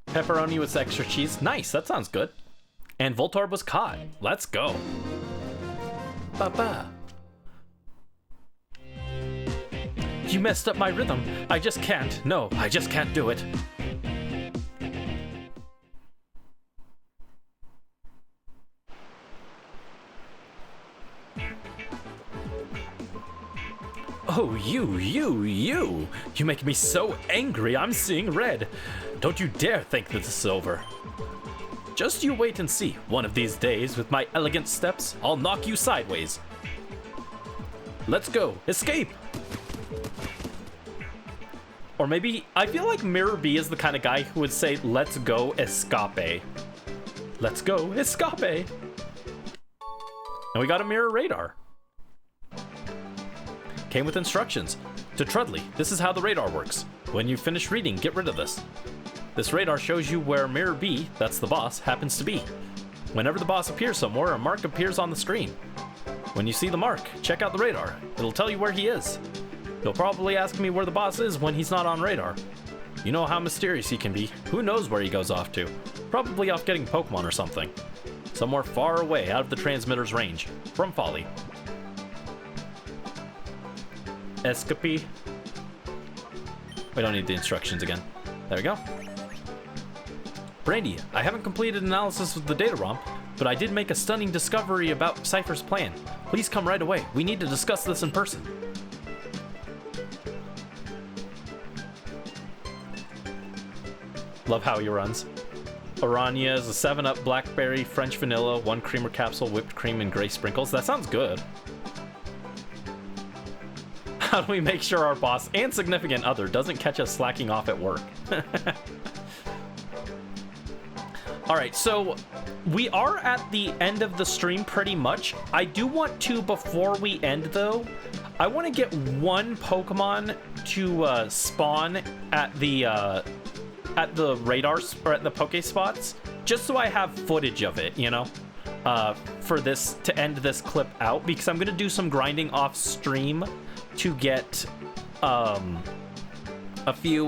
Pepperoni with extra cheese. Nice, that sounds good. And Voltorb was caught. Let's go. Ba-ba. You messed up my rhythm. I just can't. No, I just can't do it. Oh, you. You make me so angry, I'm seeing red. Don't you dare think that this is over. Just you wait and see. One of these days, with my elegant steps, I'll knock you sideways. Let's go. Escape! Or maybe, I feel like Mirror B is the kind of guy who would say, let's go, escape. Let's go, escape! And we got a Mirror Radar. Came with instructions. To Trudley, this is how the radar works. When you finish reading, get rid of this. This radar shows you where Mirror B, that's the boss, happens to be. Whenever the boss appears somewhere, a mark appears on the screen. When you see the mark, check out the radar. It'll tell you where he is. He'll probably ask me where the boss is when he's not on radar. You know how mysterious he can be. Who knows where he goes off to? Probably off getting Pokemon or something. Somewhere far away, out of the transmitter's range. From Folly. Escape. We don't need the instructions again. There we go. Brandy, I haven't completed analysis of the data ROM, but I did make a stunning discovery about Cypher's plan. Please come right away. We need to discuss this in person. Love how he runs. Orania is a 7-Up Blackberry French Vanilla, 1 creamer capsule, whipped cream, and gray sprinkles. That sounds good. How do we make sure our boss and significant other doesn't catch us slacking off at work? Alright, so we are at the end of the stream pretty much. I do want to, before we end though, I want to get one Pokemon to spawn at the radars, or at the Poke spots, just so I have footage of it, you know? for this to end this clip out, because I'm gonna do some grinding off stream to get a few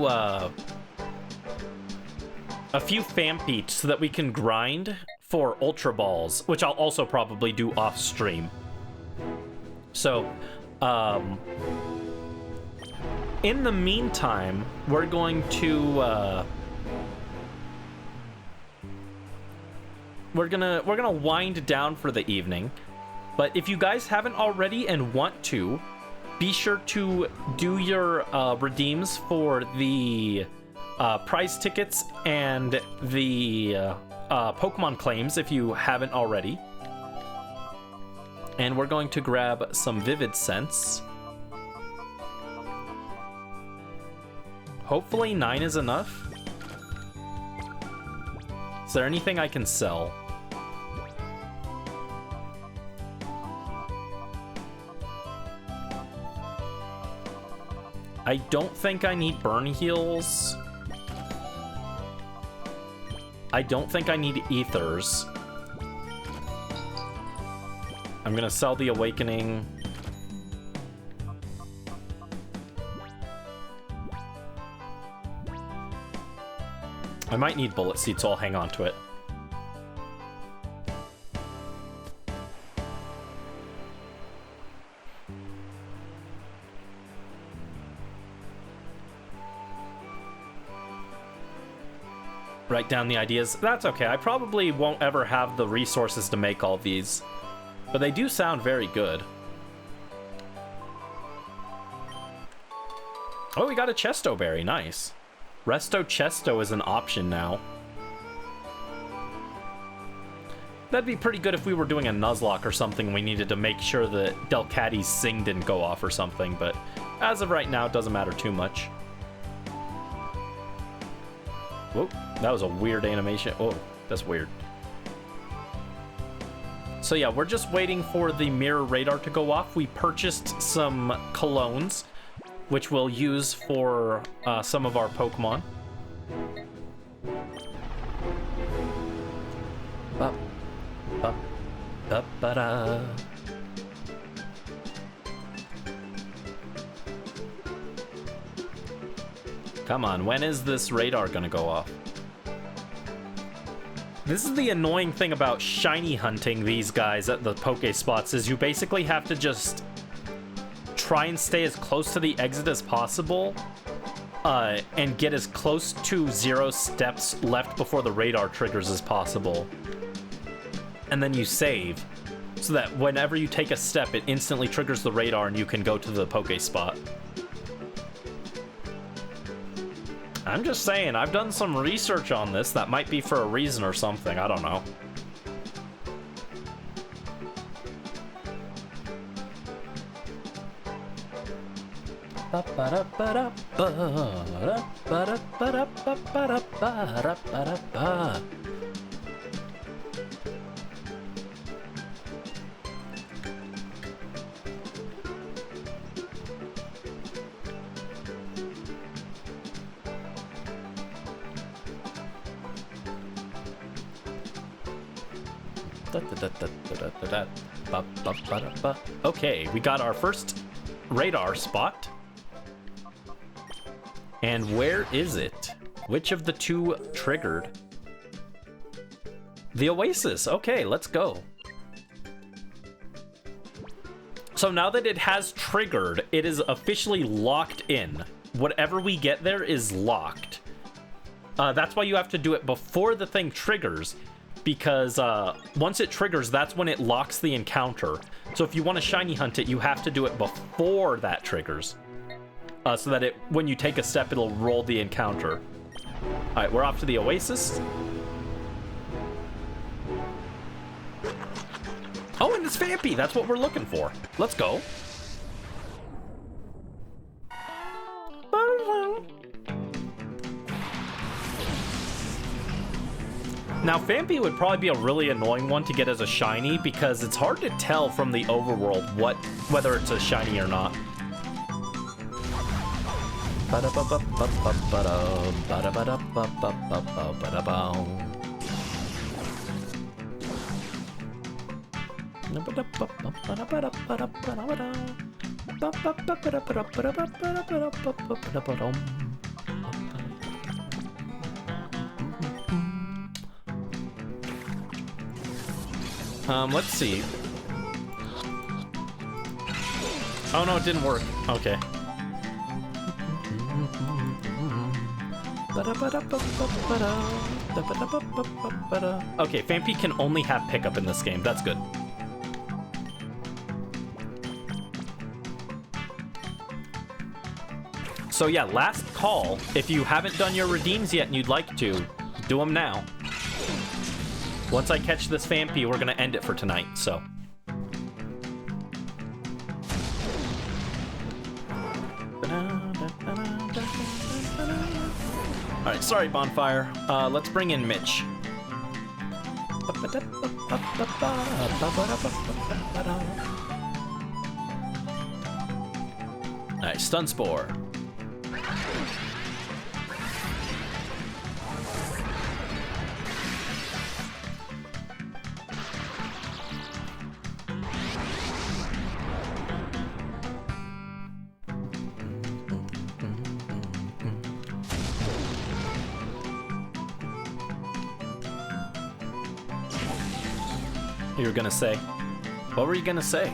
Fampeach so that we can grind for Ultra Balls, which I'll also probably do off stream. So, in the meantime, we're going to we're gonna wind down for the evening. But if you guys haven't already and want to, be sure to do your redeems for the prize tickets and the Pokemon claims if you haven't already. And we're going to grab some Vivid Sense. Hopefully 9 is enough. Is there anything I can sell? I don't think I need burn heals. I don't think I need ethers. I'm gonna sell the awakening. I might need bullet seed, so I'll hang on to it. Write down the ideas. That's okay. I probably won't ever have the resources to make all these, but they do sound very good. Oh, we got a Chesto Berry. Nice. Resto Chesto is an option now. That'd be pretty good if we were doing a Nuzlocke or something. We needed to make sure that Delcatty's Sing didn't go off or something, but as of right now, it doesn't matter too much. Whoa, that was a weird animation. Oh, that's weird. So yeah, we're just waiting for the mirror radar to go off. We purchased some colognes, which we'll use for some of our Pokemon. Ba, ba, ba, ba, da. Come on, when is this radar gonna go off? This is the annoying thing about shiny hunting these guys at the Pokespots, is you basically have to just try and stay as close to the exit as possible, and get as close to 0 steps left before the radar triggers as possible. And then you save, so that whenever you take a step, it instantly triggers the radar and you can go to the Pokespot. I'm just saying, I've done some research on this. That might be for a reason or something. I don't know. Okay, we got our first radar spot. And where is it? Which of the two triggered? The Oasis. Okay, let's go. So now that it has triggered, it is officially locked in. Whatever we get there is locked. That's why you have to do it before the thing triggers, because once it triggers, that's when it locks the encounter. So if you want to shiny hunt it, you have to do it before that triggers, so that when you take a step, it'll roll the encounter. All right, we're off to the Oasis. Oh, and it's Vampy. That's what we're looking for. Let's go. Now, Vampy would probably be a really annoying one to get as a shiny, because it's hard to tell from the overworld whether it's a shiny or not. Let's see. Oh no, it didn't work. Okay. Okay, Fampi can only have pickup in this game. That's good. So yeah, last call. If you haven't done your redeems yet and you'd like to, do them now. Once I catch this Fampi, we're gonna end it for tonight, so. Alright, sorry, Bonfire. Let's bring in Mitch. Alright, Stun Spore. You were gonna say? What were you gonna say?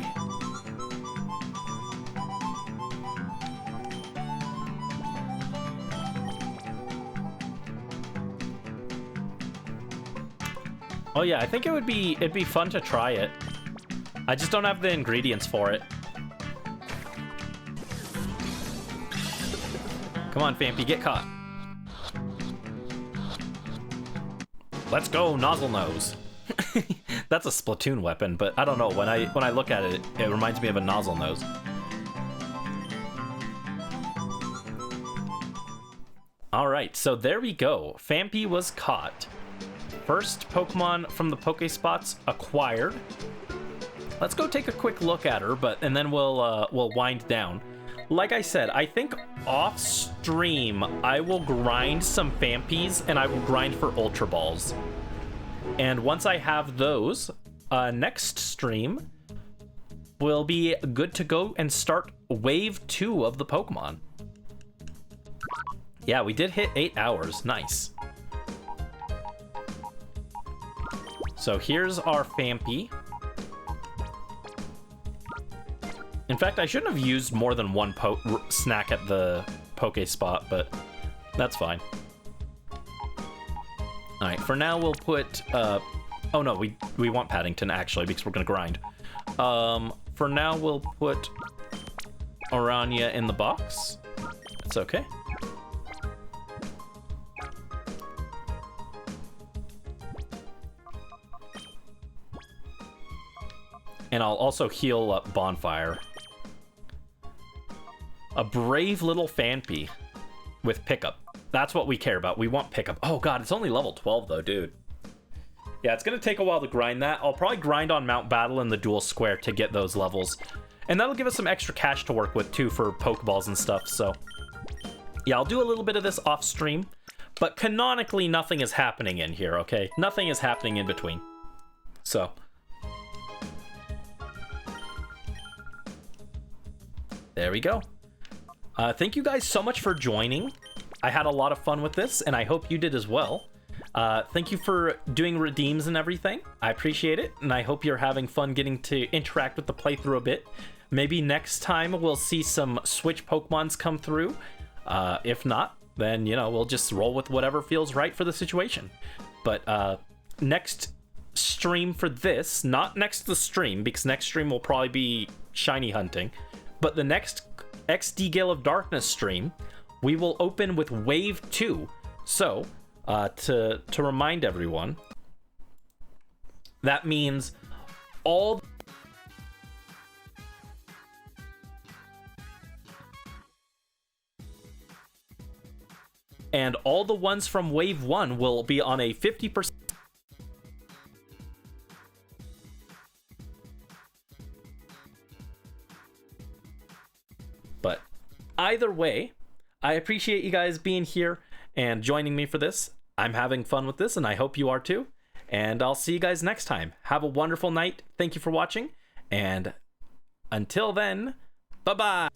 Oh yeah, I think it'd be fun to try it. I just don't have the ingredients for it. Come on, Fampi, get caught. Let's go, Nozzle Nose. That's a Splatoon weapon, but I don't know. When I look at it, it reminds me of a Nozzle Nose. All right, so there we go. Fampi was caught. First Pokemon from the Pokespots acquired. Let's go take a quick look at her, and then we'll wind down. Like I said, I think off stream I will grind some Fampis and I will grind for Ultra Balls. And once I have those, next stream will be good to go and start Wave 2 of the Pokemon. Yeah, we did hit 8 hours. Nice. So here's our Fampi. In fact, I shouldn't have used more than one snack at the Pokespot, but that's fine. All right, for now we'll put, oh no, we want Paddington actually because we're gonna grind. For now we'll put Orania in the box. It's okay. And I'll also heal up Bonfire. A brave little Fampi with pickup. That's what we care about. We want pickup. Oh god, it's only level 12 though, dude. Yeah, it's gonna take a while to grind that. I'll probably grind on Mount Battle and the Dual Square to get those levels. And that'll give us some extra cash to work with too for Pokeballs and stuff, so. Yeah, I'll do a little bit of this off stream. But canonically, nothing is happening in here, okay? Nothing is happening in between. So. There we go. Thank you guys so much for joining. I had a lot of fun with this, and I hope you did as well. Thank you for doing redeems and everything. I appreciate it, and I hope you're having fun getting to interact with the playthrough a bit. Maybe next time we'll see some Switch Pokemons come through. If not, then, you know, we'll just roll with whatever feels right for the situation. But next stream for this, not next to the stream, because next stream will probably be shiny hunting, but the next XD Gale of Darkness stream, we will open with Wave 2. So, to remind everyone, that means all... And all the ones from Wave 1 will be on a 50%... But either way, I appreciate you guys being here and joining me for this. I'm having fun with this, and I hope you are too. And I'll see you guys next time. Have a wonderful night. Thank you for watching. And until then, bye-bye.